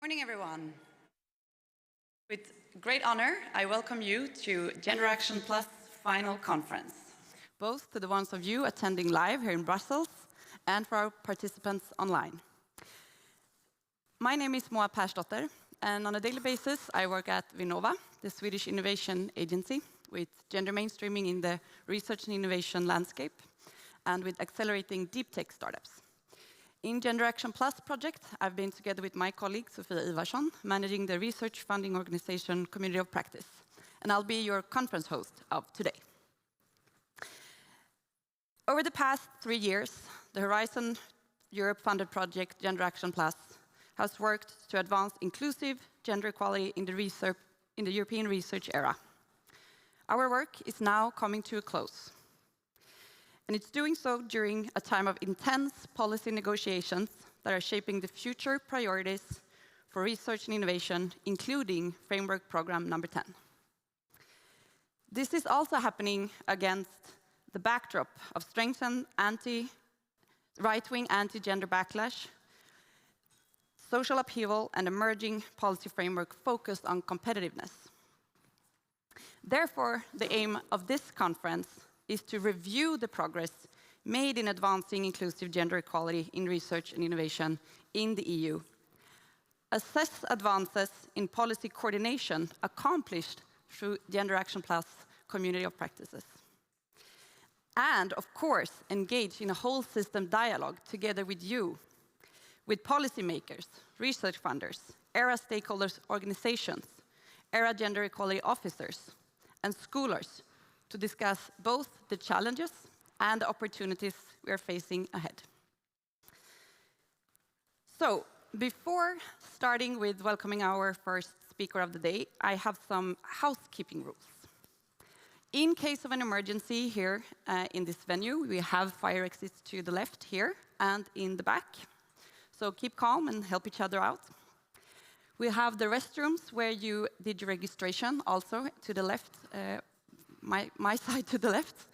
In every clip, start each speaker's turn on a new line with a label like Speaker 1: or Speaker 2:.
Speaker 1: Morning, everyone. With great honor, I welcome you to GenderActionplus final conference, both to the ones of you attending live here in Brussels and for our participants online. My name is Moa Persdotter, and on a daily basis, I work at Vinnova, the Swedish innovation agency, with gender mainstreaming in the research and innovation landscape, and with accelerating deep tech startups. In GenderActionplus project, I've been together with my colleague, Sofia Ivarsson, managing the research funding organization Community of Practice. And I'll be your conference host of today. Over the past 3 years, the Horizon Europe-funded project GenderActionplus has worked to advance inclusive gender equality in the European research era. Our work is now coming to a close. And it's doing so during a time of intense policy negotiations that are shaping the future priorities for research and innovation, including Framework Program number 10. This is also happening against the backdrop of strengthened right-wing anti-gender backlash, social upheaval, and emerging policy framework focused on competitiveness. Therefore, the aim of this conference is to review the progress made in advancing inclusive gender equality in research and innovation in the EU, assess advances in policy coordination accomplished through GenderActionplus Community of Practices, and, of course, engage in a whole system dialogue together with you, with policymakers, research funders, ERA stakeholders organizations, ERA gender equality officers, and scholars, to discuss both the challenges and the opportunities we are facing ahead. So, before starting with welcoming our first speaker of the day, I have some housekeeping rules. In case of an emergency here in this venue, we have fire exits to the left here and in the back. So keep calm and help each other out. We have the restrooms where you did your registration, also to the left, my side to the left.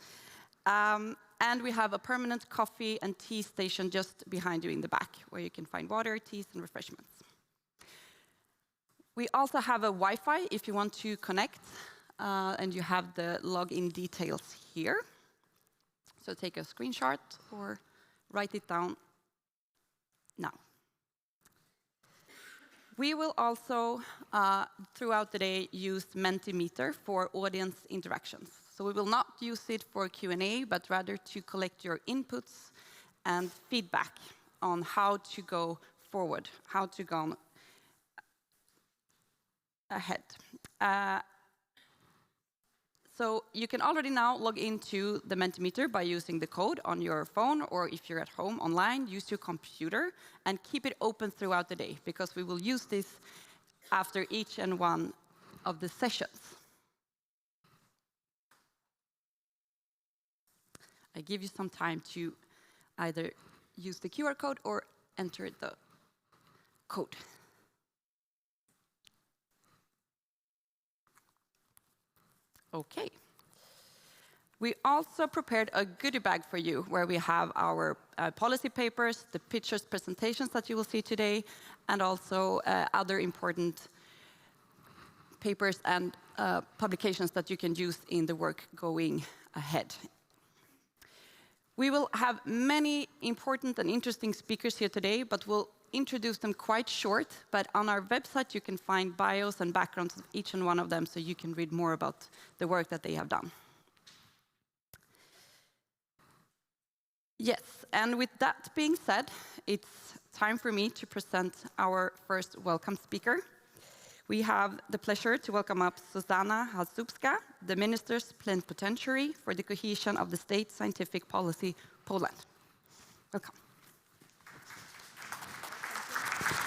Speaker 1: And we have a permanent coffee and tea station just behind you in the back, where you can find water, teas, and refreshments. We also have a Wi-Fi if you want to connect, and you have the login details here. So take a screenshot or write it down now. We will also, throughout the day, use Mentimeter for audience interactions. So we will not use it for Q&A, but rather to collect your inputs and feedback on how to go forward, how to go ahead. So you can already now log into the Mentimeter by using the code on your phone, or if you're at home online, use your computer and keep it open throughout the day, because we will use this after each and one of the sessions. I give you some time to either use the QR code or enter the code. Okay. We also prepared a goodie bag for you, where we have our policy papers, the pictures, presentations that you will see today, and also other important papers and publications that you can use in the work going ahead. We will have many important and interesting speakers here today, but we'll introduce them quite short. But on our website, you can find bios and backgrounds of each and one of them, so you can read more about the work that they have done. Yes, and with that being said, it's time for me to present our first welcome speaker. We have the pleasure to welcome up Zuzanna Halszubska, the Minister's Plenipotentiary for the Cohesion of the State Scientific Policy, Poland. Welcome.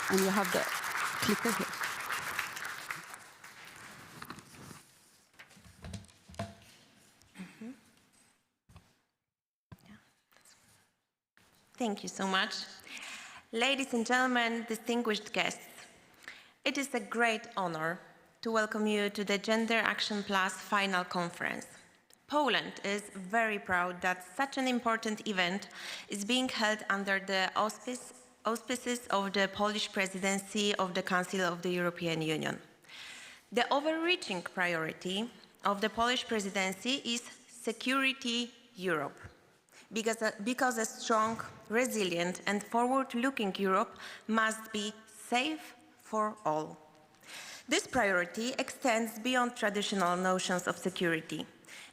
Speaker 1: And you have the clicker here.
Speaker 2: Thank you so much. Ladies and gentlemen, distinguished guests, it is a great honor to welcome you to the GenderActionplus final conference. Poland is very proud that such an important event is being held under the auspices auspices of the Polish presidency of the Council of the European Union. The overreaching priority of the Polish presidency is Security Europe, because a strong, resilient and forward-looking Europe must be safe for all. This priority extends beyond traditional notions of security.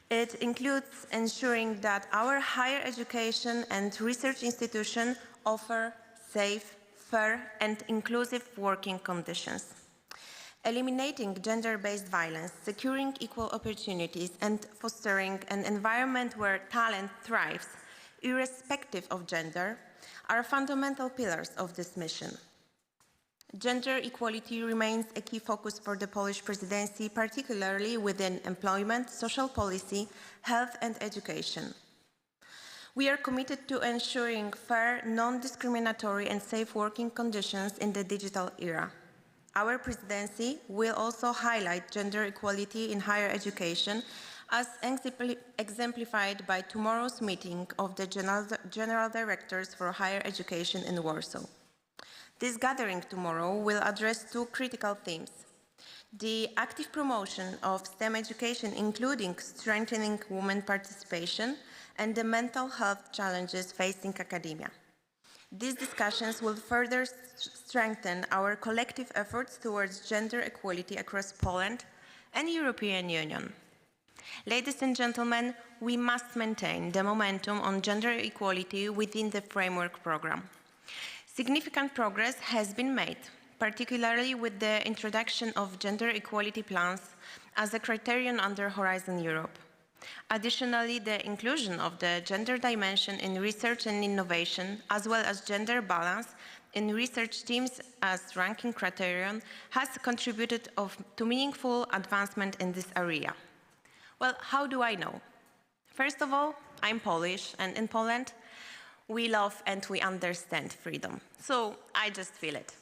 Speaker 2: It includes ensuring that our higher education and research institutions offer safe, fair and inclusive working conditions. Eliminating gender-based violence, securing equal opportunities and fostering an environment where talent thrives, irrespective of gender, are fundamental pillars of this mission. Gender equality remains a key focus for the Polish presidency, particularly within employment, social policy, health and education. We are committed to ensuring fair, non-discriminatory and safe working conditions in the digital era. Our presidency will also highlight gender equality in higher education, as exemplified by tomorrow's meeting of the General Directors for Higher Education in Warsaw. This gathering tomorrow will address two critical themes: the active promotion of STEM education, including strengthening women participation, and the mental health challenges facing academia. These discussions will further strengthen our collective efforts towards gender equality across Poland and the European Union. Ladies and gentlemen, we must maintain the momentum on gender equality within the framework program. Significant progress has been made, particularly with the introduction of gender equality plans as a criterion under Horizon Europe. Additionally, the inclusion of the gender dimension in research and innovation, as well as gender balance in research teams as ranking criterion, has contributed to meaningful advancement in this area. Well, how do I know? First of all, I'm Polish, and in Poland, we love and we understand freedom. So I just feel it.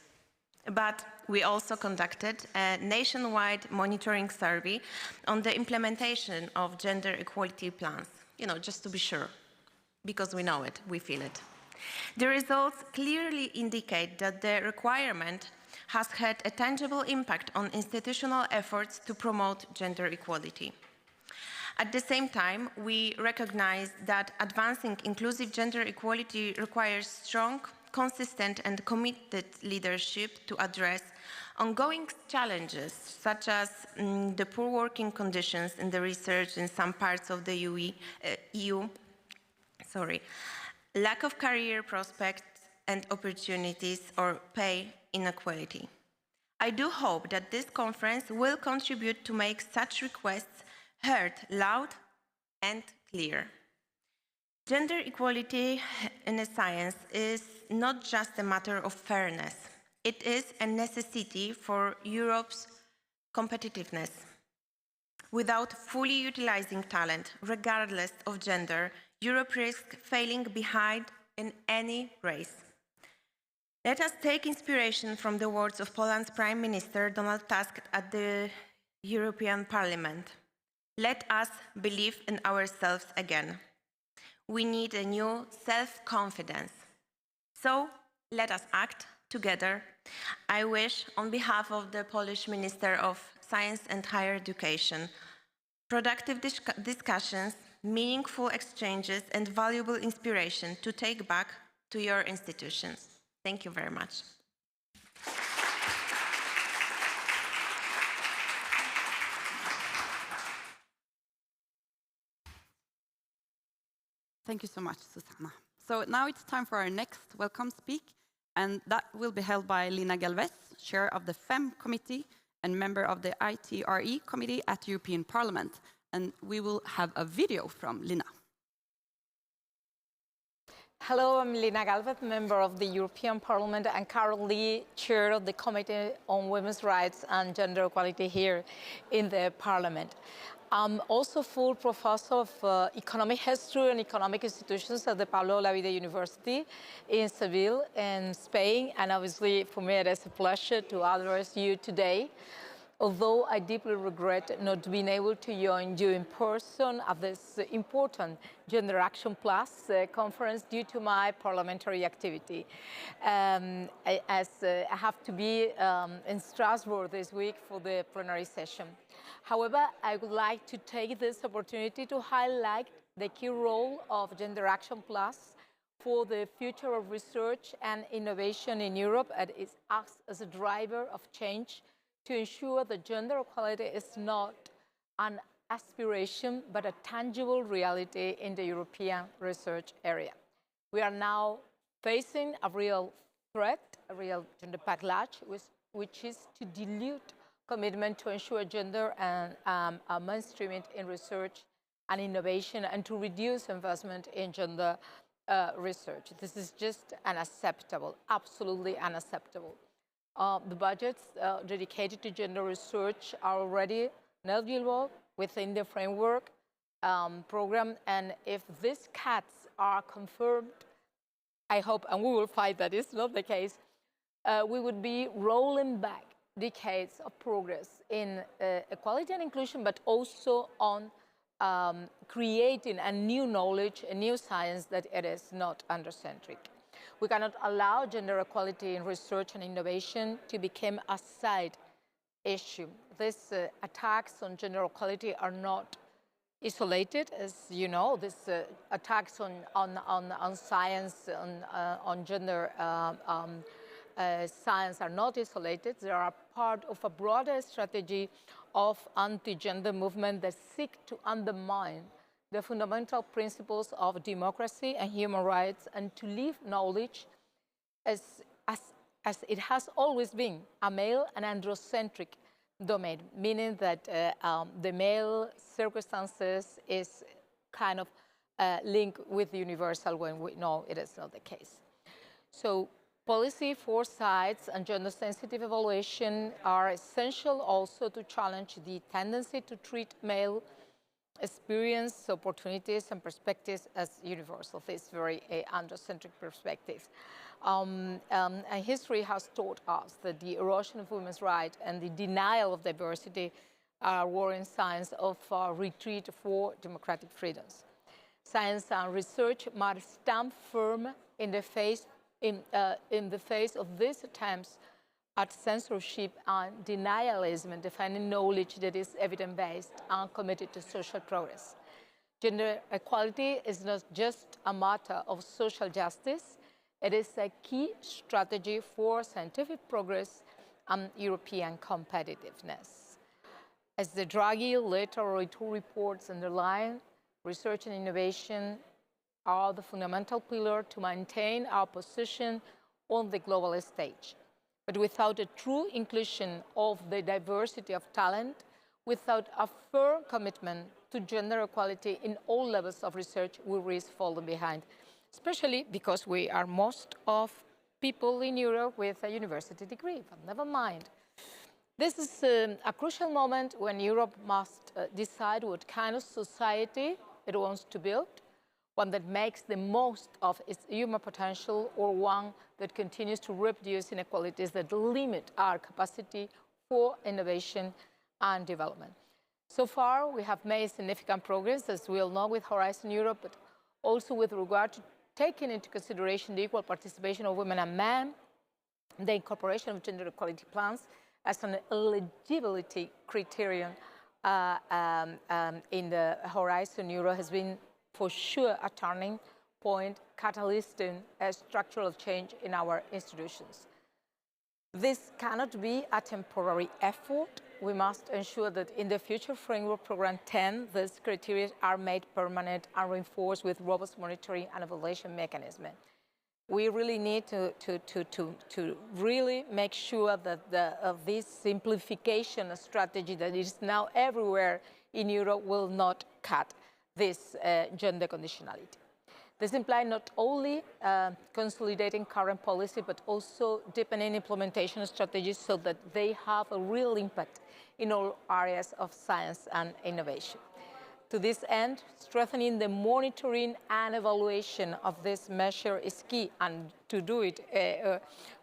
Speaker 2: But we also conducted a nationwide monitoring survey on the implementation of gender equality plans, just to be sure, because we know it, we feel it. The results clearly indicate that the requirement has had a tangible impact on institutional efforts to promote gender equality. At the same time, we recognize that advancing inclusive gender equality requires strong, consistent and committed leadership to address ongoing challenges such as the poor working conditions in the research in some parts of the EU, lack of career prospects and opportunities or pay inequality. I do hope that this conference will contribute to make such requests heard loud and clear. Gender equality in science is not just a matter of fairness. It is a necessity for Europe's competitiveness. Without fully utilizing talent, regardless of gender, Europe risks failing behind in any race. Let us take inspiration from the words of Poland's Prime Minister Donald Tusk at the European Parliament. Let us believe in ourselves again. We need a new self-confidence. So let us act together. I wish, on behalf of the Polish Minister of Science and Higher Education, productive discussions, meaningful exchanges, and valuable inspiration to take back to your institutions. Thank you very much.
Speaker 1: Thank you so much, Susanna. So now it's time for our next welcome speak, and that will be held by Lina Galvez, Chair of the FEM Committee and member of the ITRE Committee at the European Parliament. And we will have a video from Lina.
Speaker 3: Hello, I'm Lina Galvez, member of the European Parliament and currently chair of the Committee on Women's Rights and Gender Equality here in the Parliament. I'm also full professor of economic history and economic institutions at the Pablo Olavide University in Seville in Spain. And obviously for me it is a pleasure to address you today. although I deeply regret not being able to join you in person at this important Gender Action Plus conference due to my parliamentary activity. I have to be in Strasbourg this week for the plenary session. However, I would like to take this opportunity to highlight the key role of Gender Action Plus for the future of research and innovation in Europe, and it acts as a driver of change to ensure that gender equality is not an aspiration, but a tangible reality in the European research area. We are now facing a real threat, a real gender backlash, which is to dilute commitment to ensure gender and mainstreaming in research and innovation, and to reduce investment in gender research. This is just unacceptable, absolutely unacceptable. The budgets dedicated to gender research are already negligible within the framework program, and if these cuts are confirmed, I hope, and we will fight that it's not the case, we would be rolling back decades of progress in equality and inclusion, but also on creating a new knowledge, a new science that it is not androcentric. We cannot allow gender equality in research and innovation to become a side issue. These attacks on gender equality are not isolated, as you know. These attacks on science, on gender science are not isolated. They are part of a broader strategy of anti-gender movement that seek to undermine the fundamental principles of democracy and human rights, and to leave knowledge as it has always been, a male and androcentric domain, meaning that the male circumstances is kind of linked with the universal, when we know it is not the case. So policy foresights and gender-sensitive evaluation are essential also to challenge the tendency to treat male experience, opportunities, and perspectives as universal. This very androcentric perspective. And history has taught us that the erosion of women's rights and the denial of diversity are warring signs of retreat for democratic freedoms. Science and research must stand firm in the face of these attempts at censorship and denialism, and defending knowledge that is evidence-based and committed to social progress. Gender equality is not just a matter of social justice, it is a key strategy for scientific progress and European competitiveness. As the Draghi-led two reports underline, research and innovation are the fundamental pillar to maintain our position on the global stage. But without a true inclusion of the diversity of talent, without a firm commitment to gender equality in all levels of research, we risk falling behind, especially because we are most of people in Europe with a university degree, but never mind. This is a crucial moment when Europe must decide what kind of society it wants to build, one that makes the most of its human potential, or one that continues to reproduce inequalities that limit our capacity for innovation and development. So far, we have made significant progress, as we all know, with Horizon Europe, but also with regard to taking into consideration the equal participation of women and men, the incorporation of gender equality plans as an eligibility criterion in the Horizon Europe has been for sure a turning point, catalyzing a structural change in our institutions. This cannot be a temporary effort. We must ensure that in the future Framework Programme 10, these criteria are made permanent and reinforced with robust monitoring and evaluation mechanisms. We really need to really make sure that this simplification strategy that is now everywhere in Europe will not cut this gender conditionality. This implies not only consolidating current policy, but also deepening implementation strategies so that they have a real impact in all areas of science and innovation. To this end, strengthening the monitoring and evaluation of this measure is key, and to do it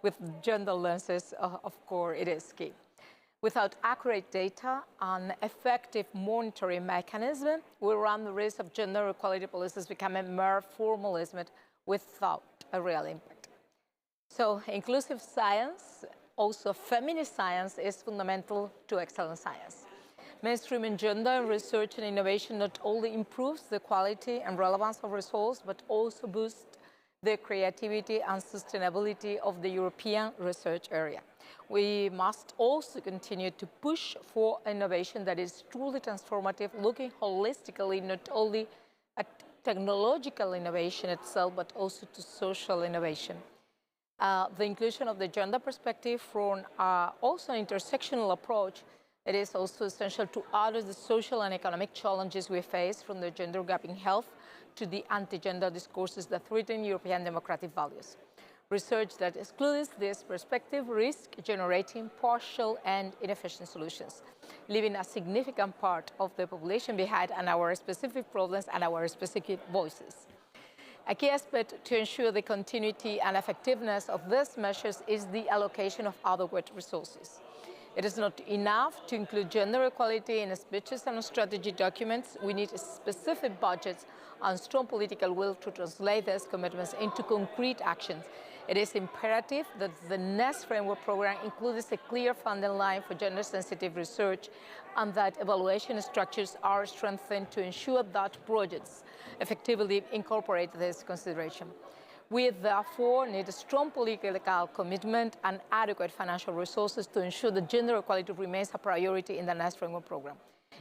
Speaker 3: with gender lenses, of course, it is key. Without accurate data and effective monitoring mechanism, we run the risk of gender equality policies becoming mere formalism without a real impact. So inclusive science, also feminist science, is fundamental to excellent science. Mainstreaming gender in research and innovation not only improves the quality and relevance of results, but also boosts the creativity and sustainability of the European research area. We must also continue to push for innovation that is truly transformative, looking holistically not only at technological innovation itself, but also to social innovation. The inclusion of the gender perspective from also an intersectional approach, it is also essential to address the social and economic challenges we face, from the gender gap in health to the anti-gender discourses that threaten European democratic values. Research that excludes this perspective risks generating partial and inefficient solutions, leaving a significant part of the population behind and our specific problems and our specific voices. A key aspect to ensure the continuity and effectiveness of these measures is the allocation of adequate resources. It is not enough to include gender equality in speeches and strategy documents. We need specific budgets and strong political will to translate these commitments into concrete actions. It is imperative that the next framework program includes a clear funding line for gender-sensitive research and that evaluation structures are strengthened to ensure that projects effectively incorporate this consideration. We therefore need a strong political commitment and adequate financial resources to ensure that gender equality remains a priority in the next framework program.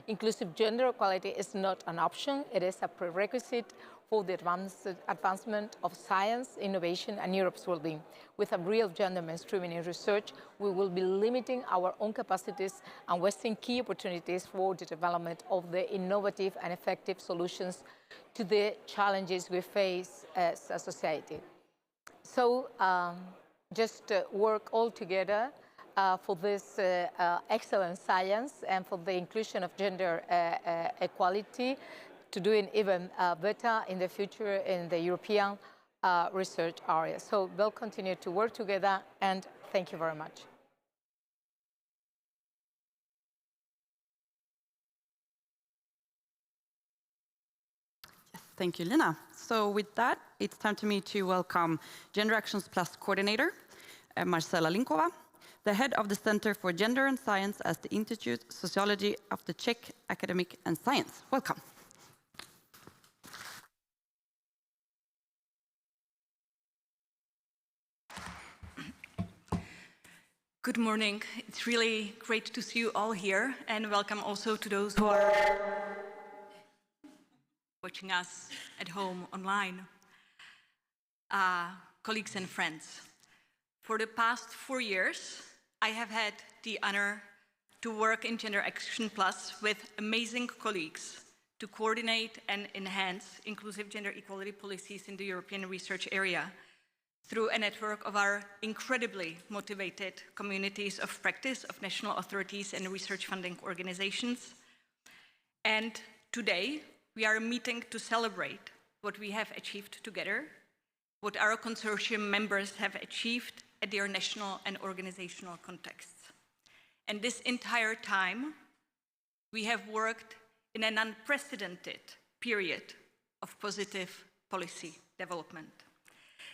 Speaker 3: Inclusive gender equality is not an option, it is a prerequisite for the advancement of science, innovation, and Europe's well-being. With a real gender mainstreaming in research, we will be limiting our own capacities and wasting key opportunities for the development of the innovative and effective solutions to the challenges we face as a society. So just work all together for this excellent science and for the inclusion of gender equality, to doing even better in the future in the European research area. So we'll continue to work together, and thank you very much.
Speaker 1: Yes, thank you, Lina. So with that, it's time to me to welcome GenderActionsplus coordinator, Marcela Linkova, the head of the Center for Gender and Science at the Institute Sociology of the Czech Academic and Science. Welcome.
Speaker 4: Good morning. It's really great to see you all here, and welcome also to those who are watching us at home online. Colleagues and friends, for the past 4 years, I have had the honor to work in GenderActionplus with amazing colleagues to coordinate and enhance inclusive gender equality policies in the European research area through a network of our incredibly motivated communities of practice of national authorities and research funding organizations. And today, we are meeting to celebrate what we have achieved together, what our consortium members have achieved at their national and organizational contexts. And this entire time, we have worked in an unprecedented period of positive policy development.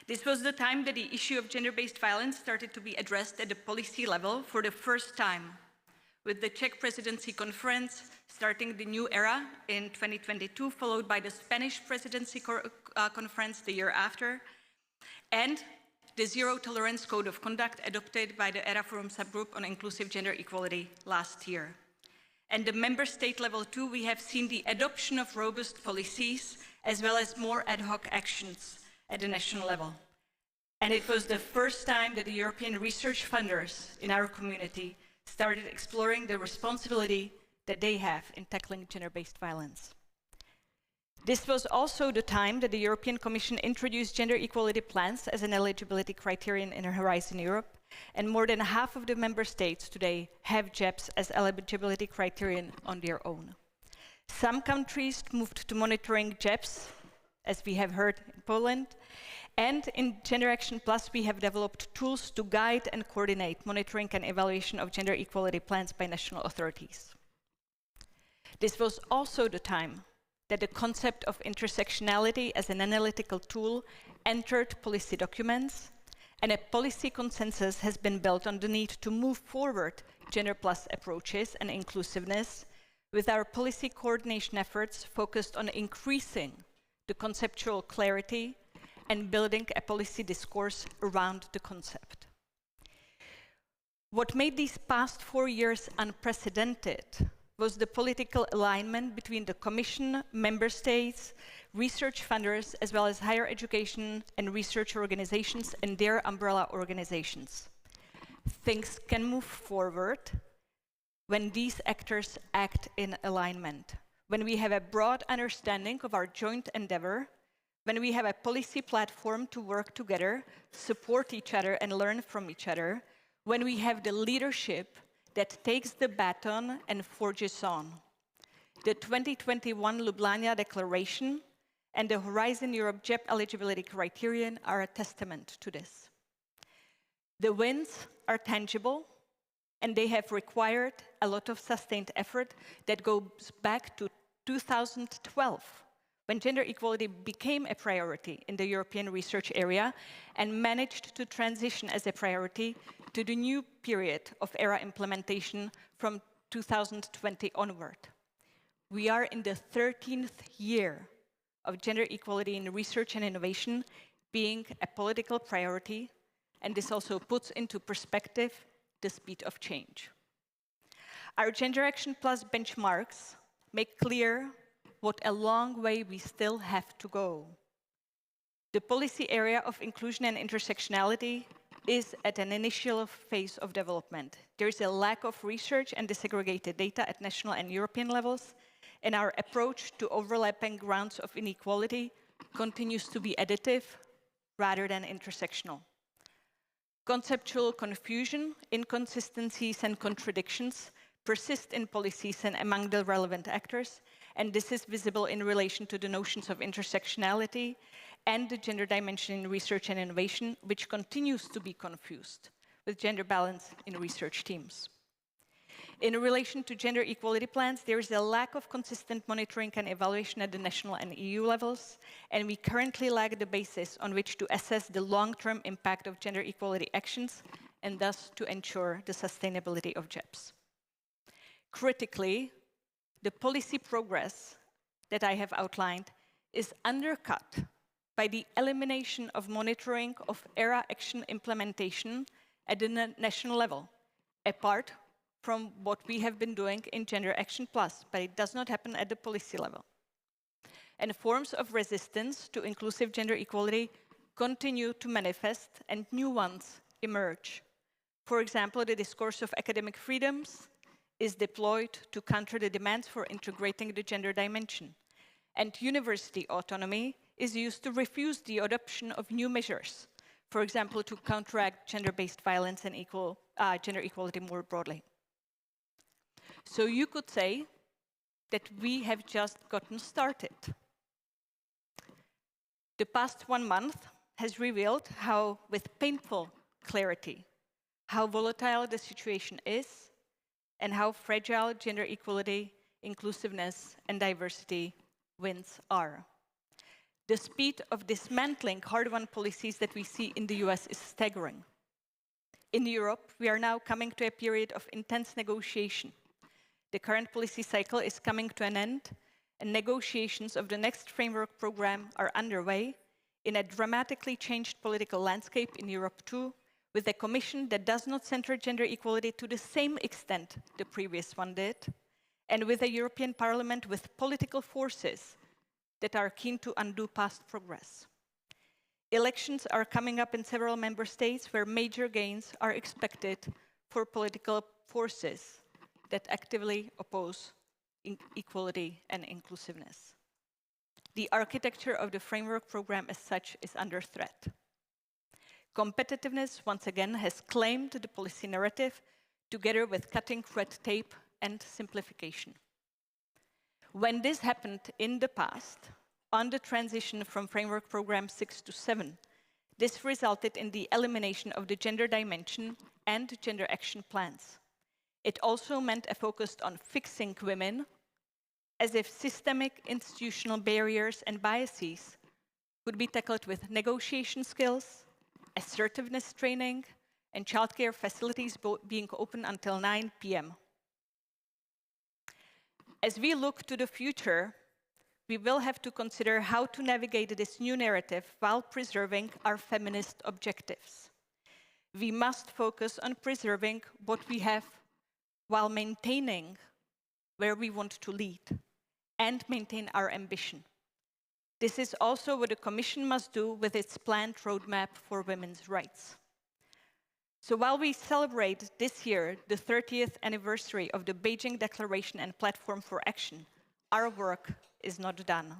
Speaker 4: This was the time that the issue of gender-based violence started to be addressed at the policy level for the first time, with the Czech presidency conference starting the new era in 2022, followed by the Spanish presidency conference the year after, and the Zero Tolerance Code of Conduct adopted by the ERA Forum subgroup on inclusive gender equality last year. And the member state level too, we have seen the adoption of robust policies as well as more ad hoc actions at the national level. And it was the first time that the European research funders in our community started exploring the responsibility that they have in tackling gender-based violence. This was also the time that the European Commission introduced gender equality plans as an eligibility criterion in Horizon Europe, and more than half of the member states today have GEPs as eligibility criterion on their own. Some countries moved to monitoring GEPs as we have heard in Poland. And in Gender Action Plus, we have developed tools to guide and coordinate monitoring and evaluation of gender equality plans by national authorities. This was also the time that the concept of intersectionality as an analytical tool entered policy documents, and a policy consensus has been built on the need to move forward gender plus approaches and inclusiveness, with our policy coordination efforts focused on increasing the conceptual clarity and building a policy discourse around the concept. What made these past 4 years unprecedented was the political alignment between the Commission, member states, research funders, as well as higher education and research organizations and their umbrella organizations. Things can move forward when these actors act in alignment, when we have a broad understanding of our joint endeavor, when we have a policy platform to work together, support each other and learn from each other, when we have the leadership that takes the baton and forges on. The 2021 Ljubljana Declaration and the Horizon Europe JEP eligibility criterion are a testament to this. The wins are tangible, and they have required a lot of sustained effort that goes back to 2012, when gender equality became a priority in the European research area and managed to transition as a priority to the new period of ERA implementation from 2020 onward. We are in the 13th year of gender equality in research and innovation being a political priority, and this also puts into perspective the speed of change. Our Gender Action Plus benchmarks make clear what a long way we still have to go. The policy area of inclusion and intersectionality is at an initial phase of development. There is a lack of research and disaggregated data at national and European levels, and our approach to overlapping grounds of inequality continues to be additive rather than intersectional. Conceptual confusion, inconsistencies, and contradictions persist in policies and among the relevant actors, and this is visible in relation to the notions of intersectionality and the gender dimension in research and innovation, which continues to be confused with gender balance in research teams. In relation to gender equality plans, there is a lack of consistent monitoring and evaluation at the national and EU levels, and we currently lack the basis on which to assess the long-term impact of gender equality actions and thus to ensure the sustainability of JEPs. Critically, the policy progress that I have outlined is undercut by the elimination of monitoring of ERA action implementation at the national level, apart from what we have been doing in Gender Action Plus, but it does not happen at the policy level. And forms of resistance to inclusive gender equality continue to manifest and new ones emerge. For example, the discourse of academic freedoms is deployed to counter the demands for integrating the gender dimension. And university autonomy is used to refuse the adoption of new measures, for example, to counteract gender-based violence and gender equality more broadly. So you could say that we have just gotten started. The past 1 month has revealed how, with painful clarity, how volatile the situation is and how fragile gender equality, inclusiveness, and diversity wins are. The speed of dismantling hard-won policies that we see in the US is staggering. In Europe, we are now coming to a period of intense negotiation. The current policy cycle is coming to an end, and negotiations of the next framework program are underway in a dramatically changed political landscape in Europe too, with a Commission that does not center gender equality to the same extent the previous one did, and with a European Parliament with political forces that are keen to undo past progress. Elections are coming up in several member states where major gains are expected for political forces that actively oppose equality and inclusiveness. The architecture of the framework program as such is under threat. Competitiveness, once again, has claimed the policy narrative together with cutting red tape and simplification. When this happened in the past, on the transition from Framework Program 6 to 7. This resulted in the elimination of the gender dimension and gender action plans. It also meant a focus on fixing women, as if systemic institutional barriers and biases could be tackled with negotiation skills, assertiveness training, and childcare facilities being open until 9 p.m. As we look to the future, we will have to consider how to navigate this new narrative while preserving our feminist objectives. We must focus on preserving what we have while maintaining where we want to lead and maintain our ambition. This is also what the Commission must do with its planned roadmap for women's rights. So while we celebrate this year the 30th anniversary of the Beijing Declaration and Platform for Action, our work is not done.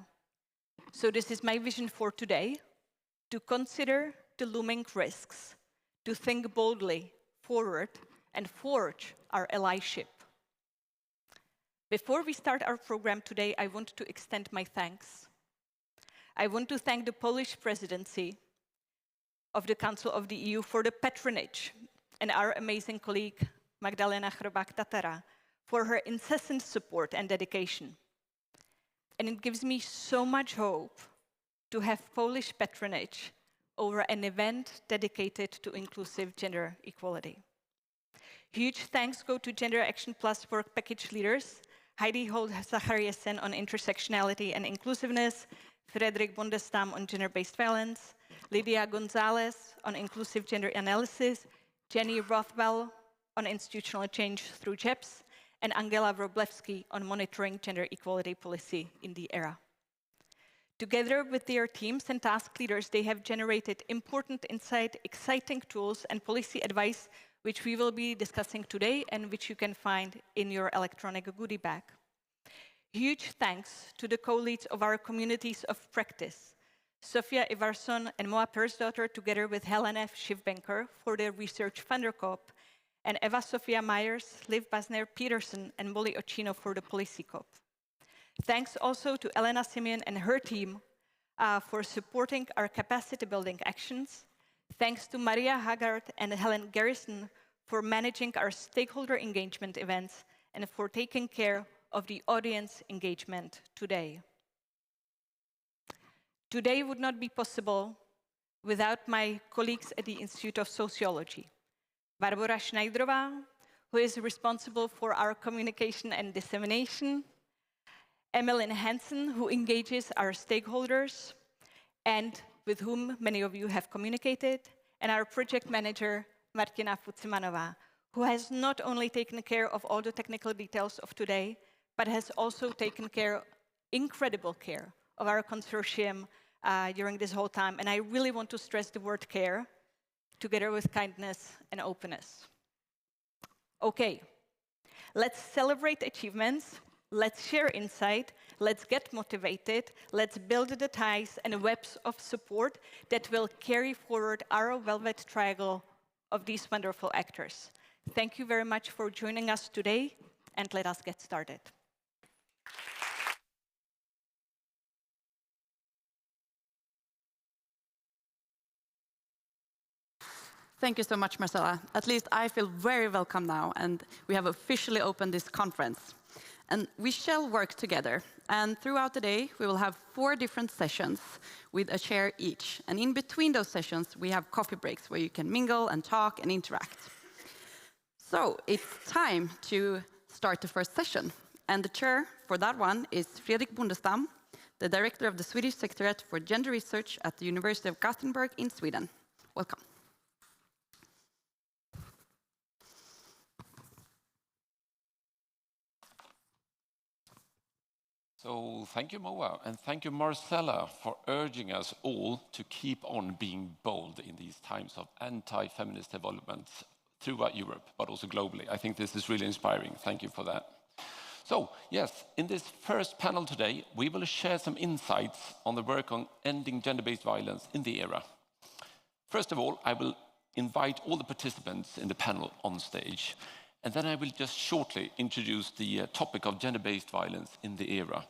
Speaker 4: So this is my vision for today, to consider the looming risks, to think boldly forward and forge our allyship. Before we start our program today, I want to extend my thanks. I want to thank the Polish presidency of the Council of the EU for the patronage, and our amazing colleague, Magdalena Chrobak-Tatara, for her incessant support and dedication. And it gives me so much hope to have Polish patronage over an event dedicated to inclusive gender equality. Huge thanks go to GenderActionplus work package leaders, Heidi Holt-Zachariasen on intersectionality and inclusiveness, Frederick Bondestam on gender-based violence, Lydia Gonzalez on inclusive gender analysis, Jenny Rothwell on institutional change through JEPS, and Angela Wroblewski on monitoring gender equality policy in the era. Together with their teams and task leaders, they have generated important insight, exciting tools, and policy advice which we will be discussing today and which you can find in your electronic goodie bag. Huge thanks to the co-leads of our communities of practice, Sofia Ivarsson and Moa Persdottir, together with Helen F. Schiffbanker for their research FunderCop, and Eva Sofia Myers, Liv Basner-Peterson, and Molly Ochino for the Policy Cop. Thanks also to Elena Simeon and her team for supporting our capacity-building actions. Thanks to Maria Haggard and Helen Garrison for managing our stakeholder engagement events and for taking care of the audience engagement today. Today would not be possible without my colleagues at the Institute of Sociology. Barbara Schneiderova, who is responsible for our communication and dissemination, Emmeline Hansen, who engages our stakeholders and with whom many of you have communicated, and our project manager, Martina Futsimanova, who has not only taken care of all the technical details of today, but has also taken incredible care of our consortium during this whole time. And I really want to stress the word care, together with kindness and openness. Okay, let's celebrate achievements, let's share insight, let's get motivated, let's build the ties and webs of support that will carry forward our velvet triangle of these wonderful actors. Thank you very much for joining us today, and let us get started.
Speaker 1: Thank you so much, Marcella. At least I feel very welcome now, and we have officially opened this conference. And we shall work together. And throughout the day, we will have 4 different sessions with a chair each. And in between those sessions, we have coffee breaks where you can mingle and talk and interact. So it's time to start the first session. And the chair for that one is Fredrik Bondestam, the director of the Swedish Secretariat for Gender Research at the University of Gothenburg in Sweden. Welcome.
Speaker 5: So thank you, Moa, and thank you, Marcella, for urging us all to keep on being bold in these times of anti-feminist developments throughout Europe, but also globally. I think this is really inspiring. Thank you for that. So, yes, in this first panel today, we will share some insights on the work on ending gender-based violence in the era. First of all, I will invite all the participants in the panel on stage. And then I will just shortly introduce the topic of gender-based violence in the era.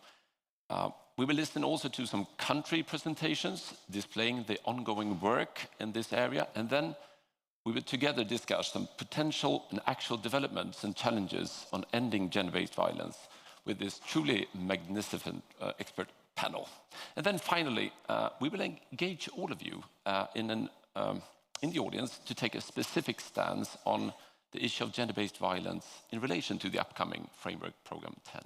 Speaker 5: we will listen also to some country presentations displaying the ongoing work in this area, and then we will together discuss some potential and actual developments and challenges on ending gender-based violence with this truly magnificent expert panel. And then finally, we will engage all of you in the audience to take a specific stance on the issue of gender-based violence in relation to the upcoming Framework Program 10.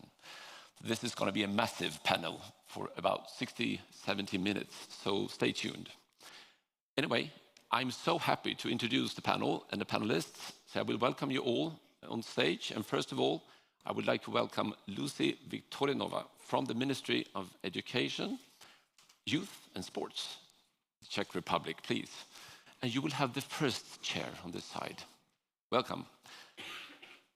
Speaker 5: This is going to be a massive panel for about 60, 70 minutes, so stay tuned. Anyway, I'm so happy to introduce the panel and the panelists, so I will welcome you all on stage. And first of all, I would like to welcome Lucy Viktorinova from the Ministry of Education, Youth and Sports, the Czech Republic, please. And you will have the first chair on this side. Welcome.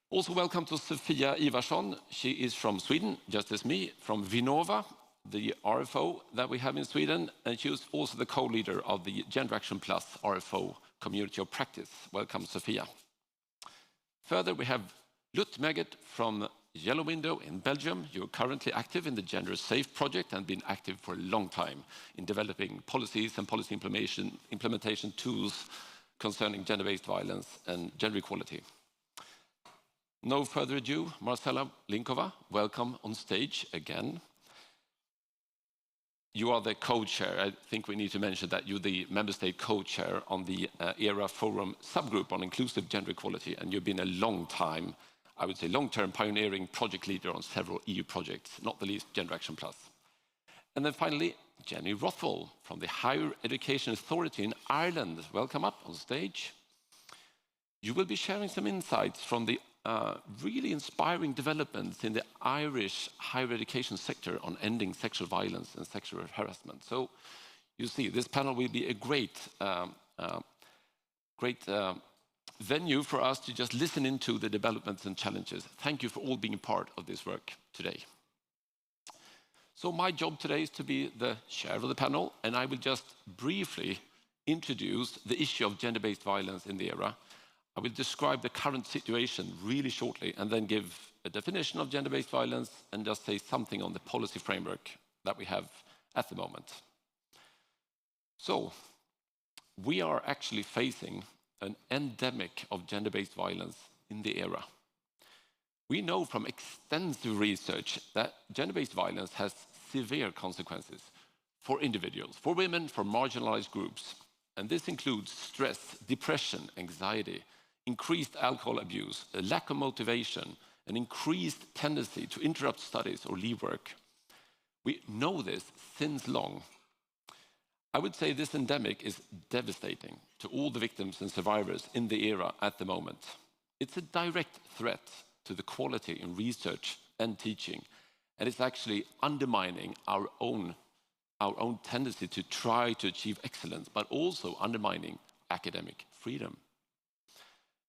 Speaker 5: Also welcome to Sofia Ivarsson. She is from Sweden, just as me, from Vinnova, the RFO that we have in Sweden, and she is also the co-leader of the GenderActionplus RFO Community of Practice. Welcome, Sofia. Further, we have Lut Megget from Yellow Window in Belgium. You're currently active in the Gender Safe project and been active for a long time in developing policies and policy implementation tools concerning gender-based violence and gender equality. No further ado, Marcela Linkova, welcome on stage again. You are the co-chair. I think we need to mention that you're the member state co-chair on the ERA Forum subgroup on inclusive gender equality, and you've been a long time, I would say long-term pioneering project leader on several EU projects, not the least GenderActionplus. And then finally, Jenny Rothwell from the Higher Education Authority in Ireland. Welcome up on stage. You will be sharing some insights from the really inspiring developments in the Irish higher education sector on ending sexual violence and sexual harassment. So you see, this panel will be a great venue for us to just listen into the developments and challenges. Thank you for all being part of this work today. So my job today is to be the chair of the panel, and I will just briefly introduce the issue of gender-based violence in the ERA. I will describe the current situation really shortly and then give a definition of gender-based violence and just say something on the policy framework that we have at the moment. So, we are actually facing an endemic of gender-based violence in the ERA. We know from extensive research that gender-based violence has severe consequences for individuals, for women, for marginalized groups. And this includes stress, depression, anxiety, increased alcohol abuse, a lack of motivation, an increased tendency to interrupt studies or leave work. We know this since long. I would say this endemic is devastating to all the victims and survivors in the ERA at the moment. It's a direct threat to the quality in research and teaching, and it's actually undermining our own tendency to try to achieve excellence, but also undermining academic freedom.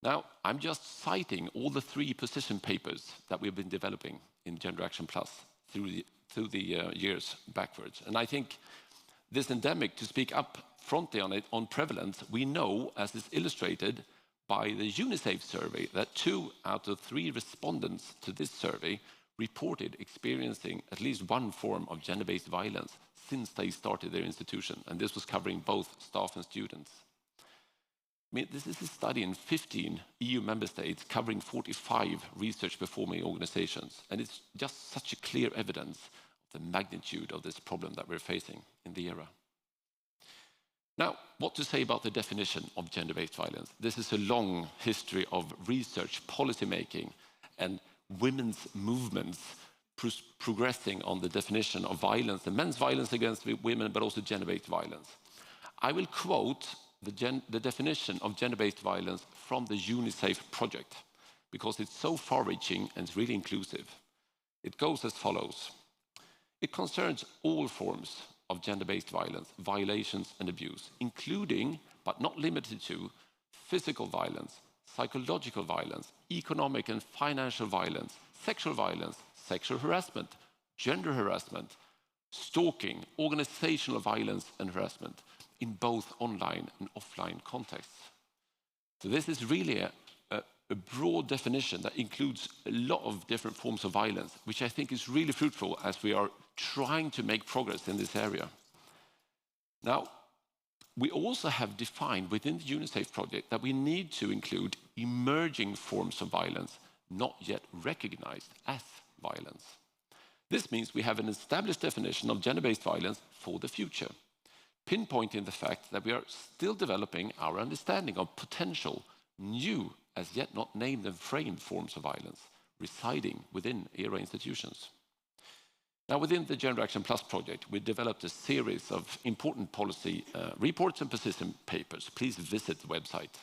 Speaker 5: Now, I'm just citing all the 3 position papers that we've been developing in GenderActionplus through the years backwards. And I think this endemic, to speak up frontly on it, on prevalence, we know, as is illustrated by the UNICEF survey, that 2 out of 3 respondents to this survey reported experiencing at least one form of gender-based violence since they started their institution. And this was covering both staff and students. I mean, this is a study in 15 EU member states covering 45 research-performing organizations. And it's just such a clear evidence of the magnitude of this problem that we're facing in the ERA. Now, what to say about the definition of gender-based violence? This is a long history of research, policymaking, and women's movements progressing on the definition of violence, and men's violence against women, but also gender-based violence. I will quote the definition of gender-based violence from the UNICEF project, because it's so far-reaching and it's really inclusive. It goes as follows. It concerns all forms of gender-based violence, violations and abuse, including, but not limited to, physical violence, psychological violence, economic and financial violence, sexual harassment, gender harassment, stalking, organizational violence and harassment in both online and offline contexts. So this is really a a broad definition that includes a lot of different forms of violence, which I think is really fruitful as we are trying to make progress in this area. Now, we also have defined within the UNICEF project that we need to include emerging forms of violence not yet recognized as violence. This means we have an established definition of gender-based violence for the future, pinpointing the fact that we are still developing our understanding of potential new, as yet not named and framed forms of violence residing within ERA institutions. Now, within the GenderActionplus project, we developed a series of important policy reports and position papers. Please visit the website.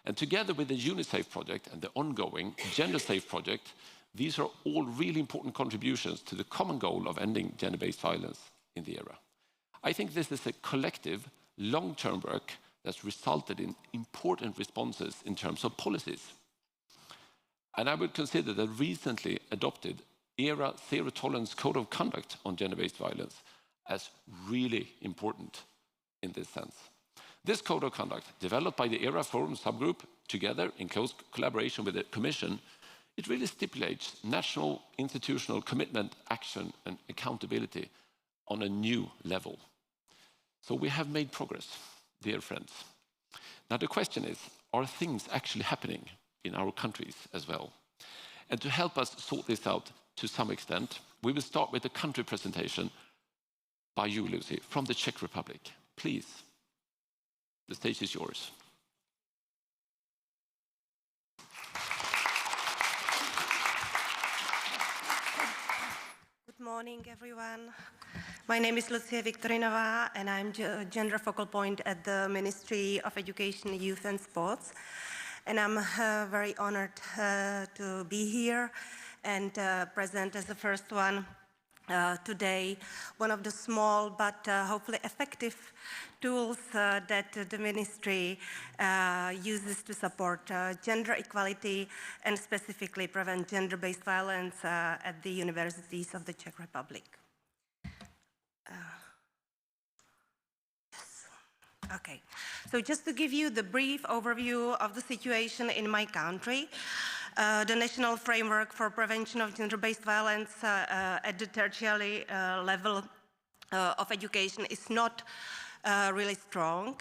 Speaker 5: And together with the UNICEF project and the ongoing GenderSafe project, these are all really important contributions to the common goal of ending gender-based violence in the era. I think this is a collective, long-term work that's resulted in important responses in terms of policies. And I would consider the recently adopted ERA Zero Tolerance Code of Conduct on gender-based violence as really important in this sense. This code of conduct, developed by the ERA Forum subgroup, together in close collaboration with the Commission, it really stipulates national institutional commitment, action and accountability on a new level. So we have made progress, dear friends. Now the question is, are things actually happening in our countries as well? And to help us sort this out to some extent, we will start with a country presentation by you, Lucy, from the Czech Republic. Please, the stage is yours.
Speaker 6: Good morning, everyone. My name is Lucie Viktorinová, and I'm gender focal point at the Ministry of Education, Youth and Sports. And I'm very honored to be here and present as the first one today one of the small but hopefully effective tools that the ministry uses to support gender equality and specifically prevent gender-based violence at the universities of the Czech Republic. Okay, so just to give you the brief overview of the situation in my country, the National Framework for Prevention of Gender-Based Violence at the tertiary level of education is not really strong.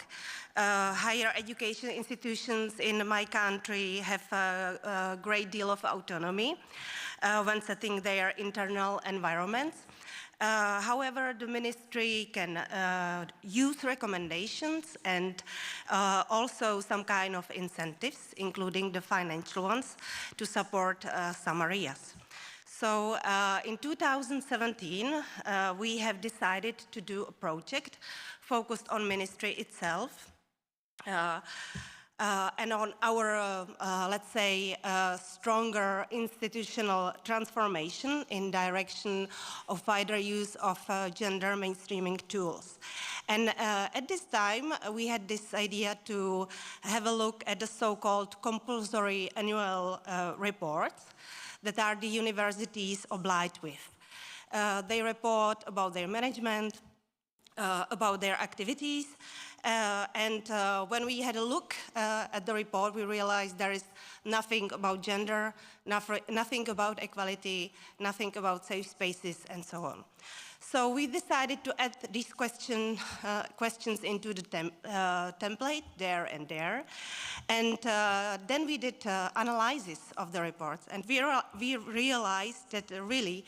Speaker 6: Higher education institutions in my country have a great deal of autonomy when setting their internal environments. However, the ministry can use recommendations and also some kind of incentives, including the financial ones, to support some areas. So in 2017, we have decided to do a project focused on ministry itself and on our, let's say, stronger institutional transformation in direction of wider use of gender mainstreaming tools. And at this time, we had this idea to have a look at the so-called compulsory annual reports that are the universities obliged with. They report about their management, about their activities, and when we had a look at the report, we realized there is nothing about gender, nothing about equality, nothing about safe spaces, and so on. So we decided to add these questions into the template there and there. And then we did analysis of the reports. And we realized that really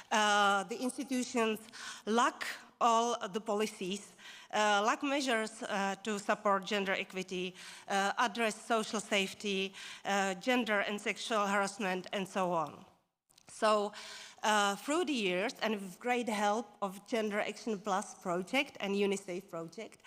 Speaker 6: the institutions lack all the policies, lack measures to support gender equity, address social safety, gender and sexual harassment, and so on. So through the years, and with great help of GenderActionplus project and UNICEF project,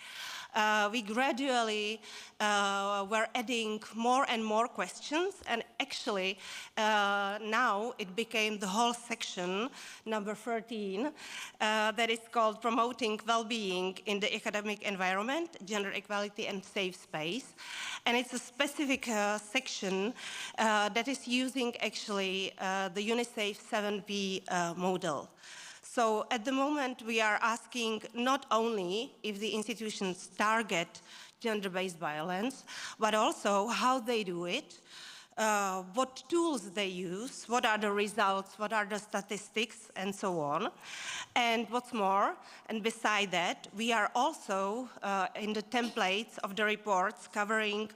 Speaker 6: we gradually were adding more and more questions, and actually now it became the whole section, number 13, that is called Promoting Well-Being in the Academic Environment, Gender Equality and Safe Space. And it's a specific section that is using actually the UNICEF 7P model. So at the moment, we are asking not only if the institutions target gender-based violence, but also how they do it, what tools they use, what are the results, what are the statistics, and so on. And what's more, and beside that, we are also in the templates of the reports covering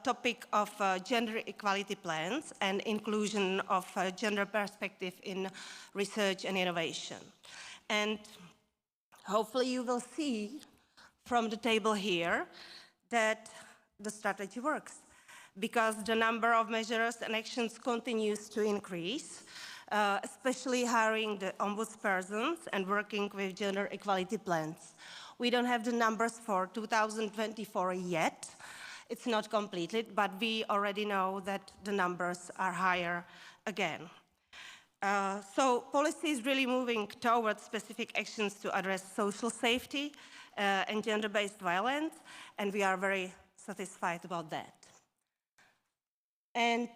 Speaker 6: topic of gender equality plans and inclusion of gender perspective in research and innovation. And hopefully you will see from the table here that the strategy works, because the number of measures and actions continues to increase, especially hiring the ombudspersons and working with gender equality plans. We don't have the numbers for 2024 yet. It's not completed, but we already know that the numbers are higher again. So policy is really moving towards specific actions to address social safety and gender-based violence, and we are very satisfied about that. And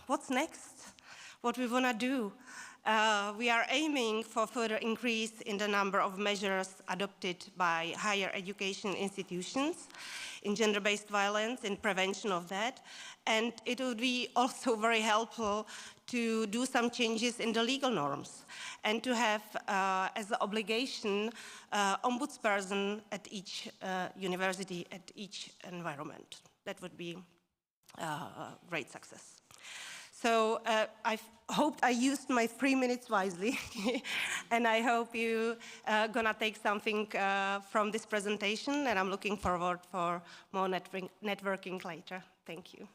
Speaker 6: what's next? What we want to do? We are aiming for further increase in the number of measures adopted by higher education institutions in gender-based violence, in prevention of that. And it would be also very helpful to do some changes in the legal norms and to have as an obligation ombudsperson at each university, at each environment. That would be great success. So I hoped I used my 3 minutes wisely, and I hope you gonna take something from this presentation, and I'm looking forward for more networking later. Thank you.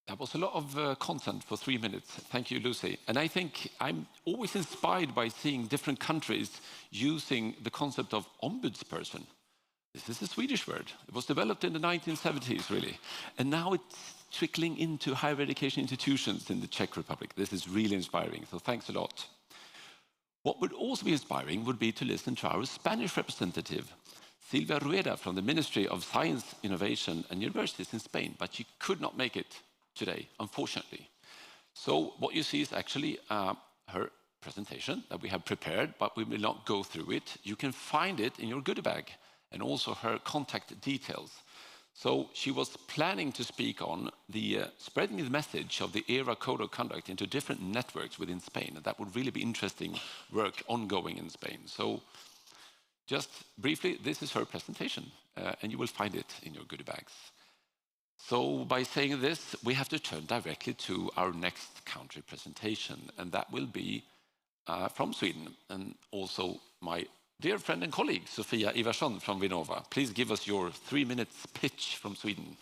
Speaker 5: That was a lot of content for 3 minutes. Thank you, Lucy. And I think I'm always inspired by seeing different countries using the concept of ombudsperson. This is a Swedish word. It was developed in the 1970s, really. And now it's trickling into higher education institutions in the Czech Republic. This is really inspiring, so thanks a lot. What would also be inspiring would be to listen to our Spanish representative, Silvia Rueda, from the Ministry of Science, Innovation and Universities in Spain, but she could not make it today, unfortunately. So what you see is actually her presentation that we have prepared, but we will not go through it. You can find it in your goodie bag, and also her contact details. So she was planning to speak on the spreading the message of the ERA Code of Conduct into different networks within Spain, and that would really be interesting work ongoing in Spain. So just briefly, this is her presentation, and you will find it in your goodie bags. So by saying this, we have to turn directly to our next country presentation, and that will be from Sweden, and also my dear friend and colleague, Sofia Ivarsson from Vinnova. Please give us your 3 minutes pitch from Sweden.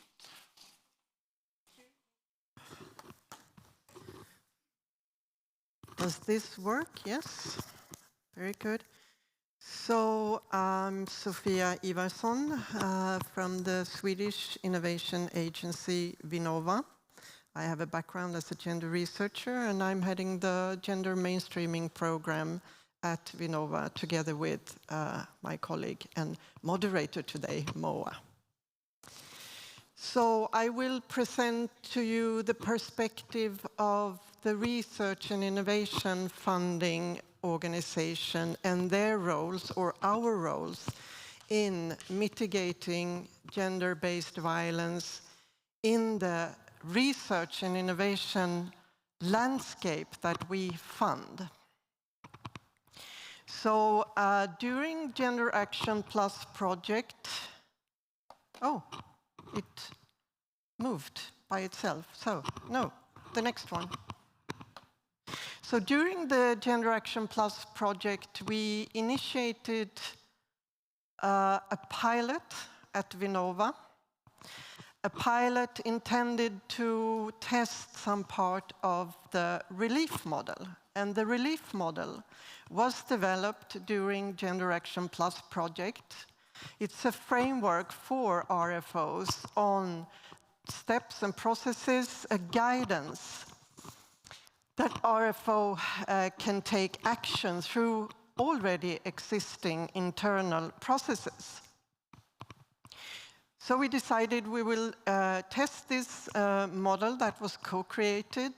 Speaker 7: Does this work? Yes. Very good. So I'm Sofia Ivarsson from the Swedish innovation agency Vinnova. I have a background as a gender researcher, and I'm heading the gender mainstreaming program at Vinnova together with my colleague and moderator today, Moa. So I will present to you the perspective of the research and innovation funding organization and their roles, or our roles, in mitigating gender-based violence in the research and innovation landscape that we fund. So during GenderActionplus project, it moved by itself. So, no, the next one. So during the GenderActionplus project, we initiated a pilot at Vinnova, a pilot intended to test some part of the relief model. And the relief model was developed during GenderActionplus project. It's a framework for RFOs on steps and processes, a guidance that RFO can take action through already existing internal processes. So we decided we will test this model that was co-created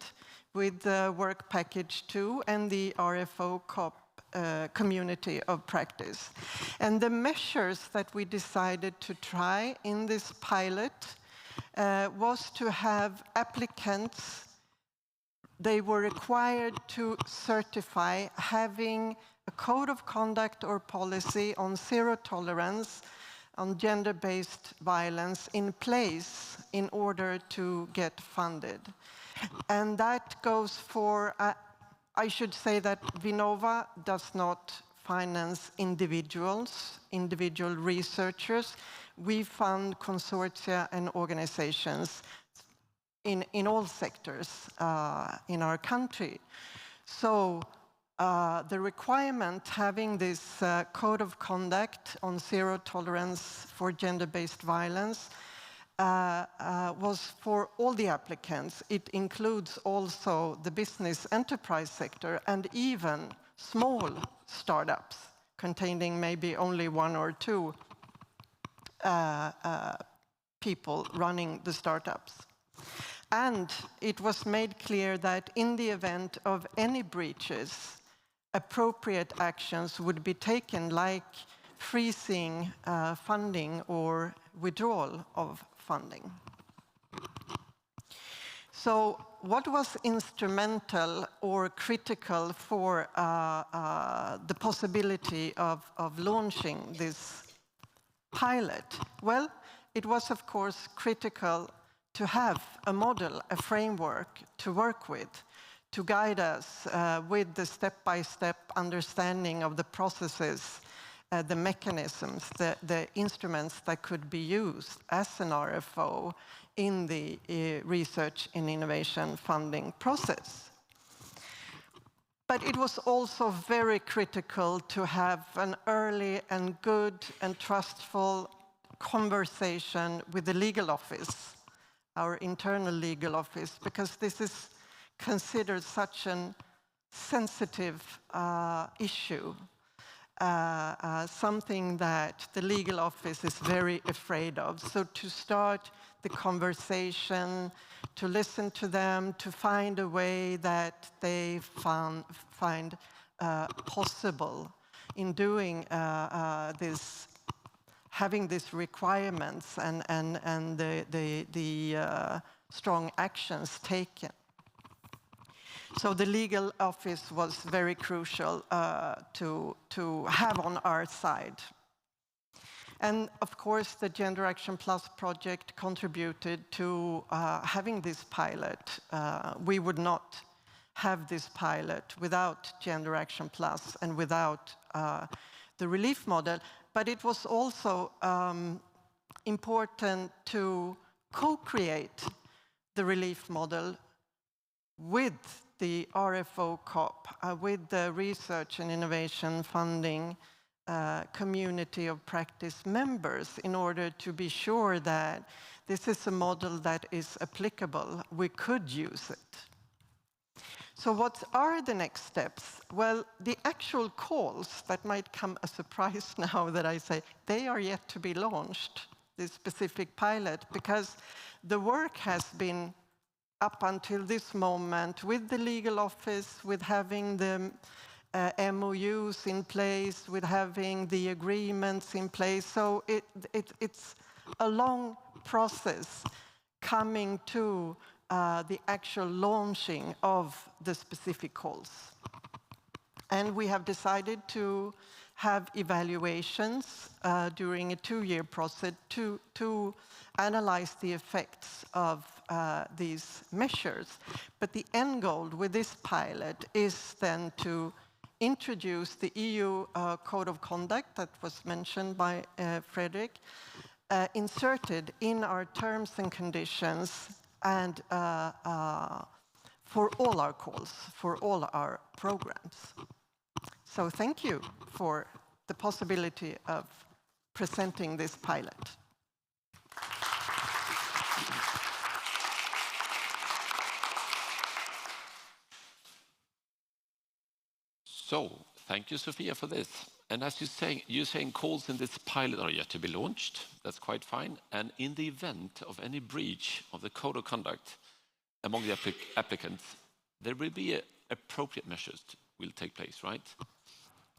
Speaker 7: with the Work Package 2 and the RFO COP Community of Practice. And the measures that we decided to try in this pilot was to have applicants, they were required to certify having a code of conduct or policy on zero tolerance on gender-based violence in place in order to get funded. And that goes for, I should say that Vinnova does not finance individual researchers. We fund consortia and organizations in all sectors in our country. So the requirement having this code of conduct on zero tolerance for gender-based violence was for all the applicants. It includes also the business enterprise sector and even small startups containing maybe only one or two people running the startups. And it was made clear that in the event of any breaches, appropriate actions would be taken, like freezing funding or withdrawal of funding. So what was instrumental or critical for the possibility of launching this pilot? Well, it was of course critical to have a model, a framework to work with, to guide us with the step-by-step understanding of the processes, the mechanisms, the instruments that could be used as an RFO in the research and innovation funding process. But it was also very critical to have an early and good and trustful conversation with the legal office, our internal legal office, because this is considered such a sensitive issue, something that the legal office is very afraid of. So to start the conversation, to listen to them, to find a way that they find possible in doing this, having these requirements and the strong actions taken. So the legal office was very crucial to have on our side. And of course, the GenderActionplus project contributed to having this pilot. We would not have this pilot without GenderActionplus and without the relief model. But it was also important to co-create the relief model with the RFO COP, with the research and innovation funding community of practice members, in order to be sure that this is a model that is applicable. We could use it. So what are the next steps? Well, the actual calls, that might come as a surprise now that I say, they are yet to be launched, this specific pilot, because the work has been up until this moment with the legal office, with having the MOUs in place, with having the agreements in place. So it's a long process coming to the actual launching of the specific calls. And we have decided to have evaluations during a 2-year process to analyze the effects of these measures. But the end goal with this pilot is then to introduce the EU Code of Conduct that was mentioned by Fredrik, inserted in our terms and conditions, and for all our calls, for all our programs. So thank you for the possibility of presenting this pilot.
Speaker 5: So, thank you, Sophia, for this. And as you're saying calls in this pilot are yet to be launched. That's quite fine. And in the event of any breach of the Code of Conduct among the applicants, there will be appropriate measures will take place, right?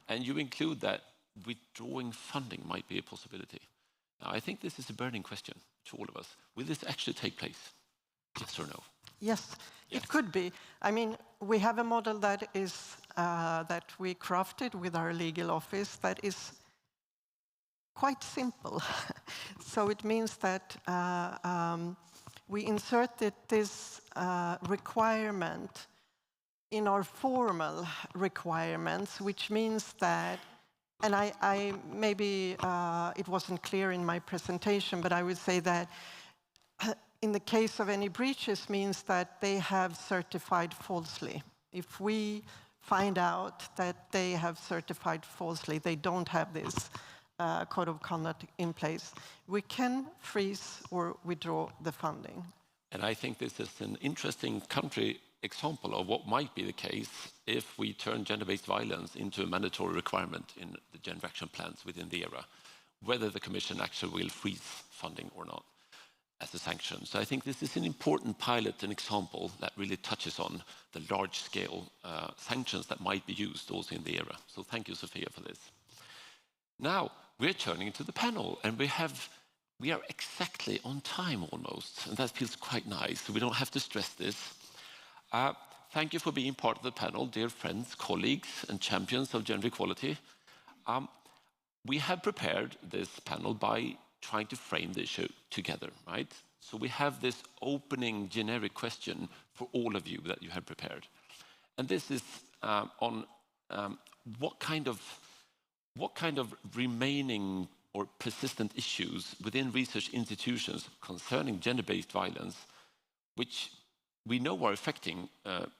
Speaker 5: And you include that withdrawing funding might be a possibility. Now, I think this is a burning question to all of us. Will this actually take place? Yes or no?
Speaker 7: Yes, it could be. I mean, we have a model that is that we crafted with our legal office that is quite simple. So it means that we inserted this requirement in our formal requirements, which means that, and I maybe it wasn't clear in my presentation, but I would say that in the case of any breaches means that they have certified falsely. If we find out that they have certified falsely, they don't have this code of conduct in place, we can freeze or withdraw the funding.
Speaker 5: And I think this is an interesting country example of what might be the case if we turn gender-based violence into a mandatory requirement in the gender action plans within the era, whether the Commission actually will freeze funding or not as a sanction. So I think this is an important pilot and example that really touches on the large-scale sanctions that might be used also in the era. So thank you, Sophia, for this. Now, we're turning to the panel, and we are exactly on time almost, and that feels quite nice, so we don't have to stress this. Thank you for being part of the panel, dear friends, colleagues, and champions of gender equality. We have prepared this panel by trying to frame the issue together, right? So we have this opening generic question for all of you that you have prepared. And this is on what kind of remaining or persistent issues within research institutions concerning gender-based violence, which we know are affecting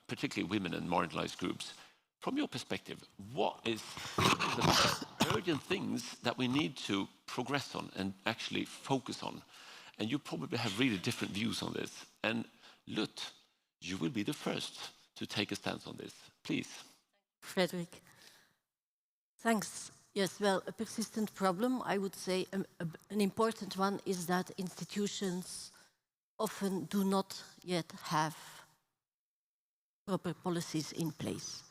Speaker 5: particularly women and marginalized groups. From your perspective, what is the most urgent things that we need to progress on and actually focus on? And you probably have really different views on this. And Lut, you will be the first to take a stance on this. Please.
Speaker 8: Frederick. Thanks. Yes, well, a persistent problem, I would say an important one is that institutions often do not yet have proper policies in place.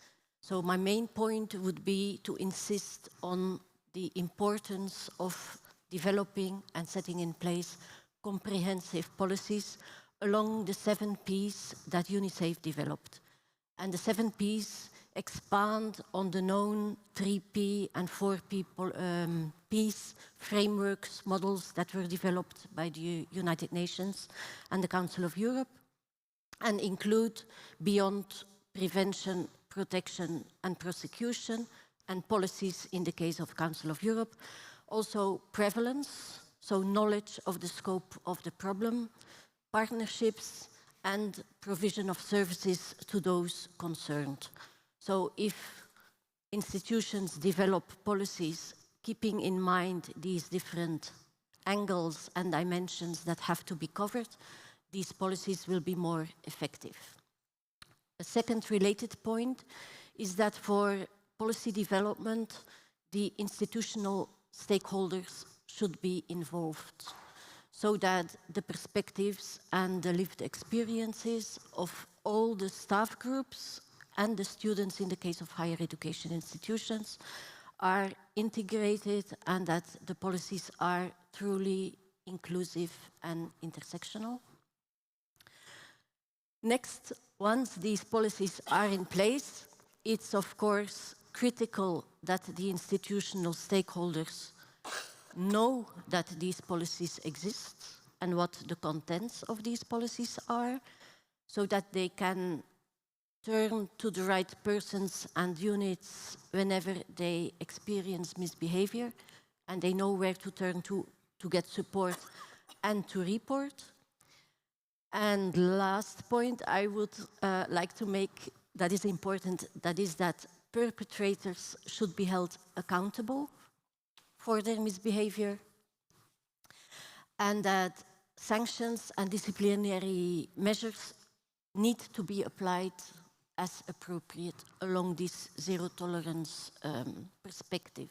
Speaker 8: So my main point would be to insist on the importance of developing and setting in place comprehensive policies along the 7 Ps that UNICEF developed. And the 7 Ps expand on the known 3P and 4P Ps frameworks, models that were developed by the United Nations and the Council of Europe, and include beyond prevention, protection and prosecution, and policies in the case of Council of Europe, also prevalence, so knowledge of the scope of the problem, partnerships, and provision of services to those concerned. So if institutions develop policies keeping in mind these different angles and dimensions that have to be covered, these policies will be more effective. A second related point is that for policy development, the institutional stakeholders should be involved so that the perspectives and the lived experiences of all the staff groups and the students in the case of higher education institutions are integrated and that the policies are truly inclusive and intersectional. Next, once these policies are in place, it's of course critical that the institutional stakeholders know that these policies exist and what the contents of these policies are, so that they can turn to the right persons and units whenever they experience misbehavior, and they know where to turn to get support and to report. And last point I would like to make that is important, that is that perpetrators should be held accountable for their misbehavior, and that sanctions and disciplinary measures need to be applied as appropriate along this zero tolerance perspective.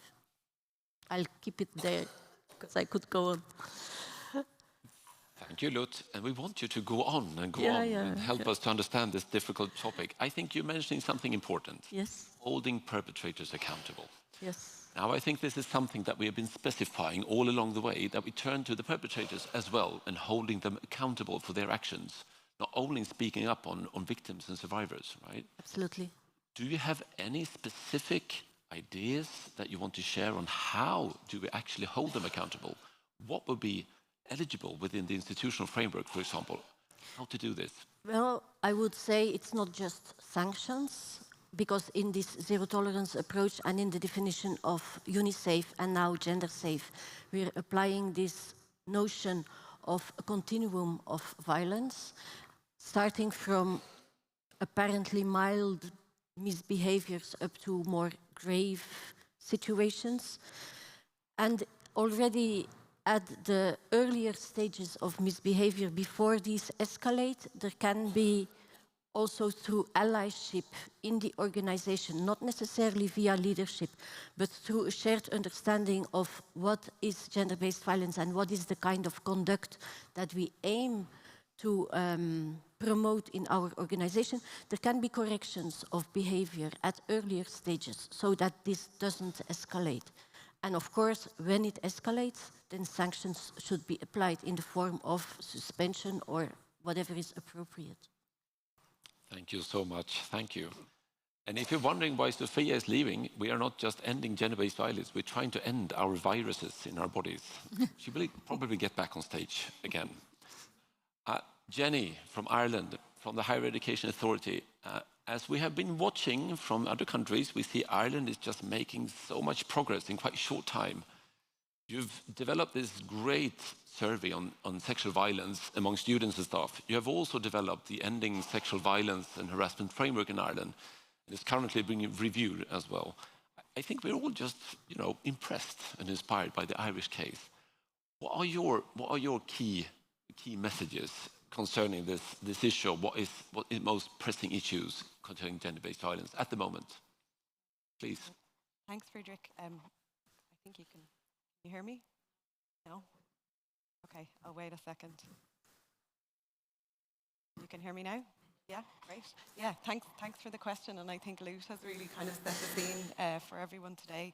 Speaker 8: I'll keep it there because I could go on.
Speaker 5: Thank you, Lut. And we want you to go on and and help us to understand this difficult topic. I think you're mentioning something important.
Speaker 8: Yes.
Speaker 5: Holding perpetrators accountable.
Speaker 8: Yes.
Speaker 5: Now, I think this is something that we have been specifying all along the way, that we turn to the perpetrators as well and holding them accountable for their actions, not only speaking up on victims and survivors, right?
Speaker 8: Absolutely.
Speaker 5: Do you have any specific ideas that you want to share on how do we actually hold them accountable? What would be eligible within the institutional framework, for example? How to do this?
Speaker 8: Well, I would say it's not just sanctions, because in this zero tolerance approach and in the definition of UNICEF and now gender safe, we're applying this notion of a continuum of violence, starting from apparently mild misbehaviors up to more grave situations. And already at the earlier stages of misbehavior, before these escalate, there can be also through allyship in the organization, not necessarily via leadership, but through a shared understanding of what is gender-based violence and what is the kind of conduct that we aim to promote in our organization, there can be corrections of behavior at earlier stages so that this doesn't escalate. And of course, when it escalates, then sanctions should be applied in the form of suspension or whatever is appropriate.
Speaker 5: Thank you so much. Thank you. And if you're wondering why Sofia is leaving, we are not just ending gender-based violence, we're trying to end our viruses in our bodies. She will probably get back on stage again. Jenny from Ireland, from the Higher Education Authority. As we have been watching from other countries, we see Ireland is just making so much progress in quite a short time. You've developed this great survey on sexual violence among students and staff. You have also developed the Ending Sexual Violence and Harassment Framework in Ireland. It's currently being reviewed as well. I think we're all just, impressed and inspired by the Irish case. What are your key messages concerning this issue? What is most pressing issues concerning gender-based violence at the moment? Please.
Speaker 9: Thanks, Friedrich. I think you can hear me? No? Okay, I'll wait a second. You can hear me now? Yeah, great. Yeah, thanks for the question, and I think Lut has really kind of set the scene for everyone today.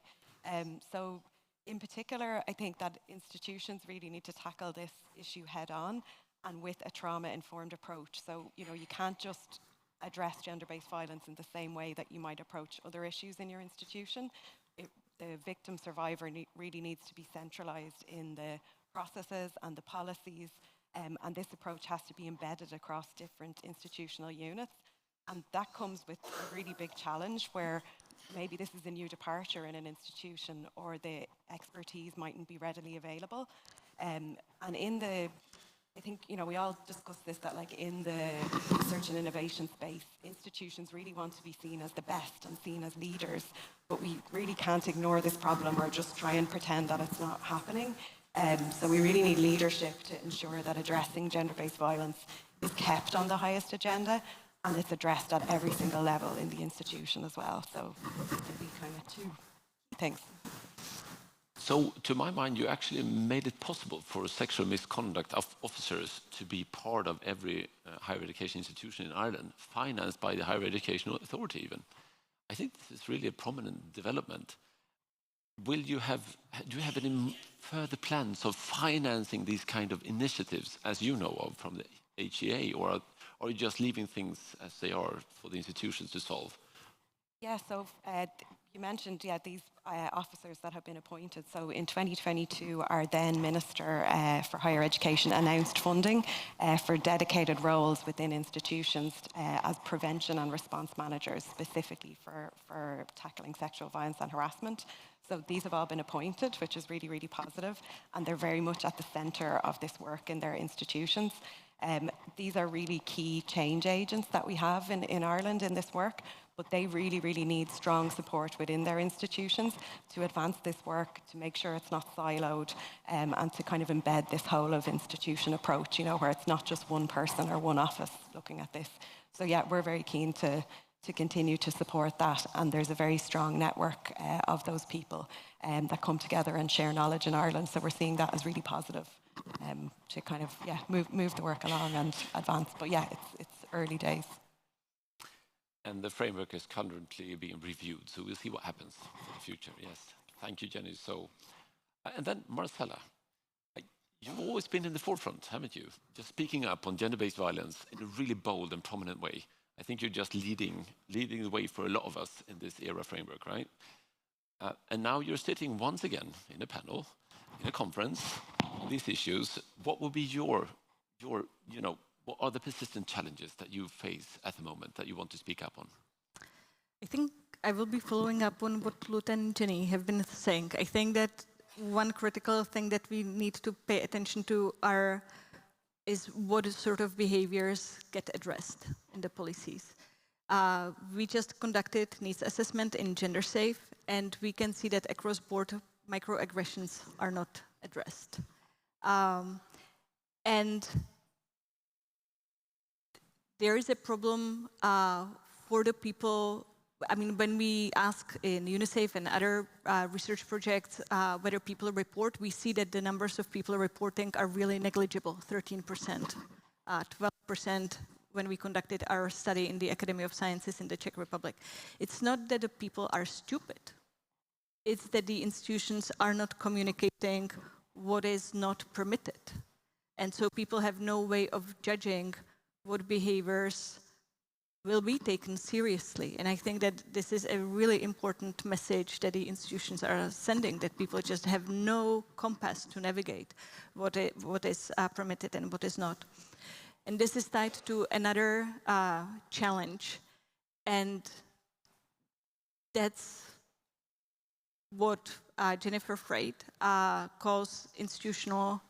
Speaker 9: So in particular, I think that institutions really need to tackle this issue head on and with a trauma-informed approach. So, you can't just address gender-based violence in the same way that you might approach other issues in your institution. The victim survivor really needs to be centralized in the processes and the policies, and this approach has to be embedded across different institutional units. And that comes with a really big challenge where maybe this is a new departure in an institution or the expertise mightn't be readily available. And I think, we all discussed this, that like in the research and innovation space, institutions really want to be seen as the best and seen as leaders, but we really can't ignore this problem or just try and pretend that it's not happening. So we really need leadership to ensure that addressing gender-based violence is kept on the highest agenda and it's addressed at every single level in the institution as well. So it'd be kind of two things.
Speaker 5: So, to my mind, you actually made it possible for sexual misconduct officers to be part of every higher education institution in Ireland, financed by the Higher Education Authority even. I think this is really a prominent development. Do you have any further plans of financing these kind of initiatives, as you know of, from the HEA, or are you just leaving things as they are for the institutions to solve?
Speaker 9: Yeah, so you mentioned, these officers that have been appointed. So in 2022, our then Minister for Higher Education announced funding for dedicated roles within institutions as prevention and response managers, specifically for tackling sexual violence and harassment. So these have all been appointed, which is really, really positive, and they're very much at the centre of this work in their institutions. These are really key change agents that we have in Ireland in this work, but they really, really need strong support within their institutions to advance this work, to make sure it's not siloed, and to kind of embed this whole of institution approach, where it's not just one person or one office looking at this. So yeah, we're very keen to continue to support that, and there's a very strong network of those people that come together and share knowledge in Ireland, so we're seeing that as really positive. kind of move the work along and advance. But yeah, it's early days.
Speaker 5: And the framework is currently being reviewed, so we'll see what happens in the future. Yes, thank you, Jenny. So, and then Marcella, you've always been in the forefront, haven't you? Just speaking up on gender-based violence in a really bold and prominent way. I think you're just leading the way for a lot of us in this ERA framework, right? And now you're sitting once again in a panel, in a conference, on these issues. What will be your what are the persistent challenges that you face at the moment that you want to speak up on?
Speaker 10: I think I will be following up on what Lut and Jenny have been saying. I think that one critical thing that we need to pay attention to is what sort of behaviors get addressed in the policies. We just conducted needs assessment in GenderSafe, and we can see that across board microaggressions are not addressed. And there is a problem for the people. I mean, when we ask in UNICEF and other research projects whether people report, we see that the numbers of people reporting are really negligible, 13%, 12% when we conducted our study in the Academy of Sciences in the Czech Republic. It's not that the people are stupid. It's that the institutions are not communicating what is not permitted. And so people have no way of judging what behaviors will be taken seriously. And I think that this is a really important message that the institutions are sending, that people just have no compass to navigate what is permitted and what is not. And this is tied to another challenge, and that's what Jennifer Freyd calls institutional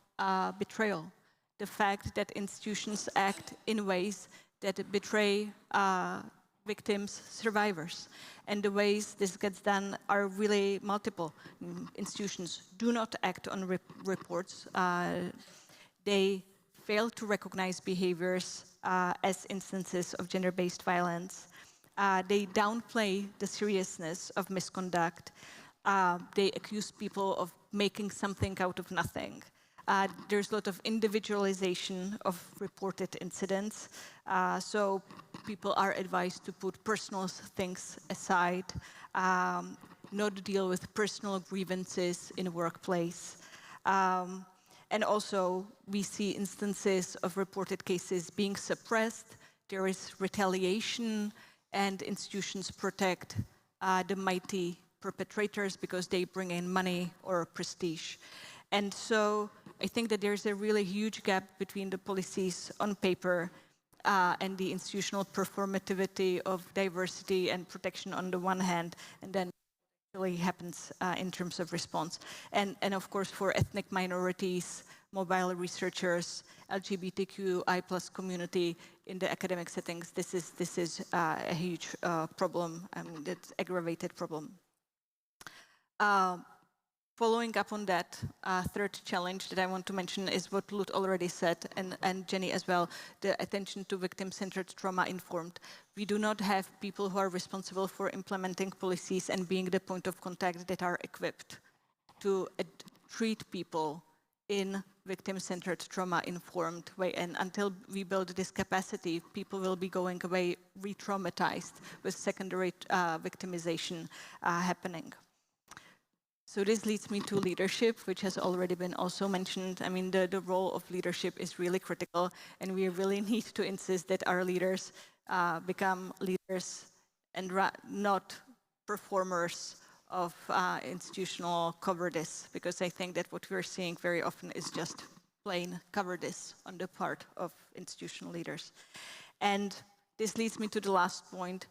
Speaker 10: betrayal. The fact that institutions act in ways that betray victims, survivors. And the ways this gets done are really multiple. Institutions do not act on reports. They fail to recognize behaviors as instances of gender-based violence. They downplay the seriousness of misconduct. They accuse people of making something out of nothing. There's a lot of individualization of reported incidents. So people are advised to put personal things aside, not deal with personal grievances in a workplace. And also, we see instances of reported cases being suppressed. There is retaliation, and institutions protect the mighty perpetrators because they bring in money or prestige. And so I think that there's a really huge gap between the policies on paper and the institutional performativity of diversity and protection on the one hand, and then really happens in terms of response. And of course, for ethnic minorities, mobile researchers, LGBTQI+ community in the academic settings, this is a huge problem. I mean, it's aggravated problem. Following up on that, third challenge that I want to mention is what Lut already said, and Jenny as well, the attention to victim-centered trauma-informed. We do not have people who are responsible for implementing policies and being the point of contact that are equipped to treat people in victim-centered trauma-informed way. And until we build this capacity, people will be going away re-traumatized with secondary victimization happening. So this leads me to leadership, which has already been also mentioned. I mean, the role of leadership is really critical, and we really need to insist that our leaders become leaders and not performers of institutional cowardice, because I think that what we're seeing very often is just plain cowardice on the part of institutional leaders. And this leads me to the last point.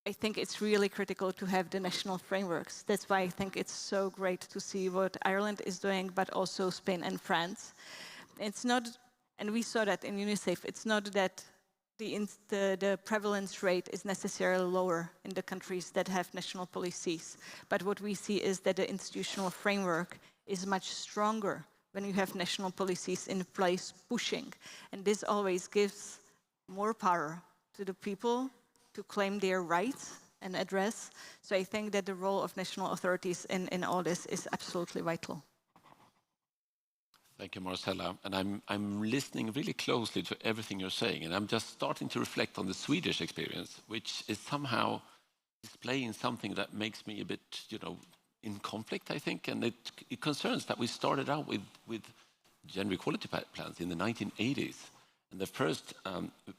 Speaker 10: I think it's really critical to have the national frameworks. That's why I think it's so great to see what Ireland is doing, but also Spain and France. It's not, and we saw that in UNICEF, it's not that the prevalence rate is necessarily lower in the countries that have national policies. But what we see is that the institutional framework is much stronger when you have national policies in place pushing. And this always gives more power to the people to claim their rights and address. So I think that the role of national authorities in all this is absolutely vital.
Speaker 5: Thank you, Marcella. And I'm listening really closely to everything you're saying, and I'm just starting to reflect on the Swedish experience, which is somehow displaying something that makes me a bit, in conflict, I think. And it concerns that we started out with gender equality plans in the 1980s. And the first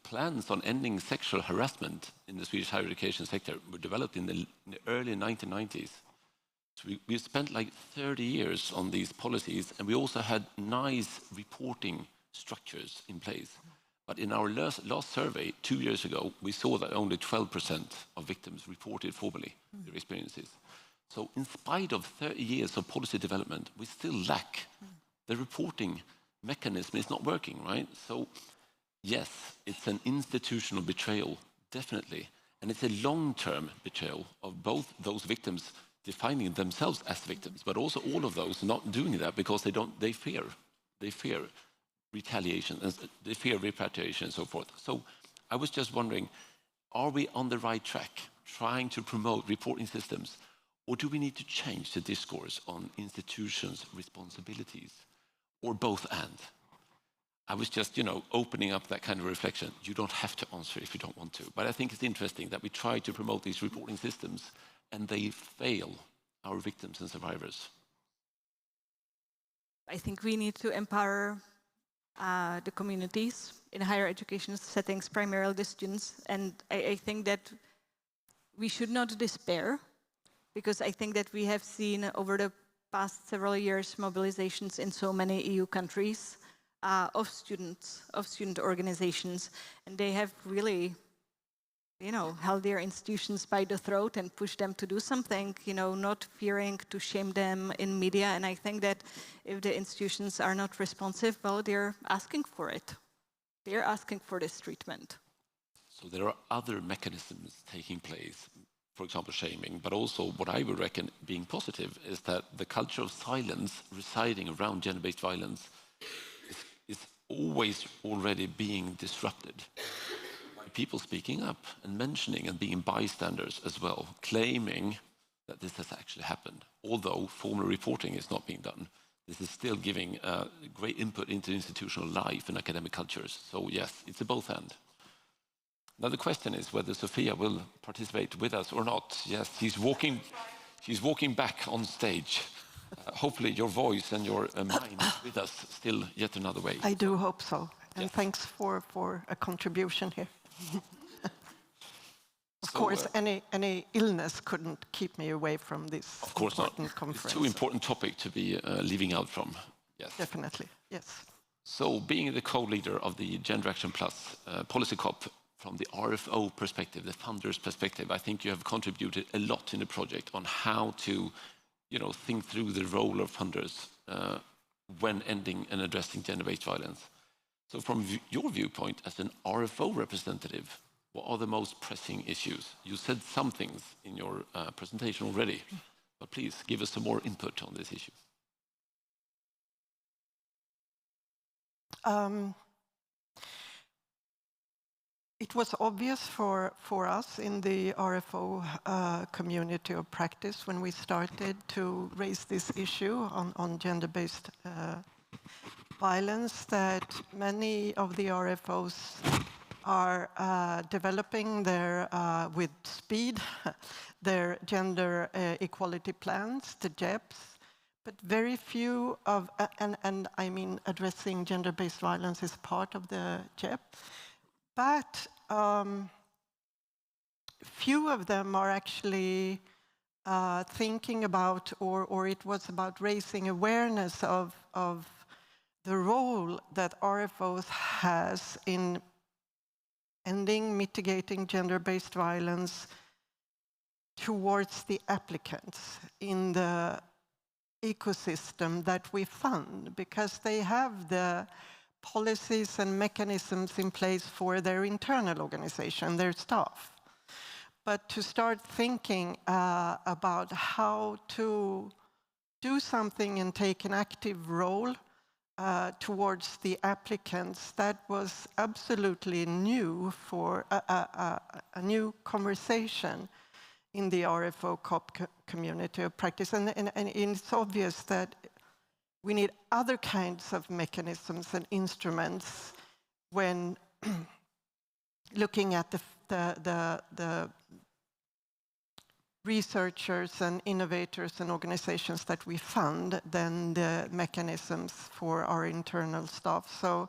Speaker 5: plans on ending sexual harassment in the Swedish higher education sector were developed in the early 1990s. So we spent like 30 years on these policies, and we also had nice reporting structures in place. But in our last survey 2 years ago, we saw that only 12% of victims reported formally their experiences. So in spite of 30 years of policy development, we still lack. The reporting mechanism is not working, right? So yes, it's an institutional betrayal, definitely. And it's a long-term betrayal of both those victims defining themselves as victims, but also all of those not doing that because they fear retaliation, and they fear repatriation and so forth. So I was just wondering, are we on the right track trying to promote reporting systems, or do we need to change the discourse on institutions' responsibilities, or both and? I was just, opening up that kind of reflection. You don't have to answer if you don't want to, but I think it's interesting that we try to promote these reporting systems and they fail our victims and survivors.
Speaker 10: I think we need to empower the communities in higher education settings, primarily the students. And I think that we should not despair, because I think that we have seen over the past several years mobilizations in so many EU countries of student organizations, and they have really held their institutions by the throat and pushed them to do something, not fearing to shame them in media. And I think that if the institutions are not responsive, well, they're asking for it. They're asking for this treatment.
Speaker 5: So there are other mechanisms taking place, for example, shaming, but also what I would reckon being positive is that the culture of silence residing around gender-based violence is always already being disrupted. People speaking up and mentioning and being bystanders as well, claiming that this has actually happened. Although formal reporting is not being done, this is still giving great input into institutional life and academic cultures. So yes, it's a both and. Now the question is whether Sofia will participate with us or not. Yes, she's walking back on stage. Hopefully your voice and your mind is with us still yet another way.
Speaker 7: I do hope so. And thanks for a contribution here. Of course, any illness couldn't keep me away from this important conference.
Speaker 5: It's too important topic to be leaving out from. Yes.
Speaker 7: Definitely, yes.
Speaker 5: So being the co-leader of the Gender Action Plus Policy COP from the RFO perspective, the funders' perspective, I think you have contributed a lot in the project on how to think through the role of funders when ending and addressing gender-based violence. So from your viewpoint as an RFO representative, what are the most pressing issues? You said some things in your presentation already, but please give us some more input on this issue.
Speaker 7: It was obvious for us in the RFO community of practice when we started to raise this issue on gender-based violence that many of the RFOs are developing with speed their gender equality plans, the GEPs, but very few of, and I mean addressing gender-based violence is part of the GEP, but few of them are actually thinking about, or it was about raising awareness of the role that RFOs has in ending, mitigating gender-based violence towards the applicants in the ecosystem that we fund, because they have the policies and mechanisms in place for their internal organization, their staff. But to start thinking about how to do something and take an active role towards the applicants, that was absolutely new for a new conversation in the RFO COP community of practice. And it's obvious that we need other kinds of mechanisms and instruments when looking at the researchers and innovators and organizations that we fund than the mechanisms for our internal staff. So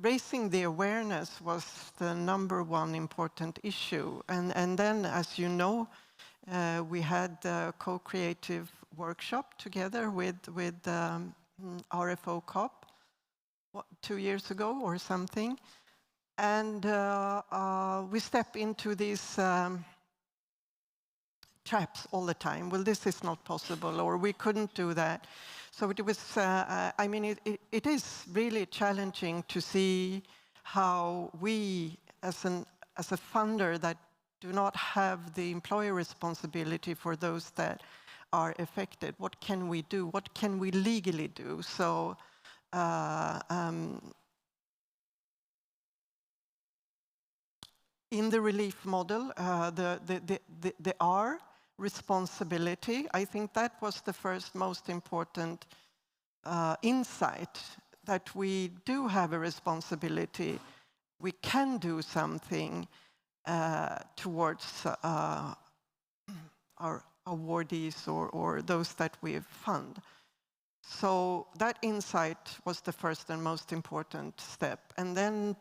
Speaker 7: raising the awareness was the #1 important issue. And then, as you know, we had a co-creative workshop together with RFO COP 2 years ago or something. And we step into these traps all the time. Well, this is not possible, or we couldn't do that. So it was, I mean, it is really challenging to see how we, as a funder that do not have the employer responsibility for those that are affected, what can we do? What can we legally do? So in the relief model, the R, responsibility, I think that was the first most important insight, that we do have a responsibility. We can do something towards our awardees or those that we fund. So that insight was the first and most important step. And then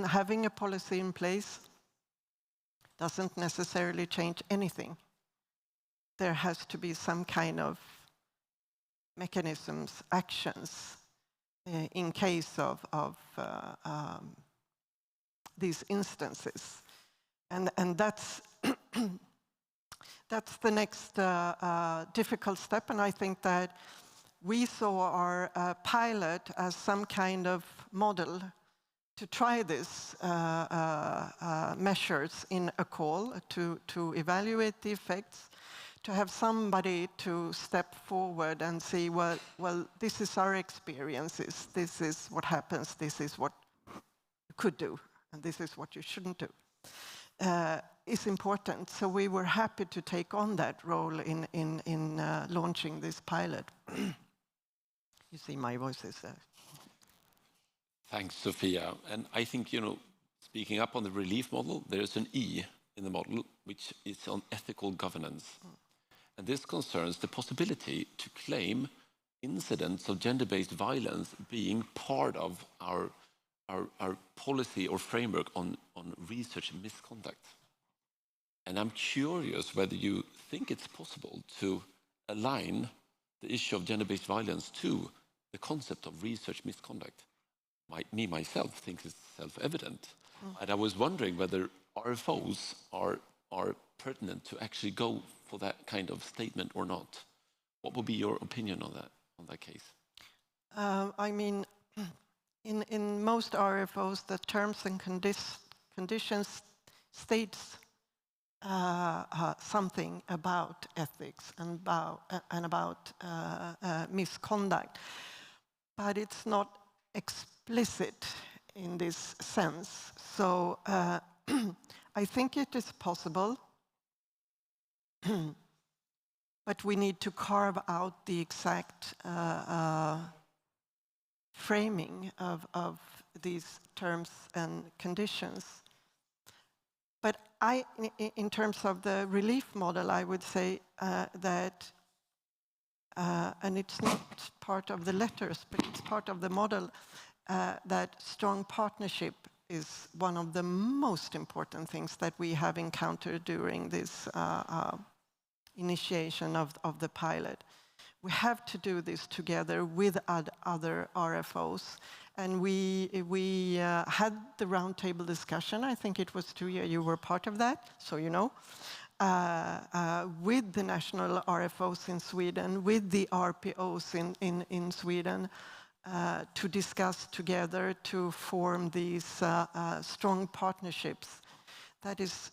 Speaker 7: having a policy in place doesn't necessarily change anything. There has to be some kind of mechanisms, actions, in case of these instances. And that's that's the next difficult step. And I think that we saw our pilot as some kind of model to try this measures in a call, to evaluate the effects, to have somebody to step forward and say, well, this is our experiences, this is what happens, this is what you could do, and this is what you shouldn't do, is important. So we were happy to take on that role in launching this pilot. You see my voice is there.
Speaker 5: Thanks, Sophia. And I think, speaking up on the relief model, there's an E in the model, which is on ethical governance. And this concerns the possibility to claim incidents of gender-based violence being part of our policy or framework on research misconduct. And I'm curious whether you think it's possible to align the issue of gender-based violence to the concept of research misconduct. Me, myself, think it's self-evident. And I was wondering whether RFOs are pertinent to actually go for that kind of statement or not. What would be your opinion on that case?
Speaker 7: I mean, in most RFOs, the terms and conditions states something about ethics and about misconduct, but it's not explicit in this sense. So I think it is possible, but we need to carve out the exact framing of these terms and conditions. But in terms of the relief model, I would say that, and it's not part of the letters, but it's part of the model, that strong partnership is one of the most important things that we have encountered during this initiation of the pilot. We have to do this together with other RFOs. And we had the roundtable discussion. I think it was 2 years. You were part of that, so you know. With the national RFOs in Sweden, with the RPOs in Sweden, to discuss together, to form these strong partnerships. That is,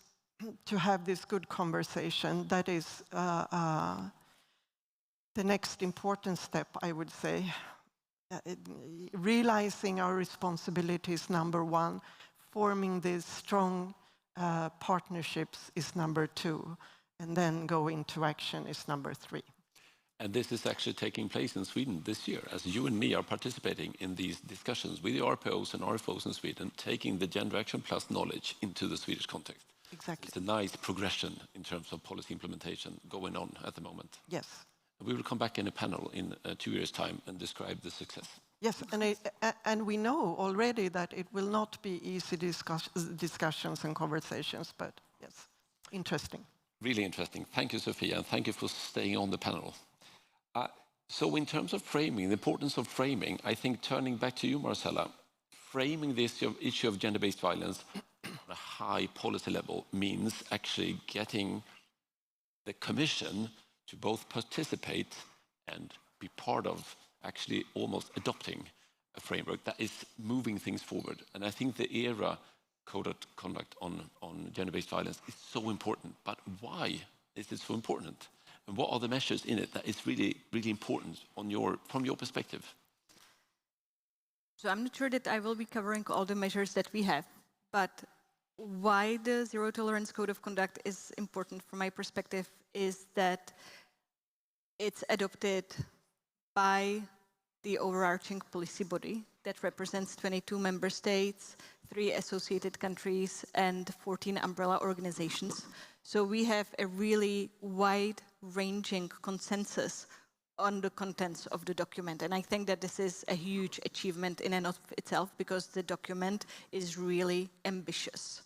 Speaker 7: to have this good conversation. That is the next important step, I would say. Realizing our responsibilities, #1. Forming these strong partnerships is #2. And then go into action is #3.
Speaker 5: And this is actually taking place in Sweden this year, as you and me are participating in these discussions with the RPOs and RFOs in Sweden, taking the Gender Action Plus knowledge into the Swedish context.
Speaker 7: Exactly.
Speaker 5: It's a nice progression in terms of policy implementation going on at the moment.
Speaker 7: Yes.
Speaker 5: We will come back in a panel in 2 years' time and describe the success.
Speaker 7: Yes, and we know already that it will not be easy discussions and conversations, but yes, interesting.
Speaker 5: Really interesting. Thank you, Sophia, and thank you for staying on the panel. So in terms of framing, the importance of framing, I think turning back to you, Marcella, framing this issue of gender-based violence on a high policy level means actually getting the Commission to both participate and be part of actually almost adopting a framework that is moving things forward. And I think the ERA Code of Conduct on gender-based violence is so important. But why is it so important? And what are the measures in it that is really, really important from your perspective?
Speaker 10: So I'm not sure that I will be covering all the measures that we have, but why the Zero Tolerance Code of Conduct is important from my perspective is that it's adopted by the overarching policy body that represents 22 member states, 3 associated countries, and 14 umbrella organizations. So we have a really wide-ranging consensus on the contents of the document. And I think that this is a huge achievement in and of itself because the document is really ambitious.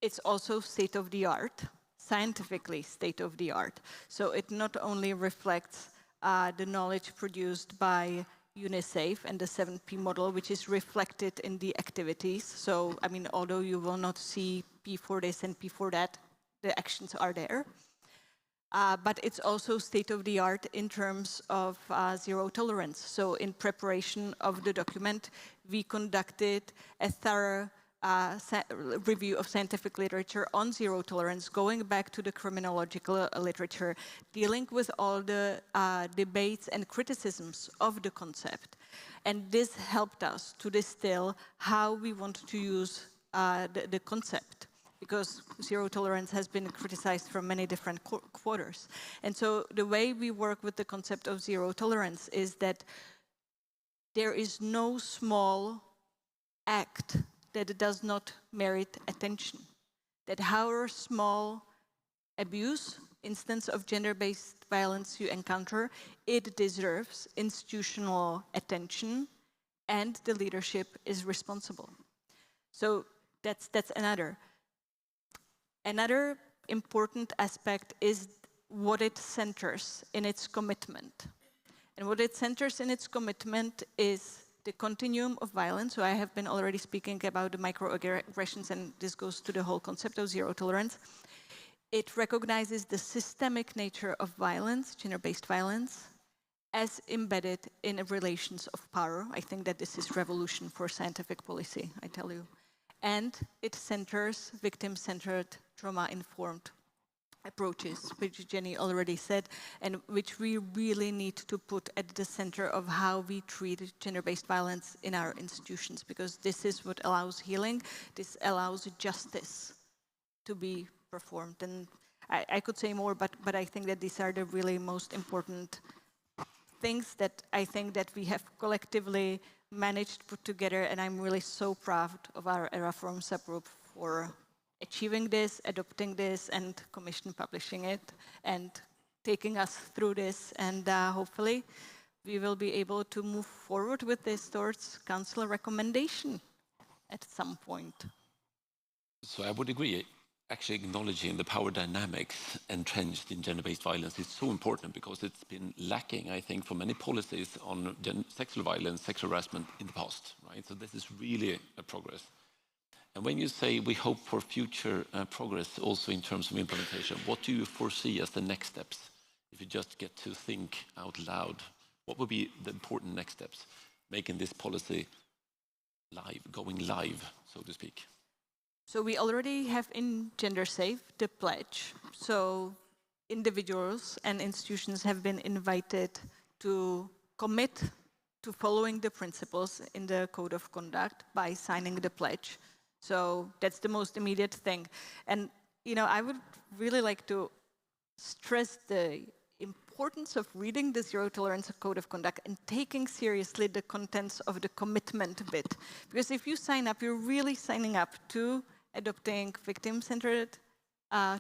Speaker 10: It's also state-of-the-art, scientifically state-of-the-art. So it not only reflects the knowledge produced by UNICEF and the 7P model, which is reflected in the activities. So, I mean, although you will not see P for this and P for that, the actions are there. But it's also state-of-the-art in terms of zero tolerance. So in preparation of the document, we conducted a thorough review of scientific literature on zero tolerance, going back to the criminological literature, dealing with all the debates and criticisms of the concept. And this helped us to distill how we want to use the concept, because zero tolerance has been criticized from many different quarters. And so the way we work with the concept of zero tolerance is that there is no small act that does not merit attention. That however small abuse, instance of gender-based violence you encounter, it deserves institutional attention and the leadership is responsible. So that's another. Another important aspect is what it centers in its commitment. And what it centers in its commitment is the continuum of violence. So I have been already speaking about the microaggressions, and this goes to the whole concept of zero tolerance. It recognizes the systemic nature of violence, gender-based violence, as embedded in relations of power. I think that this is revolution for scientific policy, I tell you. And it centers victim-centered, trauma-informed approaches, which Jenny already said, and which we really need to put at the center of how we treat gender-based violence in our institutions, because this is what allows healing, this allows justice to be performed. And I could say more, but I think that these are the really most important things that I think that we have collectively managed to put together, and I'm really so proud of our ERA Forum subgroup for achieving this, adopting this, and Commission publishing it, and taking us through this. And hopefully we will be able to move forward with this towards Council recommendation at some point.
Speaker 5: So I would agree. Actually acknowledging the power dynamics entrenched in gender-based violence is so important, because it's been lacking, I think, for many policies on sexual violence, sexual harassment in the past, right? So this is really a progress. And when you say we hope for future progress also in terms of implementation, what do you foresee as the next steps? If you just get to think out loud, what would be the important next steps, making this policy live, going live, so to speak?
Speaker 10: So we already have in GenderSafe the pledge. So individuals and institutions have been invited to commit to following the principles in the Code of Conduct by signing the pledge. So that's the most immediate thing. And, you know, I would really like to stress the importance importance of reading the Zero Tolerance Code of Conduct and taking seriously the contents of the commitment bit. Because if you sign up, you're really signing up to adopting victim-centered,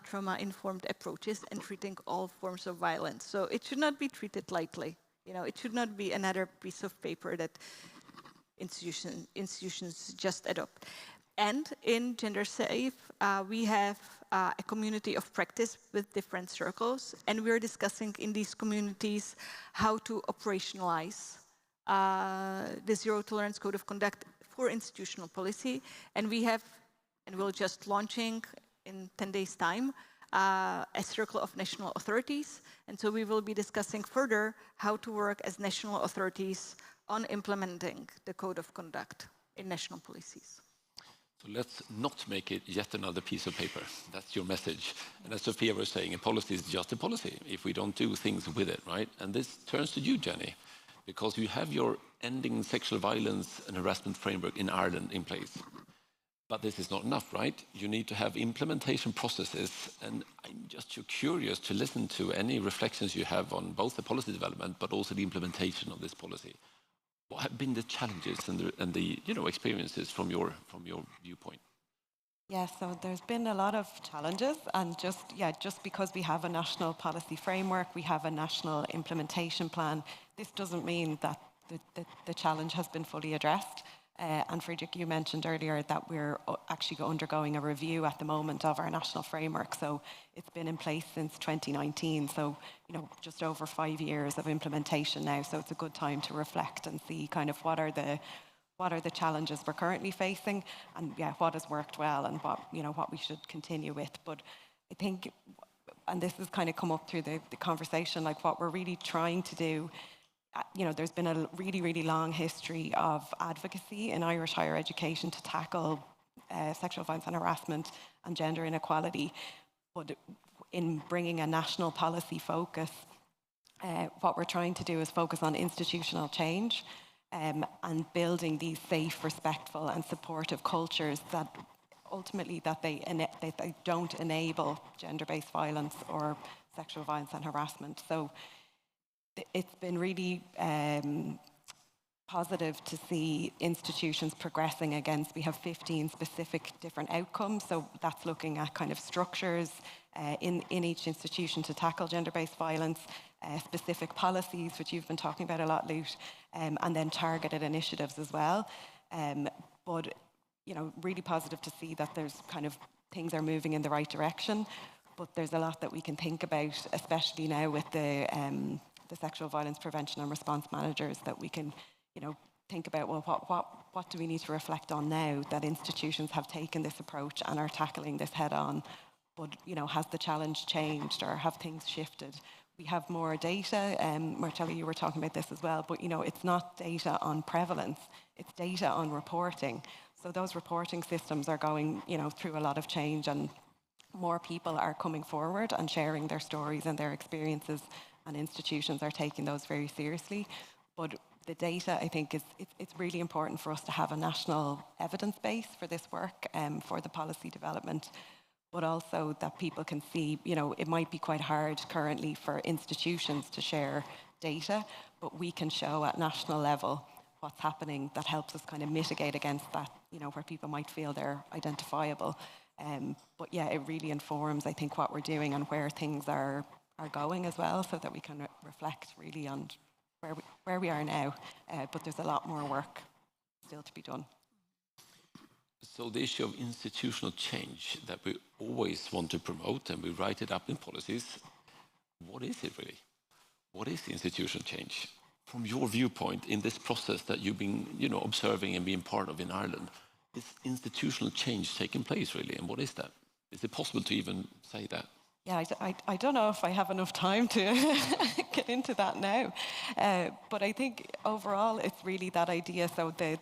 Speaker 10: trauma-informed approaches and treating all forms of violence. So it should not be treated lightly. You know, it should not be another piece of paper that institutions just adopt. And in Gender Safe, we have a community of practice with different circles, and we're discussing in these communities how to operationalize the Zero Tolerance Code of Conduct for institutional policy. And we have, and we're just launching in 10 days' time, a circle of national authorities. And so we will be discussing further how to work as national authorities on implementing the Code of Conduct in national policies.
Speaker 5: So let's not make it yet another piece of paper. That's your message. And as Sophia was saying, a policy is just a policy if we don't do things with it, right? And this turns to you, Jenny, because you have your ending sexual violence and harassment framework in Ireland in place. But this is not enough, right? You need to have implementation processes. And I'm just curious to listen to any reflections you have on both the policy development, but also the implementation of this policy. What have been the challenges and the experiences from your viewpoint?
Speaker 9: Yeah, so there's been a lot of challenges, and just because we have a national policy framework, we have a national implementation plan, this doesn't mean that the challenge has been fully addressed. And Friedrich, you mentioned earlier that we're actually undergoing a review at the moment of our national framework. So it's been in place since 2019. So, just over 5 years of implementation now. So it's a good time to reflect and see kind of what are the challenges we're currently facing, and what has worked well and what we should continue with. But I think, and this has kind of come up through the conversation, like what we're really trying to do. There's been a really, really long history of advocacy in Irish higher education to tackle sexual violence and harassment and gender inequality. But in bringing a national policy focus, what we're trying to do is focus on institutional change and building these safe, respectful and supportive cultures that ultimately they don't enable gender-based violence or sexual violence and harassment. So it's been really positive to see institutions progressing against. We have 15 specific different outcomes. So that's looking at kind of structures in each institution to tackle gender-based violence, specific policies, which you've been talking about a lot, Lute, and then targeted initiatives as well. But, really positive to see that there's kind of things are moving in the right direction. But there's a lot that we can think about, especially now with the sexual violence prevention and response managers, that we can, think about, well, what do we need to reflect on now that institutions have taken this approach and are tackling this head on? But, has the challenge changed or have things shifted? We have more data, Marcella, you were talking about this as well, but, it's not data on prevalence, it's data on reporting. So those reporting systems are going, through a lot of change, and more people are coming forward and sharing their stories and their experiences, and institutions are taking those very seriously. But the data, I think, it's really important for us to have a national evidence base for this work, for the policy development, but also that people can see, it might be quite hard currently for institutions to share data, but we can show at national level what's happening that helps us kind of mitigate against that, where people might feel they're identifiable. But it really informs, I think, what we're doing and where things are going as well, so that we can reflect really on where we are now. But there's a lot more work still to be done.
Speaker 5: So the issue of institutional change that we always want to promote, and we write it up in policies, what is it really? What is institutional change? From your viewpoint, in this process that you've been observing and being part of in Ireland, is institutional change taking place really? And what is that? Is it possible to even say that?
Speaker 9: Yeah, I don't know if I have enough time to get into that now. But I think overall it's really that idea. So the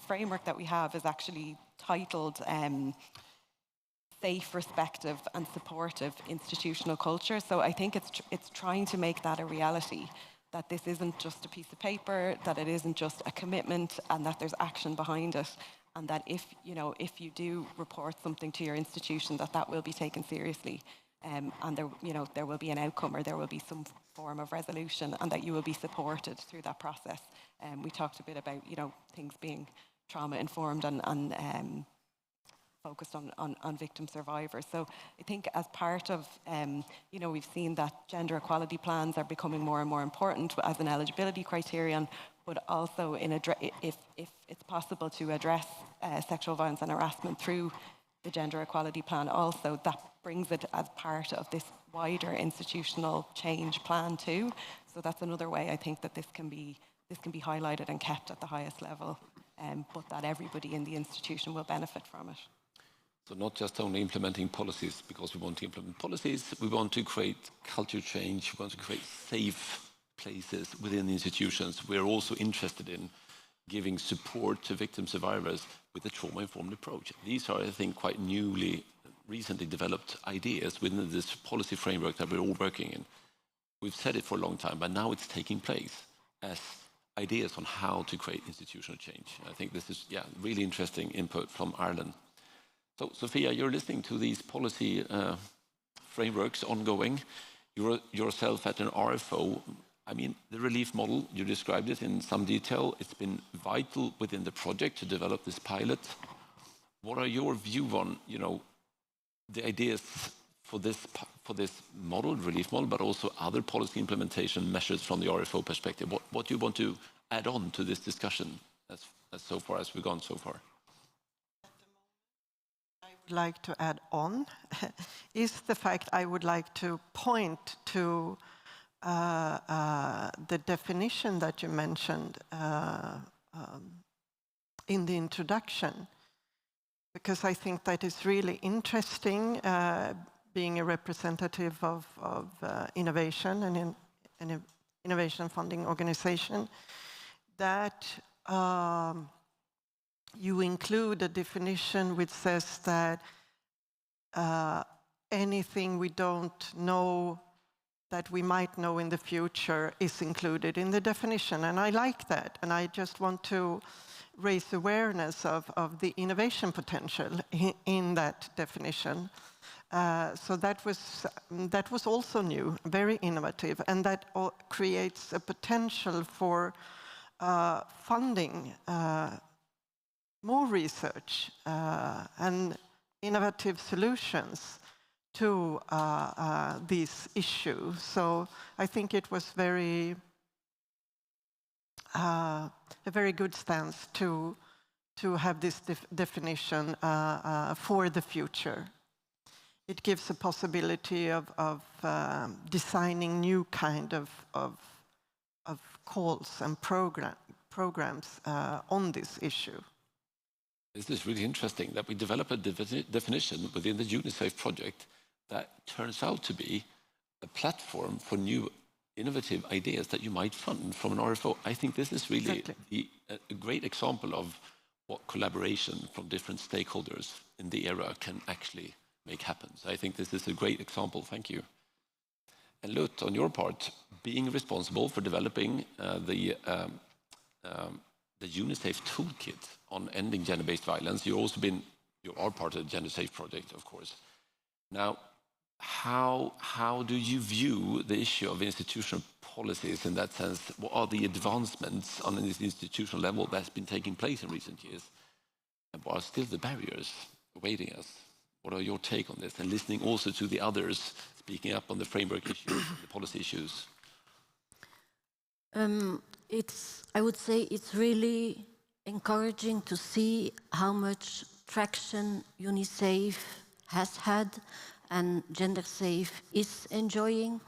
Speaker 9: framework that we have is actually titled Safe, Respective and Supportive Institutional Culture. So I think it's trying to make that a reality, that this isn't just a piece of paper, that it isn't just a commitment, and that there's action behind it. And that if you do report something to your institution, that will be taken seriously. and there will be an outcome, or there will be some form of resolution, and that you will be supported through that process. We talked a bit about things being trauma informed and focused on victim survivors. So I think as part of, we've seen that gender equality plans are becoming more and more important as an eligibility criterion, but also if it's possible to address sexual violence and harassment through the gender equality plan also, that brings it as part of this wider institutional change plan too. So that's another way I think that this can be highlighted and kept at the highest level, but that everybody in the institution will benefit from it.
Speaker 5: So not just only implementing policies because we want to implement policies, we want to create culture change, we want to create safe places within the institutions. We're also interested in giving support to victim survivors with a trauma-informed approach. These are, I think, quite recently developed ideas within this policy framework that we're all working in. We've said it for a long time, but now it's taking place as ideas on how to create institutional change. I think this is, really interesting input from Ireland. So, Sophia, you're listening to these policy frameworks ongoing. You're yourself at an RFO. I mean, the relief model, you described it in some detail. It's been vital within the project to develop this pilot. What are your view on, the ideas for this model, relief model, but also other policy implementation measures from the RFO perspective? What do you want to add on to this discussion as so far as we've gone so far?
Speaker 7: Like to add on is the fact I would like to point to the definition that you mentioned in the introduction, because I think that is really interesting, being a representative of innovation and an innovation funding organization, that you include a definition which says that anything we don't know that we might know in the future is included in the definition. And I like that. And I just want to raise awareness of the innovation potential in that definition. So that was also new, very innovative. And that creates a potential for funding more research and innovative solutions to these issues. So I think it was a very good stance to have this definition for the future. It gives a possibility of designing new kind of calls and programs on this issue.
Speaker 5: This is really interesting that we develop a definition within the UNICEF project that turns out to be a platform for new innovative ideas that you might fund from an RFO. I think this is really a great example of what collaboration from different stakeholders in the era can actually make happen. So I think this is a great example. Thank you. And Lut, on your part, being responsible for developing the UNICEF toolkit on ending gender-based violence. You are part of the Gender Safe project, of course. Now, how do you view the issue of institutional policies in that sense? What are the advancements on this institutional level that's been taking place in recent years? And what are still the barriers awaiting us? What are your take on this? And listening also to the others speaking up on the framework issues, the policy issues.
Speaker 8: I would say it's really encouraging to see how much traction UNICEF has had and Gender Safe is enjoying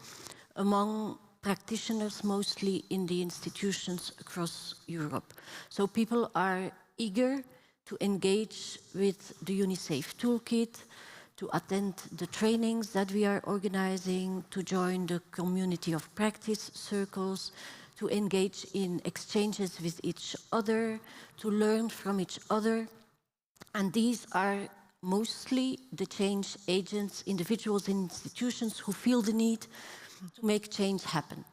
Speaker 8: among practitioners, mostly in the institutions across Europe. So people are eager to engage with the UNICEF toolkit, to attend the trainings that we are organizing, to join the community of practice circles, to engage in exchanges with each other, to learn from each other. And these are mostly the change agents, individuals in institutions who feel the need to make change happen.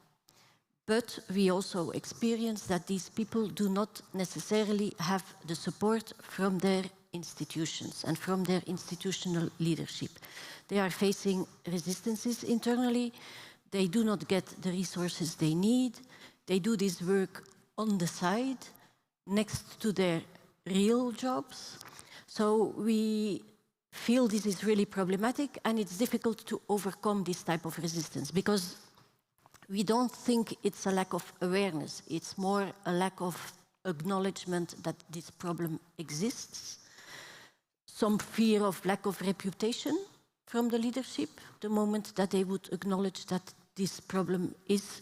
Speaker 8: But we also experience that these people do not necessarily have the support from their institutions and from their institutional leadership. They are facing resistances internally. They do not get the resources they need. They do this work on the side, next to their real jobs. So we feel this is really problematic, and it's difficult to overcome this type of resistance because we don't think it's a lack of awareness. It's more a lack of acknowledgement that this problem exists. Some fear of lack of reputation from the leadership, the moment that they would acknowledge that this problem is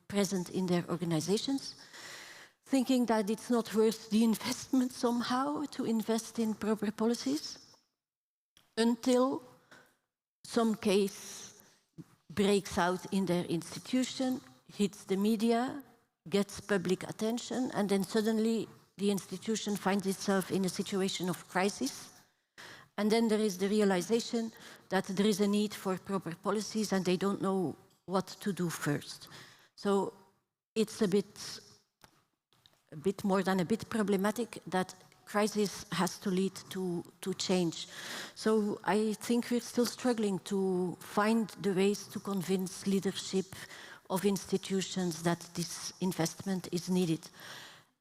Speaker 8: present in their organizations. Thinking that it's not worth the investment somehow to invest in proper policies until some case breaks out in their institution, hits the media, gets public attention, and then suddenly the institution finds itself in a situation of crisis. And then there is the realization that there is a need for proper policies and they don't know what to do first. So it's a bit more than a bit problematic that crisis has to lead to change. So I think we're still struggling to find the ways to convince leadership of institutions that this investment is needed.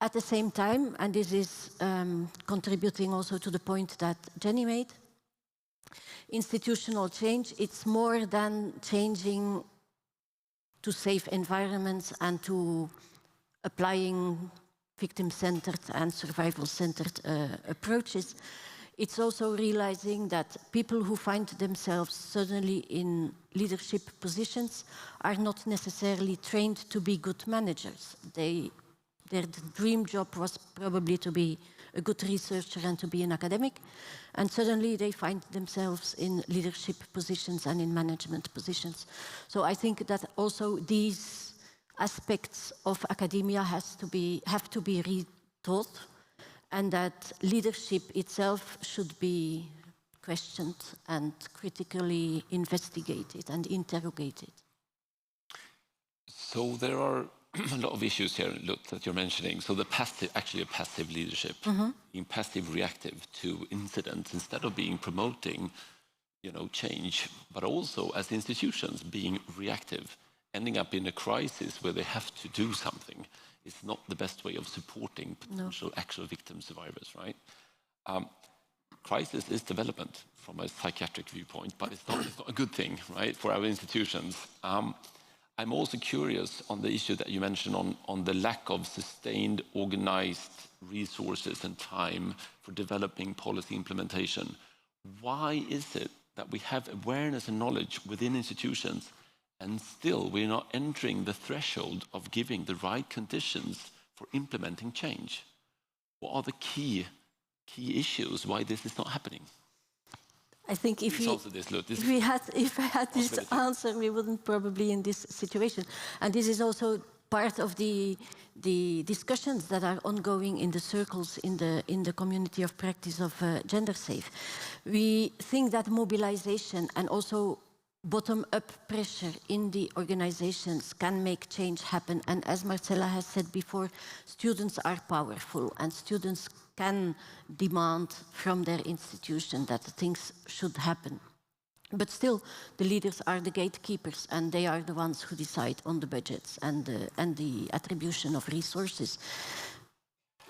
Speaker 8: At the same time, and this is contributing also to the point that Jenny made, institutional change, it's more than changing to safe environments and to applying victim-centered and survival-centered approaches. It's also realizing that people who find themselves suddenly in leadership positions are not necessarily trained to be good managers. Their dream job was probably to be a good researcher and to be an academic, and suddenly they find themselves in leadership positions and in management positions. So I think that also these aspects of academia have to be rethought, and that leadership itself should be questioned and critically investigated and interrogated.
Speaker 5: So there are a lot of issues here, look, that you're mentioning. So the passive leadership, being passive reactive to incidents instead of being promoting, change, but also as institutions being reactive, ending up in a crisis where they have to do something is not the best way of supporting potential actual victim survivors, right? Crisis is development from a psychiatric viewpoint, but it's not a good thing, right, for our institutions. I'm also curious on the issue that you mentioned on the lack of sustained, organized resources and time for developing policy implementation. Why is it that we have awareness and knowledge within institutions and still we're not entering the threshold of giving the right conditions for implementing change? What are the key issues why this is not happening?
Speaker 8: I think if I had this answer, we wouldn't probably in this situation. And this is also part of the discussions that are ongoing in the circles in the community of practice of gender safe. We think that mobilization and also bottom-up pressure in the organizations can make change happen. And as Marcella has said before, students are powerful and students can demand from their institution that things should happen. But still, the leaders are the gatekeepers and they are the ones who decide on the budgets and the attribution of resources.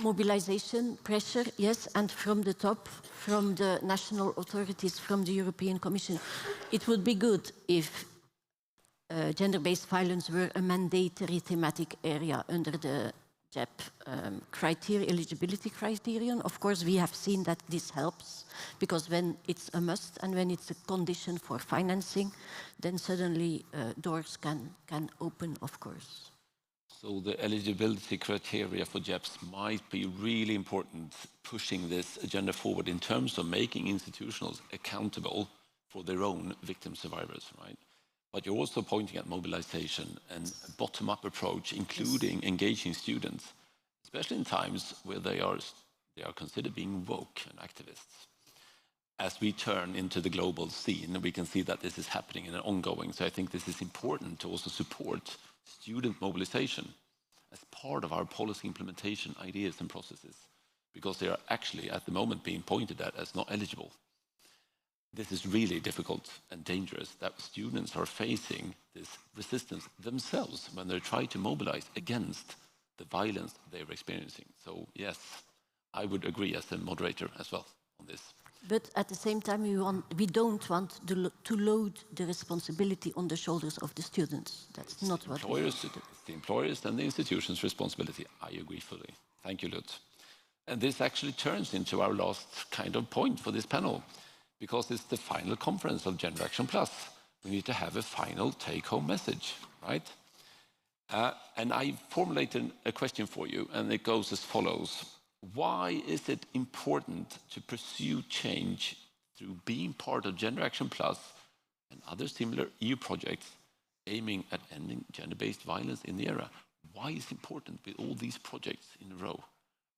Speaker 8: Mobilization, pressure, yes, and from the top, from the national authorities, from the European Commission. It would be good if gender-based violence were a mandatory thematic area under the JEP eligibility criterion. Of course, we have seen that this helps, because when it's a must and when it's a condition for financing, then suddenly doors can open, of course.
Speaker 5: So the eligibility criteria for JEPs might be really important, pushing this agenda forward in terms of making institutions accountable for their own victim survivors, right? But you're also pointing at mobilization and a bottom-up approach, including engaging students, especially in times where they are considered being woke and activists. As we turn into the global scene, we can see that this is happening and ongoing. So I think this is important to also support student mobilization as part of our policy implementation ideas and processes, because they are actually at the moment being pointed at as not eligible. This is really difficult and dangerous, that students are facing this resistance themselves when they try to mobilize against the violence they're experiencing. So yes, I would agree as a moderator as well on this.
Speaker 8: But at the same time, we don't want to load the responsibility on the shoulders of the students. That's not what we want to do.
Speaker 5: It's the employers and the institution's responsibility. I agree fully. Thank you, Lut. And this actually turns into our last kind of point for this panel, because it's the final conference of Gender Action Plus. We need to have a final take-home message, right? And I formulated a question for you, and it goes as follows. Why is it important to pursue change through being part of Gender Action Plus and other similar EU projects aiming at ending gender-based violence in the era? Why is it important with all these projects in a row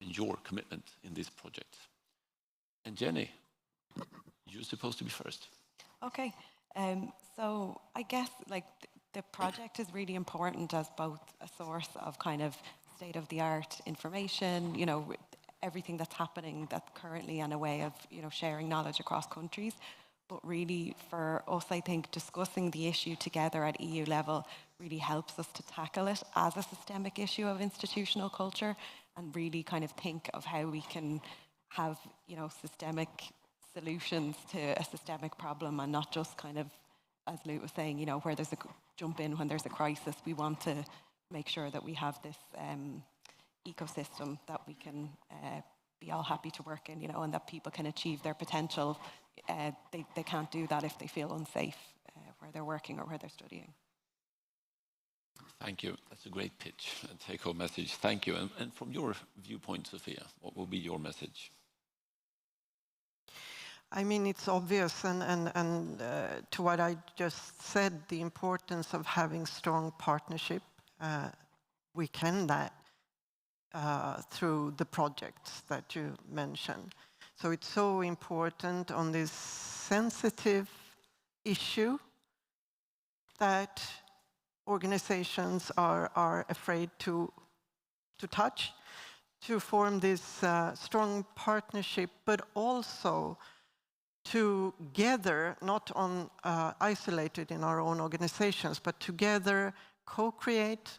Speaker 5: and your commitment in these projects? And Jenny, you're supposed to be first.
Speaker 9: Okay, so I guess like the project is really important as both a source of kind of state-of-the-art information, you know, everything that's happening that currently, and a way of, you know, sharing knowledge across countries. But really for us, I think discussing the issue together at EU level really helps us to tackle it as a systemic issue of institutional culture, and really kind of think of how we can have, you know, systemic solutions to a systemic problem, and not just kind of, as Lut was saying, you know, where there's a jump in when there's a crisis. We want to make sure that we have this ecosystem that we can be all happy to work in, you know, and that people can achieve their potential. They can't do that if they feel unsafe where they're working or where they're studying.
Speaker 5: Thank you. That's a great pitch and take-home message. Thank you. And from your viewpoint, Sophia, what will be your message?
Speaker 7: I mean, it's obvious, and to what I just said, the importance of having strong partnership. We can that through the projects that you mentioned. So it's so important on this sensitive issue that organizations are afraid to touch, to form this strong partnership, but also together, not on isolated in our own organizations, but together co-create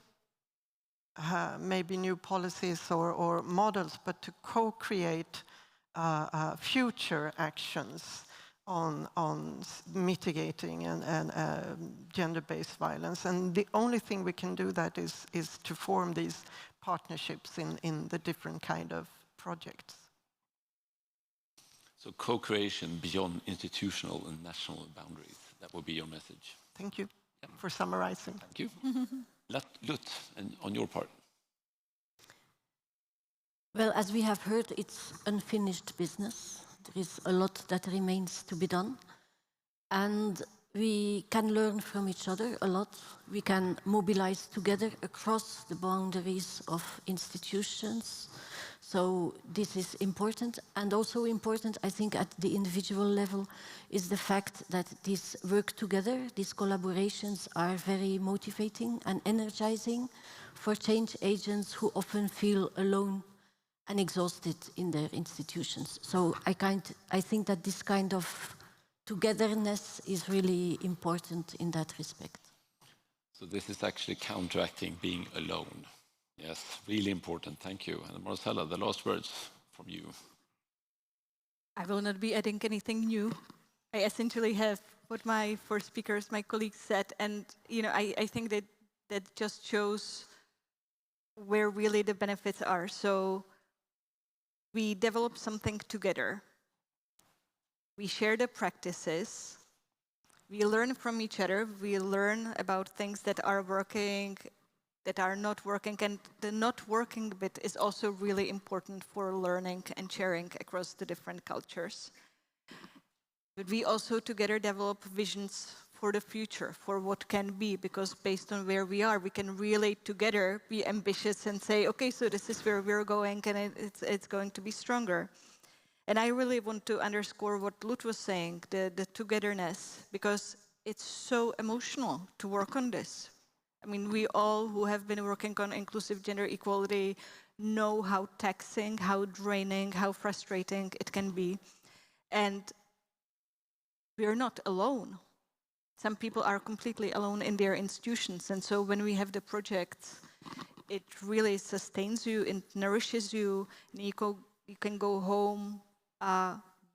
Speaker 7: maybe new policies or models, but to co-create future actions on mitigating and gender-based violence. And the only thing we can do that is to form these partnerships in the different kind of projects.
Speaker 5: So co-creation beyond institutional and national boundaries. That will be your message.
Speaker 7: Thank you for summarizing.
Speaker 5: Thank you. Lut, and on your part.
Speaker 8: Well, as we have heard, it's unfinished business. There is a lot that remains to be done. And we can learn from each other a lot. We can mobilize together across the boundaries of institutions. So this is important. And also important, I think, at the individual level, is the fact that this work together, these collaborations, are very motivating and energizing for change agents who often feel alone and exhausted in their institutions. So I think that this kind of togetherness is really important in that respect.
Speaker 5: So this is actually counteracting being alone. Yes, really important. Thank you. And Marcella, the last words from you.
Speaker 10: I will not be adding anything new. I essentially have what my four speakers, my colleagues said, and you know, I think that just shows where really the benefits are. So we develop something together. We share the practices. We learn from each other. We learn about things that are working, that are not working, and the not working bit is also really important for learning and sharing across the different cultures. But we also together develop visions for the future, for what can be, because based on where we are, we can really together be ambitious and say, okay, so this is where we're going, and it's going to be stronger. And I really want to underscore what Lut was saying, the togetherness, because it's so emotional to work on this. I mean, we all who have been working on inclusive gender equality know how taxing, how draining, how frustrating it can be. And we're not alone. Some people are completely alone in their institutions. And so when we have the projects, it really sustains you, it nourishes you, and you can go home,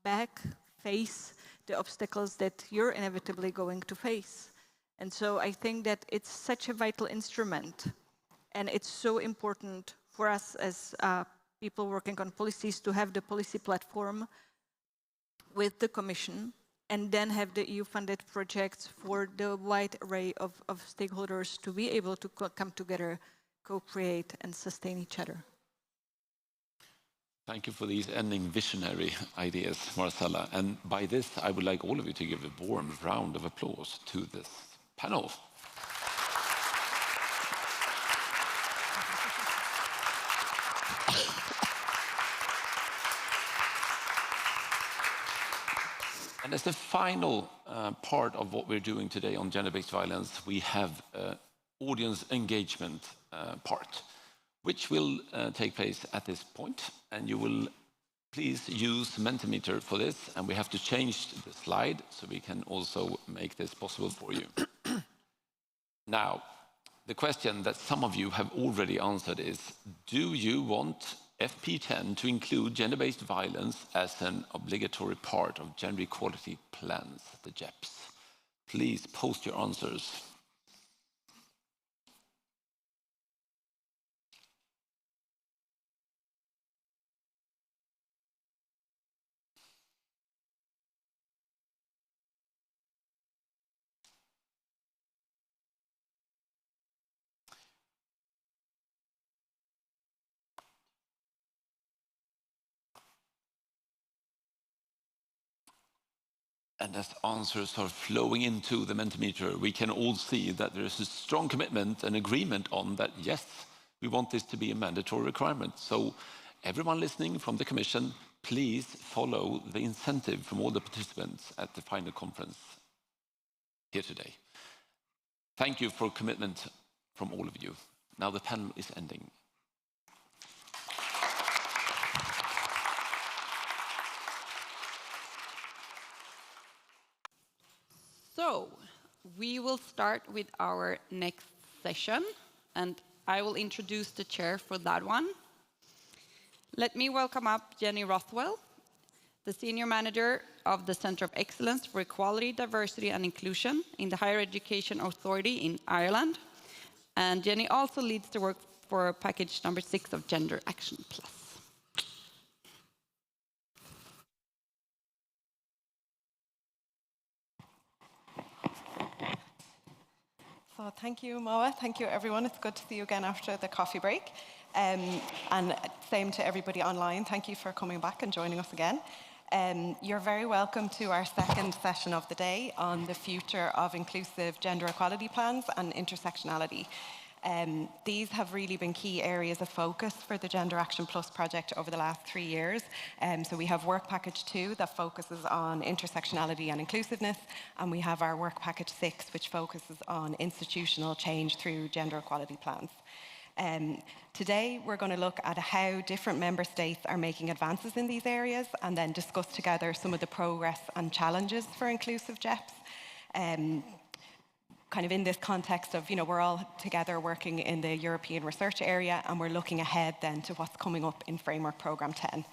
Speaker 10: back, face the obstacles that you're inevitably going to face. And so I think that it's such a vital instrument, and it's so important for us as people working on policies to have the policy platform with the Commission, and then have the EU-funded projects for the wide array of stakeholders to be able to come together, co-create and sustain each other.
Speaker 5: Thank you for these ending visionary ideas, Marcella. And by this, I would like all of you to give a warm round of applause to this panel. And as the final part of what we're doing today on gender-based violence, we have an audience engagement part, which will take place at this point. And you will please use Mentimeter for this. And we have to change the slide so we can also make this possible for you. Now, the question that some of you have already answered is, do you want FP10 to include gender-based violence as an obligatory part of gender equality plans, the GEPs? Please post your answers. And as answers are flowing into the Mentimeter, we can all see that there is a strong commitment and agreement on that, yes, we want this to be a mandatory requirement. So everyone listening from the Commission, please follow the incentive from all the participants at the final conference here today. Thank you for commitment from all of you. Now the panel is ending.
Speaker 1: So, we will start with our next session, and I will introduce the chair for that one. Let me welcome up Jenny Rothwell, the Senior Manager of the Centre of Excellence for Equality, Diversity and Inclusion in the Higher Education Authority in Ireland. And Jenny also leads the work for package number 6 of Gender Action Plus.
Speaker 9: So thank you, Moa. Thank you, everyone. It's good to see you again after the coffee break. And same to everybody online. Thank you for coming back and joining us again. You're very welcome to our second session of the day on the future of inclusive gender equality plans and intersectionality. These have really been key areas of focus for the Gender Action Plus project over the last 3 years. So we have Work Package 2 that focuses on intersectionality and inclusiveness, and we have our Work Package 6 which focuses on institutional change through gender equality plans. Today we're going to look at how different member states are making advances in these areas and then discuss together some of the progress and challenges for inclusive GEPs. Kind of in this context of, we're all together working in the European research area, and we're looking ahead then to what's coming up in Framework Programme 10.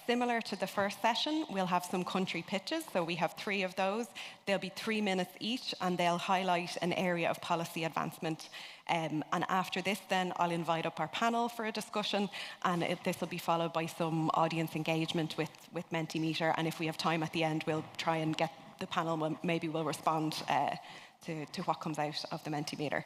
Speaker 9: Similar to the first session, we'll have some country pitches. So we have 3 of those. They'll be 3 minutes each, and they'll highlight an area of policy advancement. And after this, then I'll invite up our panel for a discussion, and this will be followed by some audience engagement with Mentimeter. And if we have time at the end, we'll try and get the panel, maybe will respond to what comes out of the Mentimeter.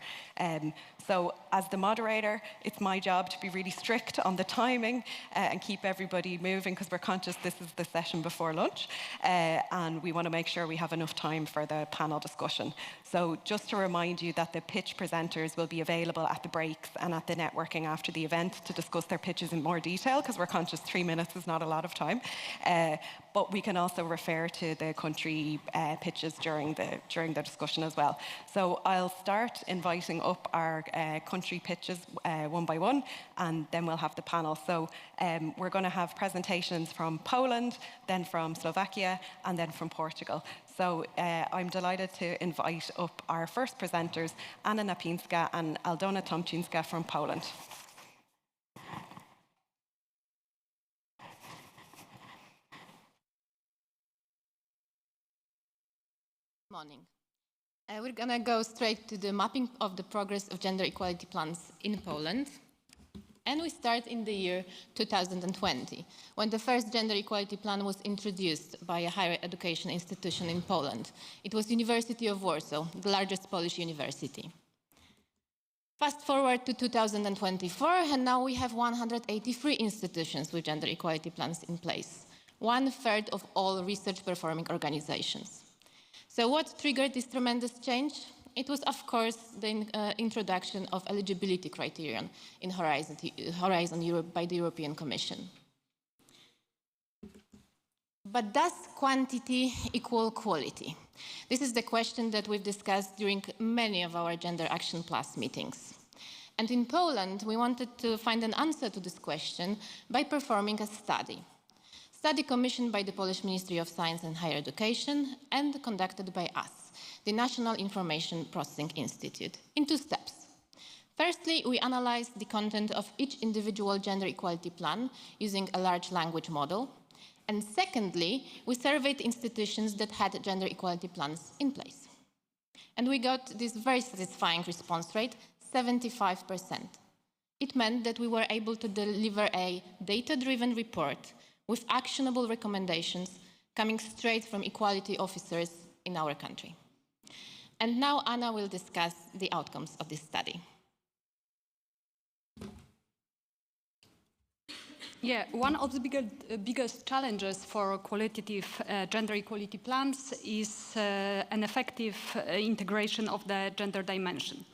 Speaker 9: So as the moderator, it's my job to be really strict on the timing and keep everybody moving, because we're conscious this is the session before lunch, and we want to make sure we have enough time for the panel discussion. So just to remind you that the pitch presenters will be available at the breaks and at the networking after the event to discuss their pitches in more detail, because we're conscious 3 minutes is not a lot of time. but we can also refer to the country pitches during the discussion as well. So I'll start inviting up our country pitches one by one, and then we'll have the panel. So we're going to have presentations from Poland, then from Slovakia, and then from Portugal. So I'm delighted to invite up our first presenters, Anna Napinska and Aldona Tomczynska from Poland.
Speaker 11: Morning. We're going to go straight to the mapping of the progress of gender equality plans in Poland. And we start in the year 2020, when the first gender equality plan was introduced by a higher education institution in Poland. It was University of Warsaw, the largest Polish university. Fast forward to 2024, and now we have 183 institutions with gender equality plans in place, 1/3 of all research performing organizations. So what triggered this tremendous change? It was, of course, the introduction of eligibility criterion in Horizon Europe by the European Commission. But does quantity equal quality? This is the question that we've discussed during many of our Gender Action Plus meetings. And in Poland, we wanted to find an answer to this question by performing a study commissioned by the Polish Ministry of Science and Higher Education and conducted by us, the National Information Processing Institute, in 2 steps. Firstly, we analyzed the content of each individual gender equality plan using a large language model. And secondly, we surveyed institutions that had gender equality plans in place. And we got this very satisfying response rate, 75%. It meant that we were able to deliver a data-driven report with actionable recommendations coming straight from equality officers in our country. And now Anna will discuss the outcomes of this study.
Speaker 12: Yeah, one of the biggest challenges for qualitative gender equality plans is an effective integration of the gender dimension.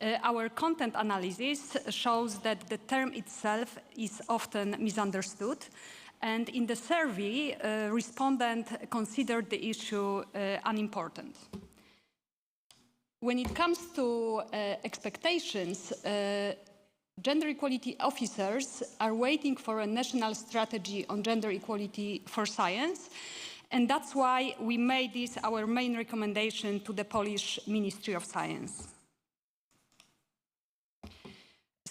Speaker 12: Our content analysis shows that the term itself is often misunderstood. And in the survey, respondents considered the issue unimportant. When it comes to expectations, gender equality officers are waiting for a national strategy on gender equality for science, and that's why we made this our main recommendation to the Polish Ministry of Science.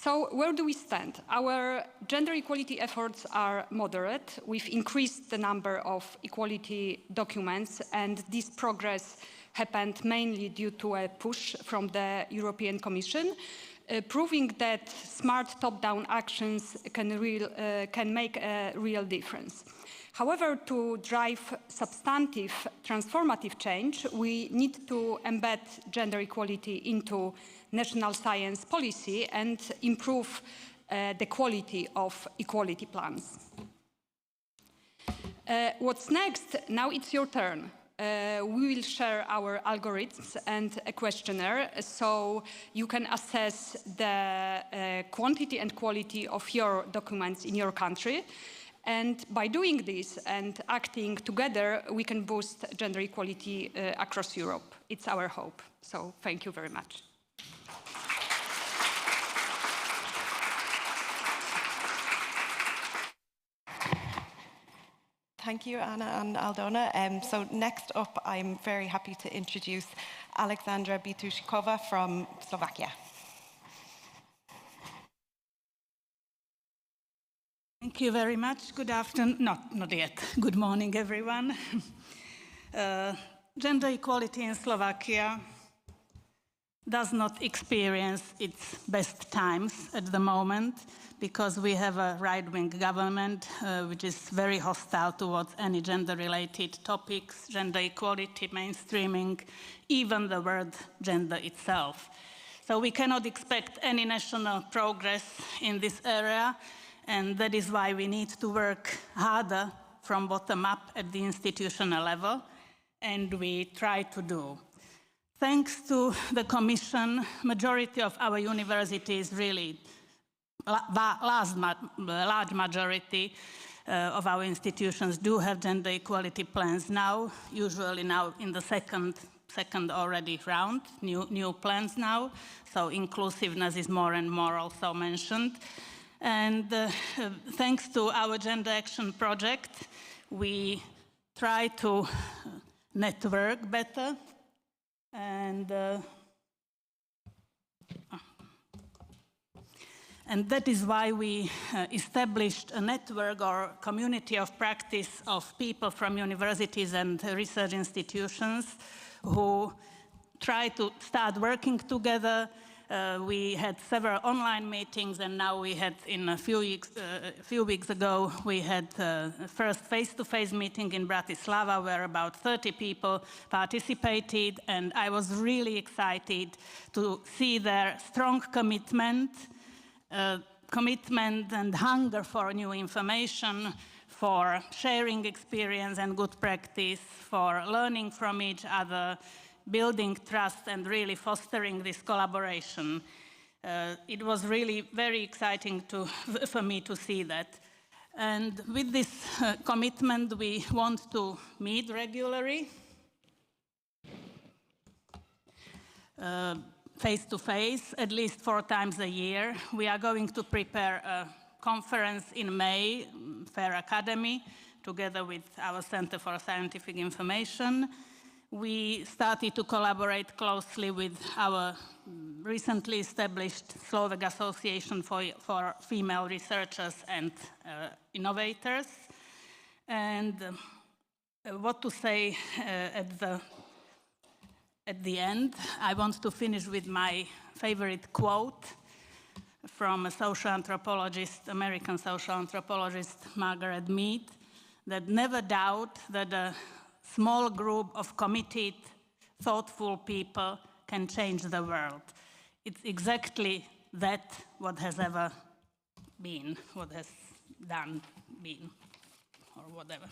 Speaker 12: So where do we stand? Our gender equality efforts are moderate. We've increased the number of equality documents, and this progress happened mainly due to a push from the European Commission, proving that smart top-down actions can make a real difference. However, to drive substantive, transformative change, we need to embed gender equality into national science policy and improve the quality of equality plans. What's next? Now it's your turn. We will share our algorithms and a questionnaire so you can assess the quantity and quality of your documents in your country. And by doing this and acting together, we can boost gender equality across Europe. It's our hope. So thank you very much.
Speaker 9: Thank you, Anna and Aldona. So next up, I'm very happy to introduce Alexandra Bitushkova from Slovakia.
Speaker 13: Thank you very much. Good afternoon. Not yet. Good morning, everyone. Gender equality in Slovakia does not experience its best times at the moment because we have a right-wing government which is very hostile towards any gender-related topics, gender equality, mainstreaming, even the word gender itself. So we cannot expect any national progress in this area, and that is why we need to work harder from bottom up at the institutional level, and we try to do. Thanks to the Commission, majority of our universities, really large majority, of our institutions do have gender equality plans now, usually now in the second already round, new plans now. So inclusiveness is more and more also mentioned. And thanks to our Gender Action project, we try to network better. And that is why we established a network or community of practice of people from universities and research institutions who try to start working together. We had several online meetings, and now we had, in a few weeks ago, we had the first face-to-face meeting in Bratislava, where about 30 people participated, and I was really excited to see their strong commitment and hunger for new information, for sharing experience and good practice, for learning from each other, building trust and really fostering this collaboration. It was really very exciting for me to see that. And with this commitment, we want to meet regularly, face-to-face, at least 4 times a year. We are going to prepare a conference in May, FAIR Academy, together with our Center for Scientific Information. We started to collaborate closely with our recently established Slovak Association for Female Researchers and Innovators. And what to say at the end, I want to finish with my favorite quote from a social anthropologist, American social anthropologist, Margaret Mead, that never doubt that a small group of committed, thoughtful people can change the world. It's exactly that what has ever been, what has been, or whatever.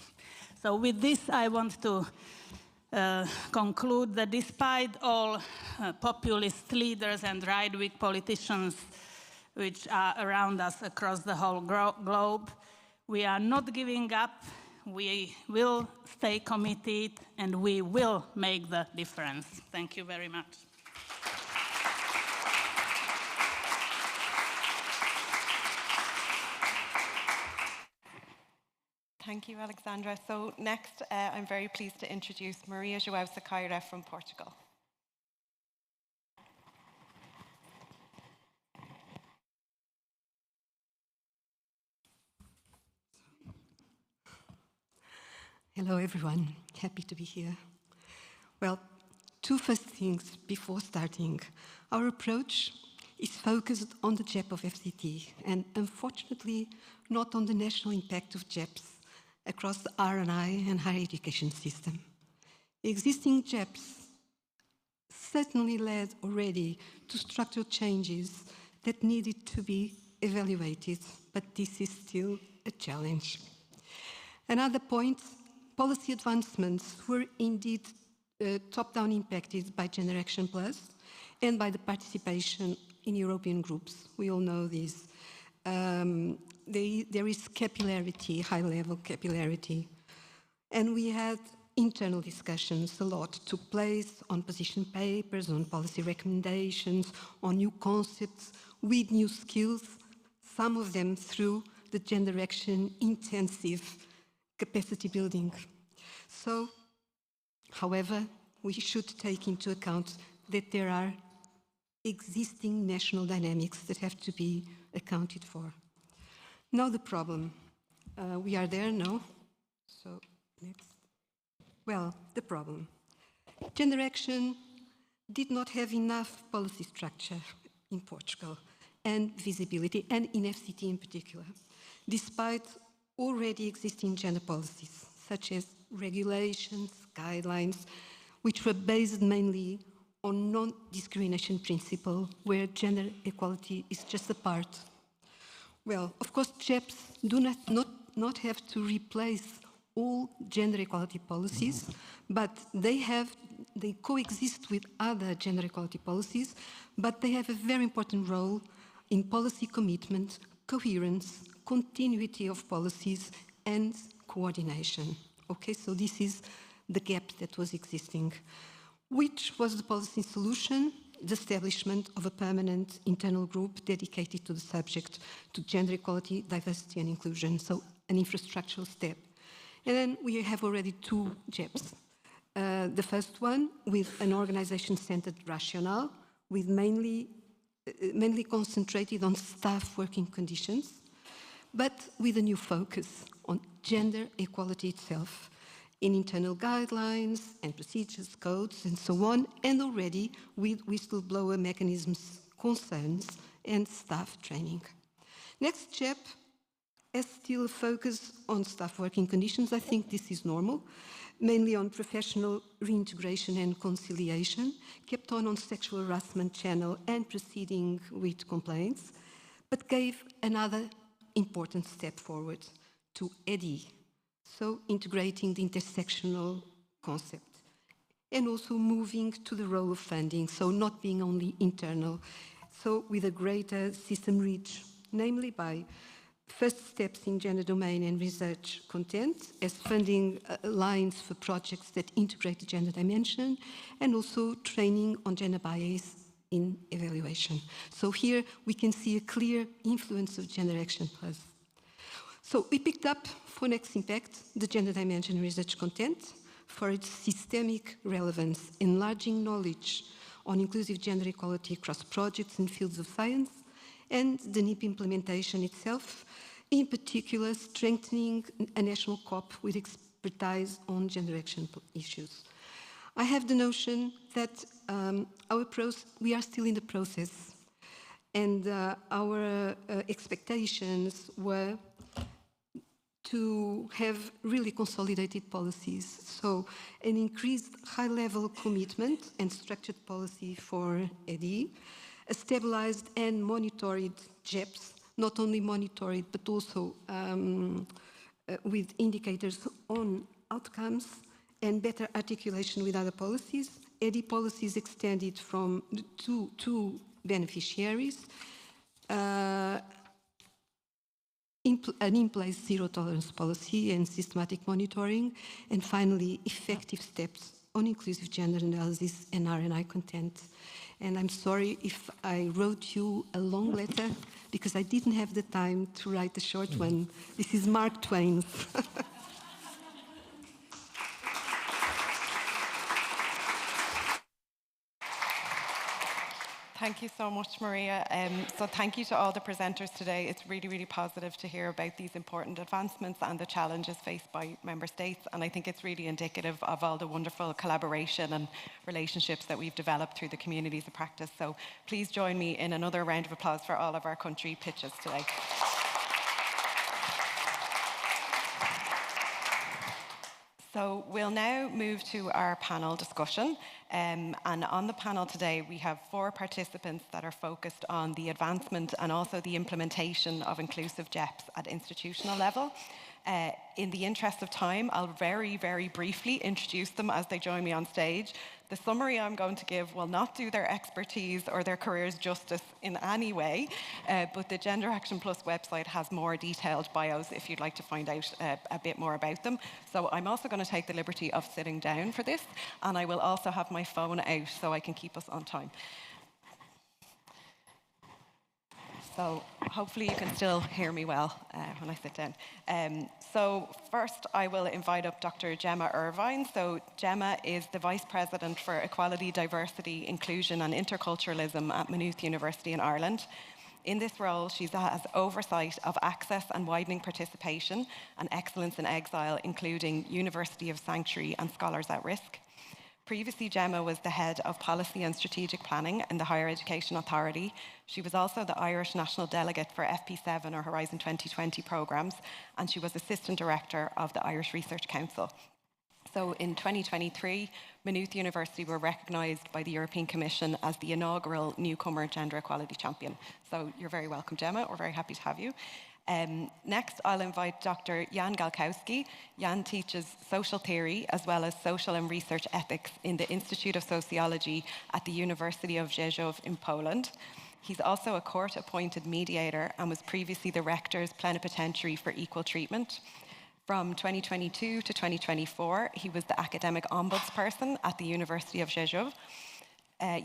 Speaker 13: So with this, I want to conclude that despite all populist leaders and right-wing politicians which are around us across the whole globe, we are not giving up. We will stay committed, and we will make the difference. Thank you very much.
Speaker 9: Thank you, Alexandra. So next, I'm very pleased to introduce Maria João Sequeira from Portugal.
Speaker 14: Hello, everyone. Happy to be here. Well, 2 first things before starting. Our approach is focused on the JEP of FCT, and unfortunately, not on the national impact of JEPs across the R&I and higher education system. Existing JEPs certainly led already to structural changes that needed to be evaluated, but this is still a challenge. Another point, policy advancements were indeed top-down impacted by GenderActionplus and by the participation in European groups. We all know this. There is capillarity, high-level capillarity. And we had internal discussions. A lot took place on position papers, on policy recommendations, on new concepts, with new skills, some of them through the Gender Action intensive capacity building. So, however, we should take into account that there are existing national dynamics that have to be accounted for. Now the problem. We are there now. So, next. Well, the problem. Gender Action did not have enough policy structure in Portugal and visibility, and in FCT in particular, despite already existing gender policies, such as regulations, guidelines, which were based mainly on non-discrimination principle, where gender equality is just a part. Well, of course, JEPs do not have to replace all gender equality policies, but they coexist with other gender equality policies, but they have a very important role in policy commitment, coherence, continuity of policies, and coordination. Okay, so this is the gap that was existing. Which was the policy solution? The establishment of a permanent internal group dedicated to the subject, to gender equality, diversity and inclusion, so an infrastructural step. And then we have already two GEPs. The first one with an organization-centered rationale, with mainly concentrated on staff working conditions, but with a new focus on gender equality itself, in internal guidelines and procedures, codes, and so on, and already with whistleblower mechanisms, concerns, and staff training. Next GEP has still a focus on staff working conditions. I think this is normal, mainly on professional reintegration and conciliation, kept on sexual harassment channel and proceeding with complaints, but gave another important step forward to EDI, so integrating the intersectional concept, and also moving to the role of funding, so not being only internal, so with a greater system reach, namely by first steps in gender domain and research content, as funding lines for projects that integrate the gender dimension, and also training on gender bias in evaluation. So here we can see a clear influence of GenderActionplus. So we picked up for next impact the gender dimension research content for its systemic relevance, enlarging knowledge on inclusive gender equality across projects and fields of science, and the NIP implementation itself, in particular strengthening a national COP with expertise on gender action issues. I have the notion that we are still in the process, and our expectations were to have really consolidated policies. So an increased high-level commitment and structured policy for EDI, a stabilized and monitored GEPs, not only monitored but also with indicators on outcomes and better articulation with other policies. EDI policies extended from two beneficiaries, an in-place zero-tolerance policy and systematic monitoring, and finally, effective steps on inclusive gender analysis and R&I content. And I'm sorry if I wrote you a long letter, because I didn't have the time to write a short one. This is Mark Twain's.
Speaker 9: Thank you so much, Maria. So thank you to all the presenters today. It's really, really positive to hear about these important advancements and the challenges faced by member states. And I think it's really indicative of all the wonderful collaboration and relationships that we've developed through the communities of practice. So please join me in another round of applause for all of our country pitches today. So we'll now move to our panel discussion. And on the panel today, we have 4 participants that are focused on the advancement and also the implementation of inclusive GEPs at institutional level. In the interest of time, I'll very, very briefly introduce them as they join me on stage. The summary I'm going to give will not do their expertise or their careers justice in any way, but the GenderActionplus website has more detailed bios if you'd like to find out a bit more about them. So I'm also going to take the liberty of sitting down for this, and I will also have my phone out so I can keep us on time. So hopefully you can still hear me well when I sit down. So first I will invite up Dr. Gemma Irvine. So Gemma is the Vice President for Equality, Diversity, Inclusion and Interculturalism at Maynooth University in Ireland. In this role, she has oversight of access and widening participation and excellence in exile, including University of Sanctuary and Scholars at Risk. Previously, Gemma was the head of policy and strategic planning in the Higher Education Authority. She was also the Irish National Delegate for FP10 or Horizon 2020 programmes, and she was Assistant Director of the Irish Research Council. So in 2023, Maynooth University were recognised by the European Commission as the inaugural newcomer gender equality champion. So you're very welcome, Gemma. We're very happy to have you. Next, I'll invite Dr. Jan Galkowski. Jan teaches social theory as well as social and research ethics in the Institute of Sociology at the University of Rzeszów in Poland. He's also a court-appointed mediator and was previously the rector's plenipotentiary for equal treatment. From 2022 to 2024, he was the academic ombudsperson at the University of Rzeszów.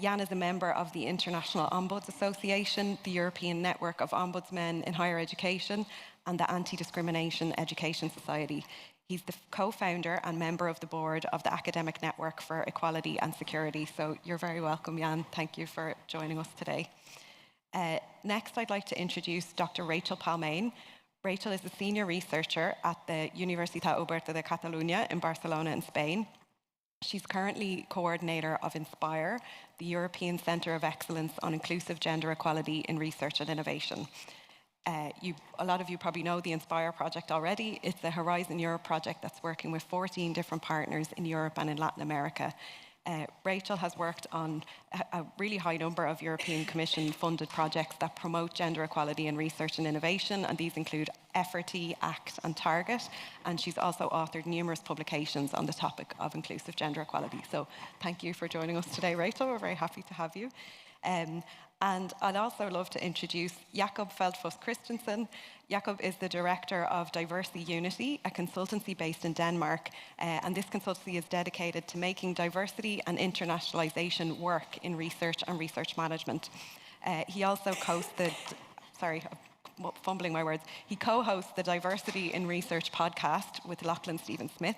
Speaker 9: Jan is a member of the International Ombuds Association, the European Network of Ombudsmen in Higher Education, and the Anti-Discrimination Education Society. He's the co-founder and member of the board of the Academic Network for Equality and Security. So you're very welcome, Jan. Thank you for joining us today. Next, I'd like to introduce Dr. Rachel Palmain. Rachel is a senior researcher at the Universitat Oberta de Catalunya in Barcelona in Spain. She's currently coordinator of INSPIRE, the European Centre of Excellence on Inclusive Gender Equality in Research and Innovation. A lot of you probably know the INSPIRE project already. It's a Horizon Europe project that's working with 14 different partners in Europe and in Latin America. Rachel has worked on a really high number of European Commission funded projects that promote gender equality in research and innovation, and these include FRT, ACT and Target, and she's also authored numerous publications on the topic of inclusive gender equality. So thank you for joining us today, Rachel. We're very happy to have you. And I'd also love to introduce Jakob Feldfuss Christensen. Jakob is the director of Diversity Unity, a consultancy based in Denmark. And this consultancy is dedicated to making diversity and internationalization work in research and research management. He also fumbling my words. He co-hosts the Diversity in Research podcast with Lachlan Stephen-Smith.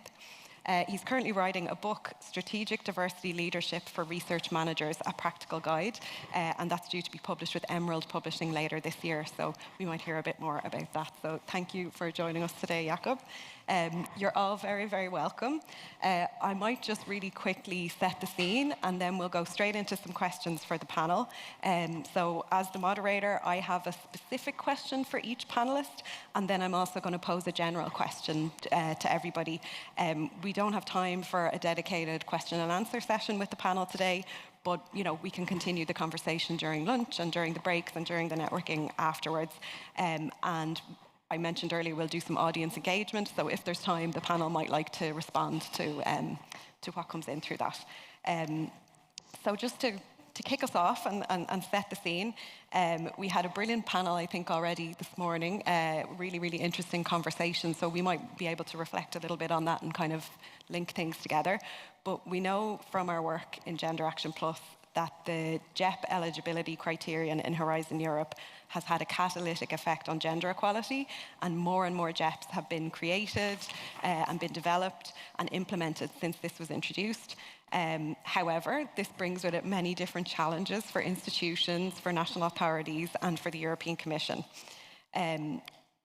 Speaker 9: He's currently writing a book, Strategic Diversity Leadership for Research Managers, a Practical Guide, and that's due to be published with Emerald Publishing later this year, so we might hear a bit more about that. So thank you for joining us today, Jakob. You're all very, very welcome. I might just really quickly set the scene, and then we'll go straight into some questions for the panel. So as the moderator, I have a specific question for each panelist, and then I'm also going to pose a general question to everybody. We don't have time for a dedicated question and answer session with the panel today, but we can continue the conversation during lunch and during the breaks and during the networking afterwards. And I mentioned earlier we'll do some audience engagement, so if there's time, the panel might like to respond to what comes in through that. So just to kick us off and set the scene, we had a brilliant panel, I think, already this morning. Really, really interesting conversation, so we might be able to reflect a little bit on that and kind of link things together. But we know from our work in Gender Action Plus that the GEP eligibility criterion in Horizon Europe has had a catalytic effect on gender equality, and more GEPs have been created and been developed and implemented since this was introduced. However, this brings with it many different challenges for institutions, for national authorities, and for the European Commission.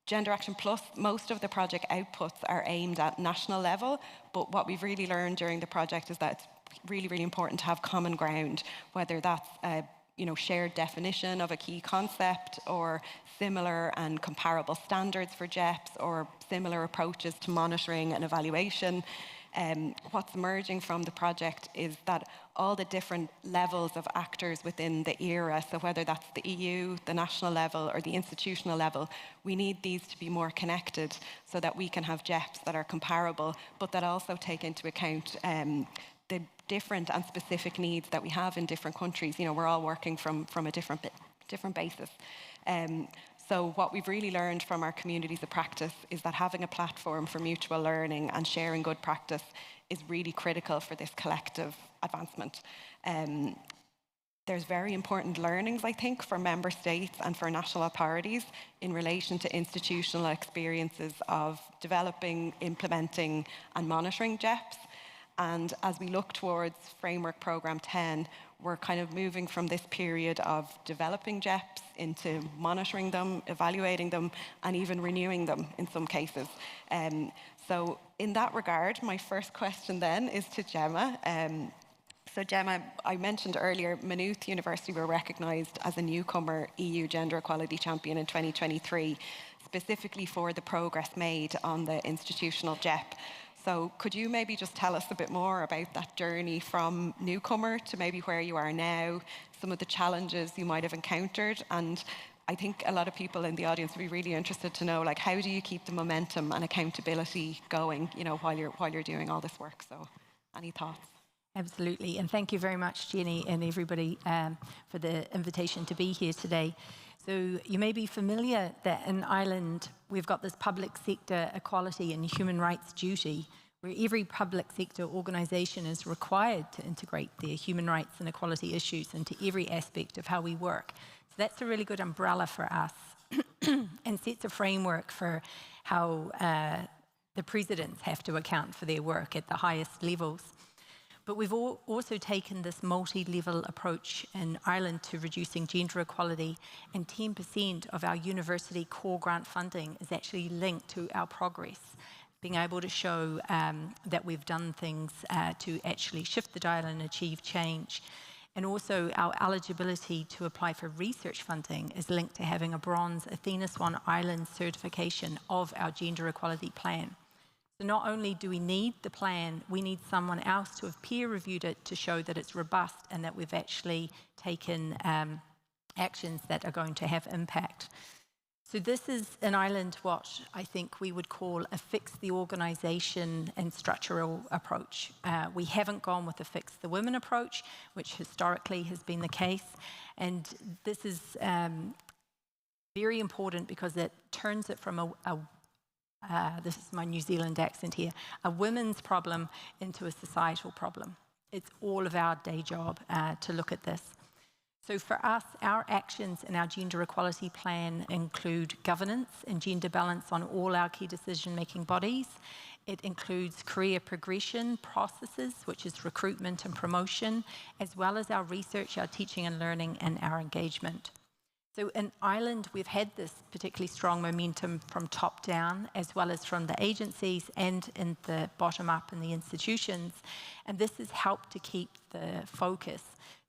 Speaker 9: Gender Action Plus, most of the project outputs are aimed at national level, but what we've really learned during the project is that it's really, really important to have common ground, whether that's a shared definition of a key concept, or similar and comparable standards for GEPs, or similar approaches to monitoring and evaluation. What's emerging from the project is that all the different levels of actors within the era, so whether that's the EU, the national level, or the institutional level, we need these to be more connected so that we can have GEPs that are comparable, but that also take into account the different and specific needs that we have in different countries. We're all working from a different basis. So what we've really learned from our communities of practice is that having a platform for mutual learning and sharing good practice is really critical for this collective advancement. There's very important learnings, I think, for member states and for national authorities in relation to institutional experiences of developing, implementing and monitoring GEPs. And as we look towards Framework Programme 10, we're kind of moving from this period of developing GEPs into monitoring them, evaluating them, and even renewing them in some cases. So in that regard, my first question then is to Gemma. So Gemma, I mentioned earlier, Maynooth University were recognised as a newcomer EU Gender Equality Champion in 2023, specifically for the progress made on the institutional GEP. So could you maybe just tell us a bit more about that journey from newcomer to maybe where you are now, some of the challenges you might have encountered? And I think a lot of people in the audience would be really interested to know, like, how do you keep the momentum and accountability going, while you're doing all this work? So any thoughts?
Speaker 15: Absolutely, and thank you very much, Jeannie, and everybody for the invitation to be here today. So you may be familiar that in Ireland, we've got this public sector equality and human rights duty, where every public sector organisation is required to integrate their human rights and equality issues into every aspect of how we work. So that's a really good umbrella for us and sets a framework for how the presidents have to account for their work at the highest levels. But we've also taken this multi-level approach in Ireland to reducing gender equality, and 10% of our university core grant funding is actually linked to our progress, being able to show that we've done things to actually shift the dial and achieve change. And also our eligibility to apply for research funding is linked to having a bronze Athena Swan Ireland certification of our gender equality plan. So not only do we need the plan, we need someone else to have peer-reviewed it to show that it's robust and that we've actually taken actions that are going to have impact. So this is in Ireland what I think we would call a fix the organisation and structural approach. We haven't gone with a fix the women approach, which historically has been the case. And this is very important because it turns it from this is my New Zealand accent here, a women's problem into a societal problem. It's all of our day job to look at this. So for us, our actions in our gender equality plan include governance and gender balance on all our key decision-making bodies. It includes career progression processes, which is recruitment and promotion, as well as our research, our teaching and learning, and our engagement. So in Ireland, we've had this particularly strong momentum from top down, as well as from the agencies and in the bottom up in the institutions. And this has helped to keep the focus.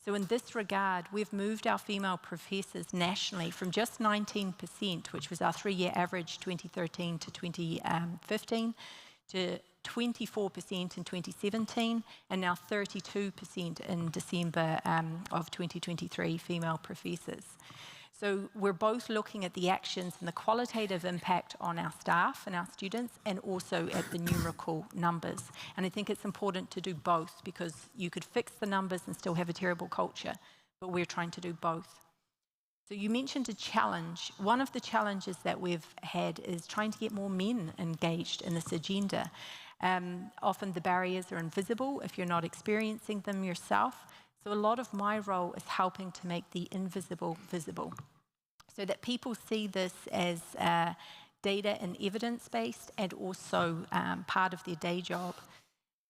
Speaker 15: So in this regard, we've moved our female professors nationally from just 19%, which was our 3-year average 2013 to 2015, to 24% in 2017, and now 32% in December of 2023 female professors. So we're both looking at the actions and the qualitative impact on our staff and our students, and also at the numerical numbers. And I think it's important to do both, because you could fix the numbers and still have a terrible culture, but we're trying to do both. So you mentioned a challenge. One of the challenges that we've had is trying to get more men engaged in this agenda. Often the barriers are invisible if you're not experiencing them yourself. So a lot of my role is helping to make the invisible visible, so that people see this as data and evidence-based and also part of their day job.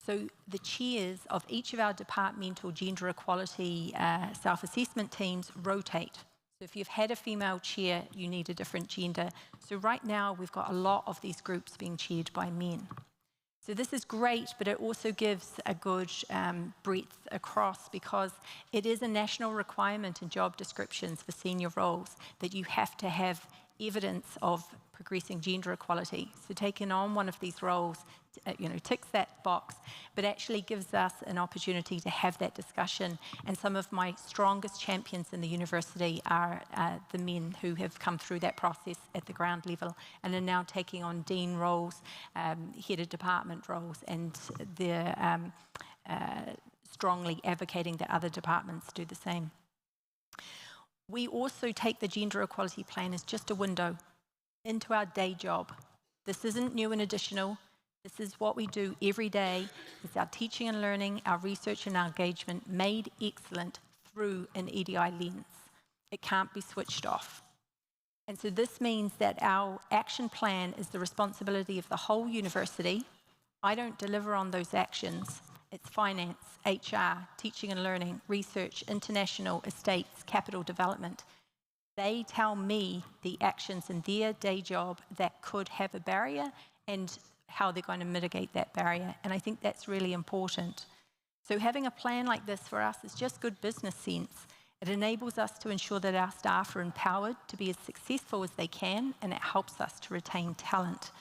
Speaker 15: So the chairs of each of our departmental gender equality self-assessment teams rotate. So if you've had a female chair, you need a different gender. So right now, we've got a lot of these groups being chaired by men. So this is great, but it also gives a good breadth across, because it is a national requirement in job descriptions for senior roles that you have to have evidence of progressing gender equality. So taking on one of these roles, ticks that box, but actually gives us an opportunity to have that discussion. And some of my strongest champions in the university are the men who have come through that process at the ground level and are now taking on dean roles, head of department roles, and they're strongly advocating that other departments do the same. We also take the gender equality plan as just a window into our day job. This isn't new and additional. This is what we do every day. It's our teaching and learning, our research and our engagement made excellent through an EDI lens. It can't be switched off. And so this means that our action plan is the responsibility of the whole university. I don't deliver on those actions. It's finance, HR, teaching and learning, research, international, estates, capital development. They tell me the actions in their day job that could have a barrier and how they're going to mitigate that barrier. And I think that's really important. So having a plan like this for us is just good business sense. It enables us to ensure that our staff are empowered to be as successful as they can, and it helps us to retain talent.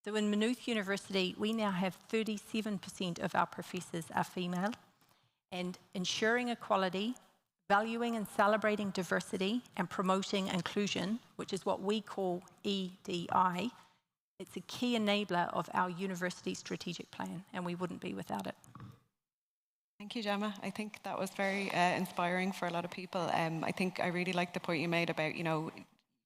Speaker 15: So in Maynooth University, we now have 37% of our professors are female, and ensuring equality, valuing and celebrating diversity, and promoting inclusion, which is what we call EDI, it's a key enabler of our university strategic plan, and we wouldn't be without it.
Speaker 9: Thank you, Gemma. I think that was very inspiring for a lot of people. I think I really like the point you made about, you know, you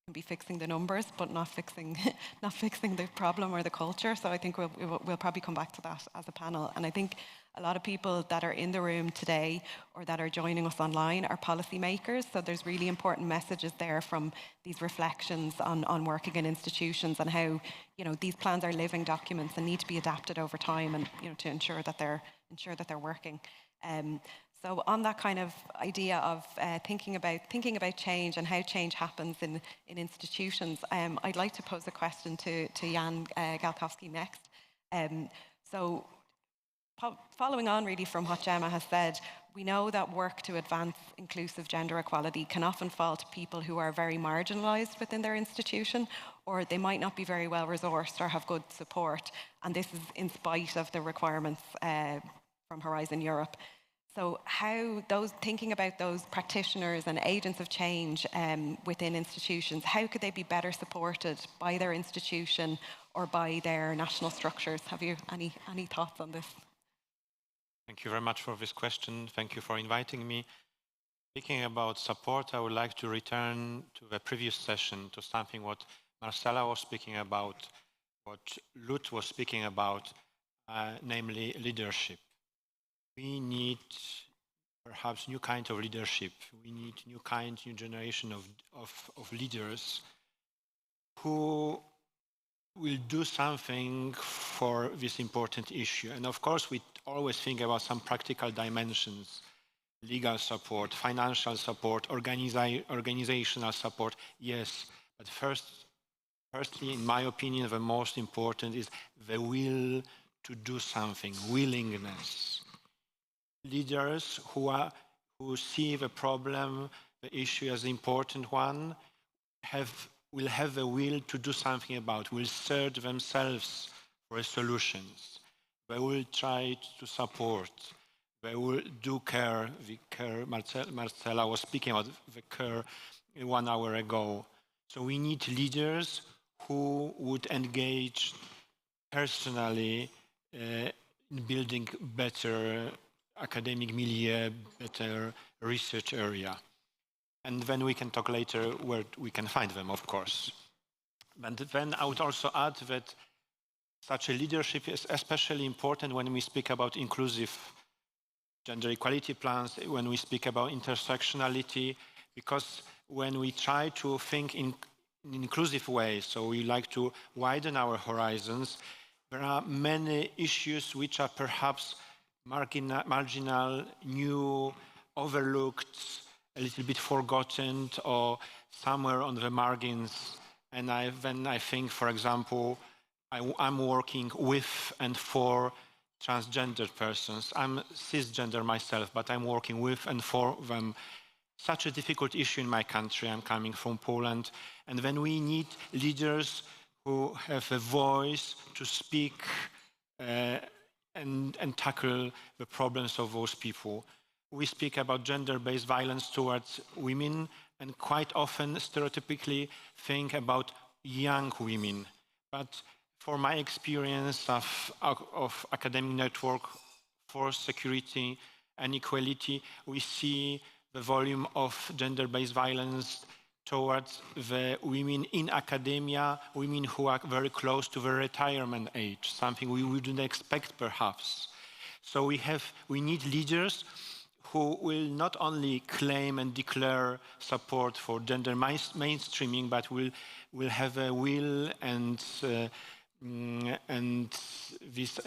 Speaker 9: can be fixing the numbers, but not fixing, not fixing the problem or the culture. So I think we'll probably come back to that as a panel. And I think a lot of people that are in the room today or that are joining us online are policymakers. So there's really important messages there from these reflections on working in institutions and how, you know, these plans are living documents and need to be adapted over time and, you know, to ensure that they're working. So on that kind of idea of thinking about change and how change happens in institutions, I'd like to pose a question to Jan Galkowski next. So following on really from what Gemma has said, we know that work to advance inclusive gender equality can often fall to people who are very marginalised within their institution, or they might not be very well resourced or have good support. And this is in spite of the requirements from Horizon Europe. So thinking about those practitioners and agents of change within institutions, how could they be better supported by their institution or by their national structures? Have you any thoughts on this?
Speaker 16: Thank you very much for this question. Thank you for inviting me. Speaking about support, I would like to return to the previous session, to something what Marcela was speaking about, what Lut was speaking about, namely leadership. We need perhaps new kind of leadership. We need new generation of leaders who will do something for this important issue. And of course, we always think about some practical dimensions, legal support, financial support, organizational support, yes. But firstly, in my opinion, the most important is the will to do something, willingness. Leaders who see the problem, the issue as an important one, will have the will to do something about, will search themselves for solutions. They will try to support. They will do care. The care, Marcela was speaking about the care 1 hour ago. So we need leaders who would engage personally in building better academic milieu, better research area. And then we can talk later where we can find them, of course. But then I would also add that such a leadership is especially important when we speak about inclusive gender equality plans, when we speak about intersectionality, because when we try to think in an inclusive way, so we like to widen our horizons, there are many issues which are perhaps marginal, new, overlooked, a little bit forgotten, or somewhere on the margins. And then I think, for example, I'm working with and for transgender persons. I'm cisgender myself, but I'm working with and for them. Such a difficult issue in my country. I'm coming from Poland. And then we need leaders who have a voice to speak and tackle the problems of those people. We speak about gender-based violence towards women and quite often stereotypically think about young women. But for my experience of academic network for security and equality, we see the volume of gender-based violence towards the women in academia, women who are very close to the retirement age, something we wouldn't expect perhaps. So we need leaders who will not only claim and declare support for gender mainstreaming, but will have a will and this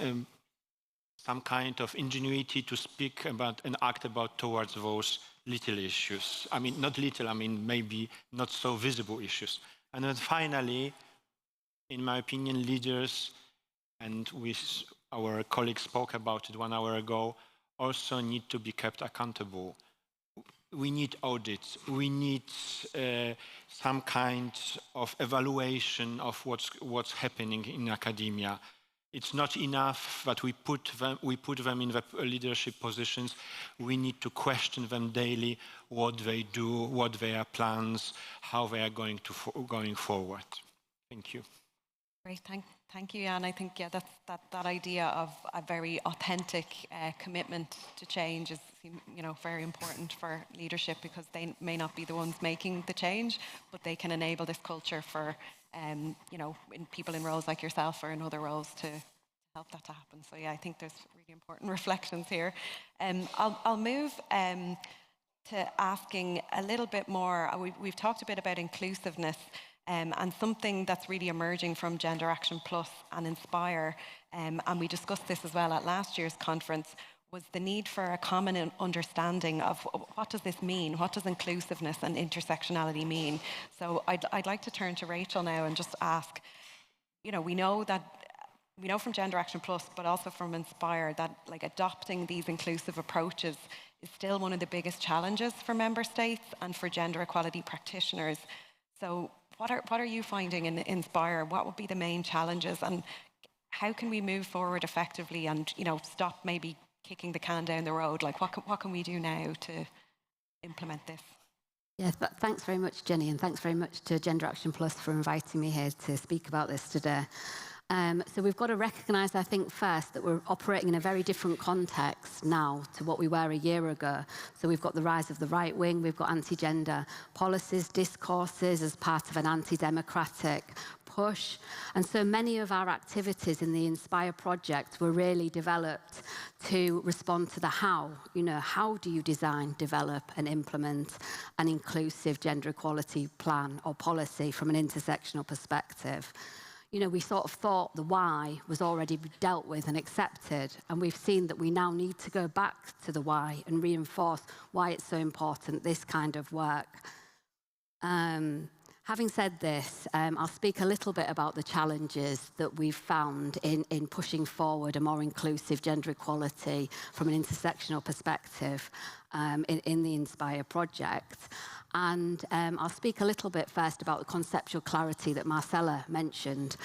Speaker 16: some kind of ingenuity to speak about and act about towards those little issues. I mean, not little, I mean, maybe not so visible issues. And then finally, in my opinion, leaders, and our colleague spoke about it 1 hour ago, also need to be kept accountable. We need audits. We need some kind of evaluation of what's happening in academia. It's not enough that we put them in the leadership positions. We need to question them daily, what they do, what their plans, how they are going forward. Thank you.
Speaker 9: Great, thank you, Jan. I think that idea of a very authentic commitment to change is, very important for leadership, because they may not be the ones making the change, but they can enable this culture for, in people in roles like yourself or in other roles to help that to happen. So yeah, I think there's really important reflections here. I'll move to asking a little bit more. We've talked a bit about inclusiveness. And something that's really emerging from Gender Action Plus and Inspire, and we discussed this as well at last year's conference, was the need for a common understanding of what does this mean? What does inclusiveness and intersectionality mean? So I'd like to turn to Rachel now and just ask, we know from Gender Action Plus, but also from Inspire, that adopting these inclusive approaches is still one of the biggest challenges for member states and for gender equality practitioners. So what are you finding in Inspire? What would be the main challenges, and how can we move forward effectively and stop maybe kicking the can down the road? What can we do now to implement this?
Speaker 17: Yes, thanks very much, Jenny, and thanks very much to Gender Action Plus for inviting me here to speak about this today. So we've got to recognise, I think, first that we're operating in a very different context now to what we were a year ago. So we've got the rise of the right wing, we've got anti-gender policies, discourses as part of an anti-democratic push. And so many of our activities in the Inspire project were really developed to respond to the how. How do you design, develop and implement an inclusive gender equality plan or policy from an intersectional perspective? We sort of thought the why was already dealt with and accepted, and we've seen that we now need to go back to the why and reinforce why it's so important, this kind of work. Having said this, I'll speak a little bit about the challenges that we've found in pushing forward a more inclusive gender equality from an intersectional perspective in the Inspire project. And I'll speak a little bit first about the conceptual clarity that Marcella mentioned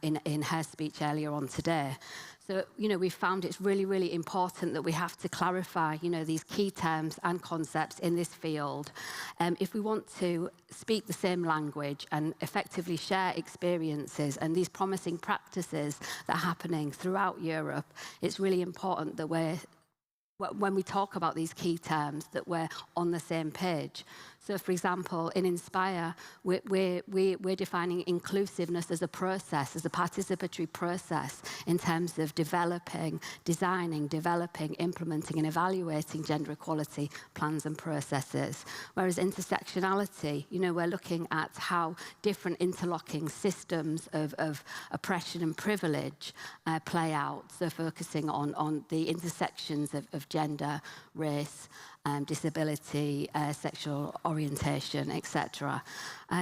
Speaker 17: in her speech earlier on today. So, we've found it's really, really important that we have to clarify, these key terms and concepts in this field. If we want to speak the same language and effectively share experiences and these promising practices that are happening throughout Europe, it's really important that when we talk about these key terms, that we're on the same page. So, for example, in Inspire, we're defining inclusiveness as a process, as a participatory process in terms of designing, developing, implementing and evaluating gender equality plans and processes. Whereas intersectionality, we're looking at how different interlocking systems of oppression and privilege play out. So focusing on the intersections of gender, race, disability, sexual orientation, etc.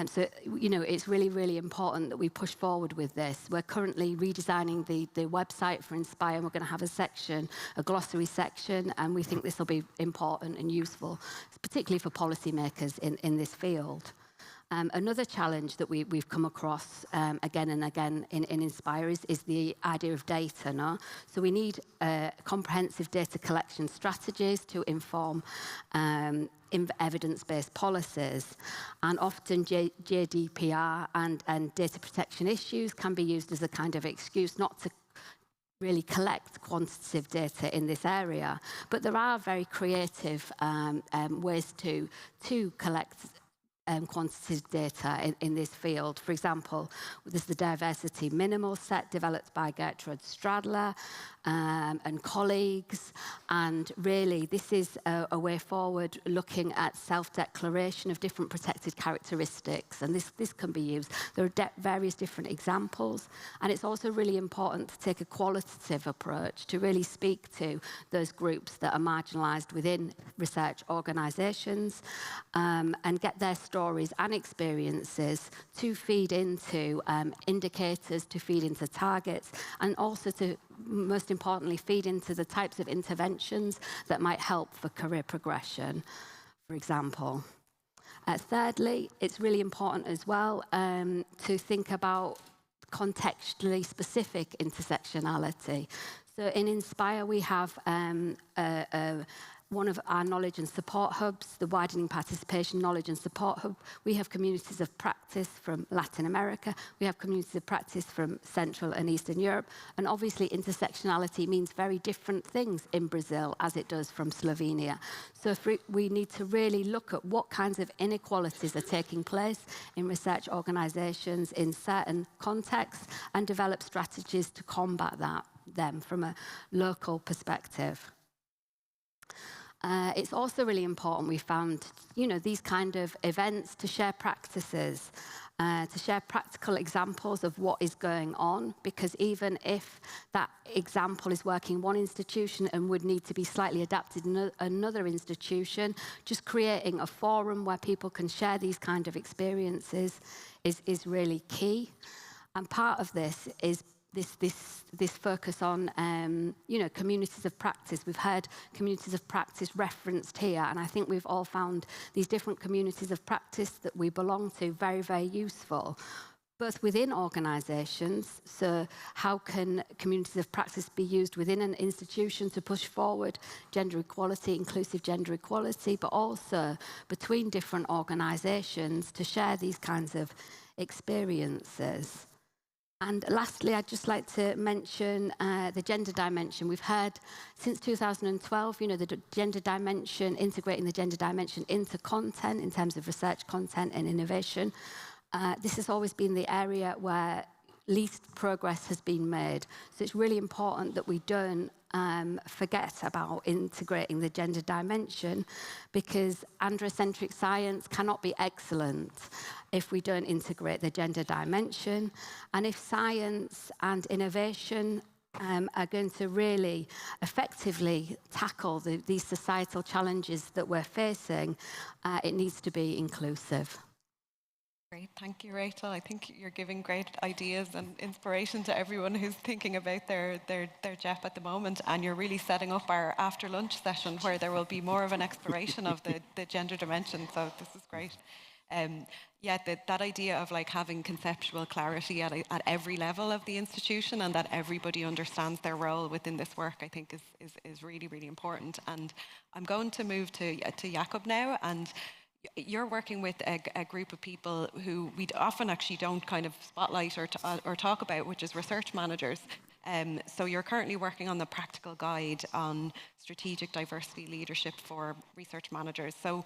Speaker 17: So, it's really, really important that we push forward with this. We're currently redesigning the website for Inspire, and we're going to have a glossary section, and we think this will be important and useful, particularly for policymakers in this field. Another challenge that we've come across again and again in Inspire is the idea of data. No? So we need comprehensive data collection strategies to inform evidence-based policies. And often GDPR and data protection issues can be used as a kind of excuse not to really collect quantitative data in this area. But there are very creative ways to collect quantitative data in this field. For example, there's the diversity minimal set developed by Gertrude Stradler and colleagues, and really this is a way forward looking at self-declaration of different protected characteristics, and this can be used. There are various different examples, and it's also really important to take a qualitative approach to really speak to those groups that are marginalised within research organisations and get their stories and experiences to feed into indicators, to feed into targets, and also to, most importantly, feed into the types of interventions that might help for career progression, for example. Thirdly, it's really important as well to think about contextually specific intersectionality. So in Inspire, we have one of our knowledge and support hubs, the Widening Participation Knowledge and Support Hub. We have communities of practice from Latin America. We have communities of practice from Central and Eastern Europe. And obviously intersectionality means very different things in Brazil as it does from Slovenia. So if we need to really look at what kinds of inequalities are taking place in research organisations in certain contexts and develop strategies to combat them from a local perspective. It's also really important, we found, these kind of events to share practices, to share practical examples of what is going on, because even if that example is working in one institution and would need to be slightly adapted in another institution, just creating a forum where people can share these kind of experiences is really key. And part of this is this focus on, communities of practice. We've heard communities of practice referenced here, and I think we've all found these different communities of practice that we belong to very, very useful, both within organisations. So how can communities of practice be used within an institution to push forward gender equality, inclusive gender equality, but also between different organisations to share these kinds of experiences. And lastly, I'd just like to mention the gender dimension. We've heard since 2012, the gender dimension, integrating the gender dimension into content in terms of research content and innovation. This has always been the area where least progress has been made. So it's really important that we don't forget about integrating the gender dimension, because androcentric science cannot be excellent if we don't integrate the gender dimension. And if science and innovation are going to really effectively tackle these societal challenges that we're facing, it needs to be inclusive.
Speaker 9: Great, thank you, Rachel. I think you're giving great ideas and inspiration to everyone who's thinking about their JEP at the moment, and you're really setting up our after lunch session where there will be more of an exploration of the gender dimension, so this is great. That idea of having conceptual clarity at every level of the institution, and that everybody understands their role within this work, I think is really, really important. And I'm going to move to Jakob now, and you're working with a group of people who we often actually don't kind of spotlight or talk about, which is research managers. So you're currently working on the practical guide on strategic diversity leadership for research managers. So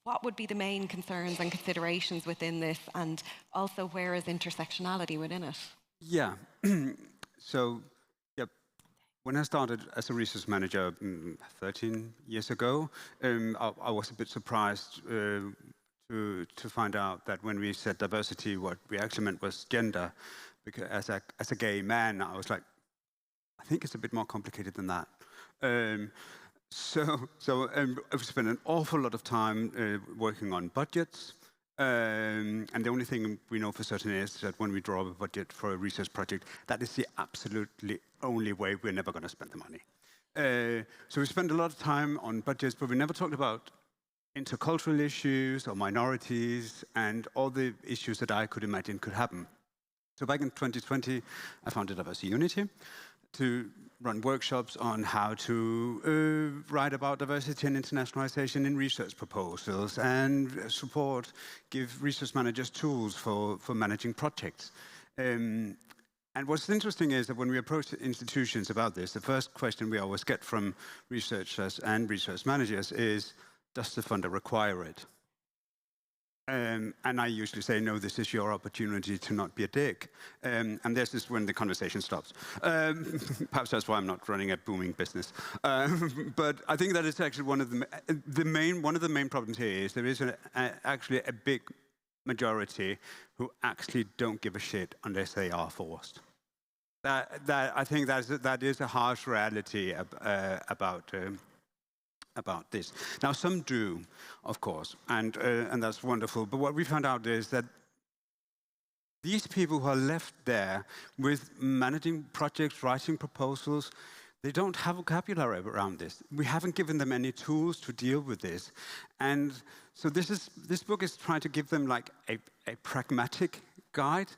Speaker 9: what would be the main concerns and considerations within this, and also where is intersectionality within it?
Speaker 18: Yeah, so when I started as a research manager 13 years ago, I was a bit surprised to find out that when we said diversity, what we actually meant was gender. Because as a gay man, I was like, I think it's a bit more complicated than that. So I've spent an awful lot of time working on budgets. And the only thing we know for certain is that when we draw a budget for a research project, that is the absolutely only way we're never going to spend the money. So we spent a lot of time on budgets, but we never talked about intercultural issues or minorities and all the issues that I could imagine could happen. So back in 2020, I founded Diversity Unity to run workshops on how to write about diversity and internationalization in research proposals and give research managers tools for managing projects. And what's interesting is that when we approach institutions about this, the first question we always get from researchers and research managers is, does the funder require it? And I usually say, no, this is your opportunity to not be a dick. And this is when the conversation stops. Perhaps that's why I'm not running a booming business. But I think that is actually one of the main problems here is there is actually a big majority who actually don't give a shit unless they are forced. I think that is a harsh reality about this. Now, some do, of course, and that's wonderful. But what we found out is that these people who are left there with managing projects, writing proposals, they don't have vocabulary around this. We haven't given them any tools to deal with this. And so this book is trying to give them like a pragmatic guide,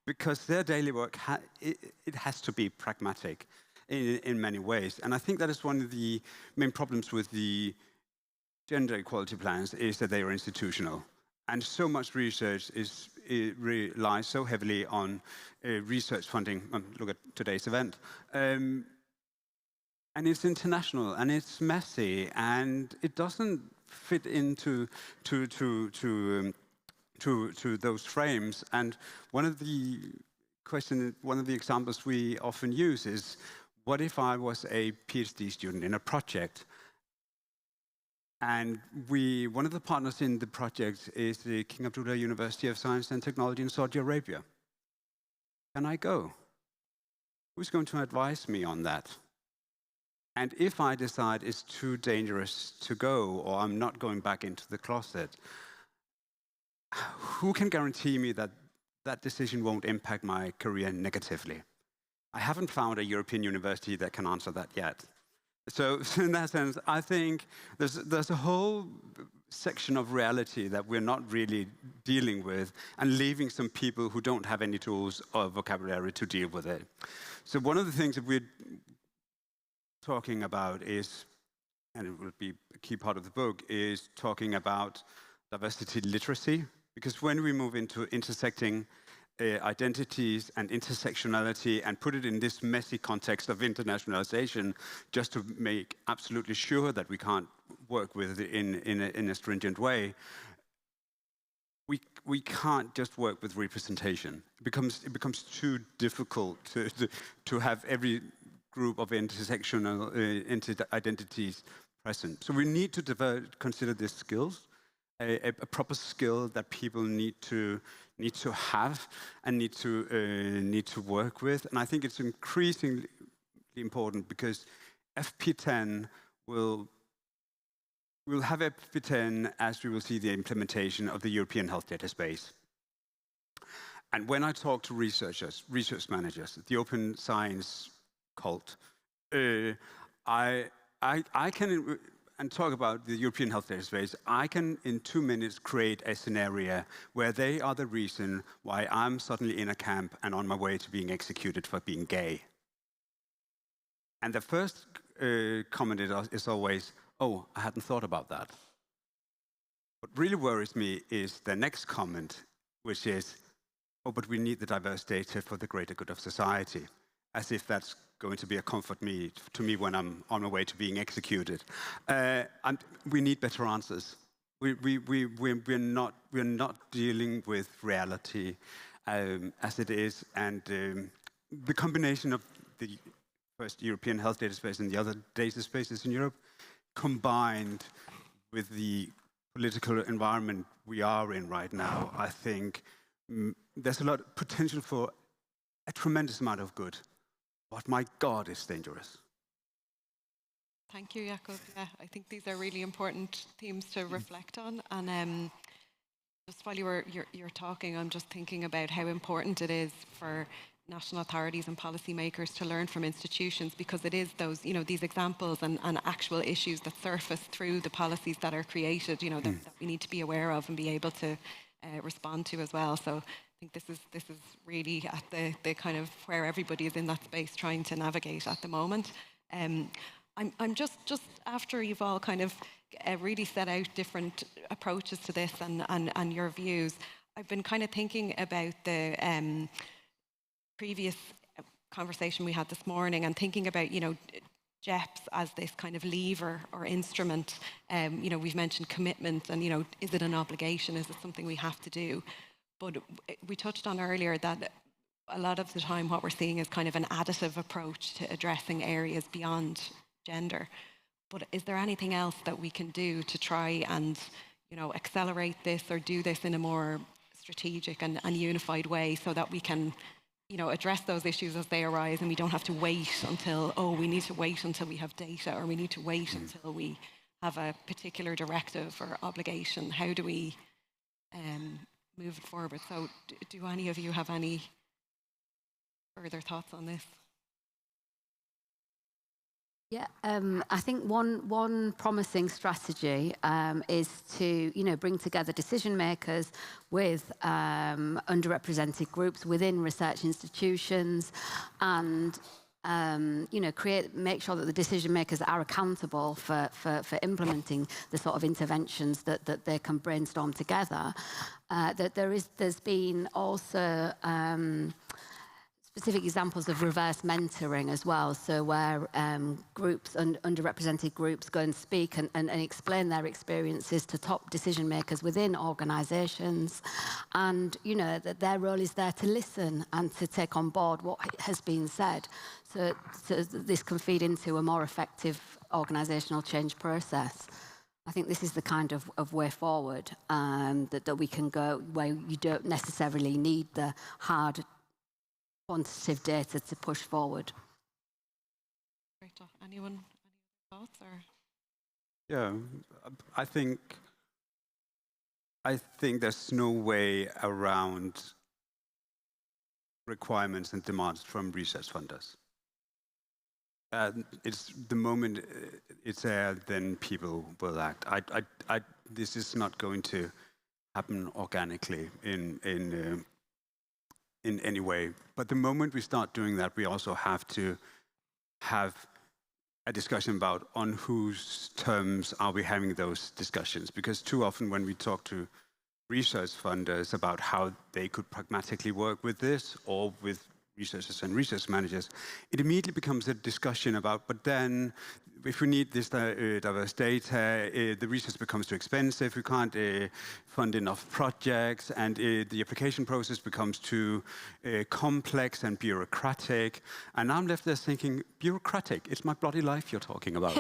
Speaker 18: because their daily work, it has to be pragmatic. in many ways. And I think that is one of the main problems with the gender equality plans, is that they are institutional. And so much research relies so heavily on research funding. Look at today's event. And it's international, and it's messy, and it doesn't fit into those frames. And one of the examples we often use is, what if I was a PhD student in a project? And one of the partners in the project is the King Abdullah University of Science and Technology in Saudi Arabia. Can I go? Who's going to advise me on that? And if I decide it's too dangerous to go, or I'm not going back into the closet, who can guarantee me that that decision won't impact my career negatively? I haven't found a European university that can answer that yet. So in that sense, I think there's a whole section of reality that we're not really dealing with, and leaving some people who don't have any tools or vocabulary to deal with it. So one of the things that we're talking about is, and it will be a key part of the book, is talking about diversity literacy. Because when we move into intersecting identities and intersectionality and put it in this messy context of internationalization, just to make absolutely sure that we can't work with it in a stringent way, we can't just work with representation. It becomes too difficult to have every group of intersectional identities present. So we need to consider these skills a proper skill that people need to have and need to work with. And I think it's increasingly important, because FP10 will have FP10 as we will see the implementation of the European Health Data Space. And when I talk to researchers, research managers, the open science cult, I can, and talk about the European Health Data Space, I can in 2 minutes create a scenario where they are the reason why I'm suddenly in a camp and on my way to being executed for being gay. And the first comment is always, oh, I hadn't thought about that. What really worries me is the next comment, which is, oh, but we need the diverse data for the greater good of society. As if that's going to be a comfort to me when I'm on my way to being executed. We need better answers. We're not dealing with reality as it is, and the combination of the first European health data space and the other data spaces in Europe, combined with the political environment we are in right now, I think there's a lot of potential for a tremendous amount of good. But my God, it's dangerous.
Speaker 9: Thank you, Jakob. Yeah, I think these are really important themes to reflect on. And just while you're talking, I'm just thinking about how important it is for national authorities and policymakers to learn from institutions, because it is those, these examples and actual issues that surface through the policies that are created, that we need to be aware of and be able to respond to as well. So I think this is really at the kind of where everybody is in that space trying to navigate at the moment. I'm just after you've all kind of really set out different approaches to this and your views, I've been kind of thinking about the previous conversation we had this morning, and thinking about, JEPs as this kind of lever or instrument. We've mentioned commitment, and, is it an obligation? Is it something we have to do? But we touched on earlier that a lot of the time what we're seeing is kind of an additive approach to addressing areas beyond gender. But is there anything else that we can do to try and, accelerate this or do this in a more strategic and unified way, so that we can, address those issues as they arise, and we don't have to wait until, we need to wait until we have data, or we need to wait until we have a particular directive or obligation? How do we move it forward? So do any of you have any further thoughts on this?
Speaker 17: Yeah, I think one promising strategy is to bring together decision makers with underrepresented groups within research institutions, and make sure that the decision makers are accountable for implementing the sort of interventions that they can brainstorm together. There's been also specific examples of reverse mentoring as well, so where groups, underrepresented groups, go and speak and explain their experiences to top decision makers within organisations, and that their role is there to listen and to take on board what has been said, so this can feed into a more effective organisational change process. I think this is the kind of way forward that we can go, where you don't necessarily need the hard quantitative data to push forward.
Speaker 9: Great. Anyone, any thoughts? Or?
Speaker 18: Yeah, I think there's no way around requirements and demands from research funders. It's the moment it's there, then people will act. This is not going to happen organically in any way. But the moment we start doing that, we also have to have a discussion about on whose terms are we having those discussions. Because too often when we talk to research funders about how they could pragmatically work with this, or with researchers and research managers, it immediately becomes a discussion about, but then if we need this diverse data, the research becomes too expensive, we can't fund enough projects, and the application process becomes too complex and bureaucratic. And I'm left there thinking, bureaucratic, it's my bloody life you're talking about.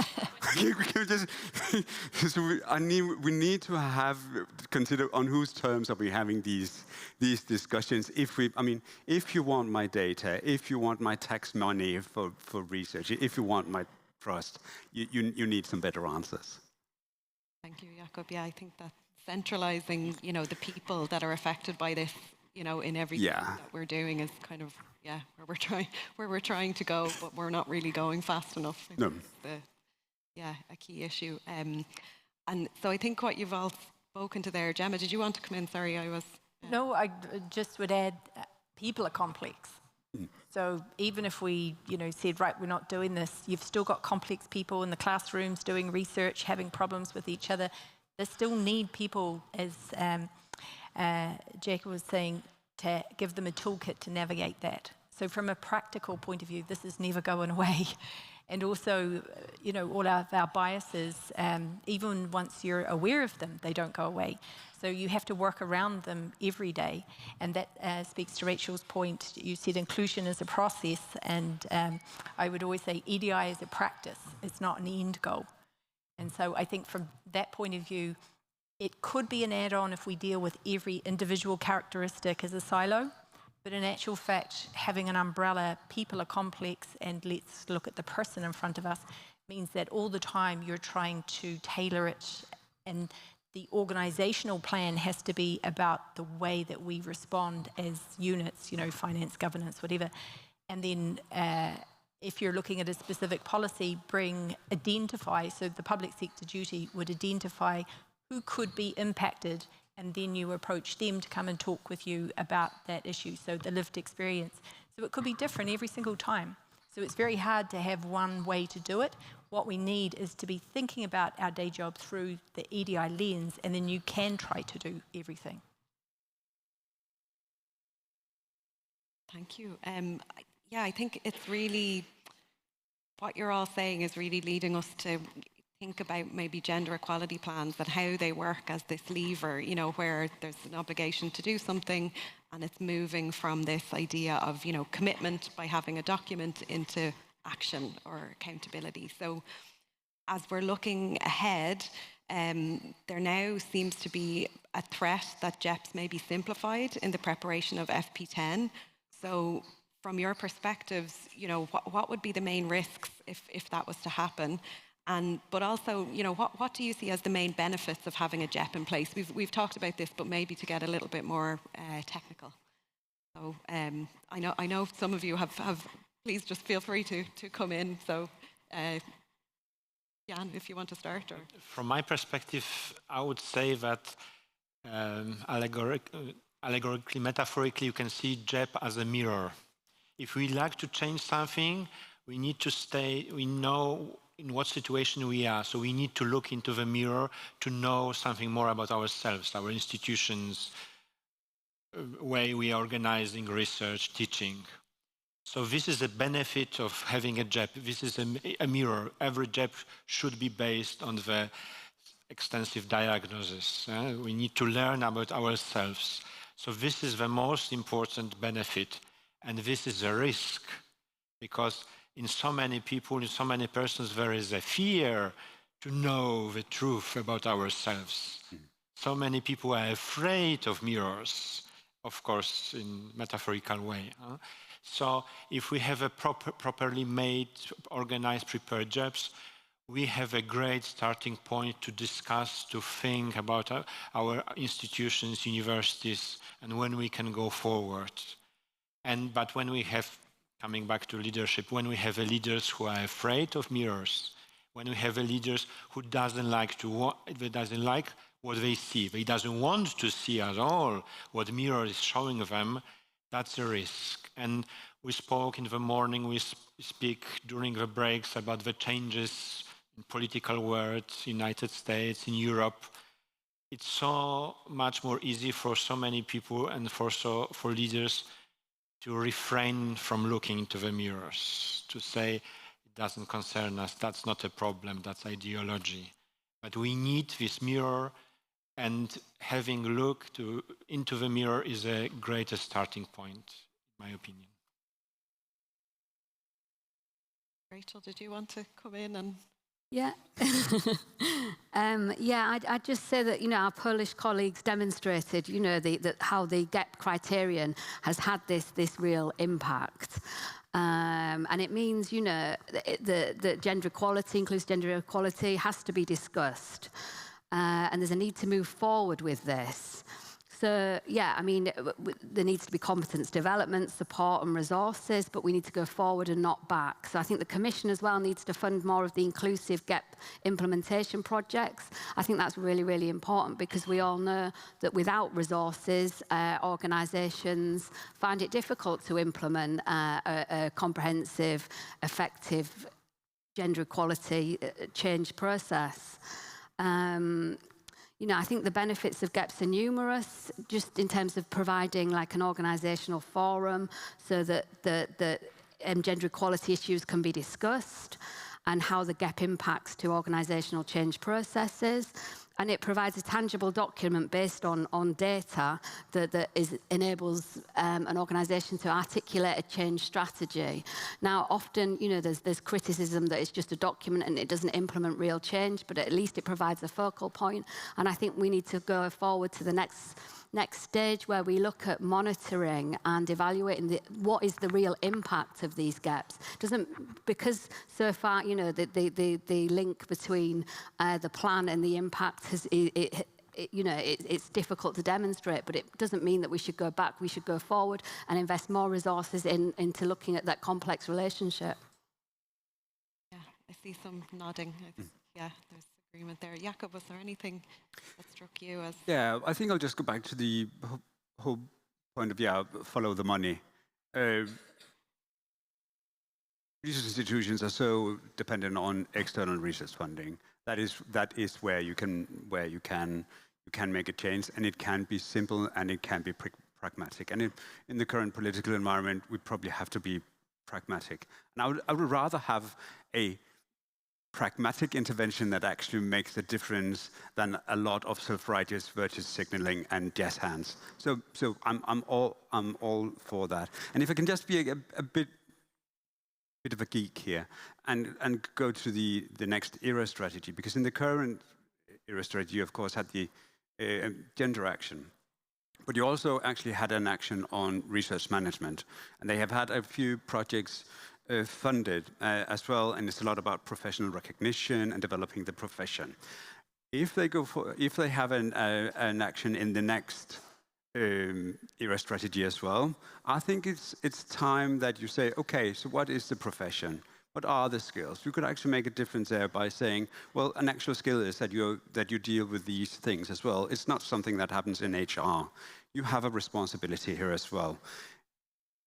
Speaker 18: We need to have consider on whose terms are we having these discussions. If you want my data, if you want my tax money for research, if you want my trust, you need some better answers.
Speaker 9: Thank you, Jakob. Yeah, I think that centralizing, the people that are affected by this, in everything that we're doing is kind of, where we're trying to go, but we're not really going fast enough.
Speaker 18: No.
Speaker 9: A key issue. And so I think what you've all spoken to there, Gemma, did you want to come in? Sorry, I was...
Speaker 15: No, I just would add, people are complex. So even if we, said, right, we're not doing this, you've still got complex people in the classrooms doing research, having problems with each other. They still need people, as Jacob was saying, to give them a toolkit to navigate that. So from a practical point of view, this is never going away. And also, all of our biases, even once you're aware of them, they don't go away. So you have to work around them every day. And that speaks to Rachel's point. You said inclusion is a process, and I would always say EDI is a practice. It's not an end goal. And so I think from that point of view, it could be an add-on if we deal with every individual characteristic as a silo. But in actual fact, having an umbrella, people are complex, and let's look at the person in front of us, means that all the time you're trying to tailor it, and the organizational plan has to be about the way that we respond as units, finance, governance, whatever. And then if you're looking at a specific policy, identify, so the public sector duty would identify who could be impacted, and then you approach them to come and talk with you about that issue, so the lived experience. So it could be different every single time. So it's very hard to have one way to do it. What we need is to be thinking about our day job through the EDI lens, and then you can try to do everything.
Speaker 9: Thank you. I think it's really, what you're all saying is really leading us to think about maybe gender equality plans and how they work as this lever, where there's an obligation to do something, and it's moving from this idea of, commitment by having a document into action or accountability. So as we're looking ahead, there now seems to be a threat that JEPs may be simplified in the preparation of FP10. So from your perspectives, what would be the main risks if that was to happen? But also, what do you see as the main benefits of having a JEP in place? We've talked about this, but maybe to get a little bit more technical. So I know some of you have please just feel free to come in. So Jan, if you want to start. Or.
Speaker 16: From my perspective, I would say that allegorically, metaphorically, you can see JEP as a mirror. If we like to change something, we need to stay, we know in what situation we are, so we need to look into the mirror to know something more about ourselves, our institutions, way we are organizing research, teaching. So this is a benefit of having a JEP. This is a mirror. Every JEP should be based on the extensive diagnosis. We need to learn about ourselves. So this is the most important benefit. And this is a risk, because in so many people, in so many persons, there is a fear to know the truth about ourselves. So many people are afraid of mirrors, of course, in metaphorical way. So if we have a properly made, organized, prepared JEPs, we have a great starting point to discuss, to think about our institutions, universities, and when we can go forward. But when we have, coming back to leadership, when we have leaders who are afraid of mirrors, when we have leaders who doesn't like what they see, they doesn't want to see at all what mirror is showing them, that's a risk. And we spoke in the morning, we speak during the breaks about the changes in political world, United States, in Europe. It's so much more easy for so many people and for leaders to refrain from looking into the mirrors, to say, it doesn't concern us, that's not a problem, that's ideology. But we need this mirror, and having looked into the mirror is a great starting point, in my opinion.
Speaker 9: Rachel, did you want to come in and...
Speaker 17: Yeah. I'd just say that, our Polish colleagues demonstrated, how the GEP criterion has had this real impact. And it means, that gender equality, inclusive gender equality, has to be discussed. And there's a need to move forward with this. So, there needs to be competence development, support and resources, but we need to go forward and not back. So I think the Commission as well needs to fund more of the inclusive GEP implementation projects. I think that's really, really important, because we all know that without resources, organisations find it difficult to implement a comprehensive, effective gender equality change process. I think the benefits of GEPs are numerous, just in terms of providing like an organisational forum so that gender equality issues can be discussed, and how the GEP impacts to organisational change processes. And it provides a tangible document based on data that enables an organisation to articulate a change strategy. Now, often, there's criticism that it's just a document and it doesn't implement real change, but at least it provides a focal point. And I think we need to go forward to the next stage, where we look at monitoring and evaluating what is the real impact of these gaps. Because so far, the link between the plan and the impact it's difficult to demonstrate, but it doesn't mean that we should go back. We should go forward and invest more resources into looking at that complex relationship.
Speaker 9: Yeah, I see some nodding. Yeah, there's agreement there. Jakob, was there anything that struck you as...
Speaker 18: Yeah, I think I'll just go back to the whole point of, follow the money. Research institutions are so dependent on external research funding. That is where you can make a change, and it can be simple and it can be pragmatic. And in the current political environment, we probably have to be pragmatic. And I would rather have a pragmatic intervention that actually makes a difference than a lot of self-righteous virtue signaling and yes hands. So I'm all for that. And if I can just be a bit of a geek here and go to the next era strategy, because in the current era strategy, you of course had the gender action, but you also actually had an action on research management, and they have had a few projects funded as well, and it's a lot about professional recognition and developing the profession. If they have an action in the next era strategy as well, I think it's time that you say, okay, so what is the profession? What are the skills? You could actually make a difference there by saying, well, an actual skill is that you deal with these things as well. It's not something that happens in HR. You have a responsibility here as well.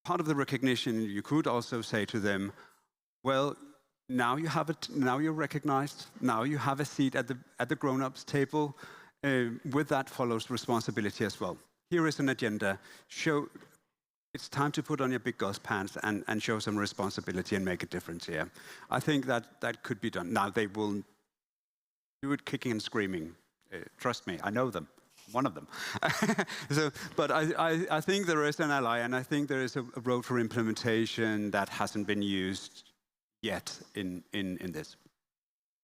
Speaker 18: Part of the recognition, you could also say to them, Well, now you have it. Now you're recognized. Now you have a seat at the grown-ups table. With that follows responsibility as well. Here is an agenda. It's time to put on your big girls' pants and show some responsibility and make a difference here. I think that could be done. Now they will do it kicking and screaming. Trust me, I know them. One of them. But I think there is an ally, and I think there is a road for implementation that hasn't been used yet in this.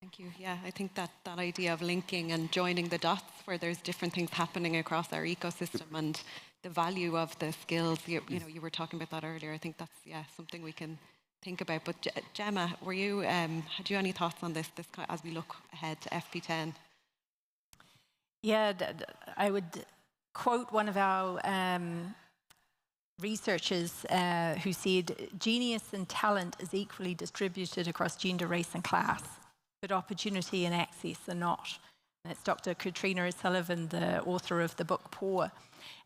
Speaker 9: Thank you. Yeah, I think that idea of linking and joining the dots where there's different things happening across our ecosystem and the value of the skills, you know, you were talking about that earlier. I think that's something we can think about. But Gemma, had you any thoughts on this as we look ahead to FP10?
Speaker 15: Yeah, I would quote one of our researchers who said, genius and talent is equally distributed across gender, race and class, but opportunity and access are not. And it's Dr. Katrina O'Sullivan, the author of the book Poor.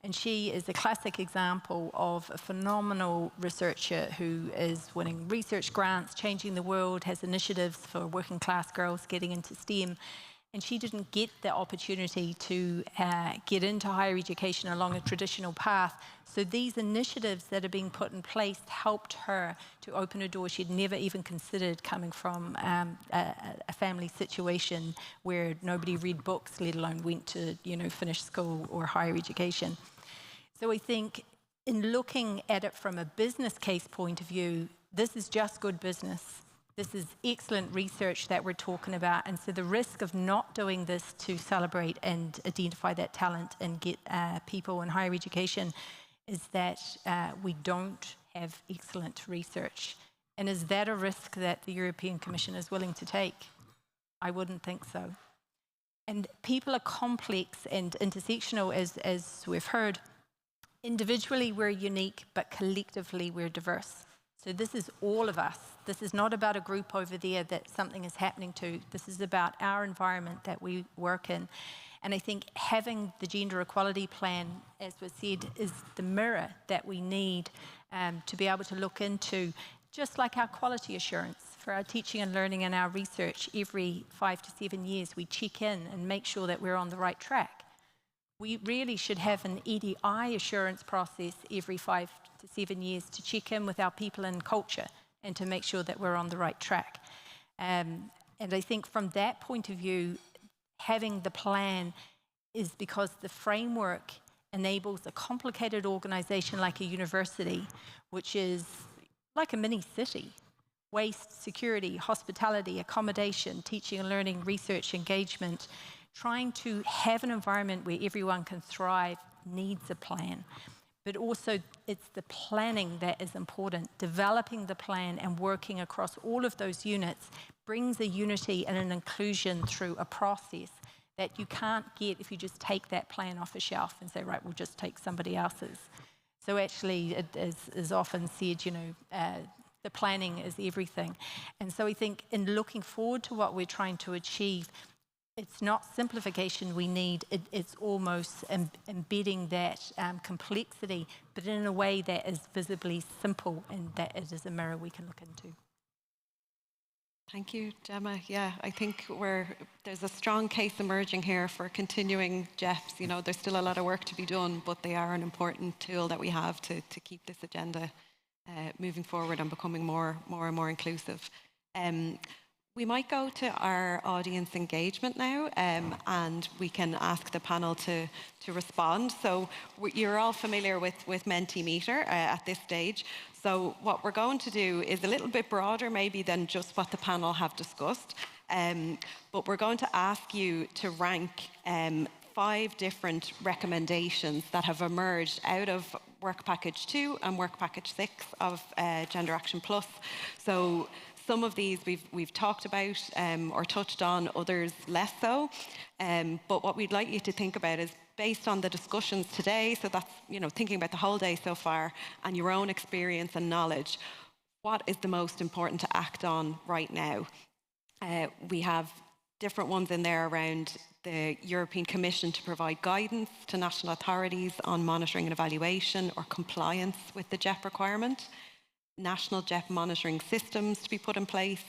Speaker 15: And she is a classic example of a phenomenal researcher who is winning research grants, changing the world, has initiatives for working class girls getting into STEM. And she didn't get the opportunity to get into higher education along a traditional path. So these initiatives that are being put in place helped her to open a door she'd never even considered, coming from a family situation where nobody read books, let alone went to, finish school or higher education. So I think in looking at it from a business case point of view, this is just good business. This is excellent research that we're talking about. And so the risk of not doing this to celebrate and identify that talent and get people in higher education is that we don't have excellent research. And is that a risk that the European Commission is willing to take? I wouldn't think so. And people are complex and intersectional, as we've heard. Individually, we're unique, but collectively, we're diverse. So this is all of us. This is not about a group over there that something is happening to. This is about our environment that we work in. And I think having the gender equality plan, as was said, is the mirror that we need to be able to look into, just like our quality assurance for our teaching and learning and our research. Every 5 to 7 years, we check in and make sure that we're on the right track. We really should have an EDI assurance process every 5 to 7 years to check in with our people and culture and to make sure that we're on the right track. And I think from that point of view, having the plan is because the framework enables a complicated organization like a university, which is like a mini city. Waste, security, hospitality, accommodation, teaching and learning, research, engagement. Trying to have an environment where everyone can thrive needs a plan. But also it's the planning that is important. Developing the plan and working across all of those units brings a unity and an inclusion through a process that you can't get if you just take that plan off a shelf and say, right, we'll just take somebody else's. So actually, it is often said, the planning is everything. And so I think in looking forward to what we're trying to achieve, it's not simplification we need, it's almost embedding that complexity, but in a way that is visibly simple and that it is a mirror we can look into.
Speaker 9: Thank you, Gemma. Yeah, I think there's a strong case emerging here for continuing GEPs. There's still a lot of work to be done, but they are an important tool that we have to keep this agenda moving forward and becoming more and more inclusive. We might go to our audience engagement now, and we can ask the panel to respond. So you're all familiar with Mentimeter at this stage. So what we're going to do is a little bit broader maybe than just what the panel have discussed, but we're going to ask you to rank 5 different recommendations that have emerged out of Work Package 2 and Work Package 6 of Gender Action Plus. So some of these we've talked about or touched on, others less so. But what we'd like you to think about is based on the discussions today, so that's thinking about the whole day so far and your own experience and knowledge, what is the most important to act on right now? We have different ones in there around the European Commission to provide guidance to national authorities on monitoring and evaluation or compliance with the GEP requirement. national JEP monitoring systems to be put in place,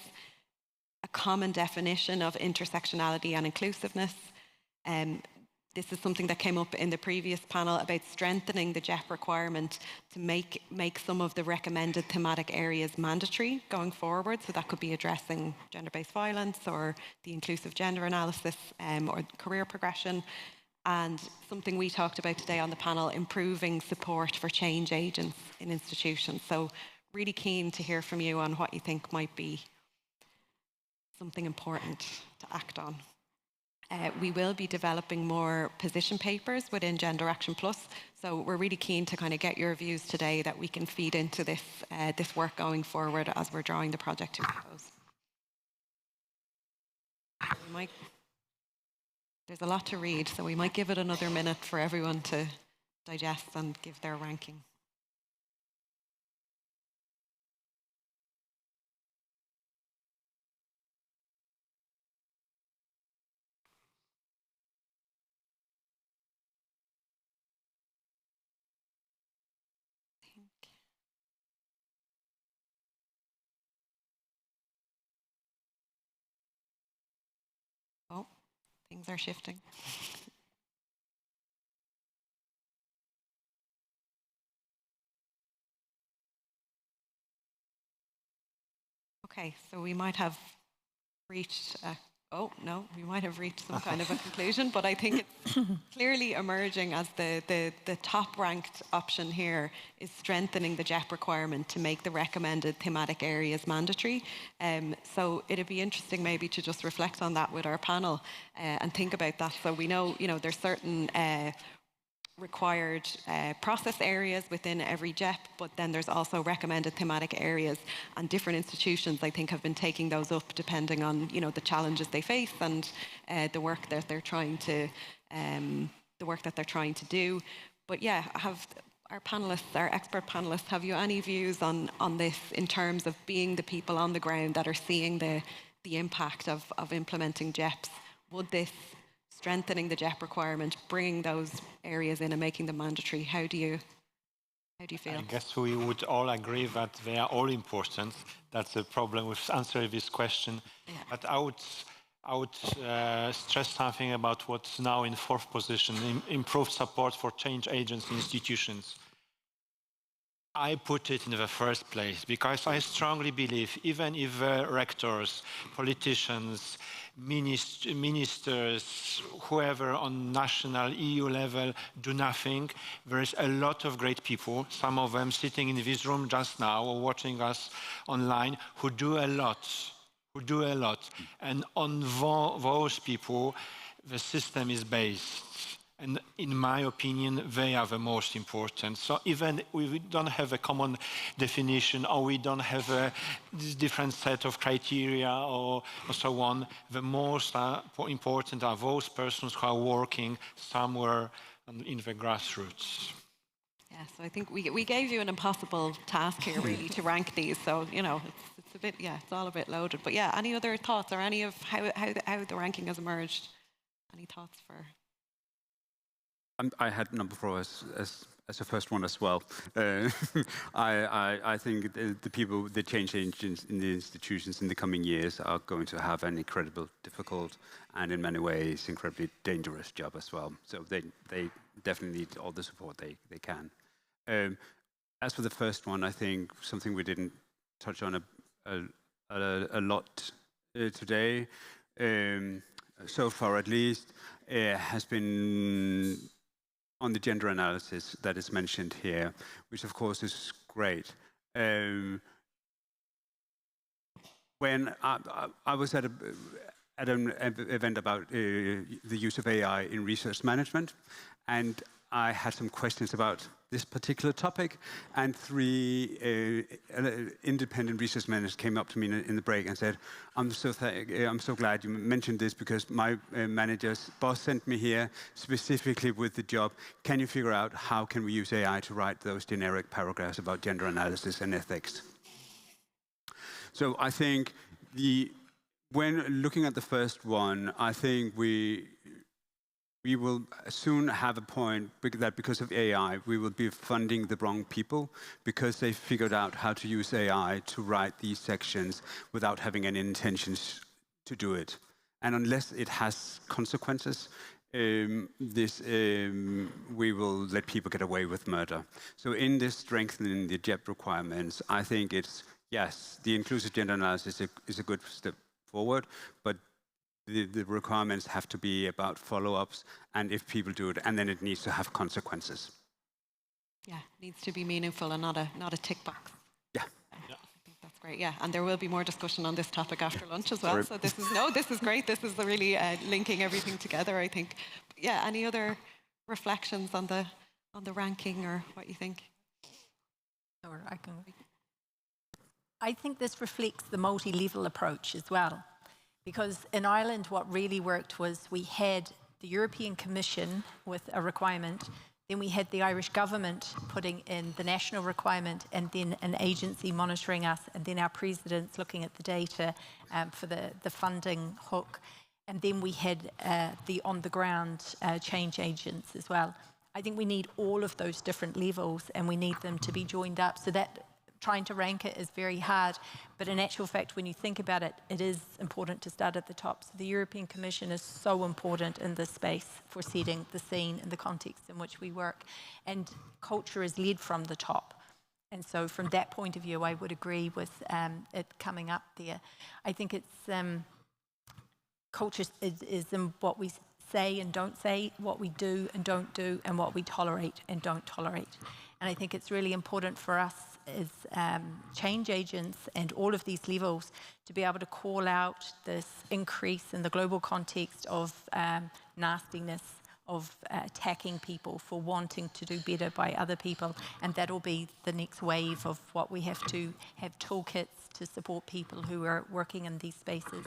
Speaker 9: a common definition of intersectionality and inclusiveness. This is something that came up in the previous panel about strengthening the JEP requirement to make some of the recommended thematic areas mandatory going forward. So that could be addressing gender-based violence or the inclusive gender analysis or career progression. And something we talked about today on the panel, improving support for change agents in institutions. So really keen to hear from you on what you think might be something important to act on. We will be developing more position papers within GenderActionplus. So we're really keen to kind of get your views today that we can feed into this, this work going forward as we're drawing the project to a close. There's a lot to read, so we might give it another minute for everyone to digest and give their ranking. Oh, things are shifting. Okay, so we might have reached, we might have reached some kind of a conclusion, but I think it's clearly emerging as the top ranked option here is strengthening the JEP requirement to make the recommended thematic areas mandatory. So it'd be interesting maybe to just reflect on that with our panel and think about that. So we know, there's certain required process areas within every JEP, but then there's also recommended thematic areas, and different institutions, I think, have been taking those up depending on, the challenges they face and the work that they're trying to do. But yeah, have our panelists, our expert panelists, have you any views on this in terms of being the people on the ground that are seeing the impact of implementing JEPs? Would this strengthening the JEP requirement, bringing those areas in and making them mandatory? How do you feel?
Speaker 16: I guess we would all agree that they are all important. That's the problem with answering this question. Yeah. But I would stress something about what's now in fourth position, improved support for change agents in institutions. I put it in the first place because I strongly believe even if rectors, politicians, ministers, whoever on national EU level do nothing, there is a lot of great people, some of them sitting in this room just now or watching us online, who do a lot. And on those people, the system is based. And in my opinion, they are the most important. So even if we don't have a common definition or we don't have a different set of criteria or so on, the most important are those persons who are working somewhere in the grassroots.
Speaker 9: Yeah, so I think we gave you an impossible task here, really, to rank these. So, it's a bit, it's all a bit loaded. But yeah, any other thoughts or any of how the ranking has emerged? Any thoughts for...
Speaker 18: I had number 4 as the first one as well. I think the change agents in the institutions in the coming years are going to have an incredible, difficult, and in many ways incredibly dangerous job as well. So they definitely need all the support they can. As for the first one, I think something we didn't touch on a lot today, so far at least, has been on the gender analysis that is mentioned here, which of course is great. When I was at an event about the use of AI in research management, and I had some questions about this particular topic, and 3 independent research managers came up to me in the break and said, I'm so glad you mentioned this because my manager's boss sent me here specifically with the job. Can you figure out how can we use AI to write those generic paragraphs about gender analysis and ethics? So I think when looking at the first one, I think we we will soon have a point that because of AI, we will be funding the wrong people because they figured out how to use AI to write these sections without having any intentions to do it. And unless it has consequences, we will let people get away with murder. So in this strengthening the JEP requirements, I think it's, yes, the inclusive gender analysis is a good step forward, but the requirements have to be about follow-ups, and if people do it, and then it needs to have consequences.
Speaker 9: Yeah, needs to be meaningful and not a tick box.
Speaker 18: Yeah.
Speaker 9: I think that's great. Yeah, and there will be more discussion on this topic after lunch as well. So this is great. This is really linking everything together, I think. Yeah. Any other reflections on the ranking or what you think?
Speaker 15: Or I think this reflects the multi-level approach as well. Because in Ireland, what really worked was we had the European Commission with a requirement, then we had the Irish government putting in the national requirement, and then an agency monitoring us, and then our presidents looking at the data for the funding hook. And then we had the on-the-ground change agents as well. I think we need all of those different levels, and we need them to be joined up. So that trying to rank it is very hard, but in actual fact, when you think about it, it is important to start at the top. So the European Commission is so important in this space for setting the scene and the context in which we work. And culture is led from the top. And so from that point of view, I would agree with it coming up there. I think it's culture is in what we say and don't say, what we do and don't do, and what we tolerate and don't tolerate. And I think it's really important for us as change agents and all of these levels to be able to call out this increase in the global context of nastiness, of attacking people for wanting to do better by other people. And that'll be the next wave of what we have to have toolkits to support people who are working in these spaces.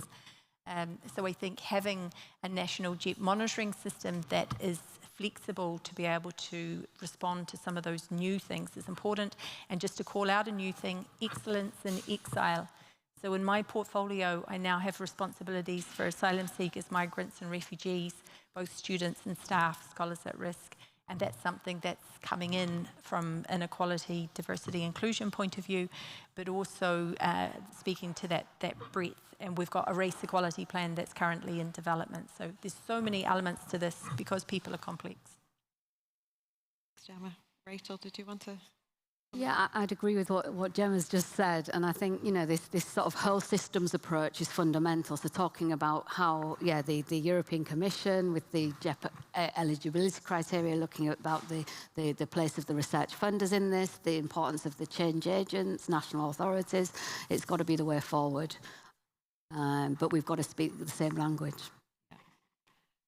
Speaker 15: So I think having a national JEP monitoring system that is flexible to be able to respond to some of those new things is important. And just to call out a new thing, excellence in exile. So in my portfolio, I now have responsibilities for asylum seekers, migrants and refugees, both students and staff, scholars at risk. And that's something that's coming in from an equality, diversity, inclusion point of view, but also speaking to that breadth. And we've got a race equality plan that's currently in development. So there's so many elements to this because people are complex.
Speaker 9: Thanks, Gemma. Rachel, did you want to?
Speaker 17: Yeah, I'd agree with what Gemma's just said, and I think this sort of whole systems approach is fundamental. So talking about how the European Commission with the JEP eligibility criteria, looking at about the place of the research funders in this, the importance of the change agents, national authorities, it's got to be the way forward. But we've got to speak the same language.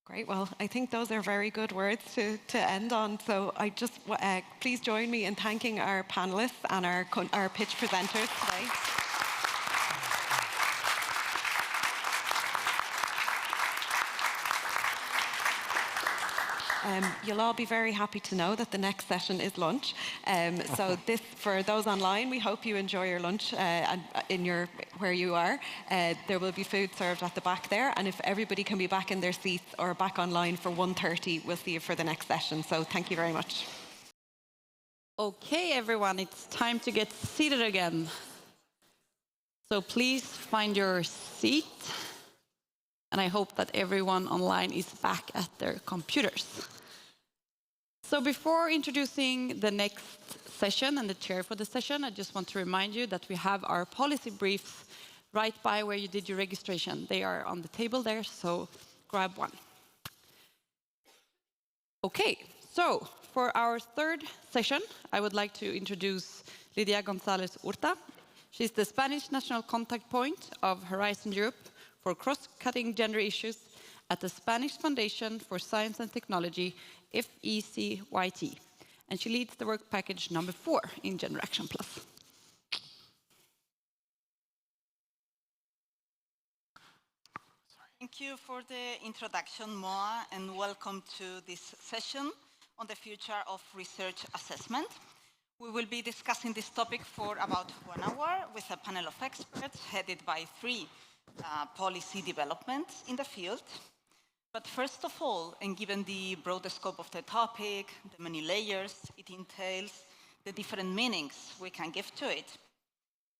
Speaker 9: Great. Well, I think those are very good words to end on. So I just please join me in thanking our panelists and our pitch presenters today. You'll all be very happy to know that the next session is lunch. So this, for those online, we hope you enjoy your lunch where you are. There will be food served at the back there, and if everybody can be back in their seats or back online for 1:30, we'll see you for the next session. So thank you very much.
Speaker 1: Okay, everyone, it's time to get seated again. So please find your seat. And I hope that everyone online is back at their computers. So before introducing the next session and the chair for the session, I just want to remind you that we have our policy briefs right by where you did your registration. They are on the table there, so grab one. Okay, so for our third session, I would like to introduce Lidia González Urta. She's the Spanish national contact point of Horizon Europe for cross-cutting gender issues at the Spanish Foundation for Science and Technology, FECYT. And she leads the work package number 4 in Gender Action Plus.
Speaker 19: Thank you for the introduction, Moa, and welcome to this session on the future of research assessment. We will be discussing this topic for about 1 hour with a panel of experts headed by 3 policy developments in the field. But first of all, and given the broader scope of the topic, the many layers it entails, the different meanings we can give to it,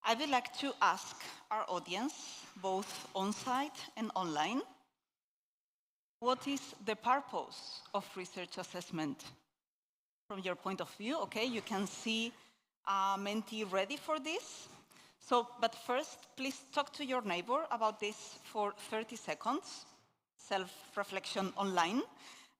Speaker 19: I would like to ask our audience, both on-site and online, what is the purpose of research assessment? From your point of view, okay, you can see a mentee ready for this. So, but first, please talk to your neighbor about this for 30 seconds, self-reflection online,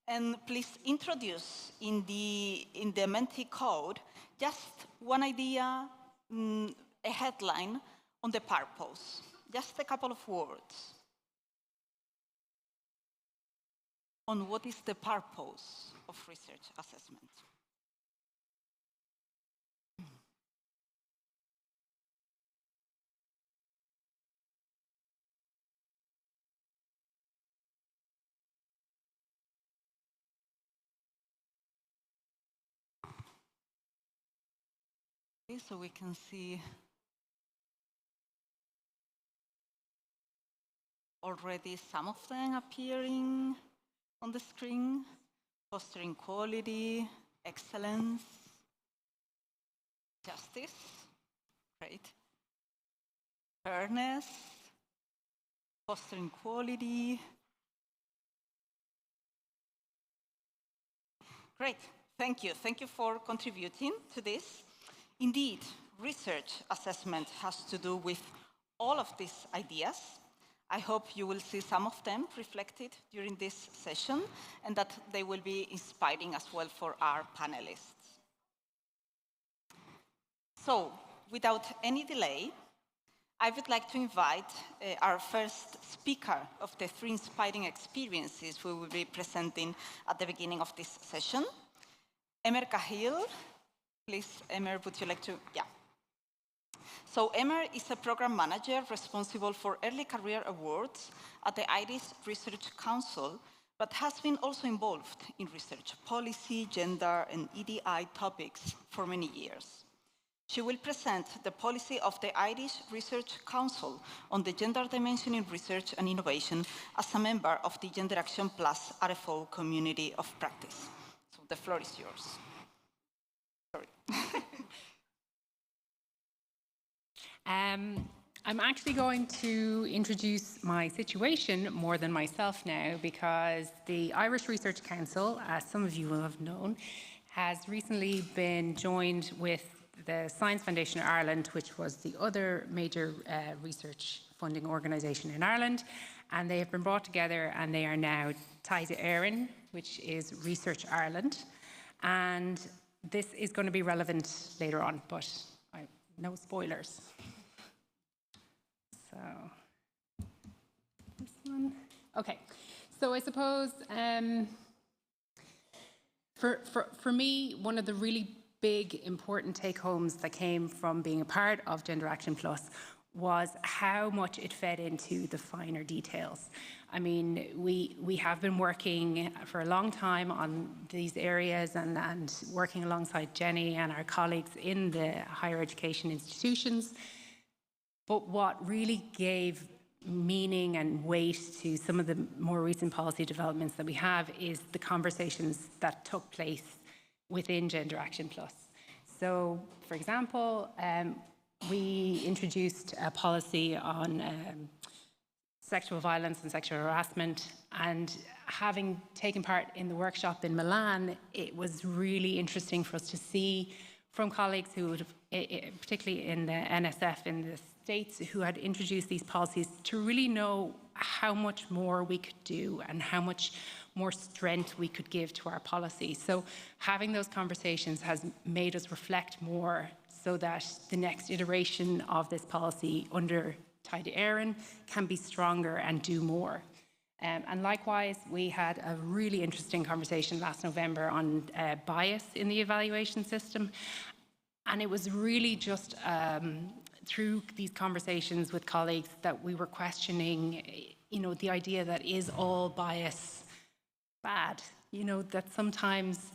Speaker 19: and please introduce in the mentee code just one idea, a headline on the purpose, just a couple of words on what is the purpose of research assessment. Okay, so we can see already some of them appearing on the screen. Fostering quality, excellence, justice, great. Fairness, fostering quality. Great, thank you. Thank you for contributing to this. Indeed, research assessment has to do with all of these ideas. I hope you will see some of them reflected during this session and that they will be inspiring as well for our panelists. So, without any delay, I would like to invite our first speaker of the 3 inspiring experiences we will be presenting at the beginning of this session, Emer Cahill. Please, Emer, would you like to? Yeah. So Emer is a program manager responsible for early career awards at the Irish Research Council, but has been also involved in research policy, gender, and EDI topics for many years. She will present the policy of the Irish Research Council on the gender dimension in research and innovation as a member of the GenderActionplus RFO Community of Practice. So the floor is yours. Sorry.
Speaker 20: I'm actually going to introduce my situation more than myself now, because the Irish Research Council, as some of you will have known, has recently been joined with the Science Foundation of Ireland, which was the other major research funding organisation in Ireland, and they have been brought together and they are now Taide Éireann, which is Research Ireland, and this is going to be relevant later on, but no spoilers. So, this one. Okay, so I suppose for me, one of the really big, important take-homes that came from being a part of GenderActionplus was how much it fed into the finer details. I mean, we have been working for a long time on these areas and working alongside Jenny and our colleagues in the higher education institutions. But what really gave meaning and weight to some of the more recent policy developments that we have is the conversations that took place within GenderActionplus. So, for example, we introduced a policy on sexual violence and sexual harassment, and having taken part in the workshop in Milan, it was really interesting for us to see from colleagues who would, particularly in the NSF in the States, who had introduced these policies, to really know how much more we could do and how much more strength we could give to our policy. So having those conversations has made us reflect more so that the next iteration of this policy under Taide Éireann can be stronger and do more. And likewise, we had a really interesting conversation last November on bias in the evaluation system. And it was really just through these conversations with colleagues that we were questioning, you know, the idea that is all bias bad? You know, that sometimes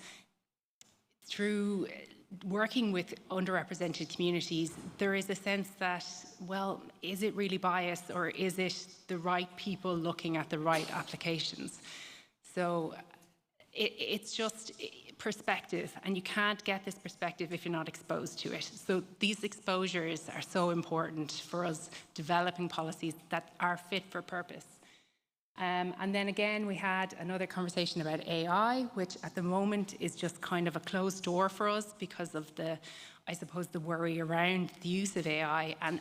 Speaker 20: through working with underrepresented communities, there is a sense that, well, is it really biased, or is it the right people looking at the right applications? So it's just perspective, and you can't get this perspective if you're not exposed to it. So these exposures are so important for us developing policies that are fit for purpose. And then again, we had another conversation about AI, which at the moment is just kind of a closed door for us because of the, I suppose, the worry around the use of AI. And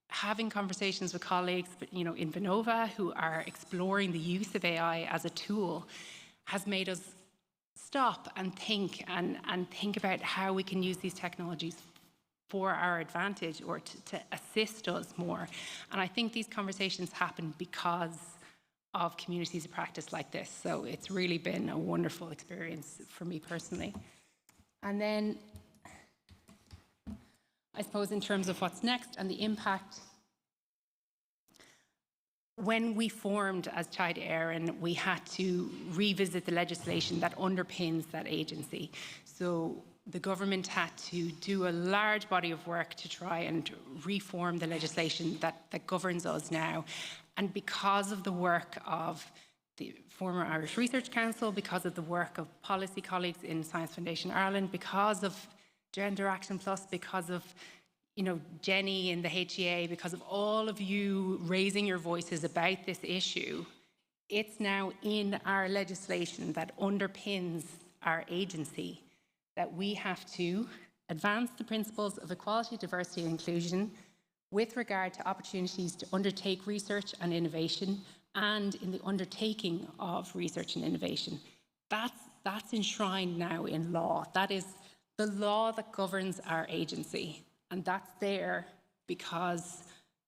Speaker 20: having conversations with colleagues, you know, in Vinova who are exploring the use of AI as a tool has made us stop and think about how we can use these technologies for our advantage or to assist us more. And I think these conversations happen because of communities of practice like this. So it's really been a wonderful experience for me personally. And then I suppose in terms of what's next and the impact, when we formed as Child Éireann, we had to revisit the legislation that underpins that agency. So the government had to do a large body of work to try and reform the legislation that governs us now. And because of the work of the former Irish Research Council, because of the work of policy colleagues in Science Foundation Ireland, because of GenderActionplus, because of Jenny in the HEA, because of all of you raising your voices about this issue, it's now in our legislation that underpins our agency that we have to advance the principles of equality, diversity and inclusion with regard to opportunities to undertake research and innovation and in the undertaking of research and innovation. That's enshrined now in law. That is the law that governs our agency. And that's there because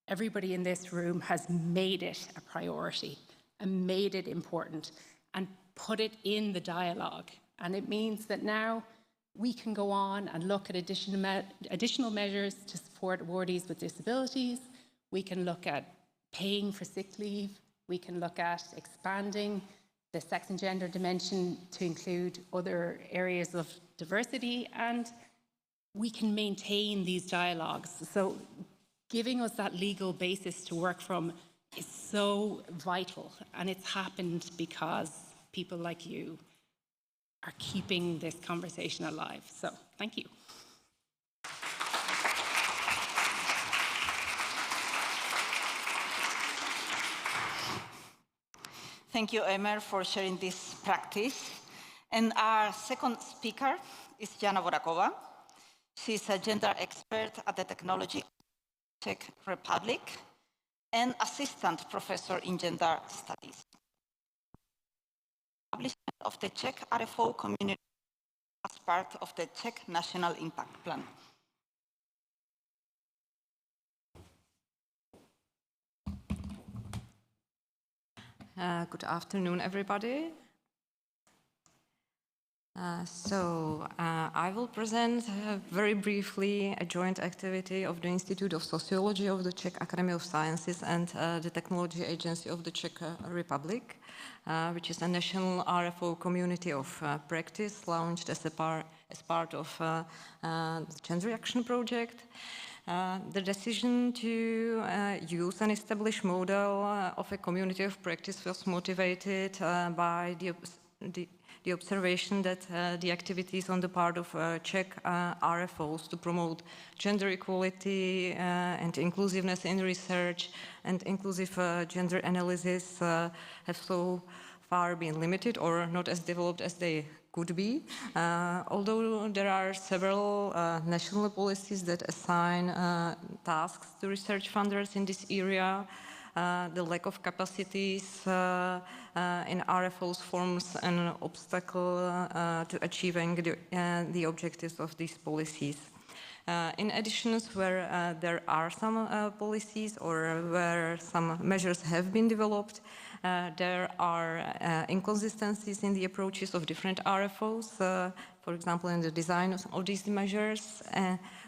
Speaker 20: everybody in this room has made it a priority and made it important and put it in the dialogue. And it means that now we can go on and look at additional measures to support awardees with disabilities. We can look at paying for sick leave. We can look at expanding the sex and gender dimension to include other areas of diversity, and we can maintain these dialogues. So giving us that legal basis to work from is so vital, and it's happened because people like you are keeping this conversation alive. So thank you.
Speaker 19: Thank you, Emer, for sharing this practice. And our second speaker is Jana Borakova. She's a gender expert at the Technology Czech Republic and assistant professor in gender studies. Establishment of the Czech RFO community as part of the Czech National Impact Plan.
Speaker 21: Good afternoon, everybody. I will present very briefly a joint activity of the Institute of Sociology of the Czech Academy of Sciences and the Technology Agency of the Czech Republic, which is a national RFO community of practice launched as part of the Gender Action Project. The decision to use an established model of a community of practice was motivated by the observation that the activities on the part of Czech RFOs to promote gender equality and inclusiveness in research and inclusive gender analysis have so far been limited or not as developed as they could be. Although there are several national policies that assign tasks to research funders in this area, the lack of capacities in RFOs forms an obstacle to achieving the objectives of these policies. In addition, where there are some policies or where some measures have been developed, there are inconsistencies in the approaches of different RFOs, for example, in the design of these measures,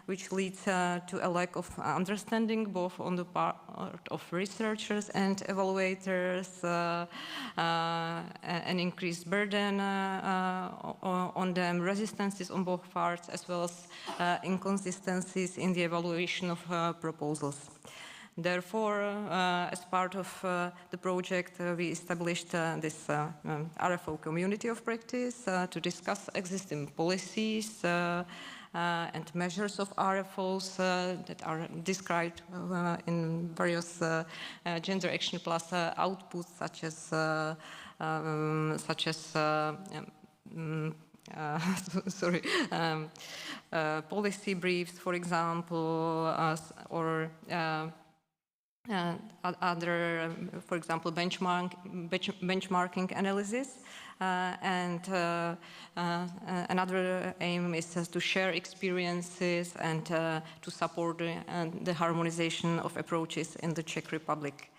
Speaker 21: which leads to a lack of understanding both on the part of researchers and evaluators, an increased burden on them, resistances on both parts, as well as inconsistencies in the evaluation of proposals. Therefore, as part of the project, we established this RFO community of practice to discuss existing policies and measures of RFOs that are described in various Gender Action Plus outputs, policy briefs, for example, or other, for example, benchmarking analysis. Another aim is to share experiences and to support the harmonization of approaches in the Czech Republic.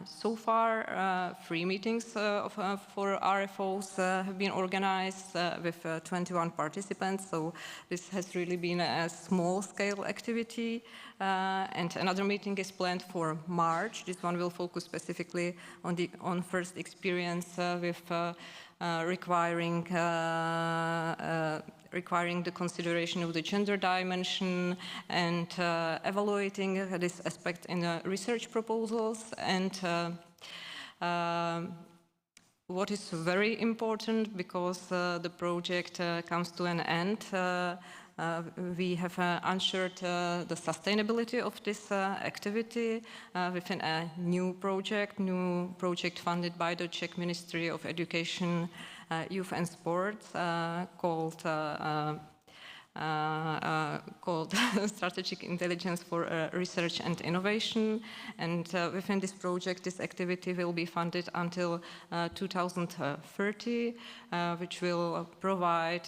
Speaker 21: So far, 3 meetings for RFOs have been organized with 21 participants, so this has really been a small-scale activity. And another meeting is planned for March. This one will focus specifically on first experience with requiring the consideration of the gender dimension and evaluating this aspect in research proposals. And what is very important, because the project comes to an end, we have ensured the sustainability of this activity within a new project funded by the Czech Ministry of Education, Youth and Sports, called Strategic Intelligence for Research and Innovation. And within this project, this activity will be funded until 2030, which will provide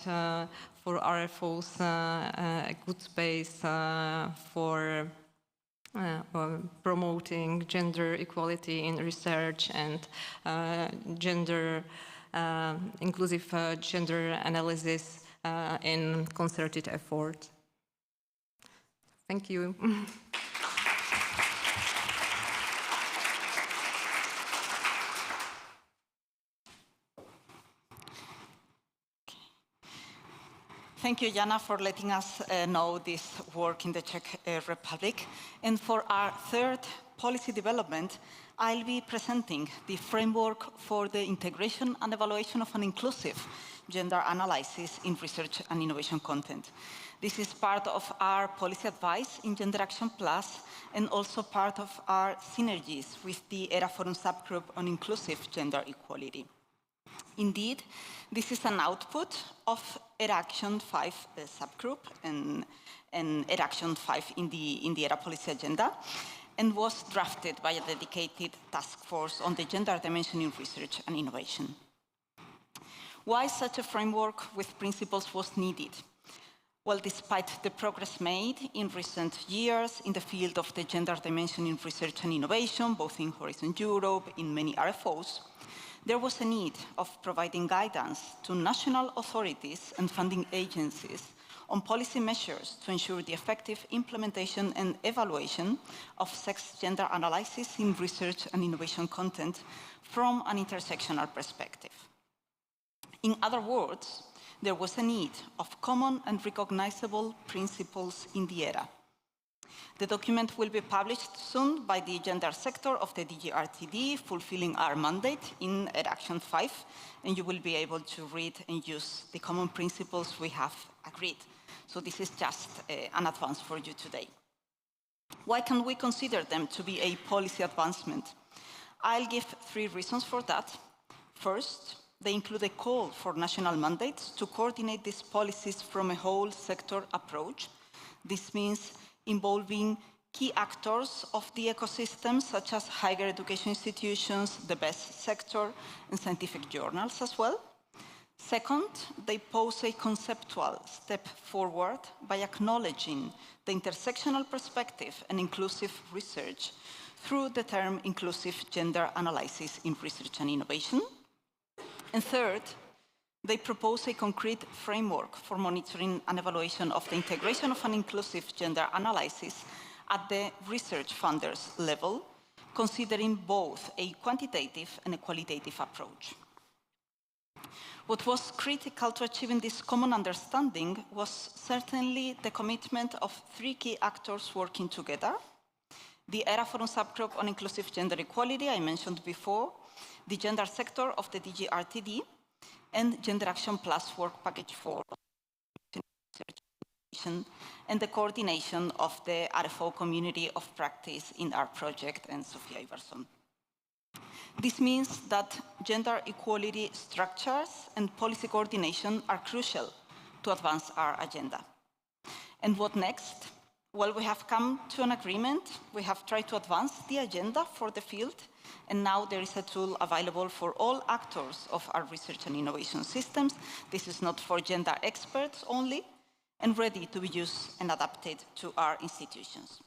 Speaker 21: for RFOs a good space for promoting gender equality in research and inclusive gender analysis in concerted effort. Thank you.
Speaker 19: Thank you, Jana, for letting us know this work in the Czech Republic. And for our third policy development, I'll be presenting the framework for the integration and evaluation of an inclusive gender analysis in research and innovation content. This is part of our policy advice in Gender Action Plus and also part of our synergies with the ERA Forum subgroup on inclusive gender equality. Indeed, this is an output of ERA Action 5 subgroup and ERA Action 5 in the ERA policy agenda, and was drafted by a dedicated task force on the gender dimension in research and innovation. Why such a framework with principles was needed? Well, despite the progress made in recent years in the field of the gender dimension in research and innovation, both in Horizon Europe, in many RFOs, there was a need of providing guidance to national authorities and funding agencies on policy measures to ensure the effective implementation and evaluation of sex-gender analysis in research and innovation content from an intersectional perspective. In other words, there was a need of common and recognizable principles in the ERA. The document will be published soon by the gender sector of the DG RTD, fulfilling our mandate in ERA Action 5, and you will be able to read and use the common principles we have agreed. So this is just an advance for you today. Why can we consider them to be a policy advancement? I'll give 3 reasons for that. First, they include a call for national mandates to coordinate these policies from a whole sector approach. This means involving key actors of the ecosystem, such as higher education institutions, the best sector, and scientific journals as well. Second, they pose a conceptual step forward by acknowledging the intersectional perspective and inclusive research through the term inclusive gender analysis in research and innovation. And third, they propose a concrete framework for monitoring and evaluation of the integration of an inclusive gender analysis at the research funders level, considering both a quantitative and a qualitative approach. What was critical to achieving this common understanding was certainly the commitment of 3 key actors working together. the ERA Forum subgroup on inclusive gender equality I mentioned before, the gender sector of the DG RTD, and Gender Action Plus Work Package 4, and the coordination of the RFO community of practice in our project, and Sofia Iverson. This means that gender equality structures and policy coordination are crucial to advance our agenda. And what next? Well, we have come to an agreement. We have tried to advance the agenda for the field, and now there is a tool available for all actors of our research and innovation systems. This is not for gender experts only, and ready to be used and adapted to our institutions.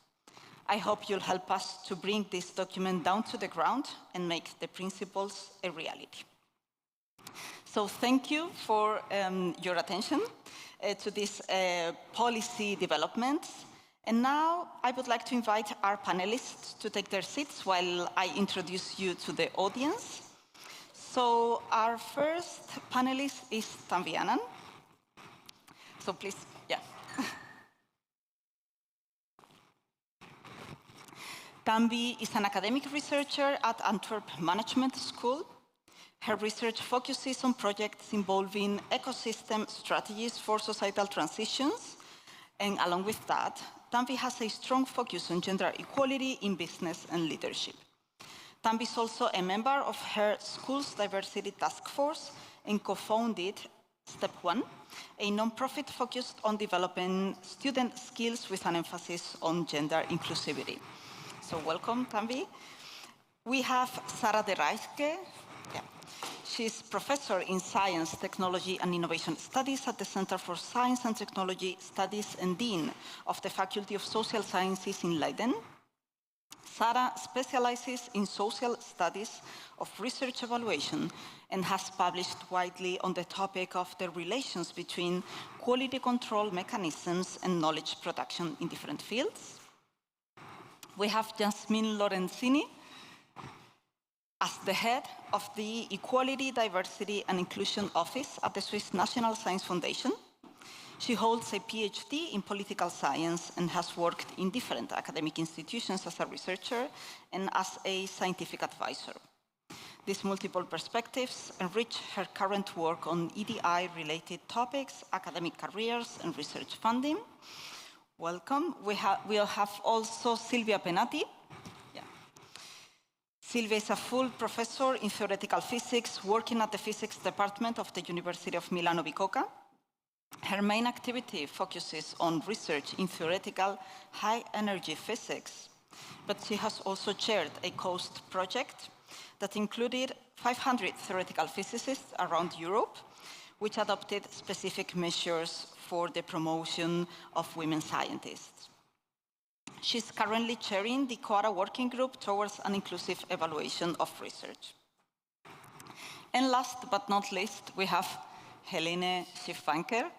Speaker 19: I hope you'll help us to bring this document down to the ground and make the principles a reality. So thank you for your attention to this policy developments. And now I would like to invite our panelists to take their seats while I introduce you to the audience. So our first panelist is Tanvi Anand. So please, yeah. Tanvi is an academic researcher at Antwerp Management School. Her research focuses on projects involving ecosystem strategies for societal transitions. And along with that, Tanvi has a strong focus on gender equality in business and leadership. Tanvi is also a member of her school's diversity task force and co-founded Step 1, a non-profit focused on developing student skills with an emphasis on gender inclusivity. So welcome, Tanvi. We have Sara de Rijske. Yeah. She's professor in Science, Technology and Innovation Studies at the Center for Science and Technology Studies and Dean of the Faculty of Social Sciences in Leiden. Sara specializes in social studies of research evaluation and has published widely on the topic of the relations between quality control mechanisms and knowledge production in different fields. We have Jasmine Lorenzini as the head of the Equality, Diversity and Inclusion Office at the Swiss National Science Foundation. She holds a PhD in political science and has worked in different academic institutions as a researcher and as a scientific advisor. These multiple perspectives enrich her current work on EDI-related topics, academic careers and research funding. Welcome. We'll have also Silvia Penati. Yeah. Silvia is a full professor in theoretical physics, working at the physics department of the University of Milano Bicocca. Her main activity focuses on research in theoretical high-energy physics, but she has also chaired a COAST project that included 500 theoretical physicists around Europe, which adopted specific measures for the promotion of women scientists. She's currently chairing the COARA working group towards an inclusive evaluation of research. And last but not least, we have Helene Schiffwanker.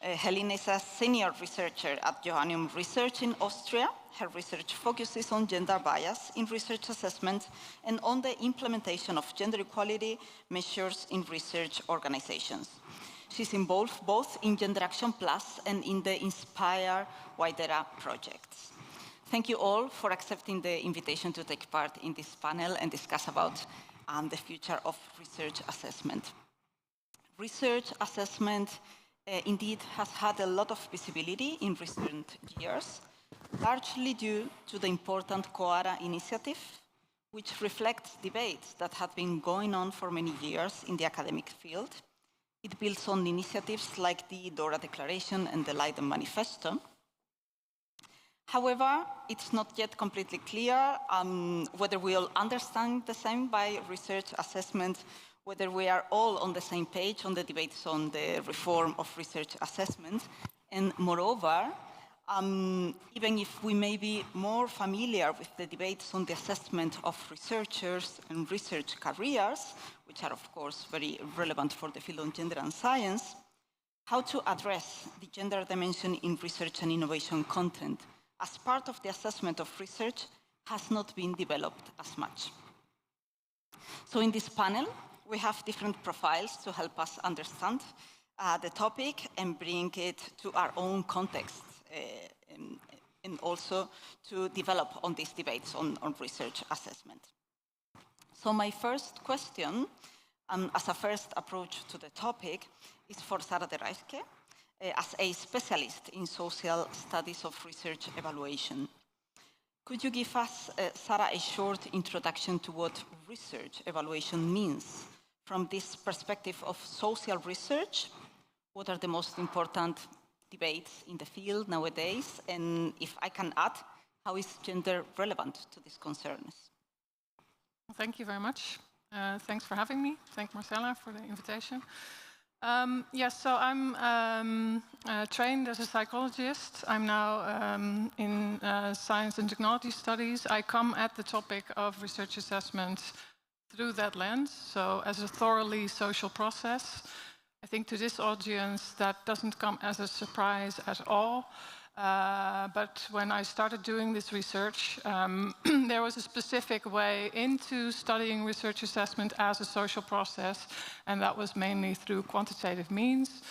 Speaker 19: Helene is a senior researcher at Johannium Research in Austria. Her research focuses on gender bias in research assessment and on the implementation of gender equality measures in research organizations. She's involved both in GenderActionplus and in the Inspire Widera projects. Thank you all for accepting the invitation to take part in this panel and discuss about the future of research assessment. Research assessment indeed has had a lot of visibility in recent years, largely due to the important COARA initiative, which reflects debates that have been going on for many years in the academic field. It builds on initiatives like the DORA Declaration and the Leiden Manifesto. However, it's not yet completely clear whether we all understand the same by research assessment, whether we are all on the same page on the debates on the reform of research assessment, and moreover, even if we may be more familiar with the debates on the assessment of researchers and research careers, which are of course very relevant for the field of gender and science, how to address the gender dimension in research and innovation content as part of the assessment of research has not been developed as much. So in this panel, we have different profiles to help us understand the topic and bring it to our own context and also to develop on these debates on research assessment. So my first question, as a first approach to the topic, is for Sara de Rijske, as a specialist in social studies of research evaluation. Could you give us, Sara, a short introduction to what research evaluation means from this perspective of social research? What are the most important debates in the field nowadays? And if I can add, how is gender relevant to these concerns?
Speaker 2: Well, thank you very much. Thanks for having me. Thank Marcella for the invitation. Yes, so I'm trained as a psychologist. I'm now in science and technology studies. I come at the topic of research assessment through that lens, so as a thoroughly social process. I think to this audience that doesn't come as a surprise at all. But when I started doing this research, there was a specific way into studying research assessment as a social process, and that was mainly through quantitative means.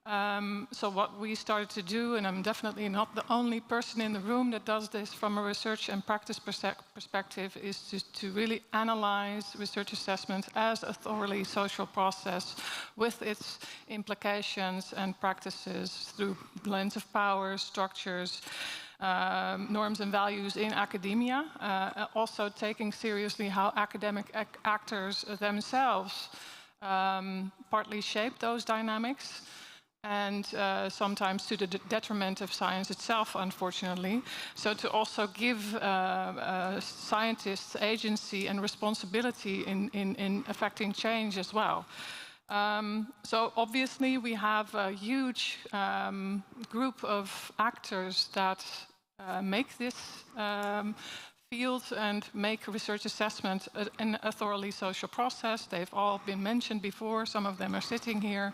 Speaker 2: So what we started to do, and I'm definitely not the only person in the room that does this from a research and practice perspective, is to really analyze research assessment as a thoroughly social process with its implications and practices through the lens of power, structures, norms and values in academia, also taking seriously how academic actors themselves partly shape those dynamics, and sometimes to the detriment of science itself, unfortunately. So to also give scientists agency and responsibility in affecting change as well. So obviously we have a huge group of actors that make this field and make research assessment a thoroughly social process. They've all been mentioned before. Some of them are sitting here.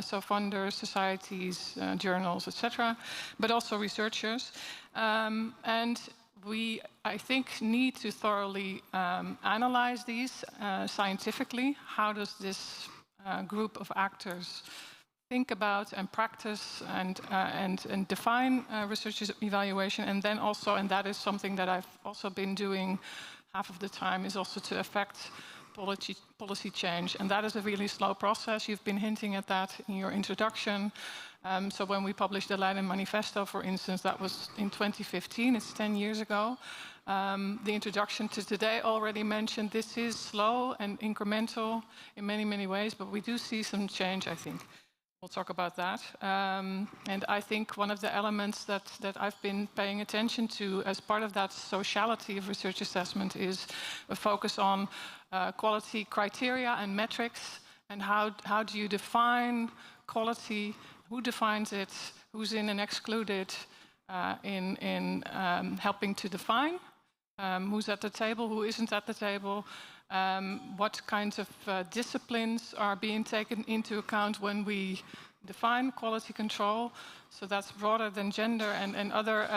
Speaker 2: So funders, societies, journals, etc., but also researchers. And we, I think, need to thoroughly analyze these scientifically. How does this group of actors think about and practice and define research evaluation, and then also, and that is something that I've also been doing half of the time, is also to affect policy change, and that is a really slow process. You've been hinting at that in your introduction. So when we published the Leiden Manifesto, for instance, that was in 2015, it's 10 years ago. The introduction to today already mentioned this is slow and incremental in many, many ways, but we do see some change, I think. We'll talk about that. And I think one of the elements that I've been paying attention to as part of that sociality of research assessment is a focus on quality criteria and metrics, and how do you define quality, who defines it, who's in and excluded in helping to define, who's at the table, who isn't at the table, what kinds of disciplines are being taken into account when we define quality control. So that's broader than gender and other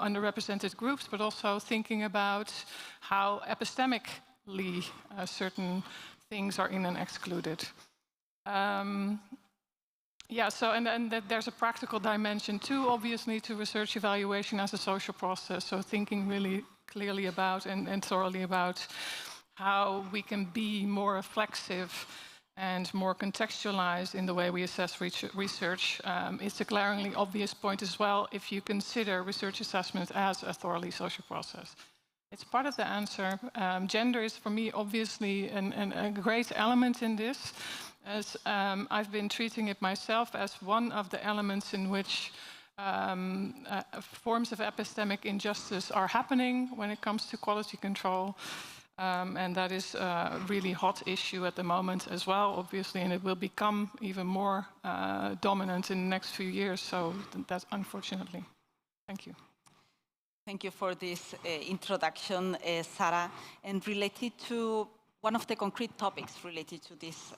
Speaker 2: underrepresented groups, but also thinking about how epistemically certain things are in and excluded. Yeah, so and there's a practical dimension too, obviously, to research evaluation as a social process. So thinking really clearly about and thoroughly about how we can be more reflexive and more contextualized in the way we assess research. It's a glaringly obvious point as well if you consider research assessment as a thoroughly social process. It's part of the answer. Gender is, for me, obviously a great element in this, as I've been treating it myself as one of the elements in which forms of epistemic injustice are happening when it comes to quality control. And that is a really hot issue at the moment as well, obviously, and it will become even more dominant in the next few years. So that's unfortunately. Thank you.
Speaker 19: Thank you for this introduction, Sara. And related to one of the concrete topics related to this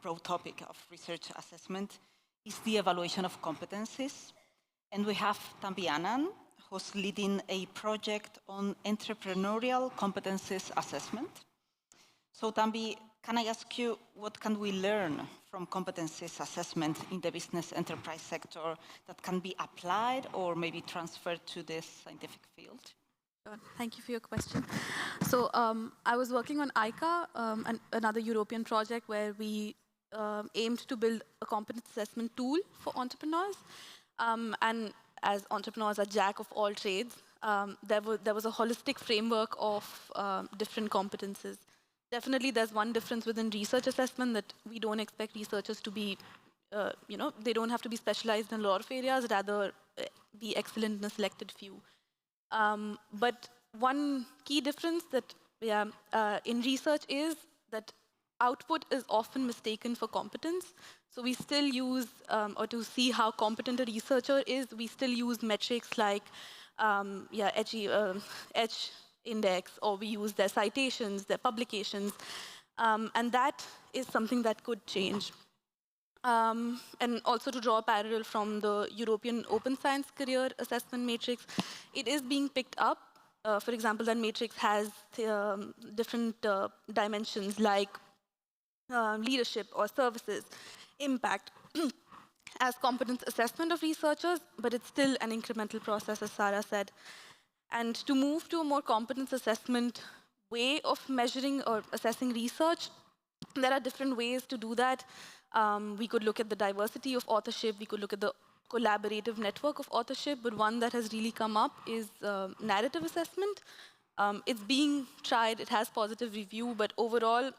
Speaker 19: broad topic of research assessment is the evaluation of competencies. And we have Tambi Anand, who's leading a project on entrepreneurial competencies assessment. So Tambi, can I ask you, what can we learn from competencies assessment in the business enterprise sector that can be applied or maybe transferred to this scientific field?
Speaker 3: Thank you for your question. So I was working on ICA, another European project where we aimed to build a competence assessment tool for entrepreneurs. And as entrepreneurs are jack of all trades, there was a holistic framework of different competences. Definitely, there's one difference within research assessment that we don't expect researchers to be, they don't have to be specialized in a lot of areas, rather be excellent in a selected few. But one key difference that, in research is that output is often mistaken for competence. So we still use, or to see how competent a researcher is, we still use metrics like H index, or we use their citations, their publications, and that is something that could change. And also to draw a parallel from the European Open Science Career Assessment Matrix, it is being picked up. For example, that matrix has different dimensions like leadership or services, impact, as competence assessment of researchers, but it's still an incremental process, as Sarah said. And to move to a more competence assessment way of measuring or assessing research, there are different ways to do that. We could look at the diversity of authorship, we could look at the collaborative network of authorship, but one that has really come up is narrative assessment. It's being tried, it has positive review, but overall,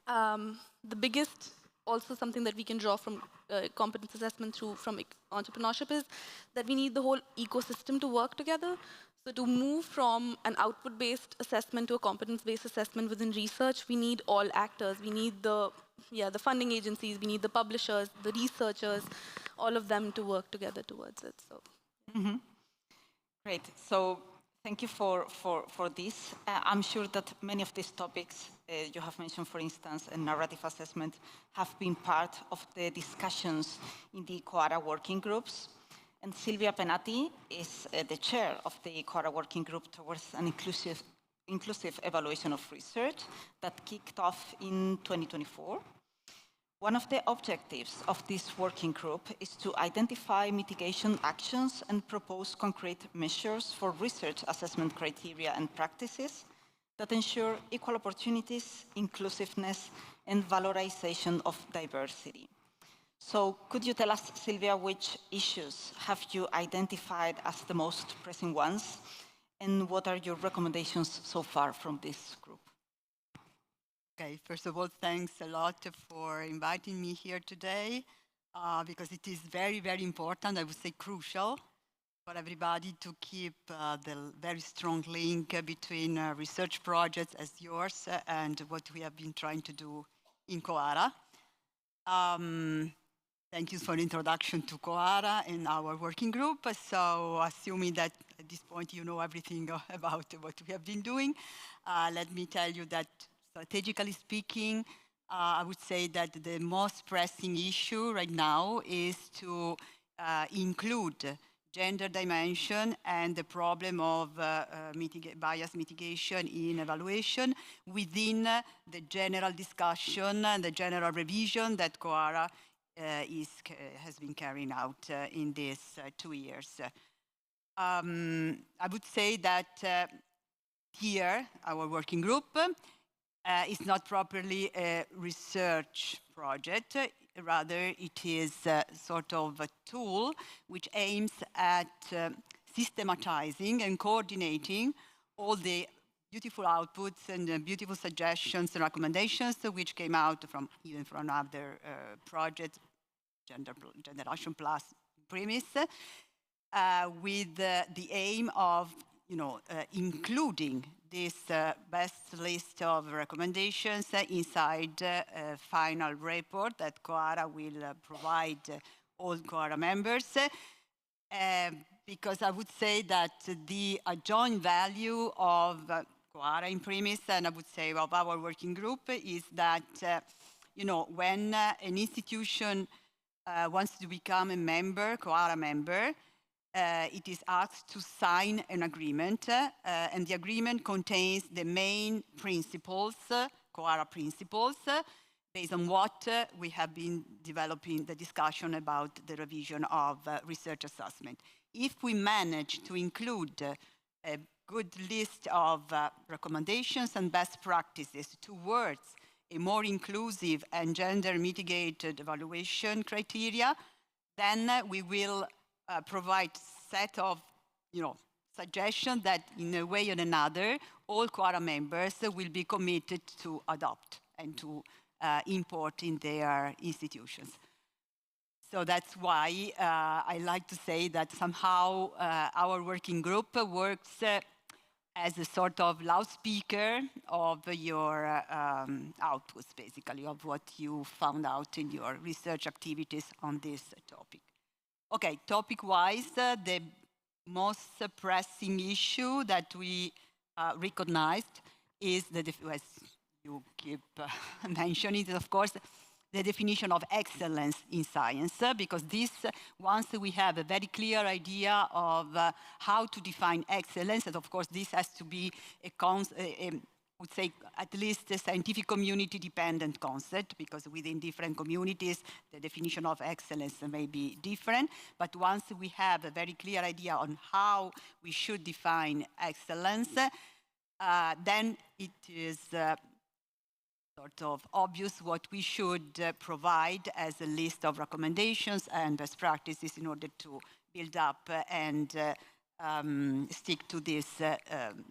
Speaker 3: the biggest, also something that we can draw from competence assessment from entrepreneurship is that we need the whole ecosystem to work together. So to move from an output-based assessment to a competence-based assessment within research, we need all actors. We need the funding agencies, we need the publishers, the researchers, all of them to work together towards it. So.
Speaker 19: Great. So thank you for this. I'm sure that many of these topics you have mentioned, for instance, a narrative assessment, have been part of the discussions in the COARA working groups. And Silvia Penati is the chair of the COARA working group towards an inclusive evaluation of research that kicked off in 2024. One of the objectives of this working group is to identify mitigation actions and propose concrete measures for research assessment criteria and practices that ensure equal opportunities, inclusiveness, and valorization of diversity. So could you tell us, Silvia, which issues have you identified as the most pressing ones, and what are your recommendations so far from this group?
Speaker 22: Okay, first of all, thanks a lot for inviting me here today, because it is very, very important, I would say crucial, for everybody to keep the very strong link between research projects as yours and what we have been trying to do in COARA. Thank you for the introduction to COARA and our working group. So assuming that at this point you know everything about what we have been doing, let me tell you that strategically speaking, I would say that the most pressing issue right now is to include gender dimension and the problem of bias mitigation in evaluation within the general discussion and the general revision that COARA has been carrying out in these 2 years. I would say that here, our working group is not properly a research project. Rather, it is sort of a tool which aims at systematizing and coordinating all the beautiful outputs and beautiful suggestions and recommendations which came out even from other projects, GENDERACTIONplus premise, with the aim of including this best list of recommendations inside a final report that COARA will provide all COARA members. Because I would say that the joint value of COARA in premise, and I would say of our working group, is that when an institution wants to become a member, COARA member, it is asked to sign an agreement, and the agreement contains the main principles, COARA principles, based on what we have been developing the discussion about the revision of research assessment. If we manage to include a good list of recommendations and best practices towards a more inclusive and gender mitigated evaluation criteria, then we will provide set of suggestions that in a way or another, all QARA members will be committed to adopt and to import in their institutions. So that's why I like to say that somehow our working group works as a sort of loudspeaker of your outputs, basically, of what you found out in your research activities on this topic. Okay, topic-wise, the most pressing issue that we recognized is, as you keep mentioning, of course, the definition of excellence in science, because this, once we have a very clear idea of how to define excellence, and of course this has to be I would say at least a scientific community dependent concept, because within different communities the definition of excellence may be different, but once we have a very clear idea on how we should define excellence, then it is sort of obvious what we should provide as a list of recommendations and best practices in order to build up and stick to this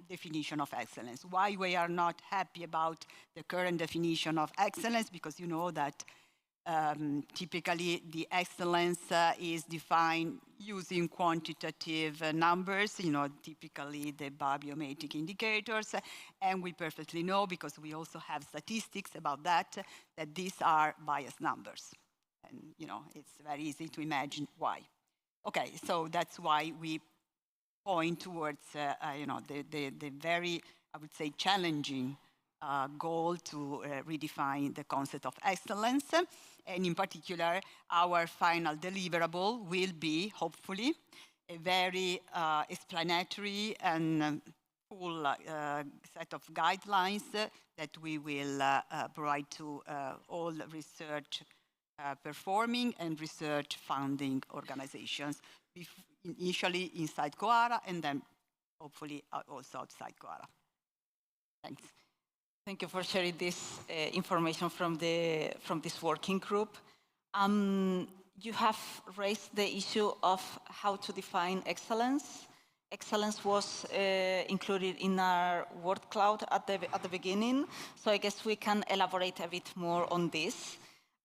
Speaker 22: definition of excellence. Why we are not happy about the current definition of excellence? Because you know that typically the excellence is defined using quantitative numbers, typically the biometric indicators, and we perfectly know, because we also have statistics about that these are biased numbers. And, it's very easy to imagine why. Okay, so that's why we point towards, the very, I would say, challenging goal to redefine the concept of excellence. And in particular, our final deliverable will be, hopefully, a very explanatory and full set of guidelines that we will provide to all research performing and research funding organizations, initially inside QARA and then hopefully also outside QARA. Thanks.
Speaker 19: Thank you for sharing this information from this working group. You have raised the issue of how to define excellence. Excellence was included in our word cloud at the beginning, so I guess we can elaborate a bit more on this.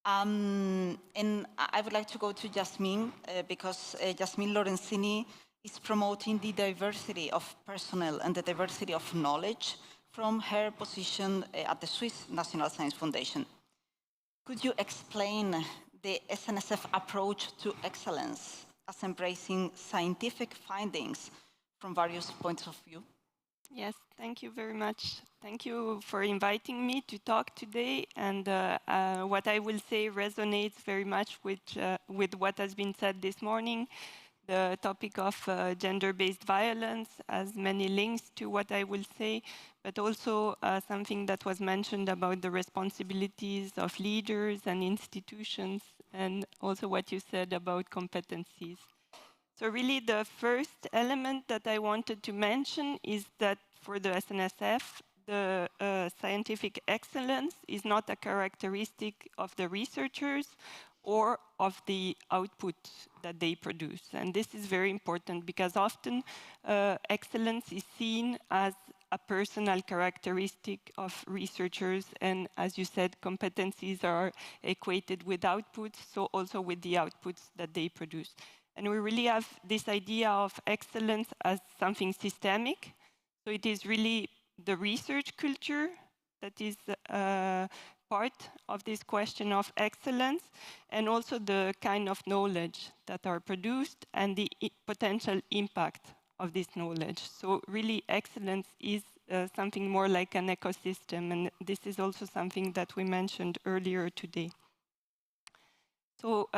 Speaker 19: And I would like to go to Jasmine, because Jasmine Lorenzini is promoting the diversity of personnel and the diversity of knowledge from her position at the Swiss National Science Foundation. Could you explain the SNSF approach to excellence as embracing scientific findings from various points of view?
Speaker 4: Yes, thank you very much. Thank you for inviting me to talk today. And what I will say resonates very much with what has been said this morning. The topic of gender-based violence has many links to what I will say, but also something that was mentioned about the responsibilities of leaders and institutions, and also what you said about competencies. So really the first element that I wanted to mention is that for the SNSF, the scientific excellence is not a characteristic of the researchers or of the output that they produce. And this is very important because often excellence is seen as a personal characteristic of researchers, and as you said, competencies are equated with outputs, so also with the outputs that they produce. And we really have this idea of excellence as something systemic. So it is really the research culture that is part of this question of excellence, and also the kind of knowledge that are produced and the potential impact of this knowledge. So really excellence is something more like an ecosystem, and this is also something that we mentioned earlier today. So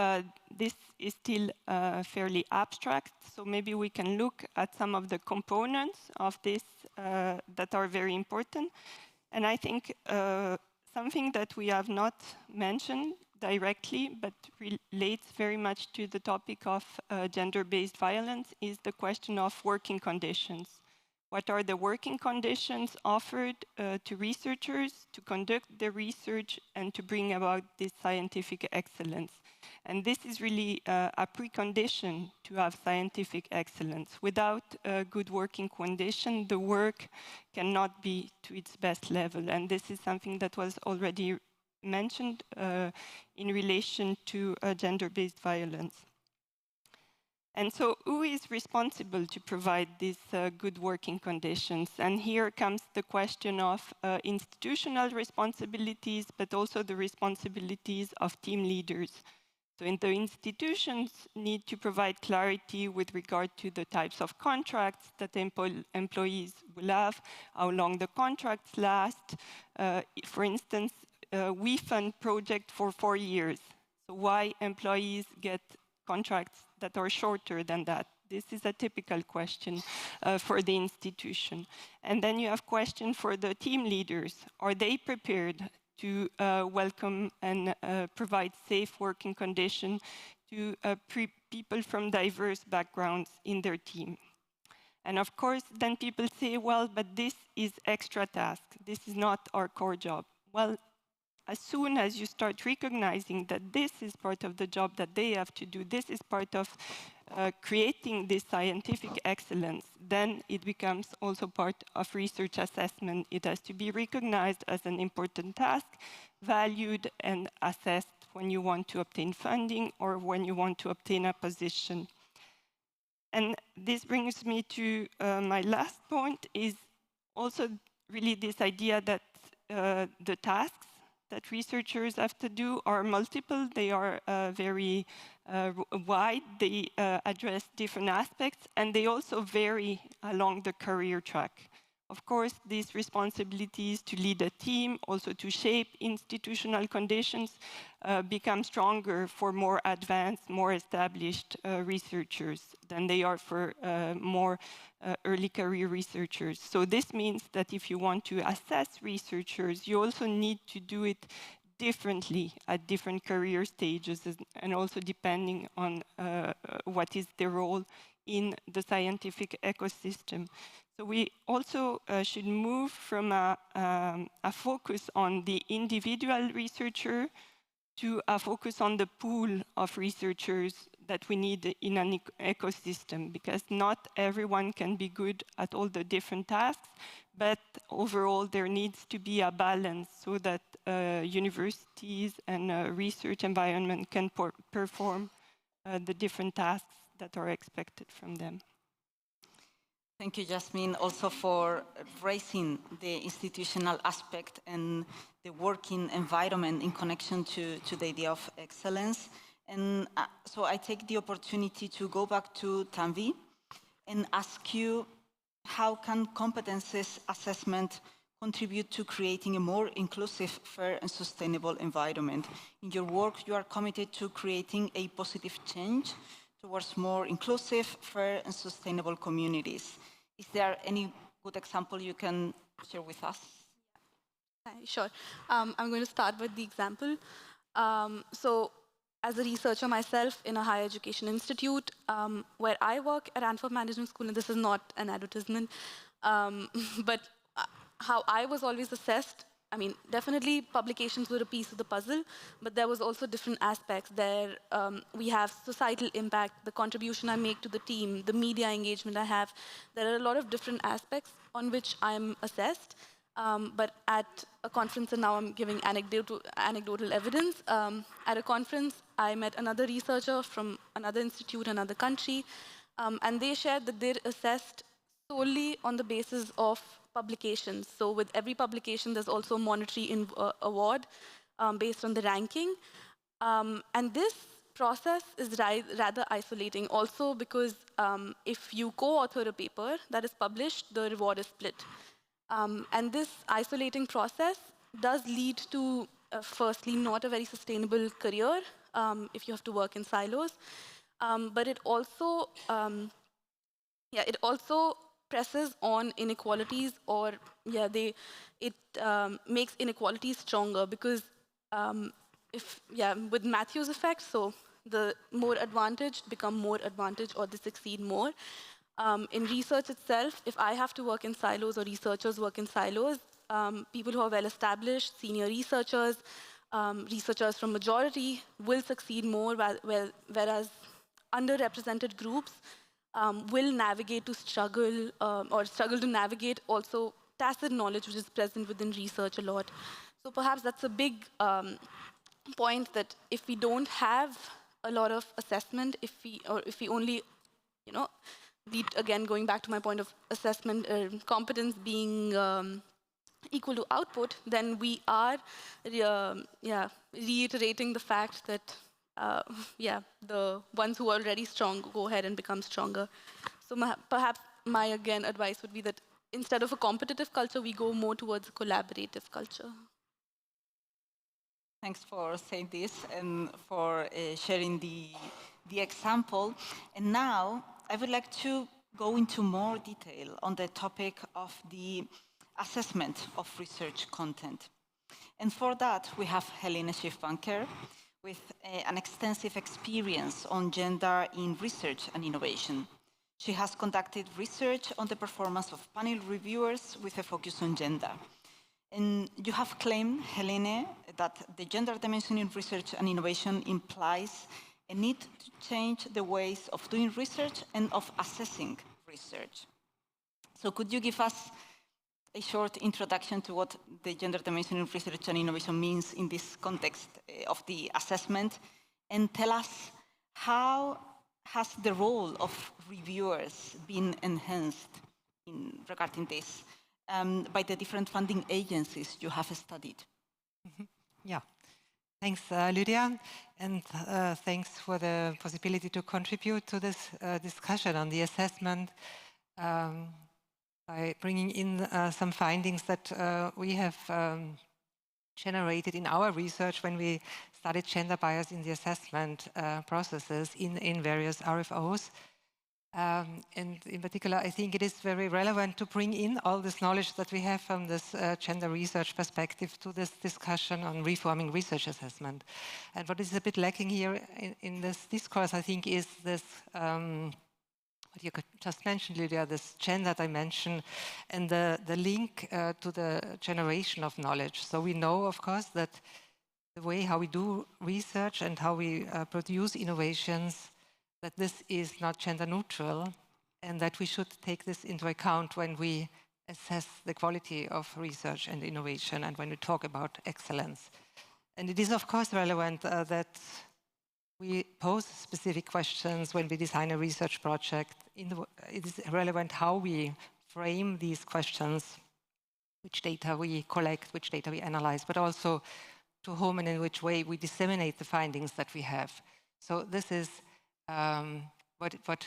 Speaker 4: this is still fairly abstract, so maybe we can look at some of the components of this that are very important. And I think something that we have not mentioned directly, but relates very much to the topic of gender-based violence, is the question of working conditions. What are the working conditions offered to researchers to conduct the research and to bring about this scientific excellence? And this is really a precondition to have scientific excellence. Without a good working condition, the work cannot be to its best level. And this is something that was already mentioned in relation to gender-based violence. And so who is responsible to provide these good working conditions? And here comes the question of institutional responsibilities, but also the responsibilities of team leaders. So the institutions need to provide clarity with regard to the types of contracts that employees will have, how long the contracts last. For instance, we fund projects for 4 years. So why employees get contracts that are shorter than that? This is a typical question for the institution. And then you have questions for the team leaders. Are they prepared to welcome and provide safe working conditions to people from diverse backgrounds in their team? And of course, then people say, well, but this is extra task. This is not our core job. Well, as soon as you start recognizing that this is part of the job that they have to do, this is part of creating this scientific excellence, then it becomes also part of research assessment. It has to be recognized as an important task, valued and assessed when you want to obtain funding or when you want to obtain a position. And this brings me to my last point, is also really this idea that the tasks that researchers have to do are multiple. They are very wide. They address different aspects, and they also vary along the career track. Of course, these responsibilities to lead a team, also to shape institutional conditions, become stronger for more advanced, more established researchers than they are for more early career researchers. So this means that if you want to assess researchers, you also need to do it differently at different career stages, and also depending on what is their role in the scientific ecosystem. So we also should move from a focus on the individual researcher to a focus on the pool of researchers that we need in an ecosystem, because not everyone can be good at all the different tasks, but overall there needs to be a balance so that universities and research environment can perform the different tasks that are expected from them.
Speaker 19: Thank you, Jasmine, also for raising the institutional aspect and the working environment in connection to the idea of excellence. And so I take the opportunity to go back to Tanvi and ask you, how can competences assessment contribute to creating a more inclusive, fair and sustainable environment? In your work, you are committed to creating a positive change towards more inclusive, fair and sustainable communities. Is there any good example you can share with us?
Speaker 3: Sure. I'm going to start with the example. So as a researcher myself in a higher education institute, where I work at Antwerp Management School, and this is not an advertisement, but how I was always assessed, I mean, definitely publications were a piece of the puzzle, but there was also different aspects. There we have societal impact, the contribution I make to the team, the media engagement I have. There are a lot of different aspects on which I'm assessed. But at a conference, and now I'm giving anecdotal evidence, at a conference, I met another researcher from another institute, another country, and they shared that they're assessed solely on the basis of publications. So with every publication, there's also a monetary award based on the ranking. And this process is rather isolating also, because if you co-author a paper that is published, the reward is split. And this isolating process does lead to, firstly, not a very sustainable career if you have to work in silos. But it also presses on inequalities, or it makes inequalities stronger, because with Matthew's effect, so the more advantaged become more advantaged, or they succeed more. In research itself, if I have to work in silos or researchers work in silos, people who are well established, senior researchers, researchers from majority will succeed more, whereas underrepresented groups will navigate to struggle, or struggle to navigate also tacit knowledge, which is present within research a lot. So perhaps that's a big point, that if we don't have a lot of assessment, if we only, again, going back to my point of assessment, competence being equal to output, then we are reiterating the fact that the ones who are already strong go ahead and become stronger. So perhaps my, again, advice would be that instead of a competitive culture, we go more towards a collaborative culture.
Speaker 19: Thanks for saying this and for sharing the example. And now I would like to go into more detail on the topic of the assessment of research content. And for that, we have Helene Schiffbanker with an extensive experience on gender in research and innovation. She has conducted research on the performance of panel reviewers with a focus on gender. And you have claimed, Helene, that the gender dimension in research and innovation implies a need to change the ways of doing research and of assessing research. So could you give us a short introduction to what the gender dimension in research and innovation means in this context of the assessment, and tell us how has the role of reviewers been enhanced regarding this by the different funding agencies you have studied?
Speaker 6: Yeah, thanks, Lydia, and thanks for the possibility to contribute to this discussion on the assessment by bringing in some findings that we have generated in our research when we studied gender bias in the assessment processes in various RFOs. And in particular, I think it is very relevant to bring in all this knowledge that we have from this gender research perspective to this discussion on reforming research assessment. And what is a bit lacking here in this discourse, I think, is this, what you just mentioned, Lydia, this gender dimension and the link to the generation of knowledge. So we know, of course, that the way how we do research and how we produce innovations, that this is not gender neutral, and that we should take this into account when we assess the quality of research and innovation and when we talk about excellence. And it is, of course, relevant that we pose specific questions when we design a research project. It is relevant how we frame these questions, which data we collect, which data we analyze, but also to whom and in which way we disseminate the findings that we have. So this is what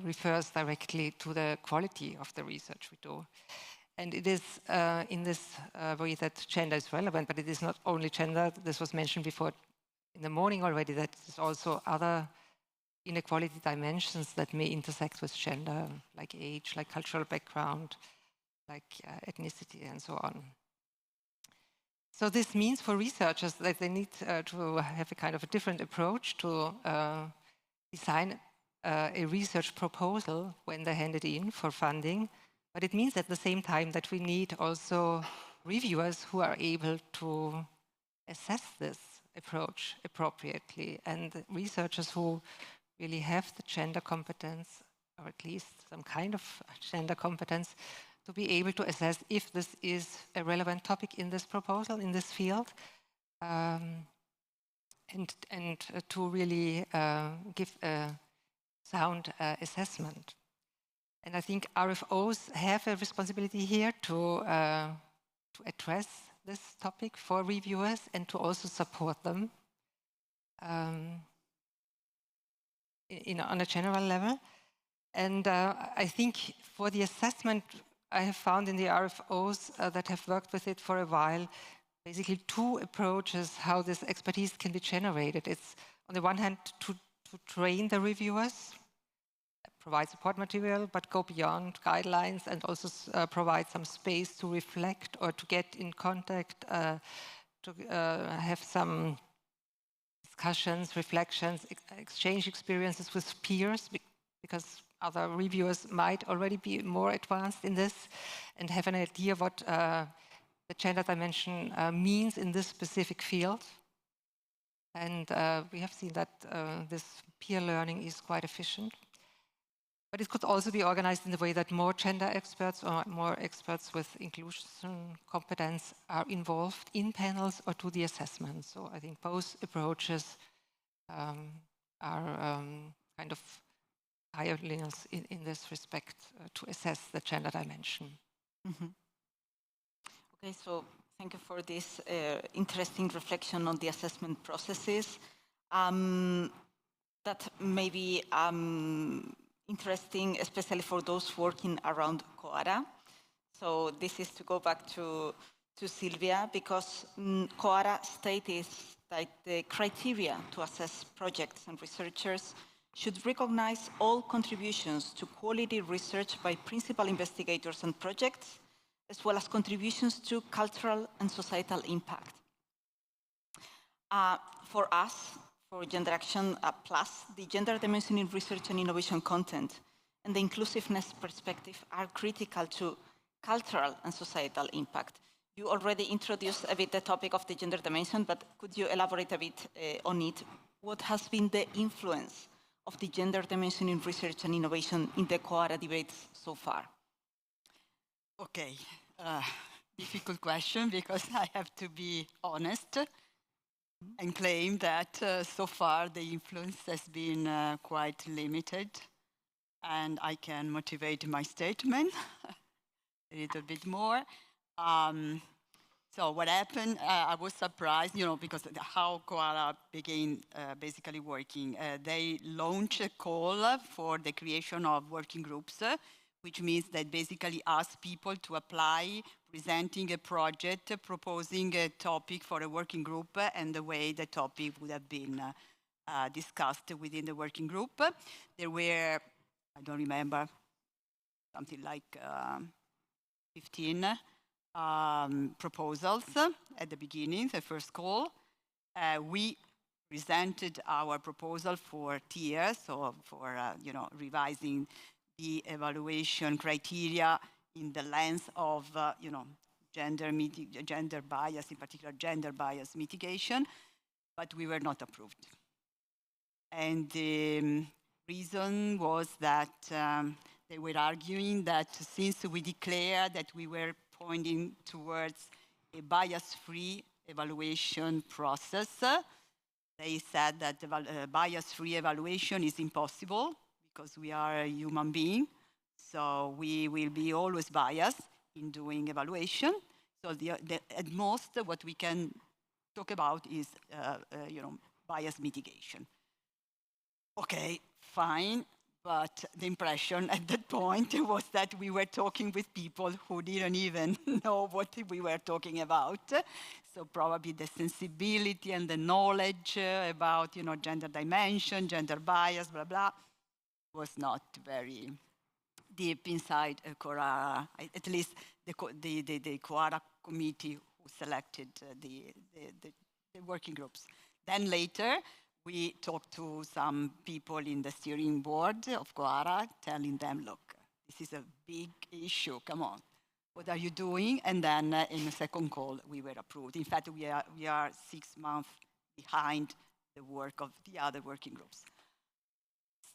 Speaker 6: refers directly to the quality of the research we do. And it is in this way that gender is relevant, but it is not only gender. This was mentioned before in the morning already, that there's also other inequality dimensions that may intersect with gender, like age, like cultural background, like ethnicity, and so on. So this means for researchers that they need to have a kind of a different approach to design a research proposal when they hand it in for funding. But it means at the same time that we need also reviewers who are able to assess this approach appropriately, and researchers who really have the gender competence, or at least some kind of gender competence, to be able to assess if this is a relevant topic in this proposal, in this field, and to really give a sound assessment. And I think RFOs have a responsibility here to address this topic for reviewers and to also support them on a general level. And I think for the assessment, I have found in the RFOs that have worked with it for a while, basically two approaches how this expertise can be generated. It's on the one hand to train the reviewers, provide support material, but go beyond guidelines and also provide some space to reflect or to get in contact, to have some discussions, reflections, exchange experiences with peers, because other reviewers might already be more advanced in this and have an idea what the gender dimension means in this specific field. And we have seen that this peer learning is quite efficient. But it could also be organized in the way that more gender experts or more experts with inclusion competence are involved in panels or to the assessment. So I think both approaches are kind of pioneers in this respect to assess the gender dimension.
Speaker 19: Mm-hmm. Okay, so thank you for this interesting reflection on the assessment processes. That may be interesting, especially for those working around COARA. So this is to go back to Silvia, because COARA stated that the criteria to assess projects and researchers should recognize all contributions to quality research by principal investigators and projects, as well as contributions to cultural and societal impact. For us, for GenderActionplus, the gender dimension in research and innovation content and the inclusiveness perspective are critical to cultural and societal impact. You already introduced a bit the topic of the gender dimension, but could you elaborate a bit on it? What has been the influence of the gender dimension in research and innovation in the COARA debates so far?
Speaker 22: Okay, difficult question, because I have to be honest and claim that so far the influence has been quite limited, and I can motivate my statement a little bit more. So what happened, I was surprised, because how COARA began basically working. They launched a call for the creation of working groups, which means that basically ask people to apply, presenting a project, proposing a topic for a working group, and the way the topic would have been discussed within the working group. There were, I don't remember, something like 15 proposals at the beginning, the first call. We presented our proposal for tiers, so for revising the evaluation criteria in the lens of gender bias, in particular gender bias mitigation, but we were not approved. And the reason was that they were arguing that since we declared that we were pointing towards a bias-free evaluation process, they said that bias-free evaluation is impossible because we are a human being, so we will be always biased in doing evaluation. So at most, what we can talk about is bias mitigation. Okay, fine. But the impression at that point was that we were talking with people who didn't even know what we were talking about. So probably the sensibility and the knowledge about, gender dimension, gender bias, blah, blah, was not very deep inside COARA, at least the COARA committee who selected the working groups. Then later, we talked to some people in the steering board of COARA, telling them, look, this is a big issue, come on, what are you doing? And then in the second call, we were approved. In fact, we are 6 months behind the work of the other working groups.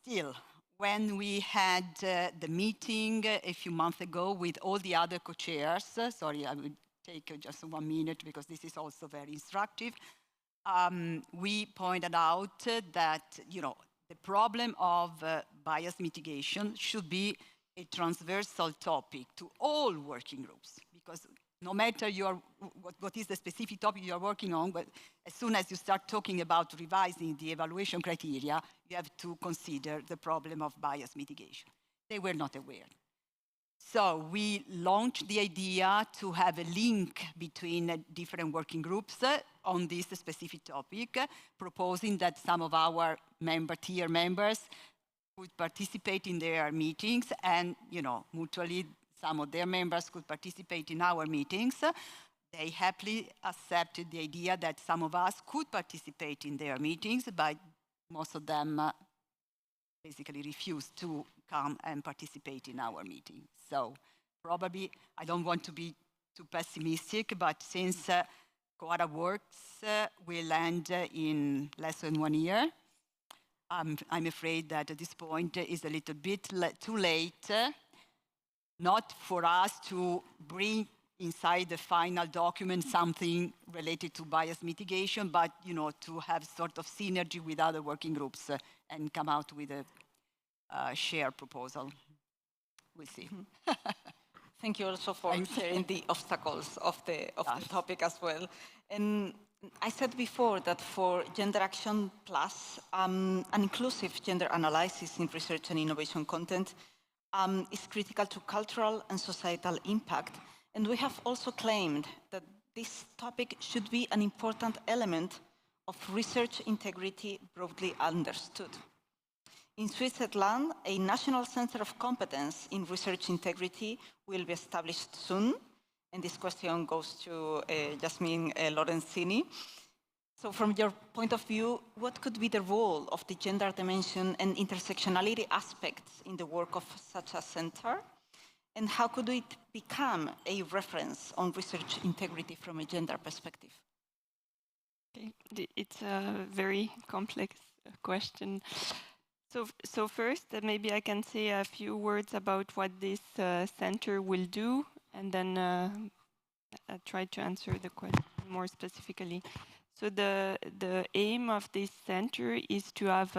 Speaker 22: Still, when we had the meeting a few months ago with all the other co-chairs, sorry, I will take just 1 minute because this is also very instructive. We pointed out that the problem of bias mitigation should be a transversal topic to all working groups, because no matter what is the specific topic you are working on, but as soon as you start talking about revising the evaluation criteria, you have to consider the problem of bias mitigation. They were not aware. So we launched the idea to have a link between different working groups on this specific topic, proposing that some of our tier members could participate in their meetings, and mutually some of their members could participate in our meetings. They happily accepted the idea that some of us could participate in their meetings, but most of them basically refused to come and participate in our meetings. So probably, I don't want to be too pessimistic, but since COARA works will end in less than 1 year, I'm afraid that at this point is a little bit too late, not for us to bring inside the final document something related to bias mitigation, but to have sort of synergy with other working groups and come out with a shared proposal. We'll see.
Speaker 7: Thank you also for sharing the obstacles of the topic as well. And I said before that for Gender Action Plus, an inclusive gender analysis in research and innovation content is critical to cultural and societal impact. And we have also claimed that this topic should be an important element of research integrity broadly understood. In Switzerland, a national center of competence in research integrity will be established soon. And this question goes to Jasmine Lorenzini. So from your point of view, what could be the role of the gender dimension and intersectionality aspects in the work of such a center? And how could it become a reference on research integrity from a gender perspective?
Speaker 4: Okay. It's a very complex question. So first, maybe I can say a few words about what this center will do, and then I'll try to answer the question more specifically. So the aim of this center is to have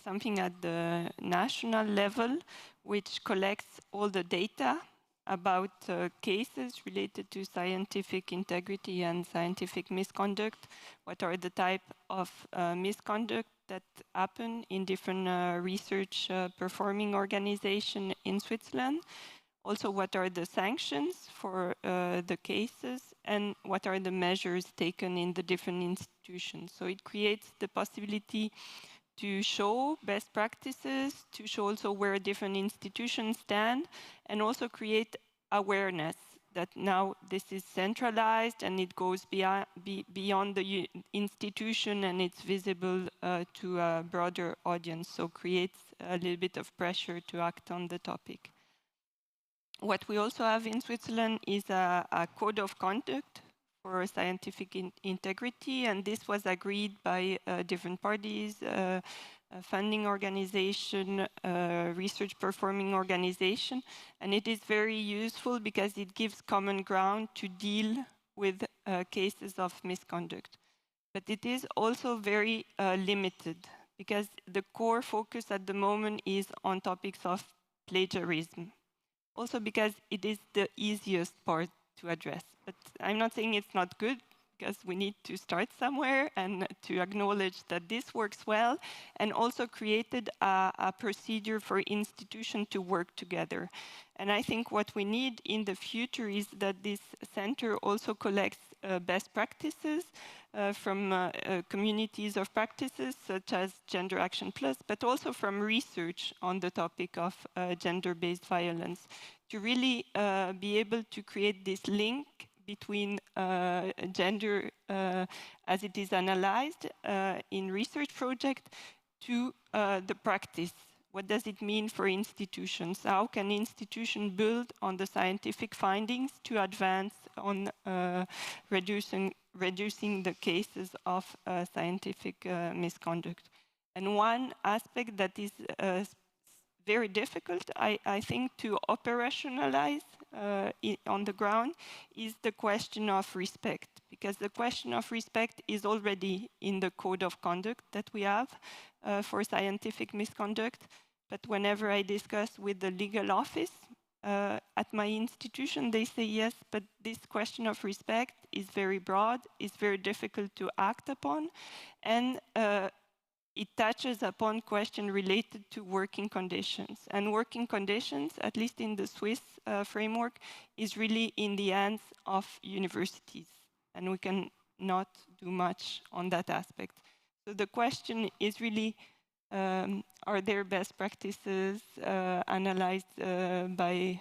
Speaker 4: something at the national level which collects all the data about cases related to scientific integrity and scientific misconduct. What are the type of misconduct that happen in different research performing organizations in Switzerland? Also, what are the sanctions for the cases, and what are the measures taken in the different institutions? So it creates the possibility to show best practices, to show also where different institutions stand, and also create awareness that now this is centralized and it goes beyond the institution and it's visible to a broader audience, so creates a little bit of pressure to act on the topic. What we also have in Switzerland is a code of conduct for scientific integrity, and this was agreed by different parties, funding organization, research performing organization, and it is very useful because it gives common ground to deal with cases of misconduct. But it is also very limited because the core focus at the moment is on topics of plagiarism. Also because it is the easiest part to address. But I'm not saying it's not good, because we need to start somewhere and to acknowledge that this works well, and also created a procedure for institutions to work together. And I think what we need in the future is that this center also collects best practices from communities of practices such as Gender Action Plus, but also from research on the topic of gender-based violence, to really be able to create this link between gender as it is analyzed in research project to the practice. What does it mean for institutions? How can institutions build on the scientific findings to advance on reducing the cases of scientific misconduct? And one aspect that is very difficult, I think, to operationalize on the ground is the question of respect, because the question of respect is already in the code of conduct that we have for scientific misconduct. But whenever I discuss with the legal office at my institution, they say yes, but this question of respect is very broad, it's very difficult to act upon, and it touches upon questions related to working conditions. And working conditions, at least in the Swiss framework, is really in the hands of universities. And we can not do much on that aspect. So the question is really Are there best practices analyzed by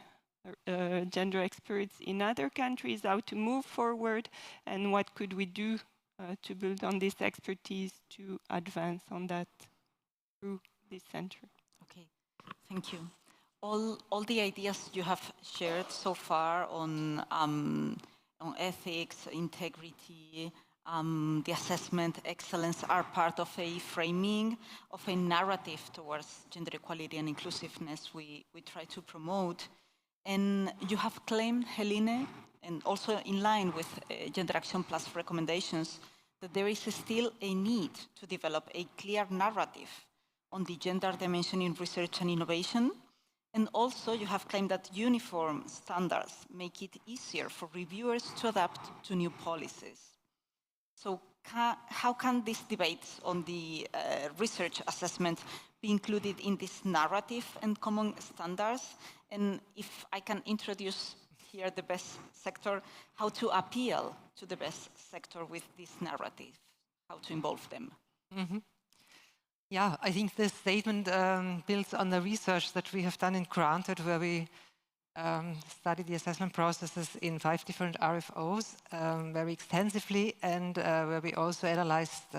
Speaker 4: gender experts in other countries, how to move forward, and what could we do to build on this expertise to advance on that through this center?
Speaker 7: Okay, thank you. All the ideas you have shared so far on ethics, integrity, the assessment excellence are part of a framing of a narrative towards gender equality and inclusiveness we try to promote. And you have claimed, Helene, and also in line with Gender Action Plus recommendations, that there is still a need to develop a clear narrative on the gender dimension in research and innovation. And also you have claimed that uniform standards make it easier for reviewers to adapt to new policies. So how can these debates on the research assessment be included in this narrative and common standards? And if I can introduce here the best sector, how to appeal to the best sector with this narrative, how to involve them?
Speaker 6: Mm-hmm. Yeah, I think this statement builds on the research that we have done in Granted, where we studied the assessment processes in 5 different RFOs very extensively, and where we also analyzed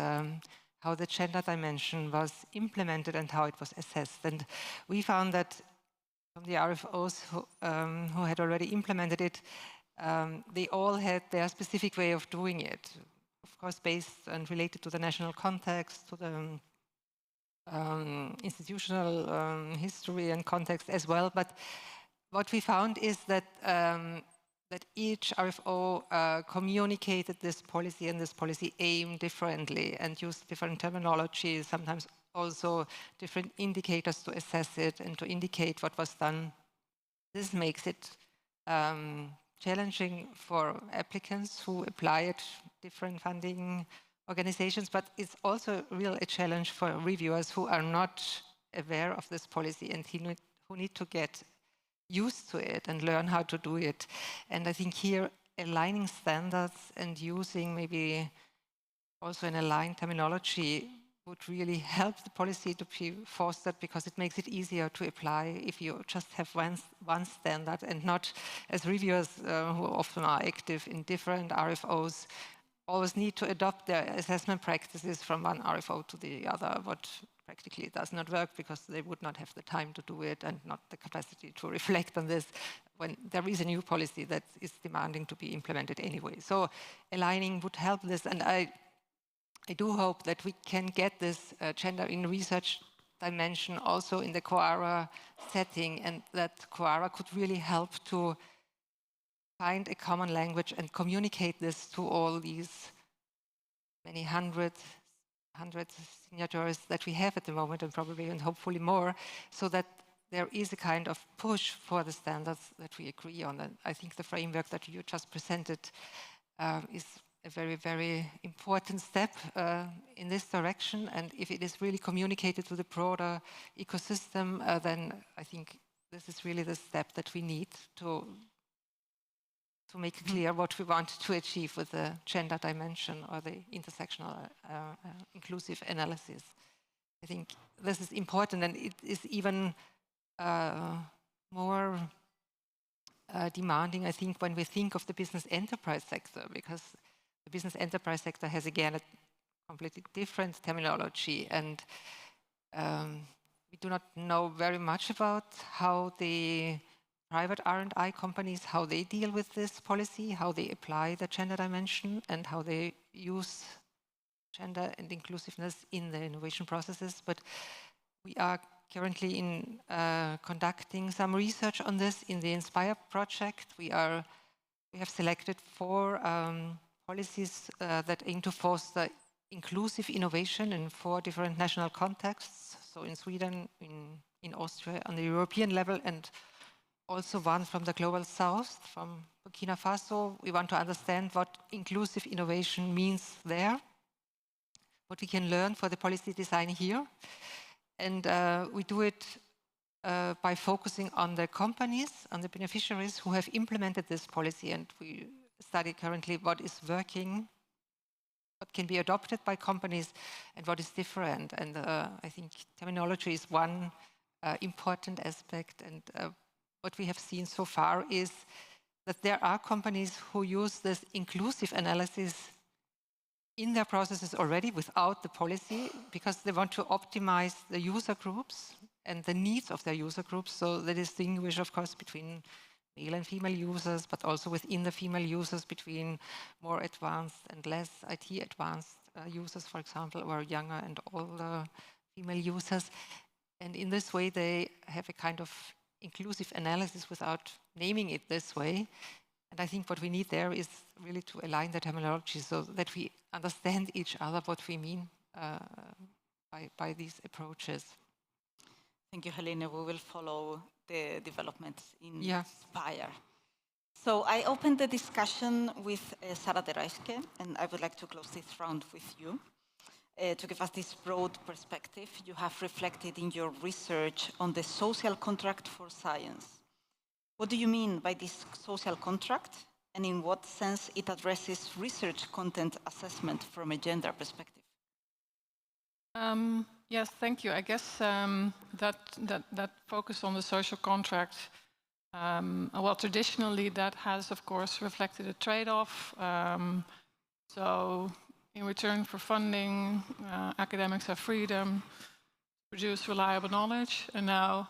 Speaker 6: how the gender dimension was implemented and how it was assessed. And we found that from the RFOs who had already implemented it, they all had their specific way of doing it, of course based and related to the national context, to the institutional history and context as well. But what we found is that that each RFO communicated this policy and this policy aim differently and used different terminology, sometimes also different indicators to assess it and to indicate what was done. This makes it challenging for applicants who apply at different funding organizations, but it's also a challenge for reviewers who are not aware of this policy and who need to get used to it and learn how to do it. And I think here aligning standards and using maybe also an aligned terminology would really help the policy to be fostered, because it makes it easier to apply if you just have one standard and not, as reviewers who often are active in different RFOs, always need to adopt their assessment practices from one RFO to the other, what practically does not work because they would not have the time to do it and not the capacity to reflect on this when there is a new policy that is demanding to be implemented anyway. So aligning would help this, and I do hope that we can get this gender in research dimension also in the COARA setting, and that COARA could really help to find a common language and communicate this to all these many hundred signatories that we have at the moment, and probably and hopefully more, so that there is a kind of push for the standards that we agree on. And I think the framework that you just presented is a very, very important step in this direction. And if it is really communicated to the broader ecosystem, then I think this is really the step that we need to make clear what we want to achieve with the gender dimension or the intersectional inclusive analysis. I think this is important, and it is even more demanding, I think, when we think of the business enterprise sector, because the business enterprise sector has, again, a completely different terminology, and we do not know very much about how the private R&I companies, how they deal with this policy, how they apply the gender dimension, and how they use gender and inclusiveness in the innovation processes. But we are currently conducting some research on this in the INSPIRE project. We have selected 4 policies that aim to foster inclusive innovation in 4 different national contexts. So in Sweden, in Austria, on the European level, and also one from the Global South, from Burkina Faso. We want to understand what inclusive innovation means there, what we can learn for the policy design here. And we do it by focusing on the companies, on the beneficiaries who have implemented this policy. And we study currently what is working what can be adopted by companies and what is different. And I think terminology is one important aspect. And what we have seen so far is that there are companies who use this inclusive analysis in their processes already without the policy, because they want to optimize the user groups and the needs of their user groups. So they distinguish, of course, between male and female users, but also within the female users between more advanced and less IT advanced users, for example, or younger and older female users. And in this way, they have a kind of inclusive analysis without naming it this way. And I think what we need there is really to align the terminology so that we understand each other what we mean by these approaches.
Speaker 7: Thank you, Helene. We will follow the developments in
Speaker 6: Yeah.
Speaker 7: SPIRE. So I opened the discussion with Sara de Rijske, and I would like to close this round with you. To give us this broad perspective, you have reflected in your research on the social contract for science. What do you mean by this social contract, and in what sense it addresses research content assessment from a gender perspective?
Speaker 2: Yes, thank you. I guess that focus on the social contract, well, traditionally that has, of course, reflected a trade-off. So in return for funding, academics have freedom to produce reliable knowledge. And now,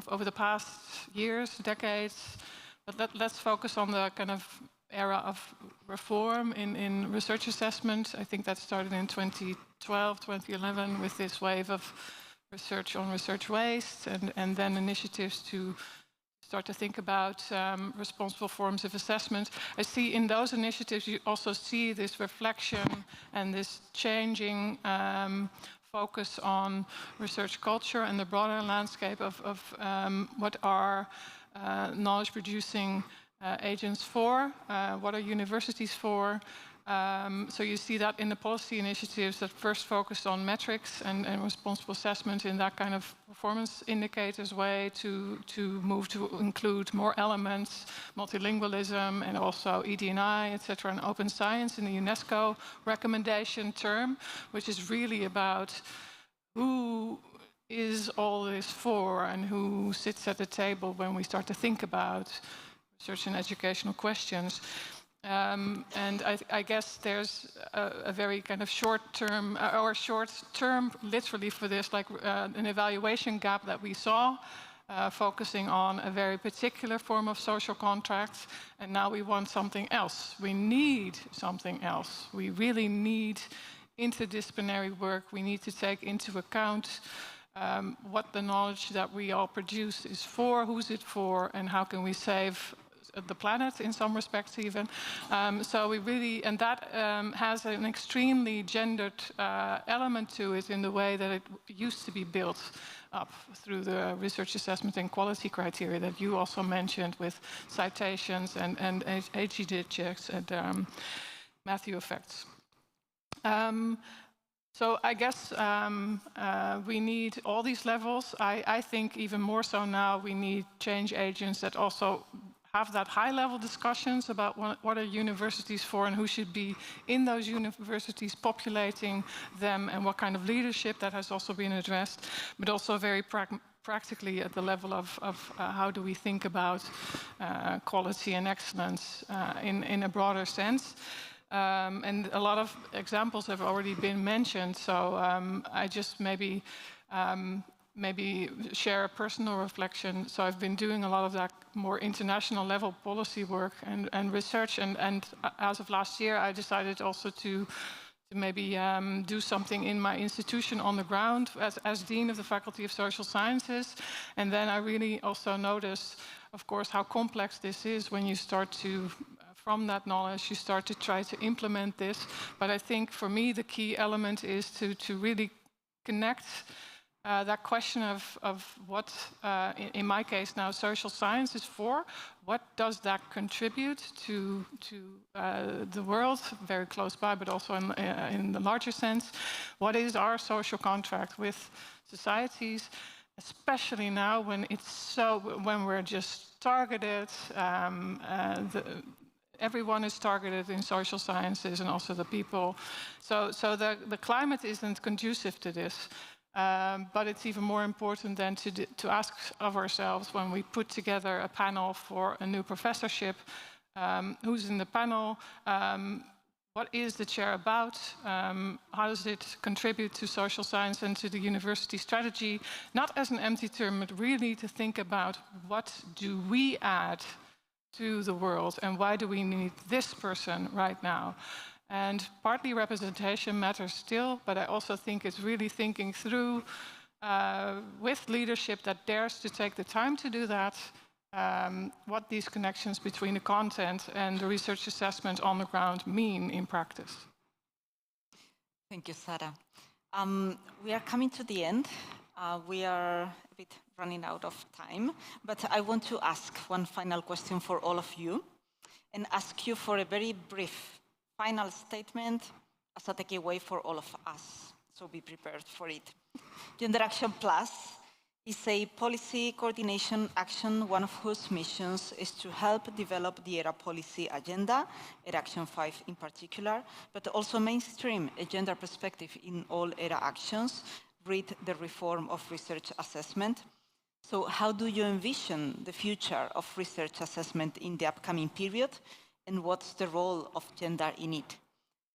Speaker 2: over the past years, decades, but let's focus on the kind of era of reform in research assessment. I think that started in 2012, 2011 with this wave of research on research waste, and then initiatives to start to think about responsible forms of assessment. I see in those initiatives you also see this reflection and this changing focus on research culture and the broader landscape of what are knowledge-producing agents for, what are universities for. So you see that in the policy initiatives that first focused on metrics and responsible assessment in that kind of performance indicators way to move to include more elements, multilingualism and also ED&I, etc., and open science in the UNESCO recommendation term, which is really about who is all this for and who sits at the table when we start to think about research and educational questions. And I guess there's a very kind of short-term, or short-term literally for this, like an evaluation gap that we saw, focusing on a very particular form of social contracts, and now we want something else. We need something else. We really need interdisciplinary work. We need to take into account what the knowledge that we all produce is for, who's it for, and how can we save the planet in some respects even. So we really, and that has an extremely gendered element to it in the way that it used to be built up through the research assessment and quality criteria that you also mentioned with citations and HG digits and Matthew effects. So I guess we need all these levels. I think even more so now we need change agents that also have that high-level discussions about what are universities for and who should be in those universities, populating them, and what kind of leadership that has also been addressed, but also very practically at the level of how do we think about quality and excellence in a broader sense. And a lot of examples have already been mentioned, so I just maybe share a personal reflection. So I've been doing a lot of that more international level policy work and research, and as of last year I decided also to maybe do something in my institution on the ground as Dean of the Faculty of Social Sciences. And then I really also noticed, of course, how complex this is when you start to, from that knowledge, you start to try to implement this. But I think for me the key element is to really connect that question of what, in my case now, social science is for. What does that contribute to the world, very close by, but also in the larger sense? What is our social contract with societies, especially now when it's when we're just targeted? everyone is targeted in social sciences and also the people. So the climate isn't conducive to this. But it's even more important than to ask of ourselves when we put together a panel for a new professorship, who's in the panel, what is the chair about, how does it contribute to social science and to the university strategy, not as an empty term, but really to think about what do we add to the world and why do we need this person right now. And partly representation matters still, but I also think it's really thinking through with leadership that dares to take the time to do that, what these connections between the content and the research assessment on the ground mean in practice.
Speaker 7: Thank you, Sarah. We are coming to the end. We are a bit running out of time, but I want to ask one final question for all of you and ask you for a very brief final statement as a takeaway for all of us, so be prepared for it. Gender Action Plus is a policy coordination action, one of whose missions is to help develop the ERA policy agenda, ERA Action 5 in particular, but also mainstream a gender perspective in all ERA actions, read the reform of research assessment. So how do you envision the future of research assessment in the upcoming period? And what's the role of gender in it?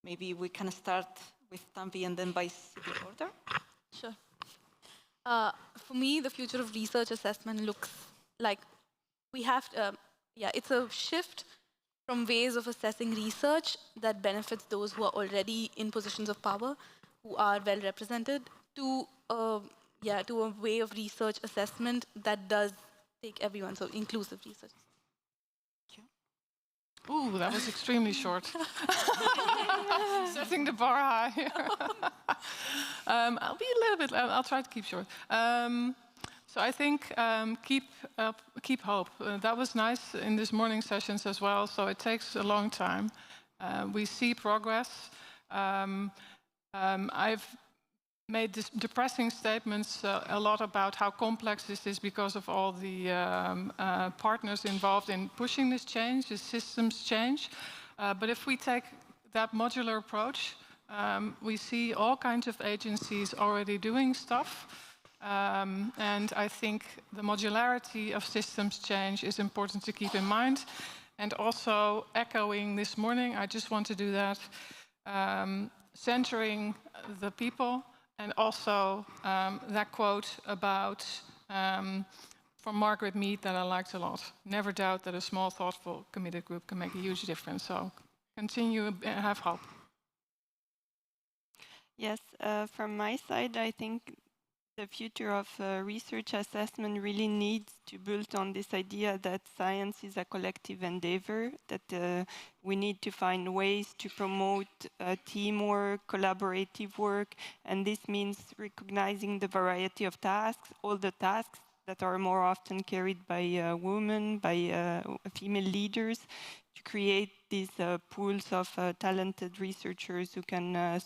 Speaker 7: Maybe we can start with Tanvi and then by order.
Speaker 3: Sure. For me, the future of research assessment looks like we have, it's a shift from ways of assessing research that benefits those who are already in positions of power, who are well represented, to a way of research assessment that does take everyone, so inclusive research.
Speaker 2: Ooh, that was extremely short. Setting the bar high here. I'll be a little bit, I'll try to keep short. So I think keep hope. That was nice in this morning sessions as well, so it takes a long time. We see progress. I've made this depressing statements a lot about how complex this is because of all the partners involved in pushing this change, this systems change. But if we take that modular approach, we see all kinds of agencies already doing stuff. And I think the modularity of systems change is important to keep in mind. And also echoing this morning, I just want to do that, centering the people. And also that quote about from Margaret Mead that I liked a lot. Never doubt that a small, thoughtful, committed group can make a huge difference. So continue and have hope.
Speaker 4: Yes, from my side, I think the future of research assessment really needs to build on this idea that science is a collective endeavor, that we need to find ways to promote teamwork, collaborative work, and this means recognizing the variety of tasks, all the tasks that are more often carried by women, by female leaders, to create these pools of talented researchers who can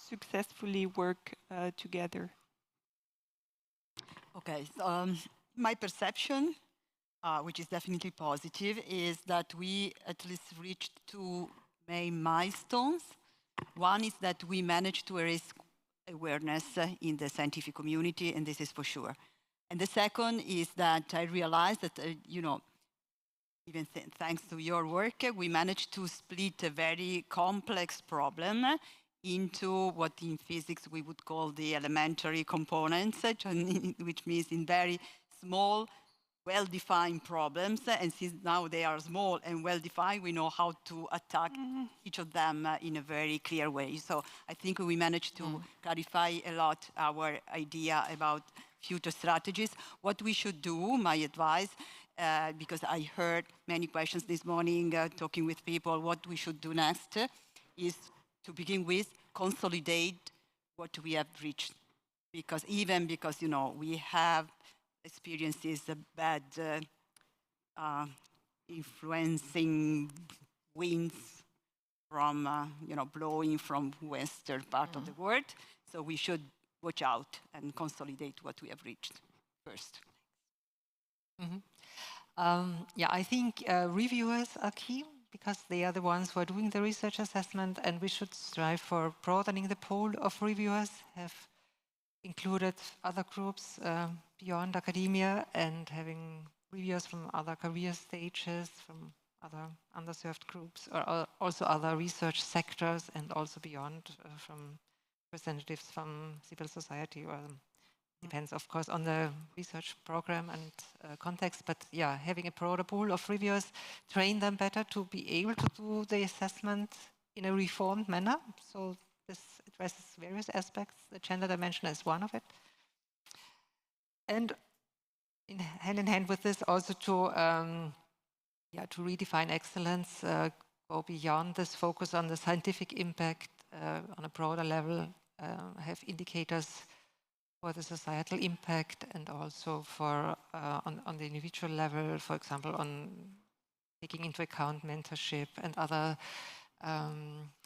Speaker 4: successfully work together.
Speaker 22: Okay, so my perception, which is definitely positive, is that we at least reached two main milestones. One is that we managed to raise awareness in the scientific community, and this is for sure. And the second is that I realized that, even thanks to your work, we managed to split a very complex problem into what in physics we would call the elementary components, which means in very small, well-defined problems. And since now they are small and well-defined, we know how to attack each of them in a very clear way. So I think we managed to clarify a lot our idea about future strategies. What we should do, my advice, because I heard many questions this morning talking with people, what we should do next is to begin with, consolidate what we have reached. Because you know, we have experiences of bad influencing winds from, you know, blowing from western part of the world. So we should watch out and consolidate what we have reached first.
Speaker 6: Yeah, I think reviewers are key. because they are the ones who are doing the research assessment, and we should strive for broadening the pool of reviewers, have included other groups beyond academia, and having reviewers from other career stages, from other underserved groups, or also other research sectors, and also beyond, from representatives from civil society, or depends, of course, on the research program and context. But yeah, having a broader pool of reviewers, train them better to be able to do the assessment in a reformed manner. So this addresses various aspects. The gender dimension is one of it. And hand in hand with this, also to redefine excellence, go beyond this focus on the scientific impact on a broader level, have indicators for the societal impact, and also for on the individual level, for example, on taking into account mentorship and other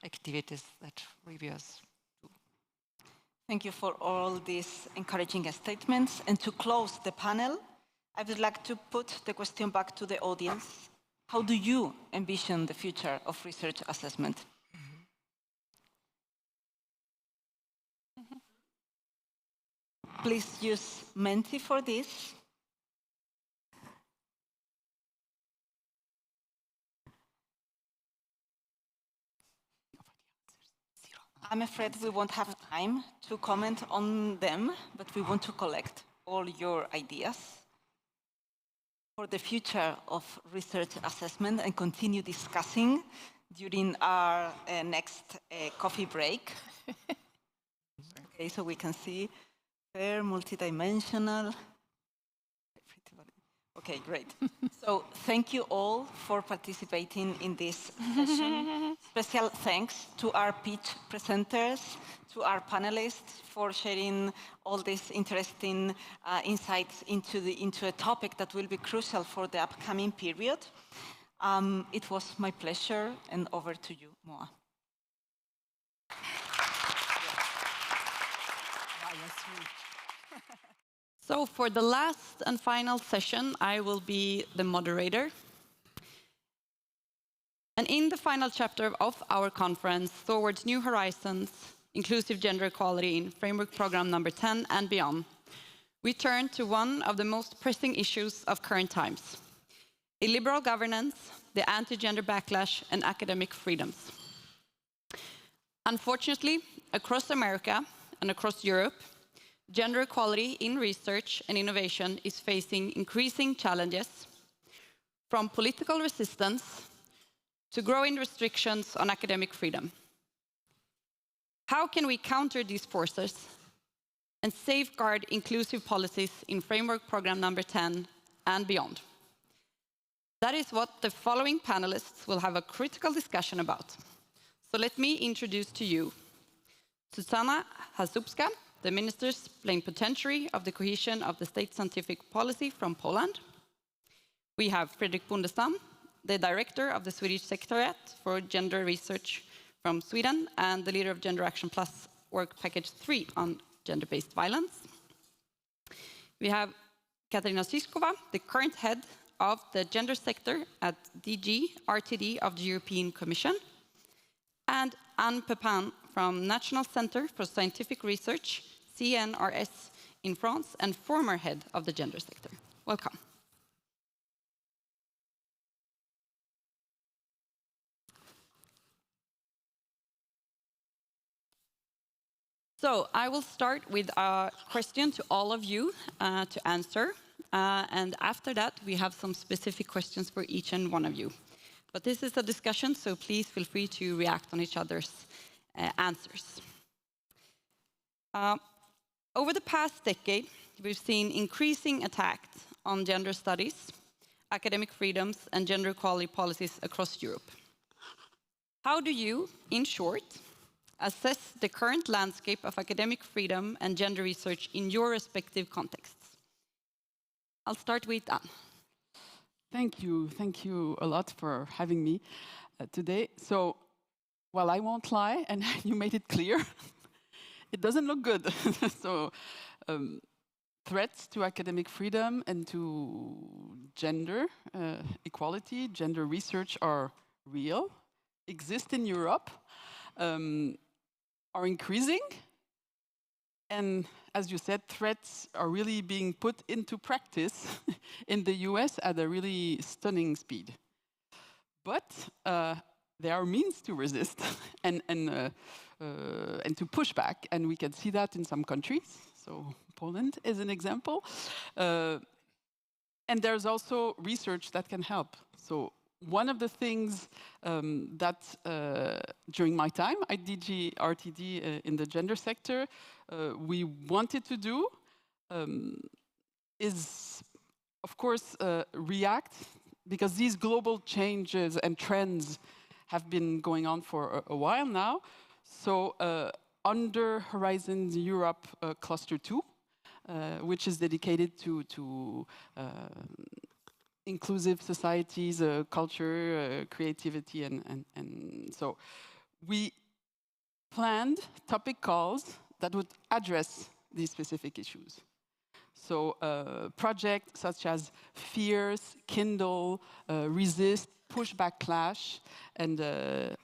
Speaker 6: activities that reviewers do.
Speaker 19: Thank you for all these encouraging statements. And to close the panel, I would like to put the question back to the audience. How do you envision the future of research assessment? Please use Menti for this. I'm afraid we won't have time to comment on them, but we want to collect all your ideas for the future of research assessment and continue discussing during our next coffee break. Okay, so we can see they're multidimensional. Okay, great. So thank you all for participating in this session. Special thanks to our pitch presenters, to our panelists for sharing all these interesting insights into a topic that will be crucial for the upcoming period. It was my pleasure, and over to you, Moa.
Speaker 1: So for the last and final session, I will be the moderator. And in the final chapter of our conference, Towards New Horizons, Inclusive Gender Equality in Framework Program number 10 and beyond, we turn to one of the most pressing issues of current times: illiberal governance, the anti-gender backlash, and academic freedoms. Unfortunately, across America and across Europe, gender equality in research and innovation is facing increasing challenges, from political resistance to growing restrictions on academic freedom. How can we counter these forces and safeguard inclusive policies in Framework Program number 10 and beyond? That is what the following panelists will have a critical discussion about. So let me introduce to you Susanna Hasubska, the Minister's Plenipotentiary of the Cohesion of the State Scientific Policy from Poland. We have Fredrik Bondestam, the Director of the Swedish Secretariat for Gender Research from Sweden and the leader of GenderActionplus Work Package 3 on gender-based violence. We have Katarina Zyskova, the current head of the gender sector at DG RTD of the European Commission, and Anne Pepin from National Center for Scientific Research, CNRS in France, and former head of the gender sector. Welcome. So I will start with a question to all of you to answer. And after that, we have some specific questions for each and one of you. But this is a discussion, so please feel free to react on each other's answers. Over the past decade, we've seen increasing attacks on gender studies, academic freedoms, and gender equality policies across Europe. How do you, in short, assess the current landscape of academic freedom and gender research in your respective contexts? I'll start with Anne.
Speaker 8: Thank you a lot for having me today. So, well, I won't lie, and you made it clear, it doesn't look good. So, threats to academic freedom and to gender equality, gender research are real, exist in Europe, are increasing, and as you said, threats are really being put into practice in the US at a really stunning speed. But there are means to resist and to push back, and we can see that in some countries. So Poland is an example. And there's also research that can help. So one of the things that during my time at DG RTD in the gender sector, we wanted to do is, of course, react, because these global changes and trends have been going on for a while now. So under Horizon Europe Cluster 2, which is dedicated to inclusive societies, culture, creativity, and so we planned topic calls that would address these specific issues. So projects such as Fierce, Kindle, Resist, Push Back Clash, and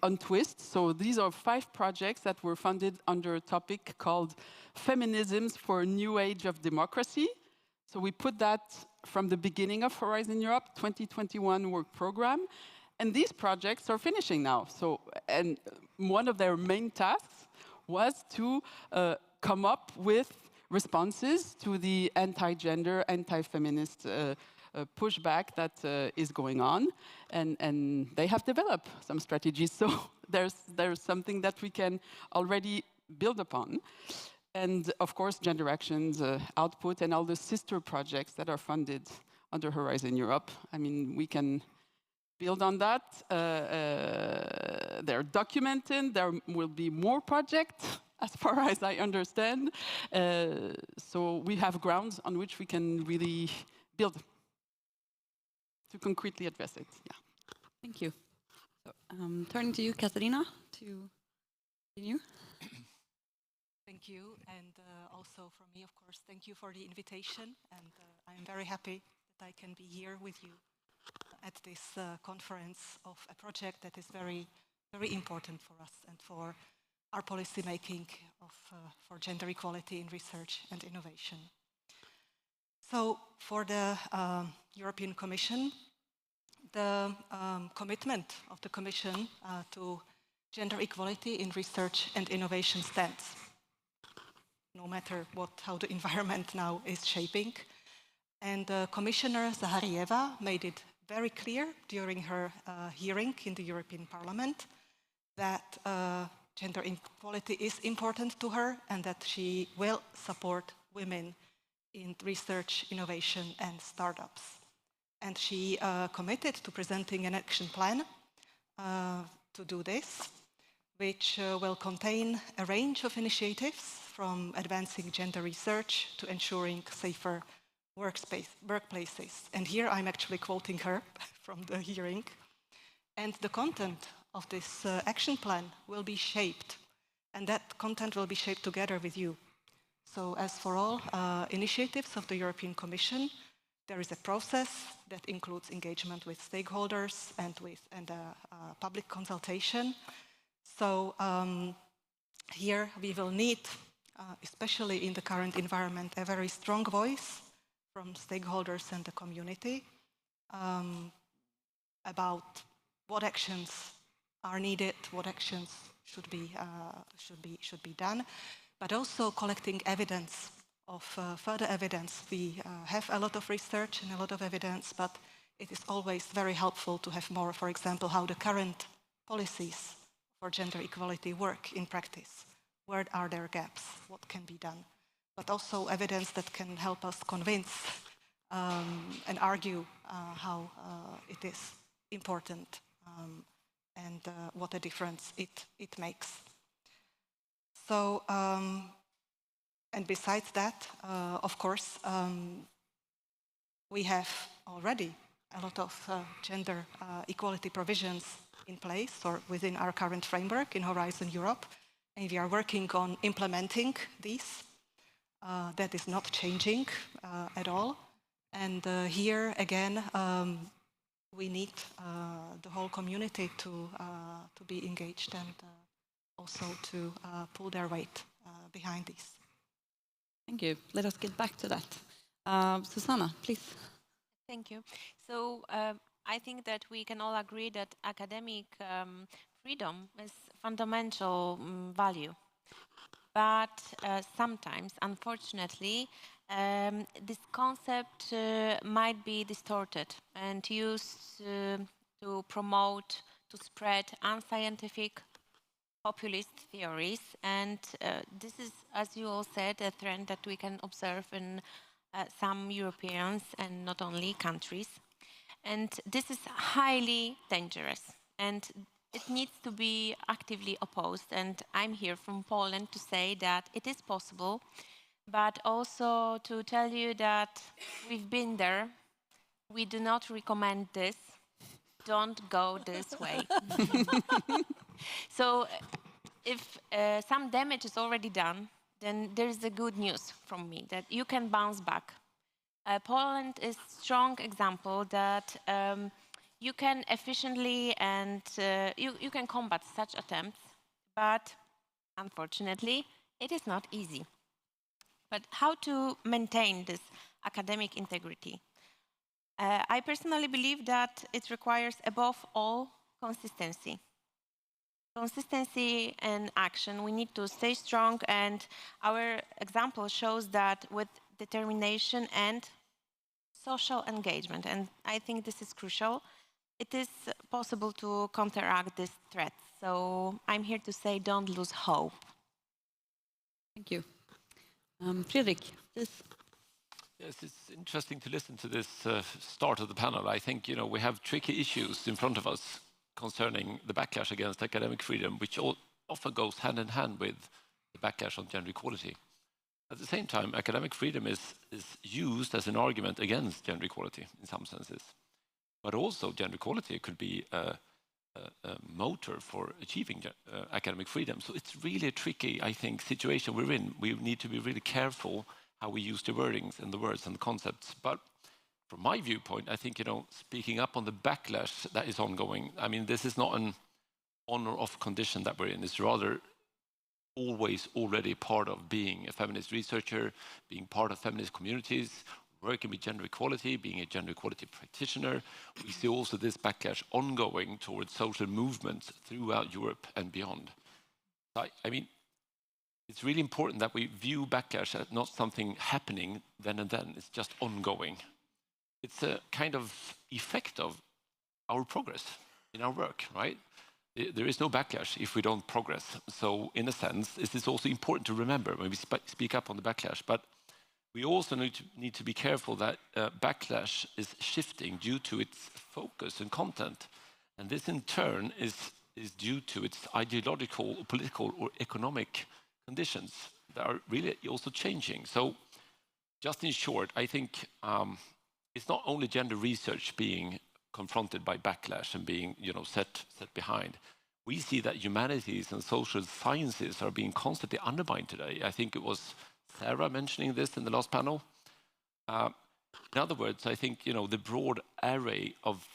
Speaker 8: Untwist. So these are 5 projects that were funded under a topic called Feminisms for a New Age of Democracy. So we put that from the beginning of Horizon Europe 2021 work program. And these projects are finishing now. So, and one of their main tasks was to come up with responses to the anti-gender, anti-feminist pushback that is going on, and they have developed some strategies. So there's something that we can already build upon. And of course, Gender Action's output and all the sister projects that are funded under Horizon Europe. I mean, we can build on that. They're documented. There will be more projects, as far as I understand. So we have grounds on which we can really build to concretely address it. Yeah.
Speaker 1: Thank you. So, turning to you, Katarina, to continue.
Speaker 5: Thank you, and also from me, of course, thank you for the invitation, and I'm very happy that I can be here with you at this conference of a project that is very, very important for us and for our policy making for gender equality in research and innovation. So for the European Commission, the commitment of the Commission to gender equality in research and innovation stands, no matter how the environment now is shaping. And Commissioner Zaharieva made it very clear during her hearing in the European Parliament that gender equality is important to her and that she will support women in research, innovation, and startups. And she committed to presenting an action plan to do this, which will contain a range of initiatives from advancing gender research to ensuring safer workplaces. And here I'm actually quoting her from the hearing. And the content of this action plan will be shaped, and that content will be shaped together with you. So as for all initiatives of the European Commission, there is a process that includes engagement with stakeholders and public consultation. So here we will need, especially in the current environment, a very strong voice from stakeholders and the community about what actions are needed, what actions should be done, but also collecting evidence of further evidence. We have a lot of research and a lot of evidence, but it is always very helpful to have more, for example, how the current policies for gender equality work in practice. Where are there gaps? What can be done? But also evidence that can help us convince and argue how it is important and what a difference it makes. So, and besides that, of course, we have already a lot of gender equality provisions in place or within our current framework in Horizon Europe, and we are working on implementing these. That is not changing at all. And here again, we need the whole community to be engaged and also to pull their weight behind this.
Speaker 1: Thank you. Let us get back to that. Susanna, please.
Speaker 10: Thank you. So I think that we can all agree that academic freedom is fundamental value. But sometimes, unfortunately, this concept might be distorted and used to promote, to spread unscientific populist theories. And this is, as you all said, a trend that we can observe in some Europeans and not only countries. And this is highly dangerous. And it needs to be actively opposed, and I'm here from Poland to say that it is possible, but also to tell you that we've been there. We do not recommend this. Don't go this way. So if some damage is already done, then there's the good news from me that you can bounce back. Poland is a strong example that you can efficiently and you can combat such attempts, but unfortunately, it is not easy. But how to maintain this academic integrity? I personally believe that it requires, above all, consistency. Consistency and action. We need to stay strong, and our example shows that with determination and social engagement, and I think this is crucial, it is possible to counteract this threat. So I'm here to say, don't lose hope.
Speaker 1: Thank you. Fredrik, please.
Speaker 11: Yes, it's interesting to listen to this start of the panel. I think, we have tricky issues in front of us concerning the backlash against academic freedom, which often goes hand in hand with the backlash on gender equality. At the same time, academic freedom is used as an argument against gender equality in some senses. But also gender equality could be a motor for achieving academic freedom. So it's really a tricky, I think, situation we're in. We need to be really careful how we use the wordings and the words and the concepts. But from my viewpoint, I think, speaking up on the backlash that is ongoing, I mean, this is not an on or off condition that we're in. It's rather always already part of being a feminist researcher, being part of feminist communities, working with gender equality, being a gender equality practitioner. We see also this backlash ongoing towards social movements throughout Europe and beyond. I mean, it's really important that we view backlash as not something happening then and then. It's just ongoing. It's a kind of effect of our progress in our work, right? There is no backlash if we don't progress. So in a sense, this is also important to remember when we speak up on the backlash. But we also need to be careful that backlash is shifting due to its focus and content. And this in turn is due to its ideological, political or economic conditions that are really also changing. So just in short, I think it's not only gender research being confronted by backlash and being set behind. We see that humanities and social sciences are being constantly undermined today. I think it was Sarah mentioning this in the last panel. In other words, I think the broad array of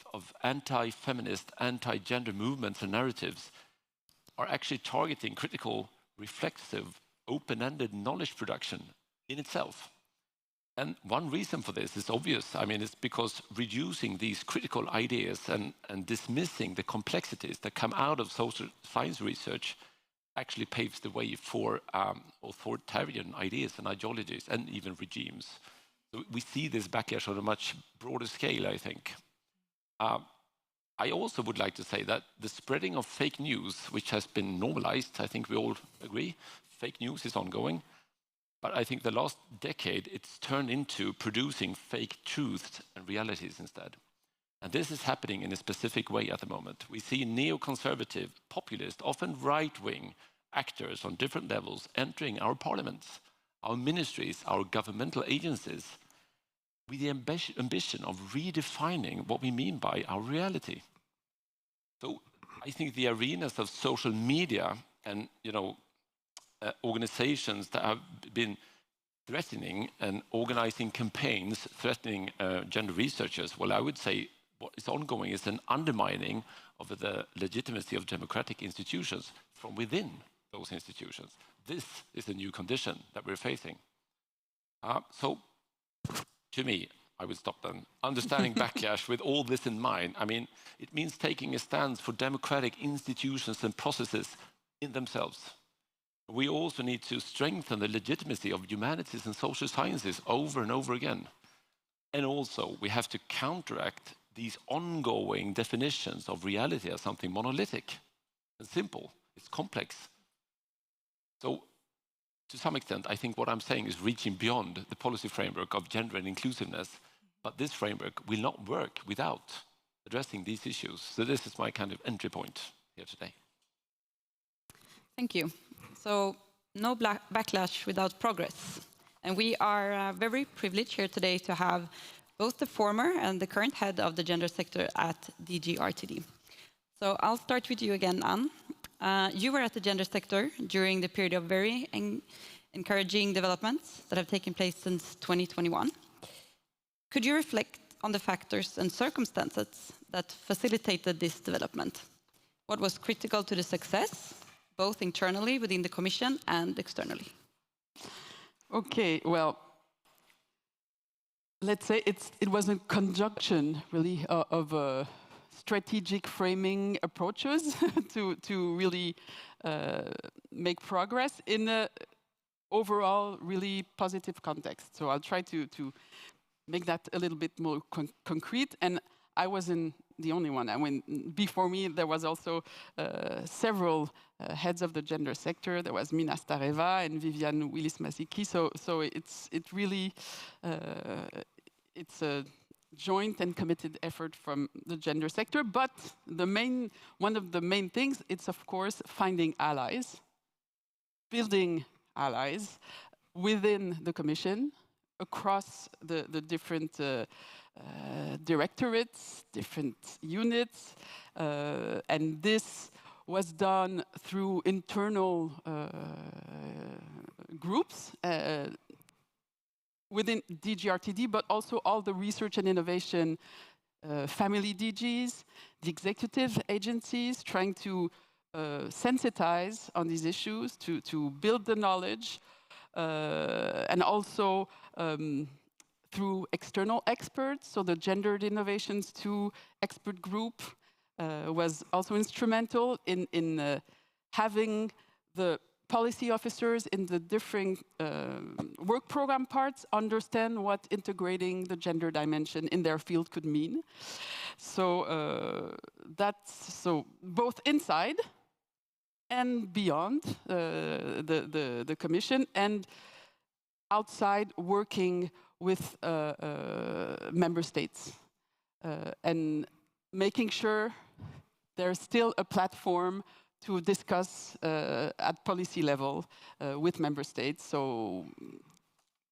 Speaker 11: anti-feminist, anti-gender movements and narratives are actually targeting critical, reflexive, open-ended knowledge production in itself. And one reason for this is obvious. I mean, it's because reducing these critical ideas and dismissing the complexities that come out of social science research actually paves the way for authoritarian ideas and ideologies and even regimes. So we see this backlash on a much broader scale, I think. I also would like to say that the spreading of fake news, which has been normalized, I think we all agree, fake news is ongoing. But I think the last decade, it's turned into producing fake truths and realities instead. And this is happening in a specific way at the moment. We see neoconservative, populist, often right-wing actors on different levels entering our parliaments, our ministries, our governmental agencies, with the ambition of redefining what we mean by our reality. So I think the arenas of social media and, organizations that have been threatening and organizing campaigns threatening gender researchers, well, I would say what is ongoing is an undermining of the legitimacy of democratic institutions from within those institutions. This is the new condition that we're facing. So, to me, I will stop then. Understanding backlash with all this in mind, I mean, it means taking a stance for democratic institutions and processes in themselves. We also need to strengthen the legitimacy of humanities and social sciences over and over again. And also, we have to counteract these ongoing definitions of reality as something monolithic and simple. It's complex. So, to some extent, I think what I'm saying is reaching beyond the policy framework of gender and inclusiveness, but this framework will not work without addressing these issues. So this is my kind of entry point here today.
Speaker 1: Thank you. So, no backlash without progress. And we are very privileged here today to have both the former and the current head of the gender sector at DG RTD. So I'll start with you again, Anne. You were at the gender sector during the period of very encouraging developments that have taken place since 2021. Could you reflect on the factors and circumstances that facilitated this development? What was critical to the success, both internally within the Commission and externally?
Speaker 8: Okay, well, let's say it was a conjunction, really, of strategic framing approaches to really make progress in an overall really positive context. So I'll try to make that a little bit more concrete. And I wasn't the only one. I mean, before me, there was also several heads of the gender sector. There was Mina Stareva and Viviane Willis-Masiki. So it's really it's a joint and committed effort from the gender sector. But one of the main things, it's of course finding allies, building allies within the Commission, across the different directorates, different units, and this was done through internal groups within DG RTD, but also all the research and innovation family DGs, the executive agencies, trying to sensitize on these issues, to build the knowledge, and also through external experts. So the Gendered Innovations 2 expert group was also instrumental in having the policy officers in the different work program parts understand what integrating the gender dimension in their field could mean. So that's both inside and beyond the Commission, and outside working with member states and making sure there's still a platform to discuss at policy level with member states. So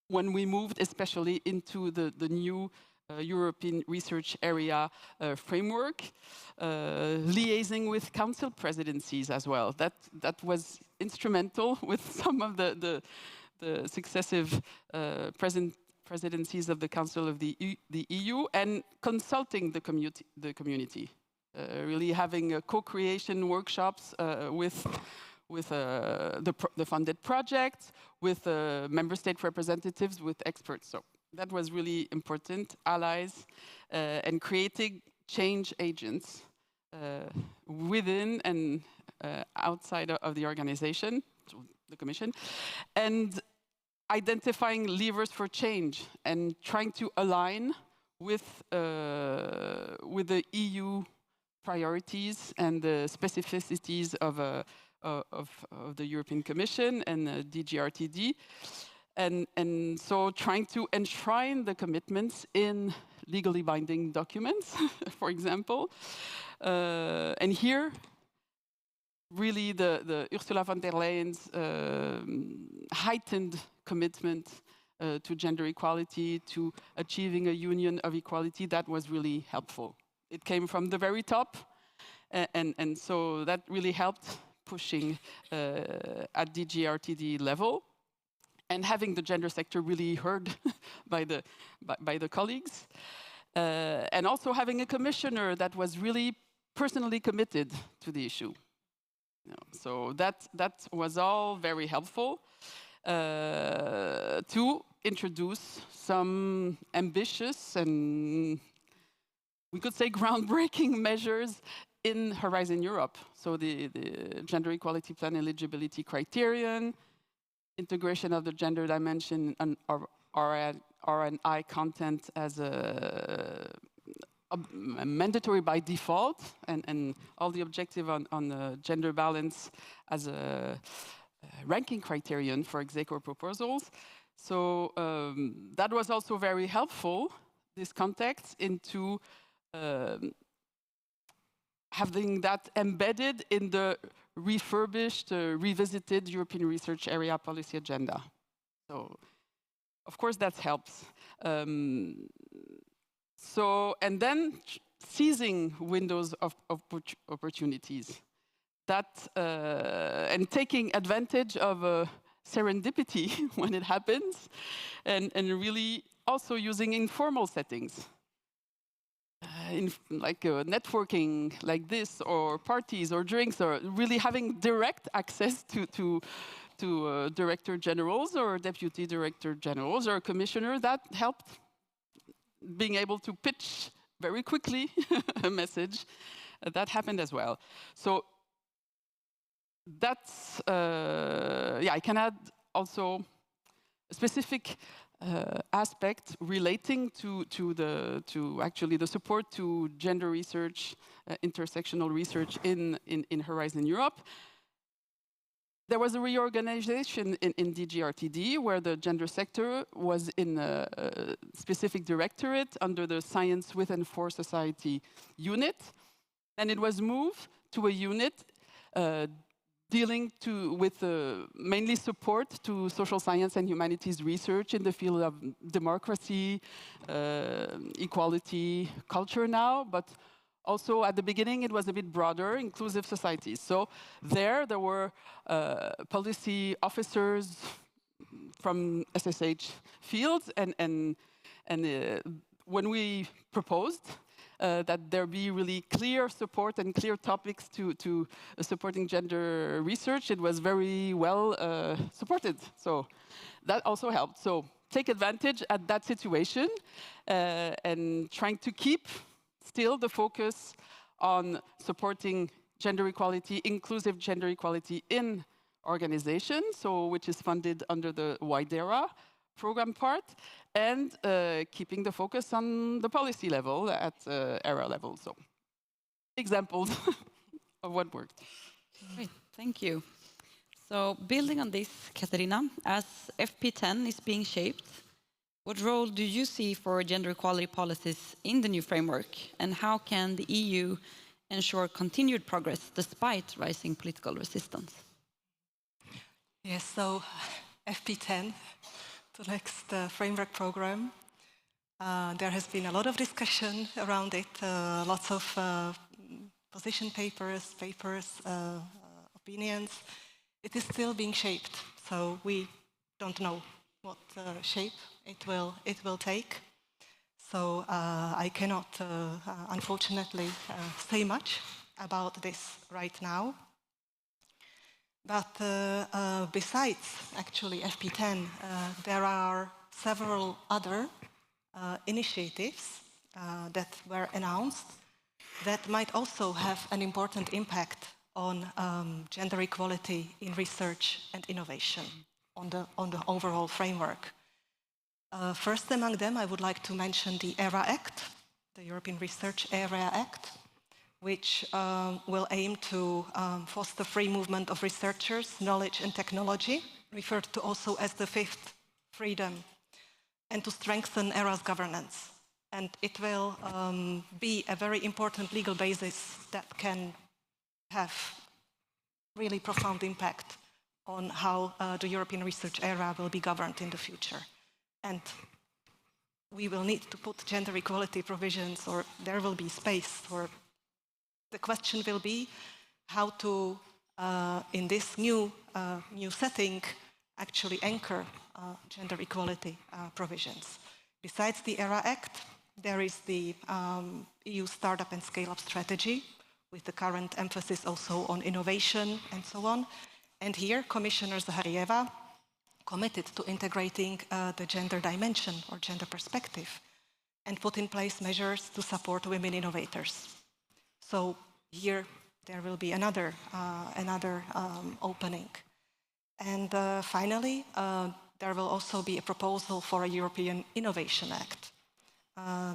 Speaker 8: when we moved especially into the new European Research Area framework, liaising with council presidencies as well. That was instrumental with some of the successive presidencies of the Council of the EU, and consulting the community. Really having co-creation workshops with the funded projects, with member state representatives, with experts. So that was really important, allies, and creating change agents within and outside of the organization, so the Commission, and identifying levers for change and trying to align with the EU priorities and the specificities of the European Commission and DG RTD. And so trying to enshrine the commitments in legally binding documents, for example. And here, really the Ursula von der Leyen's heightened commitment to gender equality, to achieving a union of equality, that was really helpful. It came from the very top, and so that really helped pushing at DG RTD level, and having the gender sector really heard by the colleagues. and also having a commissioner that was really personally committed to the issue. So that was all very helpful to introduce some ambitious and we could say groundbreaking measures in Horizon Europe. So the gender equality plan eligibility criterion, integration of the gender dimension and R&I content as a mandatory by default, and all the objective on the gender balance as a ranking criterion for executive proposals. So that was also very helpful, this context, into having that embedded in the refurbished, revisited European Research Area Policy Agenda. So, of course, that helps. And then seizing windows of opportunities. And taking advantage of serendipity when it happens, and really also using informal settings. Like networking like this, or parties or drinks, or really having direct access to director generals or deputy director generals or commissioner, that helped being able to pitch very quickly a message. That happened as well. So that's, I can add also a specific aspect relating to actually the support to gender research, intersectional research in Horizon Europe. There was a reorganization in DGRTD where the gender sector was in a specific directorate under the Science with and for Society unit, and it was moved to a unit dealing with mainly support to social science and humanities research in the field of democracy, equality, culture now, but also at the beginning it was a bit broader, inclusive societies. So there were policy officers from SSH fields, and when we proposed that there be really clear support and clear topics to supporting gender research, it was very well supported. So that also helped. So take advantage at that situation and trying to keep still the focus on supporting gender equality, inclusive gender equality in organizations, so which is funded under the WIDERA program part, and keeping the focus on the policy level at ERA level. So examples of what worked.
Speaker 1: Great, thank you. So building on this, Katarina, as FP10 is being shaped, what role do you see for gender equality policies in the new framework, and how can the EU ensure continued progress despite rising political resistance?
Speaker 5: Yes, so FP10, the next framework program, there has been a lot of discussion around it, lots of position papers, opinions. It is still being shaped, so we don't know what shape it will take. So I cannot, unfortunately, say much about this right now. But besides, actually, FP10, there are several other initiatives that were announced that might also have an important impact on gender equality in research and innovation, on the overall framework. First among them, I would like to mention the ERA Act, the European Research Area Act, which will aim to foster free movement of researchers, knowledge and technology, referred to also as the fifth freedom, and to strengthen ERA's governance. And it will be a very important legal basis that can have really profound impact on how the European research area will be governed in the future. And we will need to put gender equality provisions, or there will be space for. The question will be how to, in this new setting, actually anchor gender equality provisions. Besides the ERA Act,
Speaker 12: there is the EU Startup and Scale-up Strategy, with the current emphasis also on innovation and so on. And here, Commissioner Zaharieva committed to integrating the gender dimension or gender perspective and put in place measures to support women innovators. So here, there will be another opening. And finally, there will also be a proposal for a European Innovation Act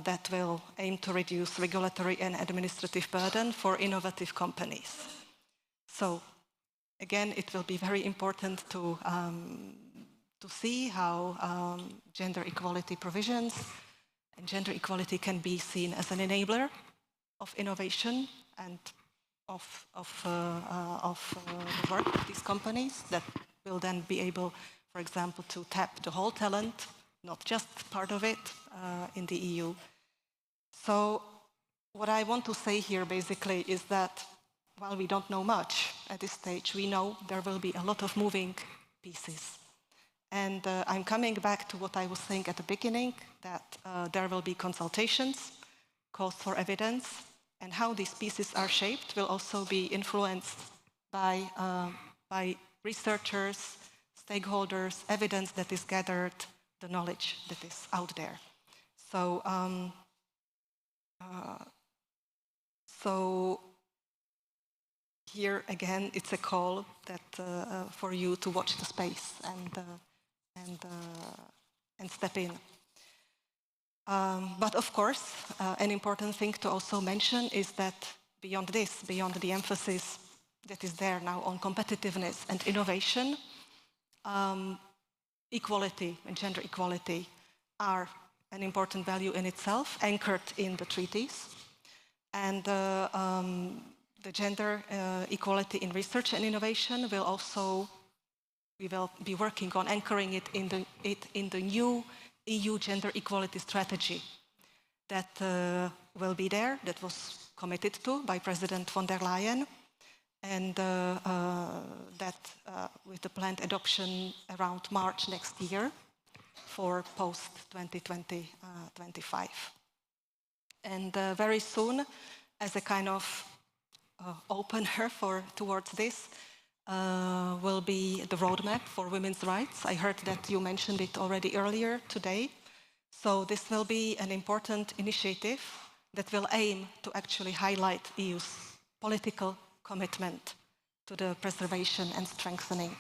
Speaker 12: that will aim to reduce regulatory and administrative burden for innovative companies. So again, it will be very important to see how gender equality provisions and gender equality can be seen as an enabler of innovation and of the work of these companies that will then be able, for example, to tap the whole talent, not just part of it in the EU. So what I want to say here basically is that while we don't know much at this stage, we know there will be a lot of moving pieces. And I'm coming back to what I was saying at the beginning, that there will be consultations, calls for evidence, and how these pieces are shaped will also be influenced by researchers, stakeholders, evidence that is gathered, the knowledge that is out there. So, so here again, it's a call that for you to watch the space and step in. But of course, an important thing to also mention is that beyond this, beyond the emphasis that is there now on competitiveness and innovation, equality and gender equality are an important value in itself, anchored in the treaties. And the gender equality in research and innovation will also, we will be working on anchoring it in the new EU gender equality strategy that will be there, that was committed to by President von der Leyen, and that with the planned adoption around March next year for post-2025. And very soon, as a kind of opener towards this, will be the roadmap for women's rights. I heard that you mentioned it already earlier today. So this will be an important initiative that will aim to actually highlight EU's political commitment to the preservation and strengthening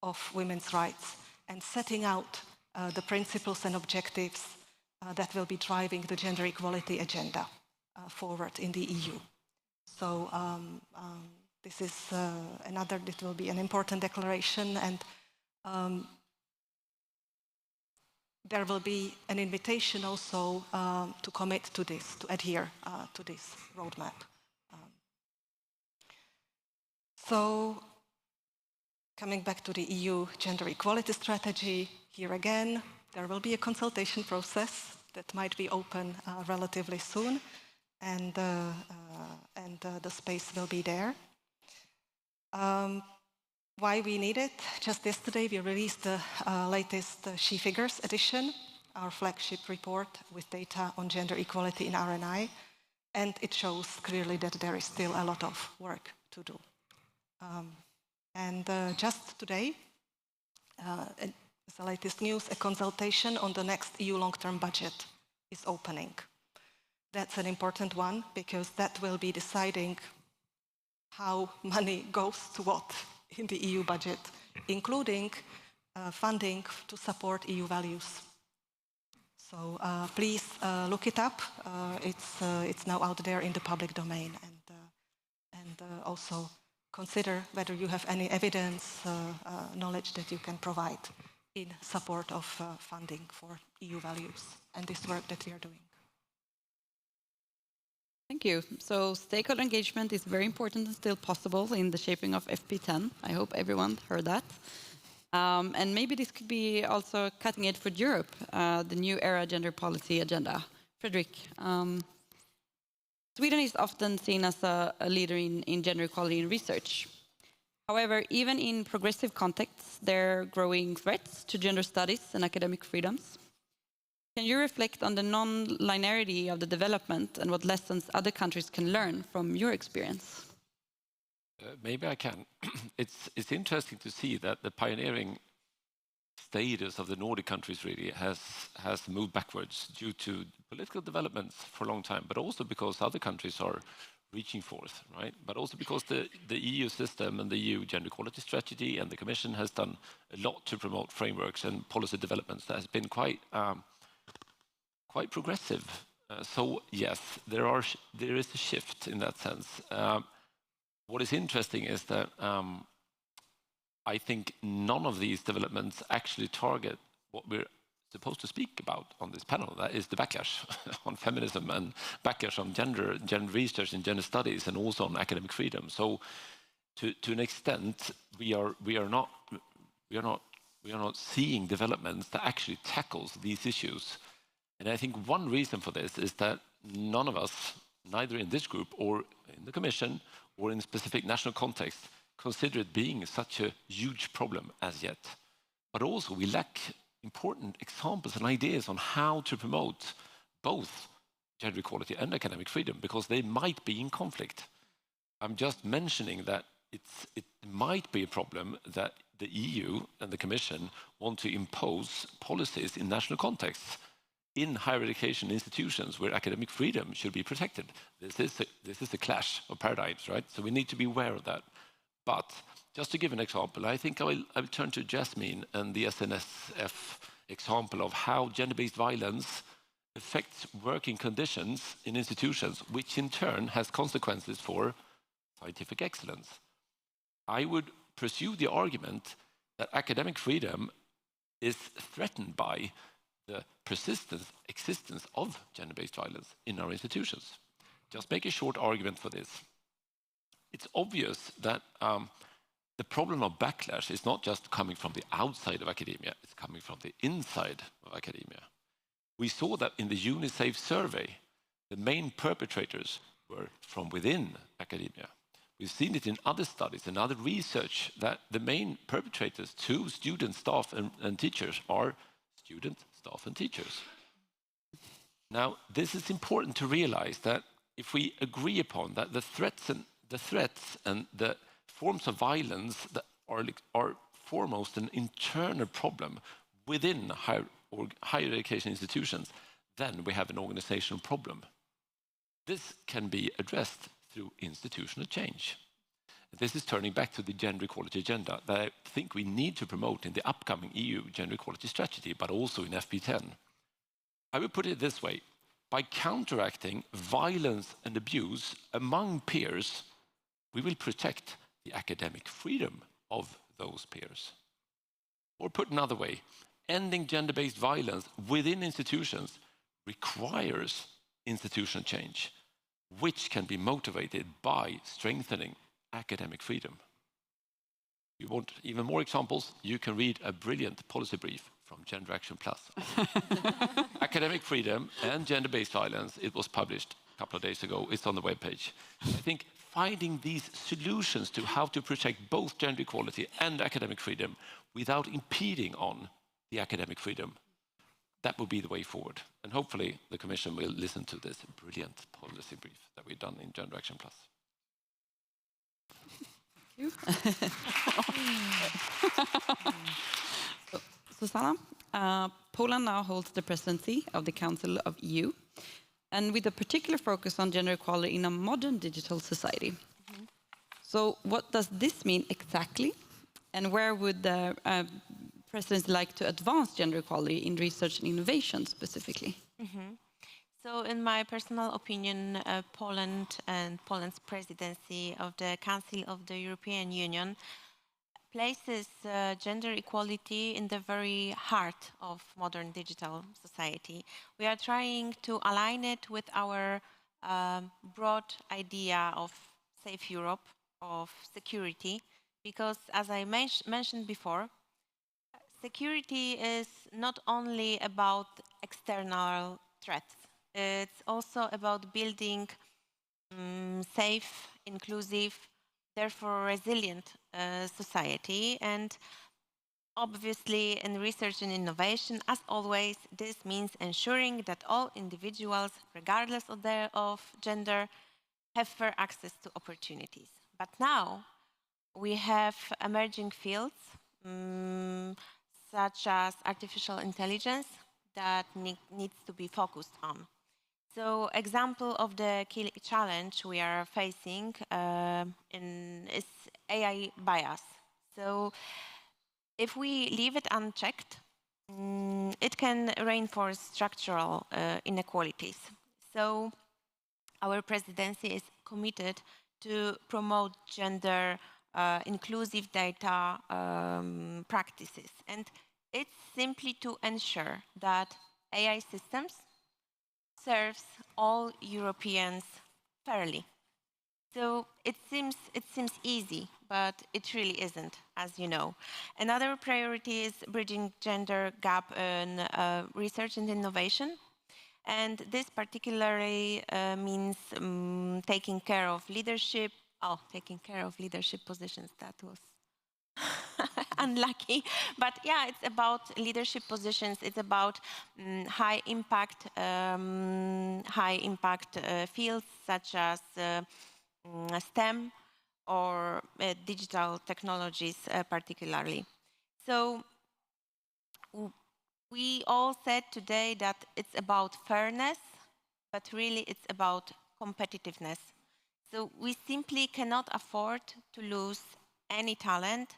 Speaker 12: of women's rights and setting out the principles and objectives that will be driving the gender equality agenda forward in the EU. So this is it will be an important declaration, and there will be an invitation also to commit to this, to adhere to this roadmap. So coming back to the EU gender equality strategy, here again, there will be a consultation process that might be open relatively soon, and the space will be there. Why we need it? Just yesterday we released the latest She Figures edition, our flagship report with data on gender equality in R&I, and it shows clearly that there is still a lot of work to do. Just today, as the latest news, a consultation on the next EU long-term budget is opening. That's an important one because that will be deciding how money goes to what in the EU budget, including funding to support EU values. So please look it up. It's now out there in the public domain, and also consider whether you have any evidence, knowledge that you can provide in support of funding for EU values and this work that we are doing.
Speaker 1: Thank you. So stakeholder engagement is very important and still possible in the shaping of FP10. I hope everyone heard that. And maybe this could be also cutting edge for Europe, the new era gender policy agenda. Fredrik, Sweden is often seen as a leader in gender equality in research. However, even in progressive contexts, there are growing threats to gender studies and academic freedoms. Can you reflect on the non-linearity of the development and what lessons other countries can learn from your experience?
Speaker 11: Maybe I can. It's interesting to see that the pioneering status of the Nordic countries really has moved backwards due to political developments for a long time, but also because other countries are reaching forth, right? But also because the EU system and the EU gender equality strategy and the Commission has done a lot to promote frameworks and policy developments that has been quite progressive. So yes, there is a shift in that sense. What is interesting is that I think none of these developments actually target what we're supposed to speak about on this panel. That is the backlash on feminism and backlash on gender research and gender studies, and also on academic freedom. So, to an extent, we are not seeing developments that actually tackles these issues. And I think one reason for this is that none of us, neither in this group or in the Commission or in specific national context, consider it being such a huge problem as yet. But also we lack important examples and ideas on how to promote both gender equality and academic freedom, because they might be in conflict. I'm just mentioning that it might be a problem that the EU and the Commission want to impose policies in national contexts in higher education institutions where academic freedom should be protected. This is a clash of paradigms, right? So we need to be aware of that. But just to give an example, I think I will turn to Jasmine and the SNSF example of how gender-based violence affects working conditions in institutions, which in turn has consequences for scientific excellence. I would pursue the argument that academic freedom is threatened by the persistent existence of gender-based violence in our institutions. Just make a short argument for this. It's obvious that the problem of backlash is not just coming from the outside of academia, it's coming from the inside of academia. We saw that in the UNICEF survey, the main perpetrators were from within academia. We've seen it in other studies and other research that the main perpetrators to students, staff and teachers are students, staff and teachers. Now, this is important to realize that if we agree upon that the threats and the forms of violence that are foremost an internal problem within higher education institutions, then we have an organizational problem. This can be addressed through institutional change. This is turning back to the gender equality agenda that I think we need to promote in the upcoming EU gender equality strategy, but also in FP10. I would put it this way: by counteracting violence and abuse among peers, we will protect the academic freedom of those peers. Or put another way, ending gender-based violence within institutions requires institutional change, which can be motivated by strengthening academic freedom. If you want even more examples, you can read a brilliant policy brief from GenderActionplus. Academic freedom and gender-based violence. It was published a couple of days ago. It's on the webpage. I think finding these solutions to how to protect both gender equality and academic freedom without impeding on the academic freedom, that would be the way forward. And hopefully the Commission will listen to this brilliant policy brief that we've done in GenderActionplus.
Speaker 1: Susanna, Poland now holds the presidency of the Council of EU, and with a particular focus on gender equality in a modern digital society. So what does this mean exactly? And where would the presidency like to advance gender equality in research and innovation specifically?
Speaker 10: So in my personal opinion, Poland and Poland's presidency of the Council of the European Union places gender equality in the very heart of modern digital society. We are trying to align it with our broad idea of safe Europe, of security, because as I mentioned before, security is not only about external threats. It's also about building safe, inclusive, therefore resilient society. And Obviously, in research and innovation, as always, this means ensuring that all individuals, regardless of gender, have fair access to opportunities. But now we have emerging fields such as artificial intelligence that needs to be focused on. So, example of the key challenge we are facing is AI bias. So, if we leave it unchecked, it can reinforce structural inequalities. So, our presidency is committed to promote gender inclusive data practices. And it's simply to ensure that AI systems serves all Europeans fairly. So it seems easy, but it really isn't, as you know. Another priority is bridging gender gap in research and innovation. And this particularly means taking care of leadership positions. That was unlucky. But yeah, it's about leadership positions. It's about high impact fields such as STEM or digital technologies particularly. So we all said today that it's about fairness, but really it's about competitiveness. So we simply cannot afford to lose any talent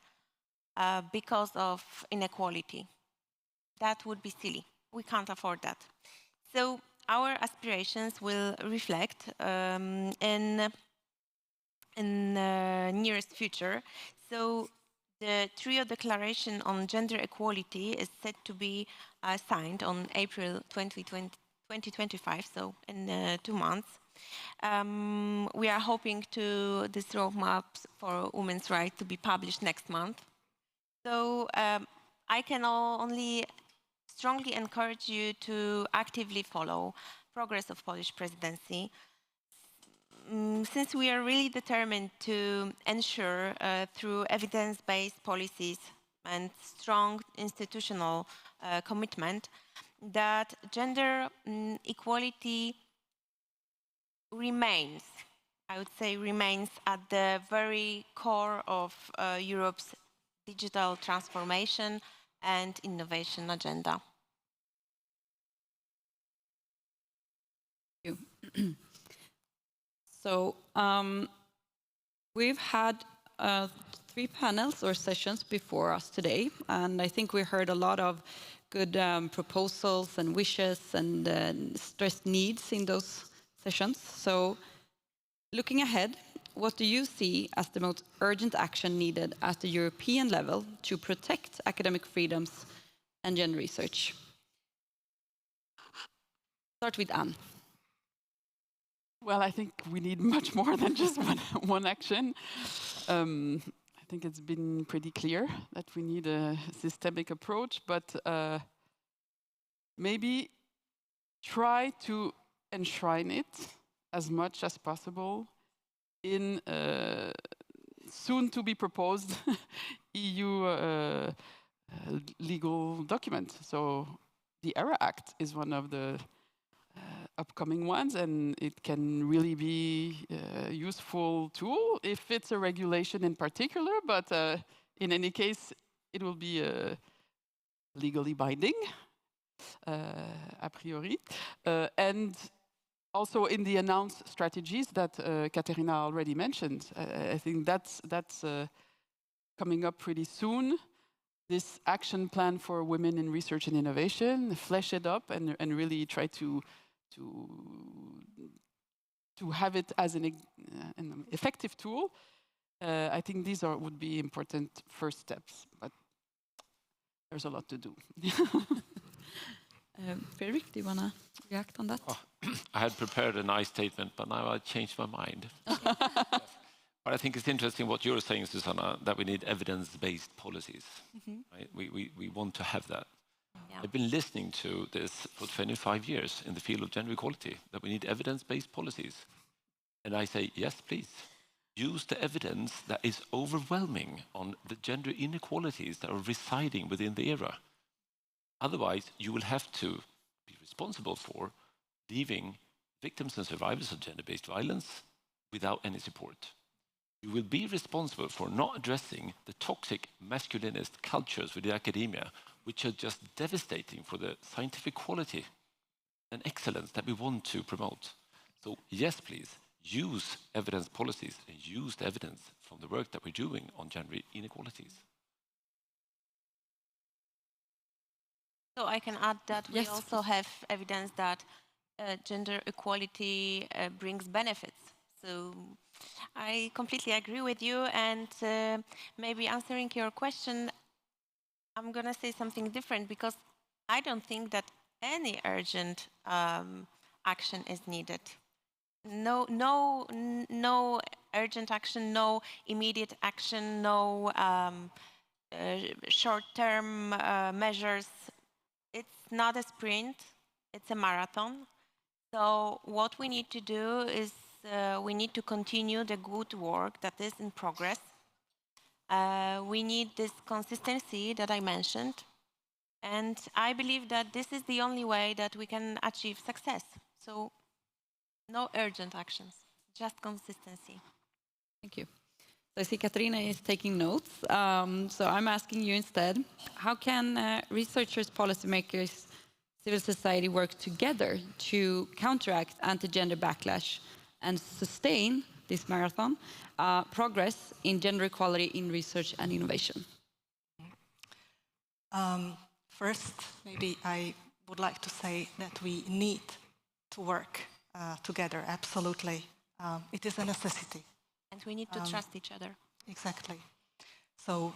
Speaker 10: because of inequality. That would be silly. We can't afford that. So our aspirations will reflect in the nearest future. So the Trio Declaration on Gender Equality is set to be signed on April 2025, so in 2 months. We are hoping to this roadmap for women's rights to be published next month. So I can only strongly encourage you to actively follow progress of Polish presidency. Since we are really determined to ensure through evidence-based policies and strong institutional commitment that gender equality remains, I would say remains at the very core of Europe's digital transformation and innovation agenda.
Speaker 1: Thank you. So we've had 3 panels or sessions before us today, and I think we heard a lot of good proposals and wishes and stressed needs in those sessions. So looking ahead, what do you see as the most urgent action needed at the European level to protect academic freedoms and gender research? Start with Anne.
Speaker 8: Well, I think we need much more than just one action. I think it's been pretty clear that we need a systemic approach, but maybe try to enshrine it as much as possible in soon to be proposed EU legal document. So the ERA Act is one of the upcoming ones, and it can really be a useful tool if it's a regulation in particular, but in any case, it will be legally binding, a priori. And also in the announced strategies that Katerina already mentioned, I think that's coming up pretty soon. This action plan for women in research and innovation, flesh it up and really try to have it as an effective tool. I think these would be important first steps, but there's a lot to do.
Speaker 1: Fredrik, do you want to react on that?
Speaker 11: Oh, I had prepared a nice statement, but now I changed my mind. But I think it's interesting what you're saying, Susanna, that we need evidence-based policies. Right? We want to have that. Yeah. I've been listening to this for 25 years in the field of gender equality, that we need evidence-based policies. And I say, yes, please. use the evidence that is overwhelming on the gender inequalities that are residing within the era. Otherwise, you will have to be responsible for leaving victims and survivors of gender-based violence without any support. You will be responsible for not addressing the toxic masculinist cultures within academia, which are just devastating for the scientific quality and excellence that we want to promote. So yes, please, use evidence policies and use the evidence from the work that we're doing on gender inequalities.
Speaker 10: So I can add that we also have evidence that gender equality brings benefits. So I completely agree with you, and maybe answering your question, I'm going to say something different, because I don't think that any urgent action is needed. No urgent action, no immediate action, no short-term measures. It's not a sprint, it's a marathon. So what we need to do is we need to continue the good work that is in progress. We need this consistency that I mentioned. And I believe that this is the only way that we can achieve success. So no urgent actions, just consistency.
Speaker 1: Thank you. So I see Katarina is taking notes. So I'm asking you instead, how can researchers, policymakers, civil society work together to counteract anti-gender backlash and sustain this marathon progress in gender equality in research and innovation?
Speaker 12: First, maybe I would like to say that we need to work together, absolutely. It is a necessity.
Speaker 10: And we need to trust each other.
Speaker 12: Exactly. So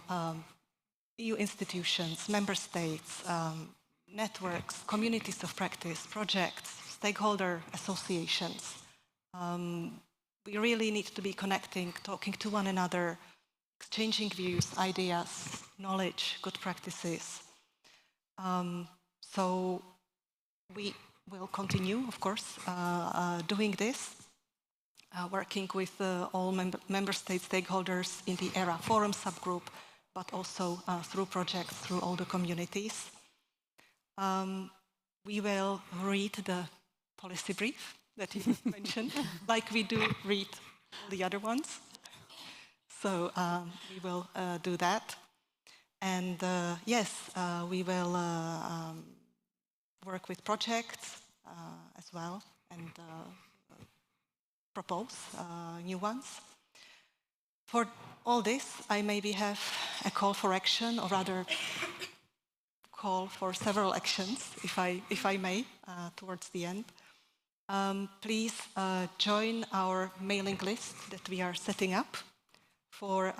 Speaker 12: EU institutions, member states, networks, communities of practice, projects, stakeholder associations. We really need to be connecting, talking to one another, exchanging views, ideas, knowledge, good practices. So we will continue, of course, doing this, working with all member state stakeholders in the ERA Forum subgroup, but also through projects, through all the communities. We will read the policy brief that you mentioned, like we do read all the other ones. So we will do that. And yes, we will work with projects as well and propose new ones. For all this, I maybe have a call for action, or rather call for several actions, if I may, towards the end. Please join our mailing list that we are setting up for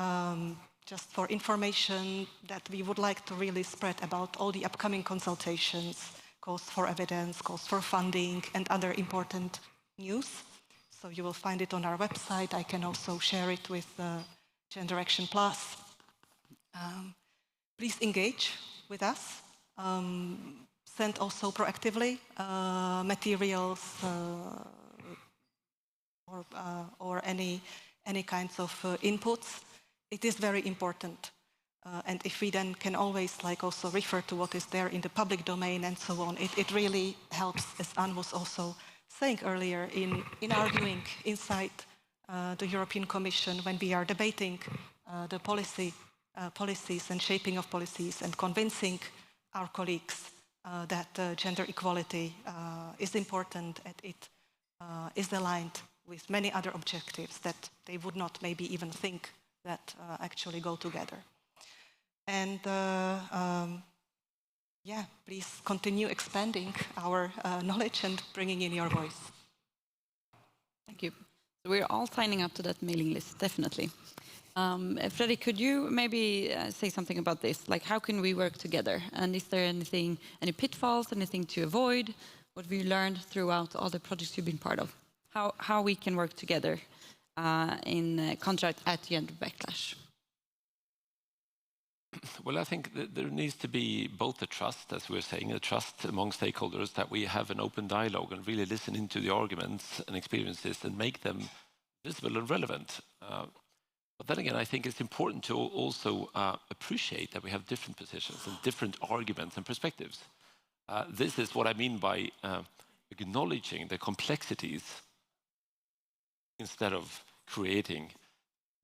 Speaker 12: just for information that we would like to really spread about all the upcoming consultations, calls for evidence, calls for funding, and other important news. So you will find it on our website. I can also share it with GenderActionplus. Please engage with us. Send also proactively materials or any kinds of inputs. It is very important. And if we then can always also refer to what is there in the public domain and so on, it really helps, as Anne was also saying earlier, in arguing inside the European Commission when we are debating the policies and shaping of policies, and convincing our colleagues that gender equality is important, and it is aligned with many other objectives that they would not maybe even think that actually go together. And yeah, please continue expanding our knowledge and bringing in your voice.
Speaker 1: Thank you. So we're all signing up to that mailing list, definitely. Freddy, could you maybe say something about this? Like, how can we work together? And is there any pitfalls, anything to avoid? What have you learned throughout all the projects you've been part of? How we can work together in contract at gender backlash?
Speaker 11: Well, I think that there needs to be both the trust, as we're saying, a trust among stakeholders, that we have an open dialogue and really listen into the arguments and experiences and make them visible and relevant. But then again, I think it's important to also appreciate that we have different positions and different arguments and perspectives. This is what I mean by acknowledging the complexities instead of creating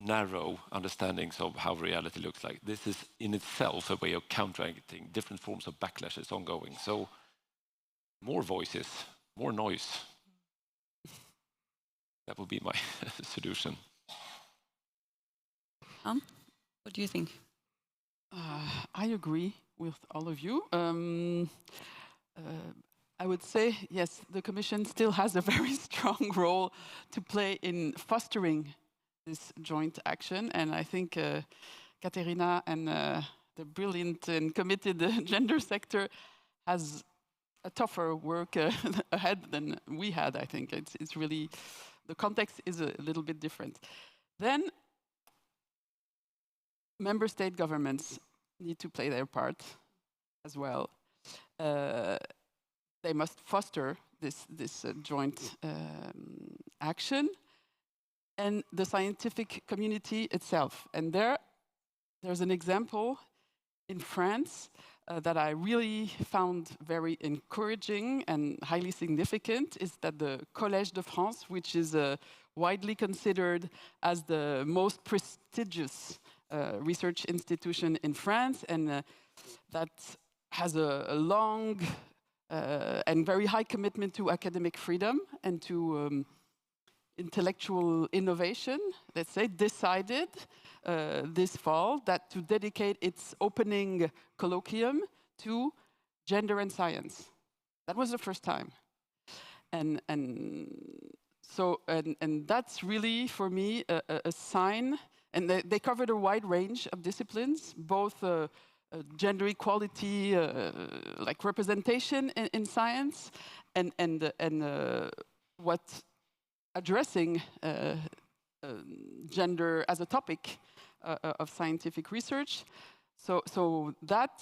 Speaker 11: narrow understandings of how reality looks like. This is in itself a way of counteracting different forms of backlashes ongoing. So more voices, more noise. That would be my solution.
Speaker 1: What do you think?
Speaker 8: I agree with all of you. I would say, yes, the Commission still has a very strong role to play in fostering this joint action. And I think Katerina and the brilliant and committed gender sector has a tougher work ahead than we had, I think. It's really, the context is a little bit different. Then, member state governments need to play their part as well. They must foster this joint action, and the scientific community itself. And there's an example in France that I really found very encouraging and highly significant, is that the Collège de France, which is widely considered as the most prestigious research institution in France, and that has a long and very high commitment to academic freedom and to intellectual innovation, let's say, decided this fall that to dedicate its opening colloquium to gender and science. That was the first time. And that's really, for me, a sign. And they covered a wide range of disciplines, both gender equality, like representation in science, and what addressing gender as a topic of scientific research. So that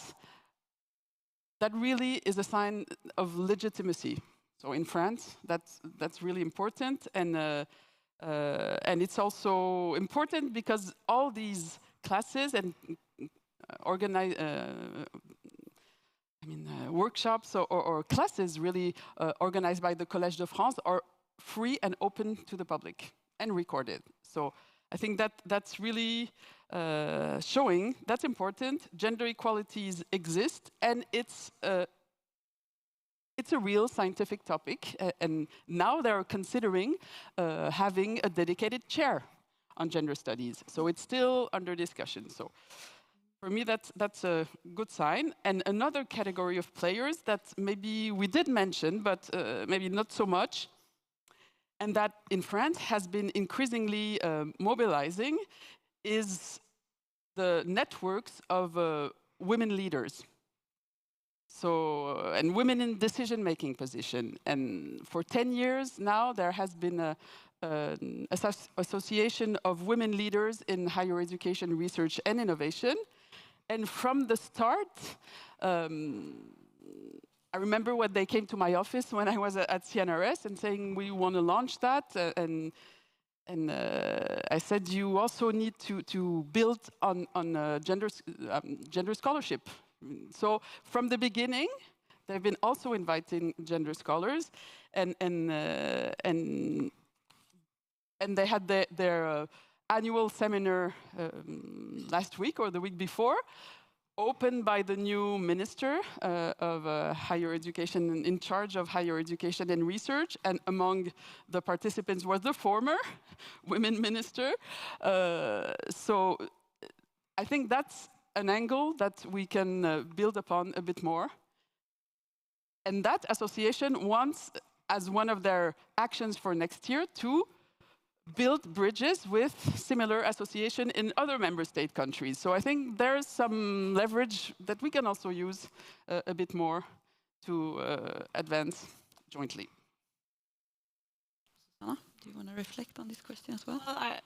Speaker 8: really is a sign of legitimacy. So in France, that's really important, and it's also important because all these classes and workshops or classes really organized by the Collège de France are free and open to the public and recorded. So I think that's really showing that's important. Gender equalities exist, and it's a real scientific topic. And now they're considering having a dedicated chair on gender studies. So it's still under discussion. So for me, that's a good sign. And another category of players that maybe we did mention, but maybe not so much, and that in France has been increasingly mobilizing, is the networks of women leaders. So, and women in decision-making position. And for 10 years now, there has been an association of women leaders in higher education, research, and innovation. And from the start, I remember when they came to my office when I was at CNRS and saying, we want to launch that. And I said, you also need to build on gender scholarship. So from the beginning, they've been also inviting gender scholars, and they had their annual seminar last week or the week before, opened by the new minister of higher education, in charge of higher education and research, and among the participants was the former women minister. So I think that's an angle that we can build upon a bit more. And that association wants, as one of their actions for next year, to build bridges with similar association in other member state countries. So I think there's some leverage that we can also use a bit more to advance jointly.
Speaker 1: Susanna, do you want to reflect on this question as well?
Speaker 10: Well,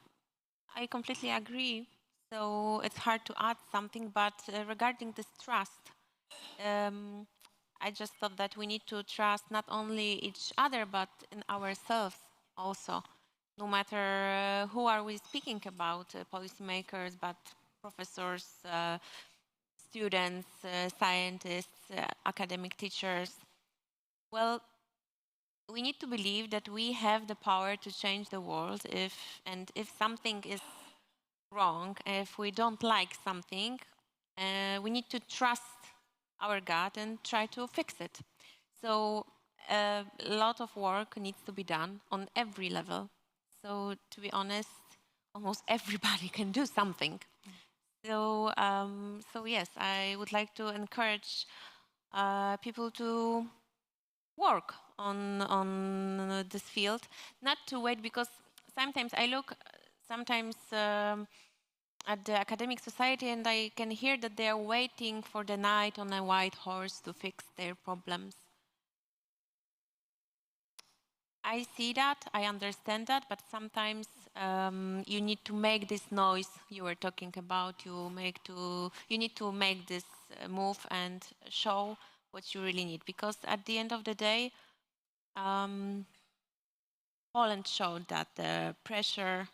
Speaker 10: I completely agree. So it's hard to add something, but regarding this trust, I just thought that we need to trust not only each other, but in ourselves also. no matter who are we speaking about, policymakers, but professors, students, scientists, academic teachers. Well, we need to believe that we have the power to change the world if something is wrong, if we don't like something, we need to trust our gut and try to fix it. So a lot of work needs to be done on every level. So to be honest, almost everybody can do something. So, so yes, I would like to encourage people to work on this field, not to wait, because sometimes I look at the academic society and I can hear that they are waiting for the knight on a white horse to fix their problems. I see that, I understand that, but sometimes you need to make this noise you were talking about. You need to make this move and show what you really need, because at the end of the day, Poland showed that the pressure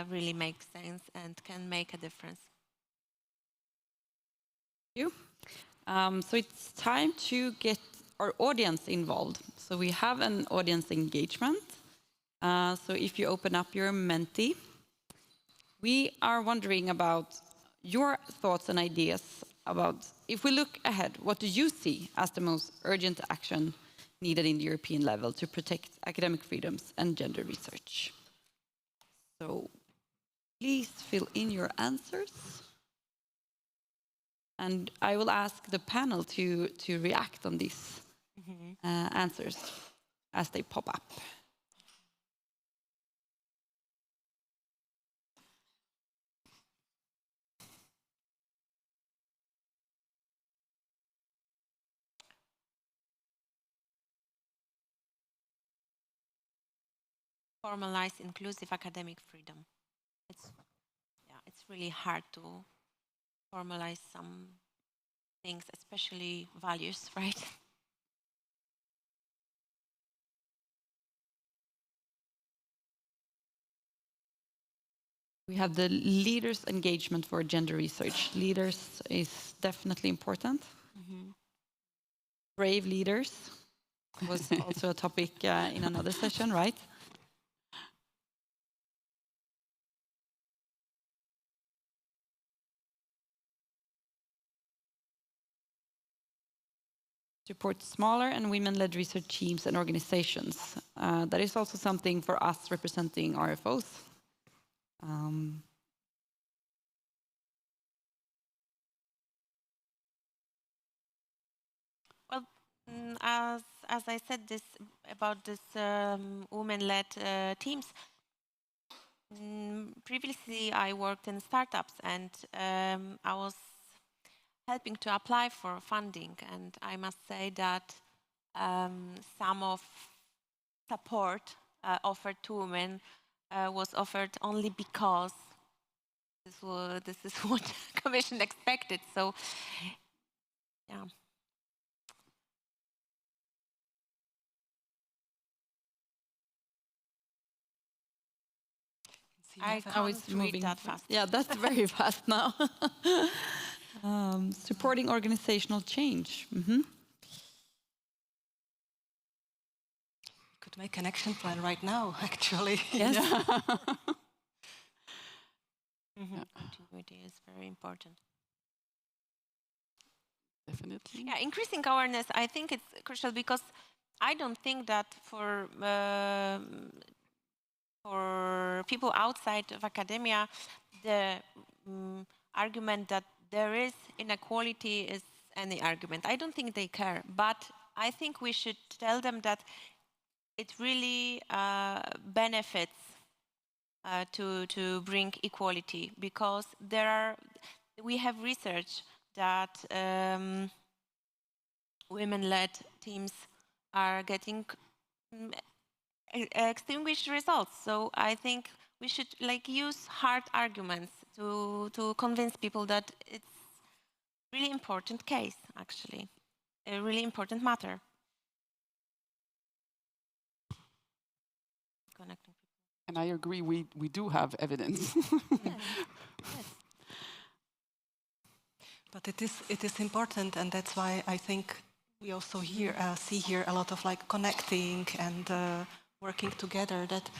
Speaker 10: really makes sense and can make a difference.
Speaker 1: Thank you. So it's time to get our audience involved. So we have an audience engagement. So if you open up your Menti, we are wondering about your thoughts and ideas about, if we look ahead, what do you see as the most urgent action needed in the European level to protect academic freedoms and gender research? So please fill in your answers. And I will ask the panel to react on these answers as they pop up.
Speaker 10: Formalize inclusive academic freedom. It's really hard to formalize some things, especially values, right?
Speaker 1: We have the leaders' engagement for gender research. Leaders is definitely important. Brave leaders was also a topic in another session, right? Support smaller and women-led research teams and organizations. That is also something for us representing RFOs.
Speaker 10: Well, as I said this about this women-led teams, previously I worked in startups and I was helping to apply for funding, and I must say that some of support offered to women was offered only because this is what the Commission expected. So, yeah. I can't read that fast.
Speaker 1: Yeah, that's very fast now. Supporting organizational change.
Speaker 12: Could make an action plan right now, actually.
Speaker 1: Yes.
Speaker 10: Continuity is very important.
Speaker 8: Definitely.
Speaker 10: Yeah, increasing awareness, I think it's crucial, because I don't think that for people outside of academia, the argument that there is inequality is any argument. I don't think they care, but I think we should tell them that it really benefits to bring equality, because we have research that women-led teams are getting extinguished results. So I think we should use hard arguments to convince people that it's really important case, actually, a really important matter. Connecting people.
Speaker 8: And I agree, we do have evidence.
Speaker 12: But it is important, and that's why I think we also see here a lot of like connecting and working together, that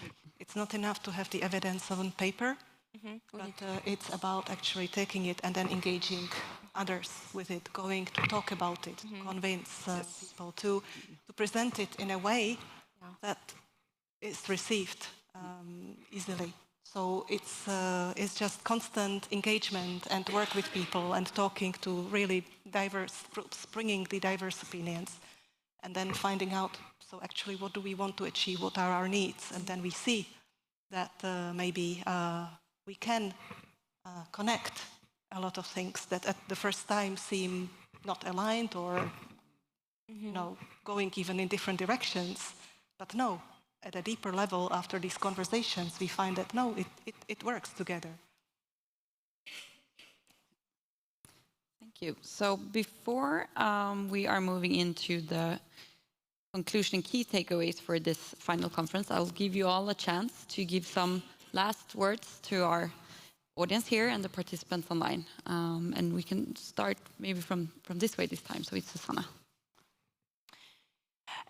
Speaker 12: it's not enough to have the evidence on paper, but it's about actually taking it and then engaging others with it, going to talk about it, to convince people, to present it in a way that is received easily. So it's just constant engagement and work with people and talking to really diverse groups, bringing the diverse opinions, and then finding out, so actually what do we want to achieve, what are our needs, and then we see that maybe we can connect a lot of things that at the first time seem not aligned or you know, going even in different directions, but no. At a deeper level, after these conversations, we find that, no, it works together.
Speaker 1: Thank you. So before we are moving into the conclusion and key takeaways for this final conference, I'll give you all a chance to give some last words to our audience here and the participants online. And we can start maybe from this way this time. So it's Susanna.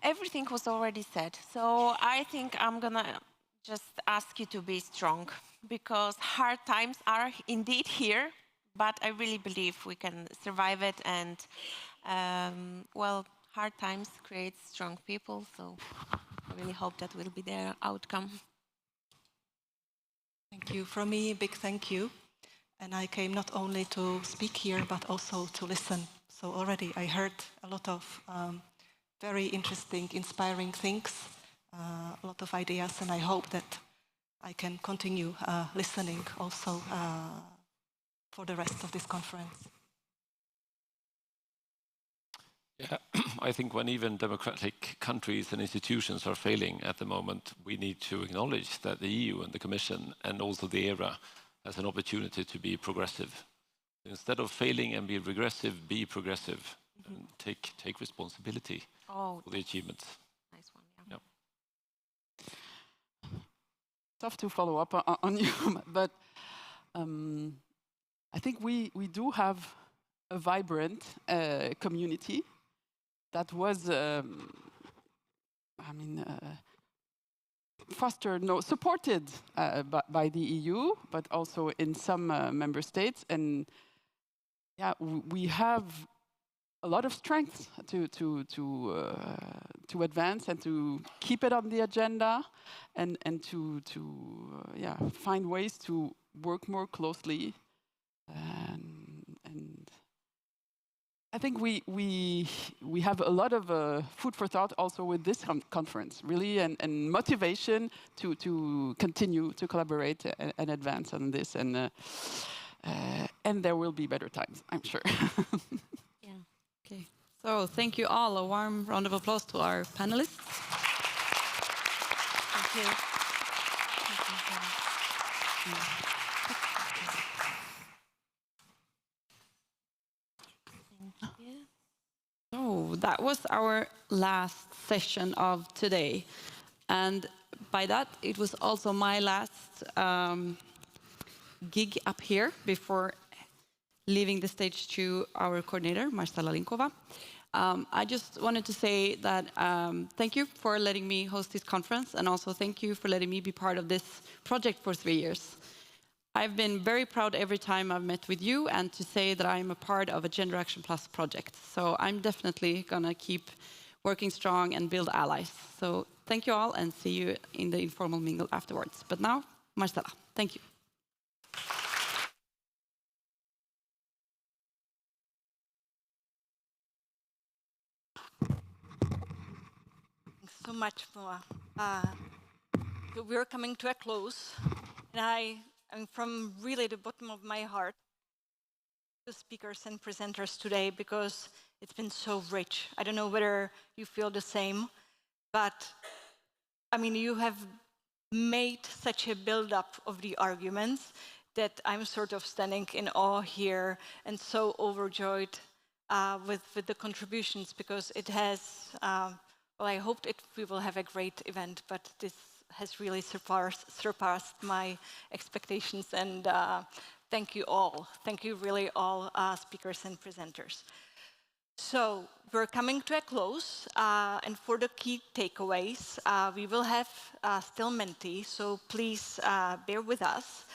Speaker 10: Everything was already said, so I think I'm gonna just ask you to be strong, because hard times are indeed here, but I really believe we can survive it, and well, hard times create strong people, so I really hope that will be their outcome.
Speaker 12: Thank you. From me, a big thank you. And I came not only to speak here, but also to listen. So already I heard a lot of very interesting, inspiring things, a lot of ideas, and I hope that I can continue listening also for the rest of this conference.
Speaker 11: Yeah, I think when even democratic countries and institutions are failing at the moment, we need to acknowledge that the EU and the Commission and also the ERA has an opportunity to be progressive. Instead of failing and be regressive, be progressive and take responsibility for the achievements.
Speaker 10: Nice one, yeah.
Speaker 8: Tough to follow up on you, but I think we do have a vibrant community that was, fostered, supported by the EU, but also in some member states, and yeah, we have a lot of strength to advance and to keep it on the agenda, and to find ways to work more closely, and I think we have a lot of food for thought also with this conference, really, and motivation to continue to collaborate and advance on this, and there will be better times, I'm sure.
Speaker 1: Yeah. Okay. So thank you all. A warm round of applause to our panelists.
Speaker 10: Thank you.
Speaker 1: So that was our last session of today. And by that, it was also my last gig up here before leaving the stage to our coordinator, Marcela Linkova. I just wanted to say that thank you for letting me host this conference, and also thank you for letting me be part of this project for 3 years. I've been very proud every time I've met with you, and to say that I'm a part of a GenderActionplus project. So I'm definitely gonna keep working strong and build allies. So thank you all, and see you in the informal mingle afterwards. But now, Marcela, thank you.
Speaker 22: Thanks so much, Moa. So we're coming to a close, and I'm from really the bottom of my heart to speakers and presenters today, because it's been so rich. I don't know whether you feel the same, but I mean, you have made such a build-up of the arguments that I'm sort of standing in awe here and so overjoyed with the contributions, because it has, well, I hoped we will have a great event, but this
Speaker 13: has really surpassed my expectations, and thank you all. Thank you really all speakers and presenters. So we're coming to a close, and for the key takeaways, we will have still Menti, so please bear with us.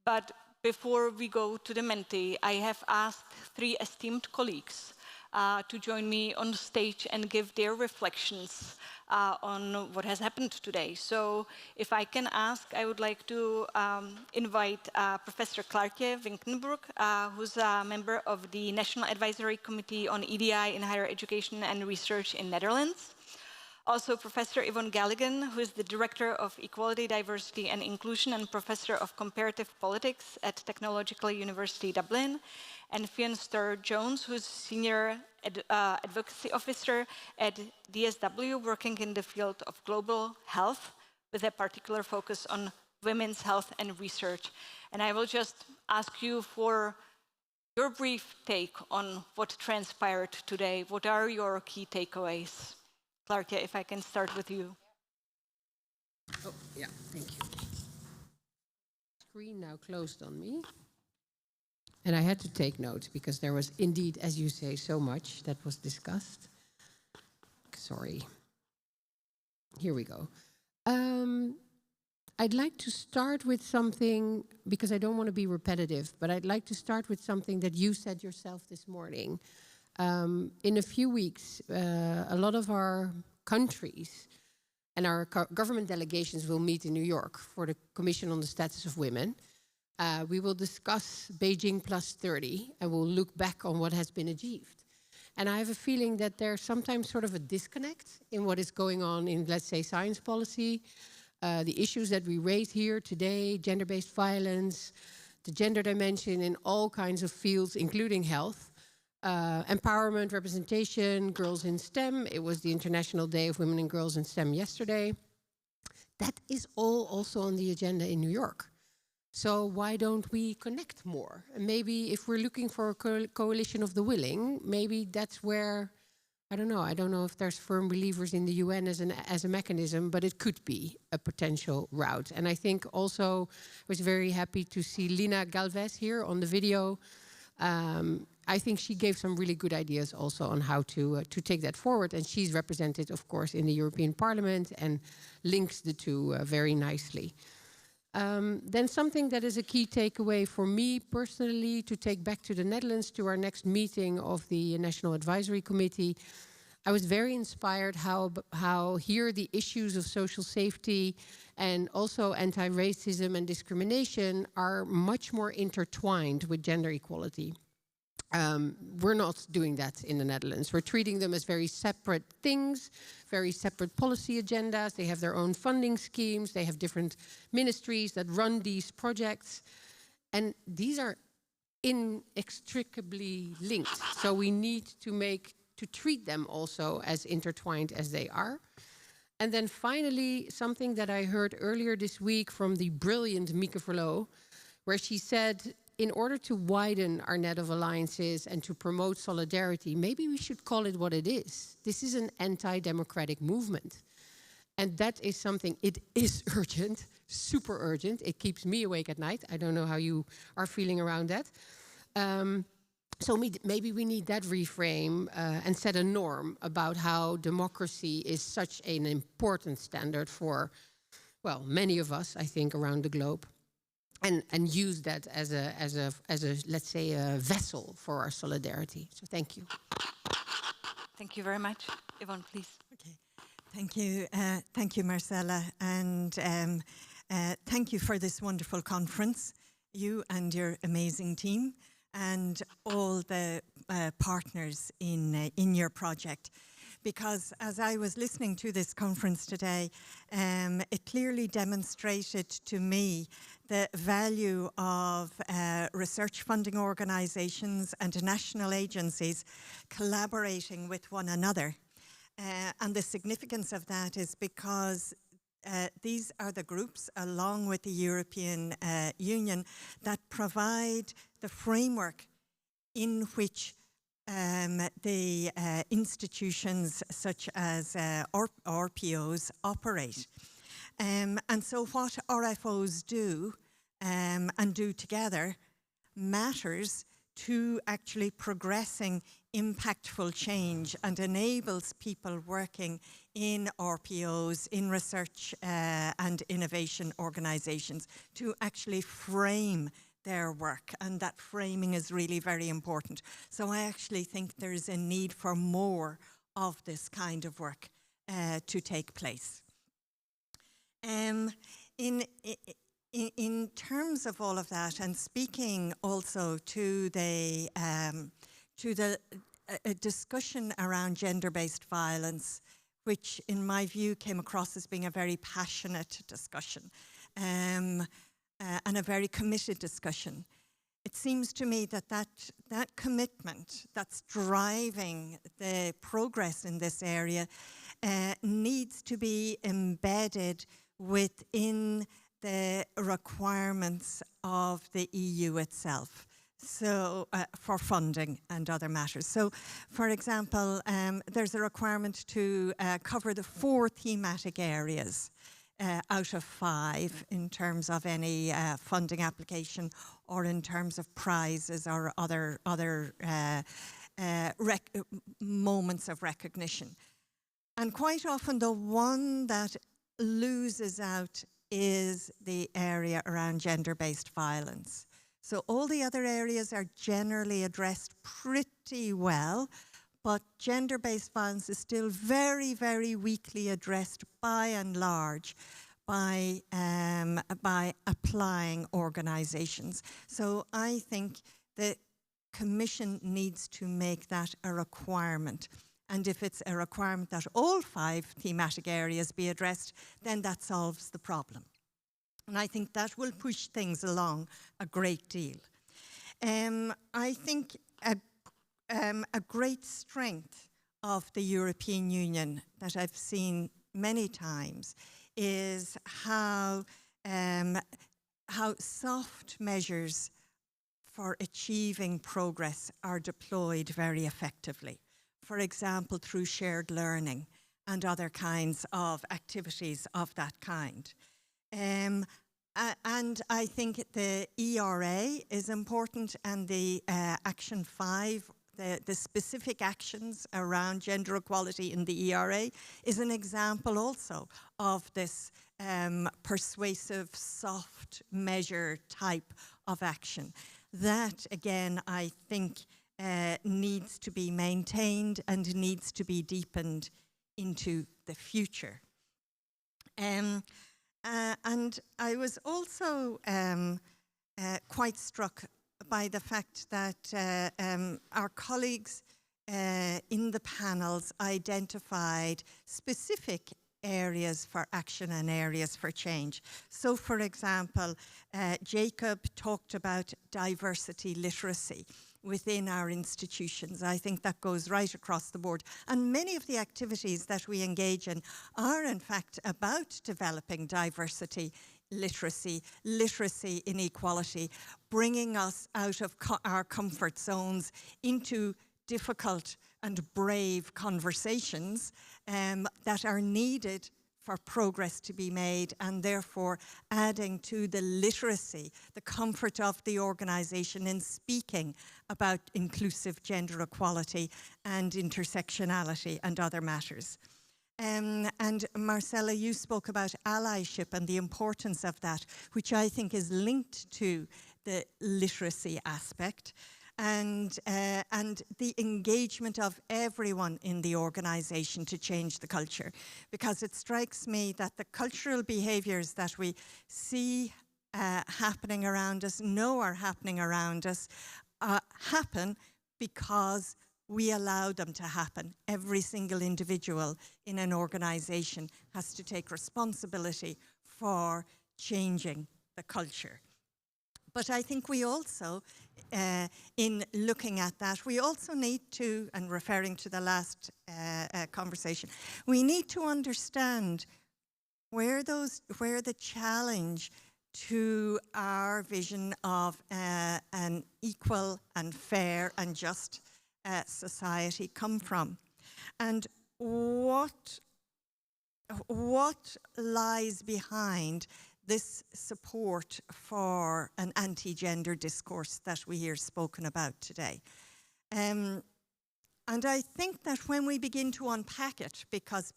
Speaker 13: But before we go to the Menti, I have asked 3 esteemed colleagues to join me on stage and give their reflections on what has happened today. So if I can ask, I would like to invite Professor Clarke Winkenbroek, who's a member of the National Advisory Committee on EDI in Higher Education and Research in Netherlands. Also Professor Yvonne Galligan, who is the Director of Equality, Diversity and Inclusion and Professor of Comparative Politics at Technological University Dublin. And Fionn Sturr-Jones, who is Senior Advocacy Officer at DSW, working in the field of global health, with a particular focus on women's health and research. And I will just ask you for your brief take on what transpired today. What are your key takeaways? Clarke, if I can start with you.
Speaker 14: Oh, yeah, thank you. Screen now closed on me. And I had to take notes because there was indeed, as you say, so much that was discussed. Sorry. Here we go. I'd like to start with something, because I don't want to be repetitive, but I'd like to start with something that you said yourself this morning. In a few weeks, a lot of our countries and our government delegations will meet in New York for the Commission on the Status of Women. We will discuss Beijing plus 30 and we'll look back on what has been achieved. And I have a feeling that there's sometimes sort of a disconnect in what is going on in, let's say, science policy, the issues that we raise here today, gender-based violence, the gender dimension in all kinds of fields, including health. Empowerment, representation, girls in STEM. It was the International Day of Women and Girls in STEM yesterday. That is all also on the agenda in New York. So why don't we connect more? And maybe if we're looking for a coalition of the willing, maybe that's where, I don't know if there's firm believers in the UN as a mechanism, but it could be a potential route. And I think also I was very happy to see Lina Galvez here on the video. I think she gave some really good ideas also on how to take that forward. And she's represented, of course, in the European Parliament and links the two very nicely. Then something that is a key takeaway for me personally to take back to the Netherlands to our next meeting of the National Advisory Committee. I was very inspired how here the issues of social safety and also anti-racism and discrimination are much more intertwined with gender equality. We're not doing that in the Netherlands. We're treating them as very separate things, very separate policy agendas. They have their own funding schemes. They have different ministries that run these projects. And these are inextricably linked. So we need to treat them also as intertwined as they are. And then finally, something that I heard earlier this week from the brilliant Mieke Verloo, where she said, in order to widen our net of alliances and to promote solidarity, maybe we should call it what it is. This is an anti-democratic movement. And that is something, it is urgent, super urgent. It keeps me awake at night. I don't know how you are feeling around that. So maybe we need that reframe and set a norm about how democracy is such an important standard for, well, many of us, I think, around the globe. And use that as a let's say a vessel for our solidarity. So thank you.
Speaker 13: Thank you very much. Yvonne, please.
Speaker 23: Okay. Thank you, Marcella, and thank you for this wonderful conference, you and your amazing team, and all the partners in your project. Because as I was listening to this conference today, it clearly demonstrated to me the value of research funding organizations and national agencies collaborating with one another. And the significance of that is because these are the groups, along with the European Union, that provide the framework in which the institutions such as RPOs operate. And so what RFOs do and do together matters to actually progressing impactful change and enables people working in RPOs, in research and innovation organizations to actually frame their work, and that framing is really very important. So I actually think there's a need for more of this kind of work to take place. In terms of all of that, and speaking also to the discussion around gender-based violence, which in my view came across as being a very passionate discussion and a very committed discussion. It seems to me that that commitment that's driving the progress in this area needs to be embedded within the requirements of the EU itself, so for funding and other matters. So, for example, there's a requirement to cover the 4 thematic areas out of 5 in terms of any funding application or in terms of prizes or other moments of recognition. And quite often the one that loses out is the area around gender-based violence. So all the other areas are generally addressed pretty well, but gender-based violence is still very, very weakly addressed by and large by applying organizations. So I think the Commission needs to make that a requirement. And if it's a requirement that all 5 thematic areas be addressed, then that solves the problem. And I think that will push things along a great deal. I think a great strength of the European Union that I've seen many times is how soft measures for achieving progress are deployed very effectively. For example, through shared learning and other kinds of activities of that kind. And I think the ERA is important, and the Action 5, the specific actions around gender equality in the ERA is an example also of this persuasive, soft measure type of action. That, again, I think needs to be maintained and needs to be deepened into the future. And I was also quite struck by the fact that our colleagues in the panels identified specific areas for action and areas for change. So, for example, Jacob talked about diversity literacy within our institutions. I think that goes right across the board. And many of the activities that we engage in are, in fact, about developing diversity literacy, literacy inequality, bringing us out of our comfort zones into difficult and brave conversations that are needed for progress to be made, and therefore adding to the literacy, the comfort of the organization in speaking about inclusive gender equality and intersectionality and other matters. And Marcella, you spoke about allyship and the importance of that, which I think is linked to the literacy aspect. And the engagement of everyone in the organization to change the culture. Because it strikes me that the cultural behaviors that we see happening around us, know are happening around us, happen because we allow them to happen. Every single individual in an organization has to take responsibility for changing the culture. But I think we also, in looking at that, we also need to, and referring to the last conversation, we need to understand where the challenge to our vision of an equal and fair and just society come from. And what what lies behind this support for an anti-gender discourse that we hear spoken about today. And I think that when we begin to unpack it, because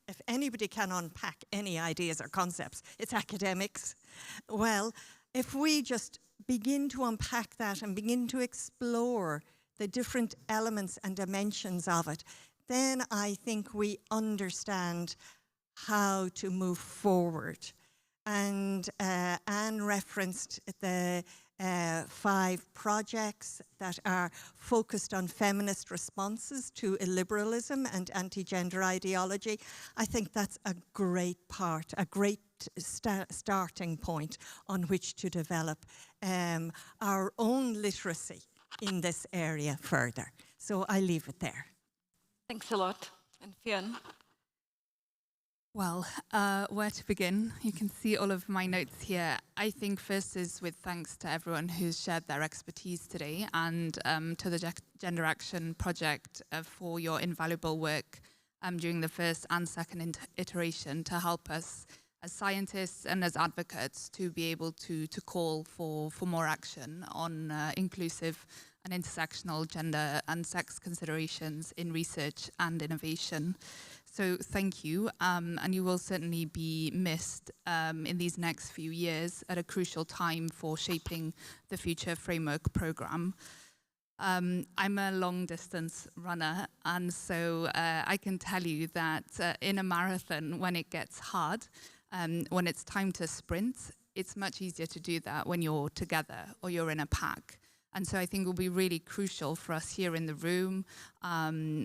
Speaker 23: if anybody can unpack any ideas or concepts, it's academics. Well, if we just begin to unpack that and begin to explore the different elements and dimensions of it, then I think we understand how to move forward. And Anne referenced the 5 projects that are focused on feminist responses to illiberalism and anti-gender ideology. I think that's a great part, a great starting point on which to develop our own literacy in this area further. So I leave it there.
Speaker 13: Thanks a lot. And Fionn?
Speaker 15: Well, where to begin? You can see all of my notes here. I think first is with thanks to everyone who's shared their expertise today, and to the Gender Action Project for your invaluable work during the first and second iteration to help us as scientists and as advocates to be able to call for more action on inclusive and intersectional gender and sex considerations in research and innovation. So thank you, and you will certainly be missed in these next few years at a crucial time for shaping the Future Framework Programme. I'm a long distance runner, and so I can tell you that in a marathon, when it gets hard, when it's time to sprint, it's much easier to do that when you're together or you're in a pack. And so I think it will be really crucial for us here in the room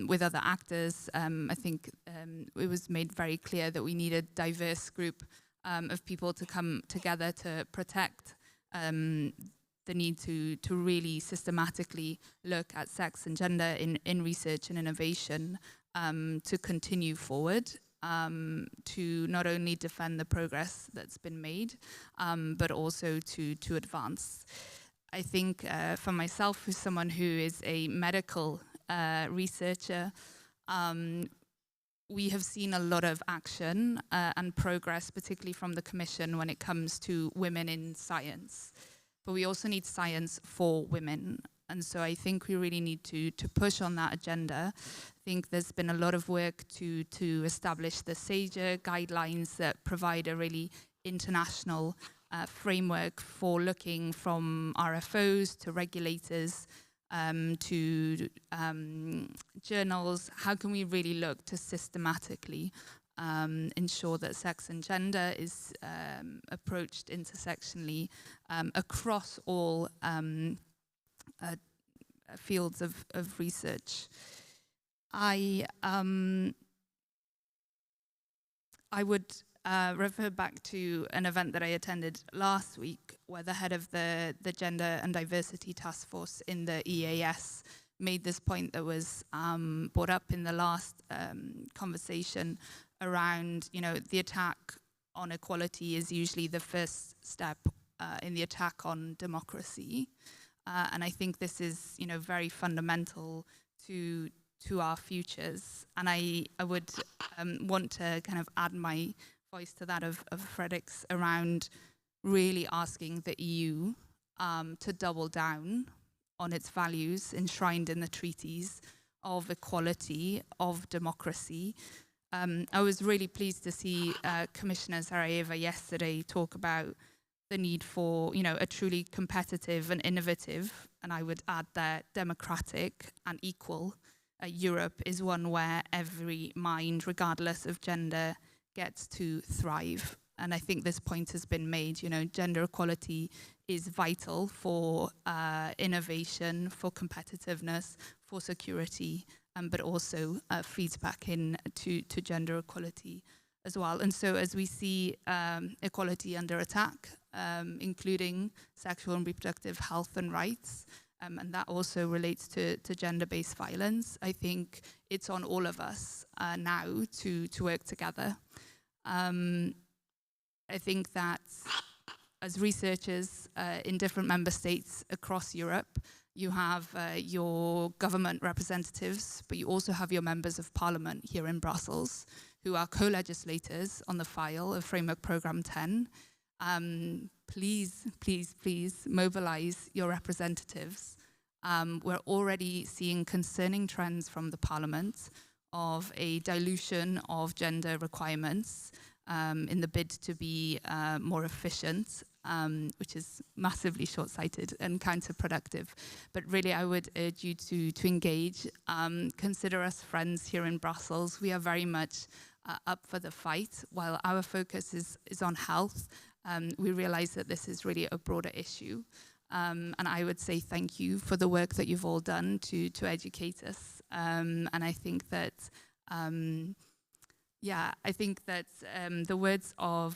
Speaker 15: with other actors. I think it was made very clear that we need a diverse group of people to come together to protect the need to really systematically look at sex and gender in research and innovation to continue forward, to not only defend the progress that's been made, but also to advance. I think for myself, who's someone who is a medical researcher, we have seen a lot of action and progress, particularly from the Commission when it comes to women in science. But we also need science for women. And so I think we really need to push on that agenda. I think there's been a lot of work to establish the SAGE guidelines that provide a really international framework for looking from RFOs to regulators to journals. How can we really look to systematically ensure that sex and gender is approached intersectionally across all fields of research? I would refer back to an event that I attended last week where the head of the Gender and Diversity Task Force in the EAS made this point that was brought up in the last conversation around, the attack on equality is usually the first step in the attack on democracy. And I think this is, very fundamental to our futures. And I would want to kind of add my voice to that of Frederick's around really asking the EU to double down on its values enshrined in the treaties of equality, of democracy. I was really pleased to see Commissioner Sarajeva yesterday talk about the need for, a truly competitive and innovative, and I would add that democratic and equal Europe is one where every mind, regardless of gender, gets to thrive. And I think this point has been made, gender equality is vital for innovation, for competitiveness, for security, but also feeds back in to gender equality as well. And so as we see equality under attack, including sexual and reproductive health and rights, and that also relates to gender-based violence, I think it's on all of us now to work together. I think that as researchers in different member states across Europe, you have your government representatives, but you also have your members of parliament here in Brussels who are co-legislators on the file of Framework Programme 10, please, please, please mobilize your representatives. We're already seeing concerning trends from the Parliament of a dilution of gender requirements in the bid to be more efficient, which is massively short-sighted and counterproductive. But really, I would urge you to engage. Consider us friends here in Brussels. We are very much up for the fight. While our focus is on health, we realize that this is really a broader issue. And I would say thank you for the work that you've all done to educate us. And I think that, the words of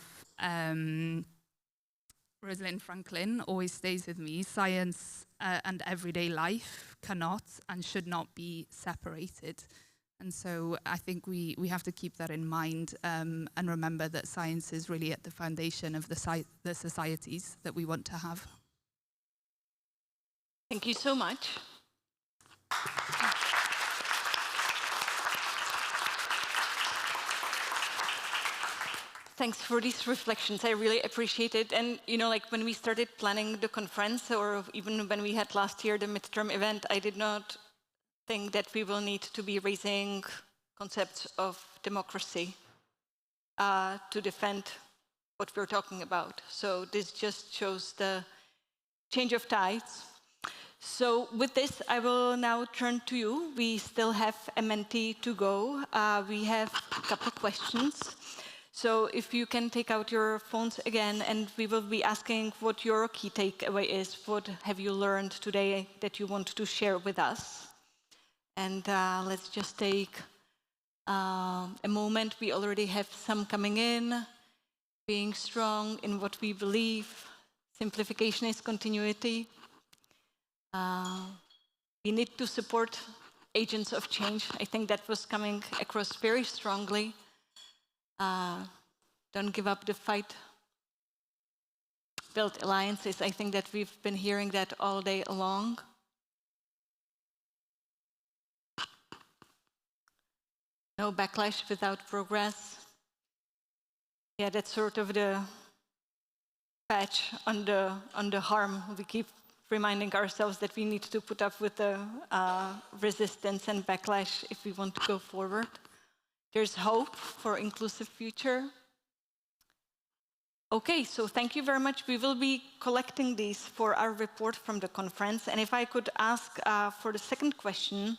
Speaker 15: Rosalind Franklin always stays with me. Science and everyday life cannot and should not be separated. And so I think we have to keep that in mind and remember that science is really at the foundation of the societies that we want to have.
Speaker 13: Thank you so much. Thanks for these reflections. I really appreciate it. And you know, like when we started planning the conference, or even when we had last year the midterm event, I did not think that we will need to be raising concepts of democracy to defend what we're talking about. So this just shows the change of tides. So with this, I will now turn to you. We still have a mentee to go. We have a couple of questions. So if you can take out your phones again, and we will be asking what your key takeaway is. What have you learned today that you want to share with us? And let's just take a moment. We already have some coming in. Being strong in what we believe. Simplification is continuity. We need to support agents of change. I think that was coming across very strongly. Don't give up the fight. Build alliances. I think that we've been hearing that all day long. No backlash without progress. Yeah, that's sort of the patch on the harm. We keep reminding ourselves that we need to put up with the resistance and backlash if we want to go forward. There's hope for inclusive future. Okay, so thank you very much. We will be collecting these for our report from the conference. And if I could ask for the second question,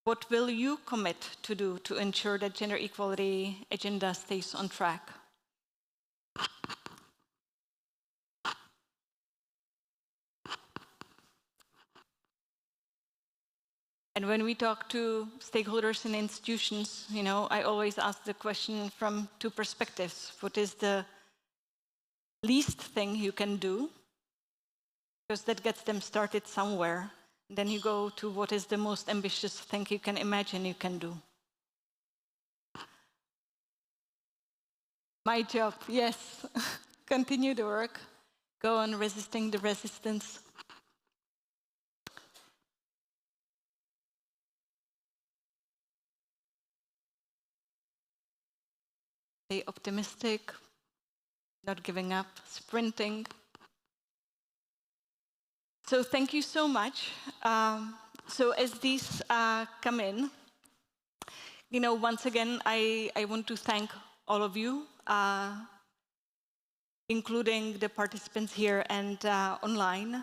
Speaker 13: what will you commit to do to ensure that gender equality agenda stays on track? And when we talk to stakeholders and institutions, you know, I always ask the question from two perspectives. What is the least thing you can do? Because that gets them started somewhere. And then you go to what is the most ambitious thing you can imagine you can do. My job, yes. Continue the work. Go on resisting the resistance. Stay optimistic, not giving up, sprinting. So thank you so much. So as these come in, you know, once again, I want to thank all of you, including the participants here and online.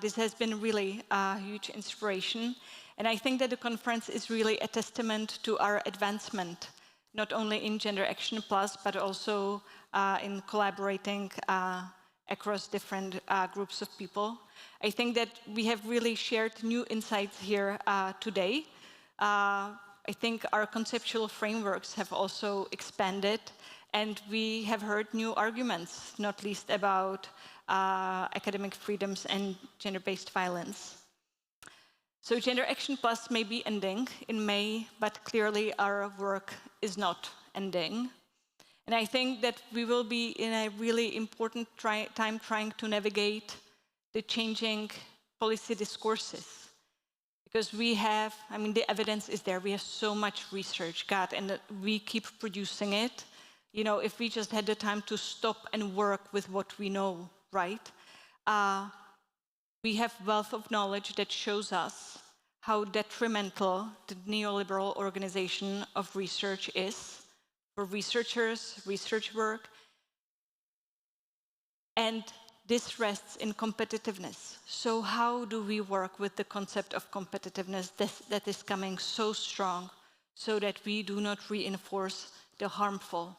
Speaker 13: This has been really a huge inspiration. And I think that the conference is really a testament to our advancement, not only in Gender Action Plus, but also in collaborating across different groups of people. I think that we have really shared new insights here today. I think our conceptual frameworks have also expanded, and we have heard new arguments, not least about academic freedoms and gender-based violence. So Gender Action Plus may be ending in May, but clearly our work is not ending. And I think that we will be in a really important time trying to navigate the changing policy discourses. Because we have, I mean, the evidence is there. We have so much research, God, and we keep producing it. You know, if we just had the time to stop and work with what we know, right? We have wealth of knowledge that shows us how detrimental the neoliberal organization of research is for researchers, research work, and this rests in competitiveness. So how do we work with the concept of competitiveness that is coming so strong so that we do not reinforce the harmful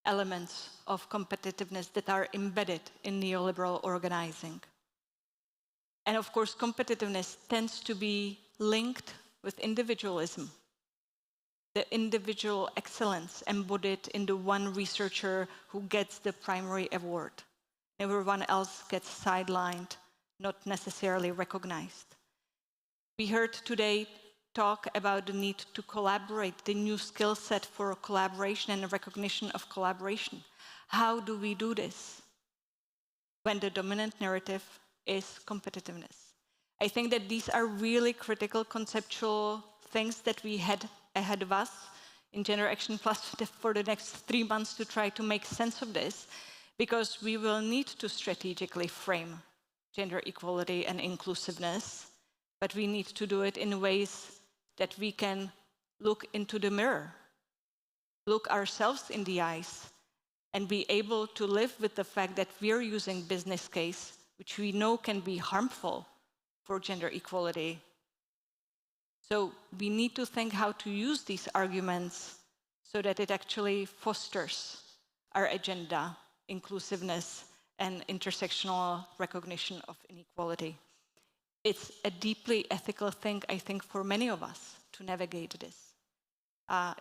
Speaker 13: elements of competitiveness that are embedded in neoliberal organizing? And of course, competitiveness tends to be linked with individualism, the individual excellence embodied in the one researcher who gets the primary award. Everyone else gets sidelined, not necessarily recognized. We heard today talk about the need to collaborate, the new skill set for collaboration and the recognition of collaboration. How do we do this when the dominant narrative is competitiveness? I think that these are really critical conceptual things that we had ahead of us in Gender Action Plus for the next 3 months to try to make sense of this, because we will need to strategically frame gender equality and inclusiveness, but we need to do it in ways that we can look into the mirror, look ourselves in the eyes, and be able to live with the fact that we're using business case, which we know can be harmful for gender equality. So we need to think how to use these arguments so that it actually fosters our agenda, inclusiveness, and intersectional recognition of inequality. It's a deeply ethical thing, I think, for many of us to navigate this.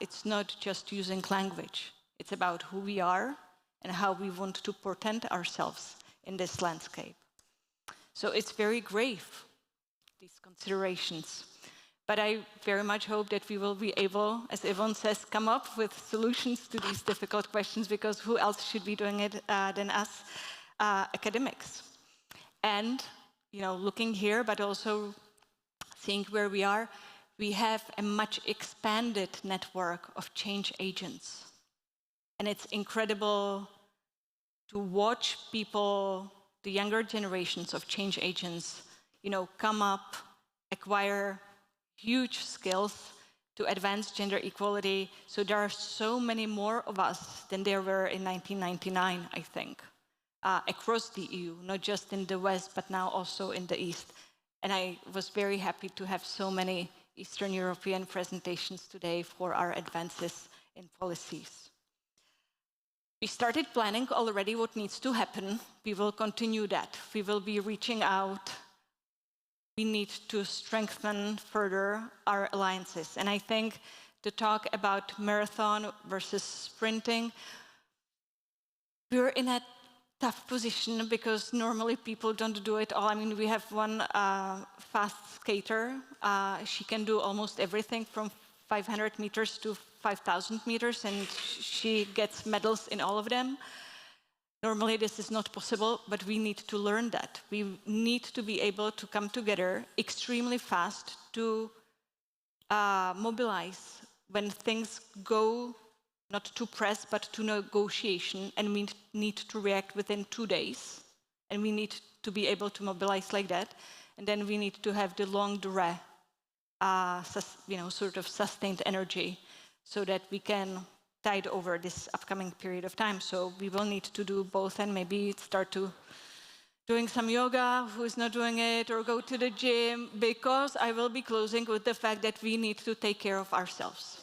Speaker 13: It's not just using language. It's about who we are and how we want to portend ourselves in this landscape. So it's very grave, these considerations. But I very much hope that we will be able, as Yvonne says, come up with solutions to these difficult questions, because who else should be doing it than us academics? And, you know, looking here, but also seeing where we are, we have a much expanded network of change agents. And it's incredible to watch people, the younger generations of change agents, you know, come up, acquire huge skills to advance gender equality. So there are so many more of us than there were in 1999, I think, across the EU, not just in the West, but now also in the East. And I was very happy to have so many Eastern European presentations today for our advances in policies. We started planning already what needs to happen. We will continue that. We will be reaching out. We need to strengthen further our alliances. And I think the talk about marathon versus sprinting, we're in a tough position because normally people don't do it all. I mean, we have one fast skater. She can do almost everything from 500 meters to 5,000 meters, and she gets medals in all of them. Normally this is not possible, but we need to learn that. We need to be able to come together extremely fast to mobilize when things go not to press, but to negotiation, and we need to react within 2 days, and we need to be able to mobilize like that, and then we need to have the long durée, sort of sustained energy, so that we can tide over this upcoming period of time. So we will need to do both, and maybe start to doing some yoga, who is not doing it, or go to the gym, because I will be closing with the fact that we need to take care of ourselves.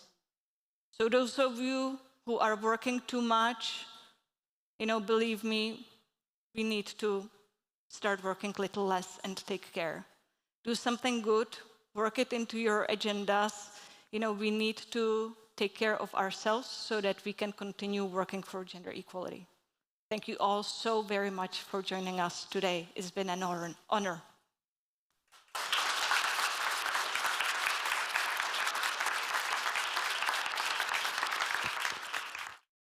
Speaker 13: So those of you who are working too much, believe me, we need to start working a little less and take care. Do something good, work it into your agendas. We need to take care of ourselves so that we can continue working for gender equality. Thank you all so very much for joining us today. It's been an honor.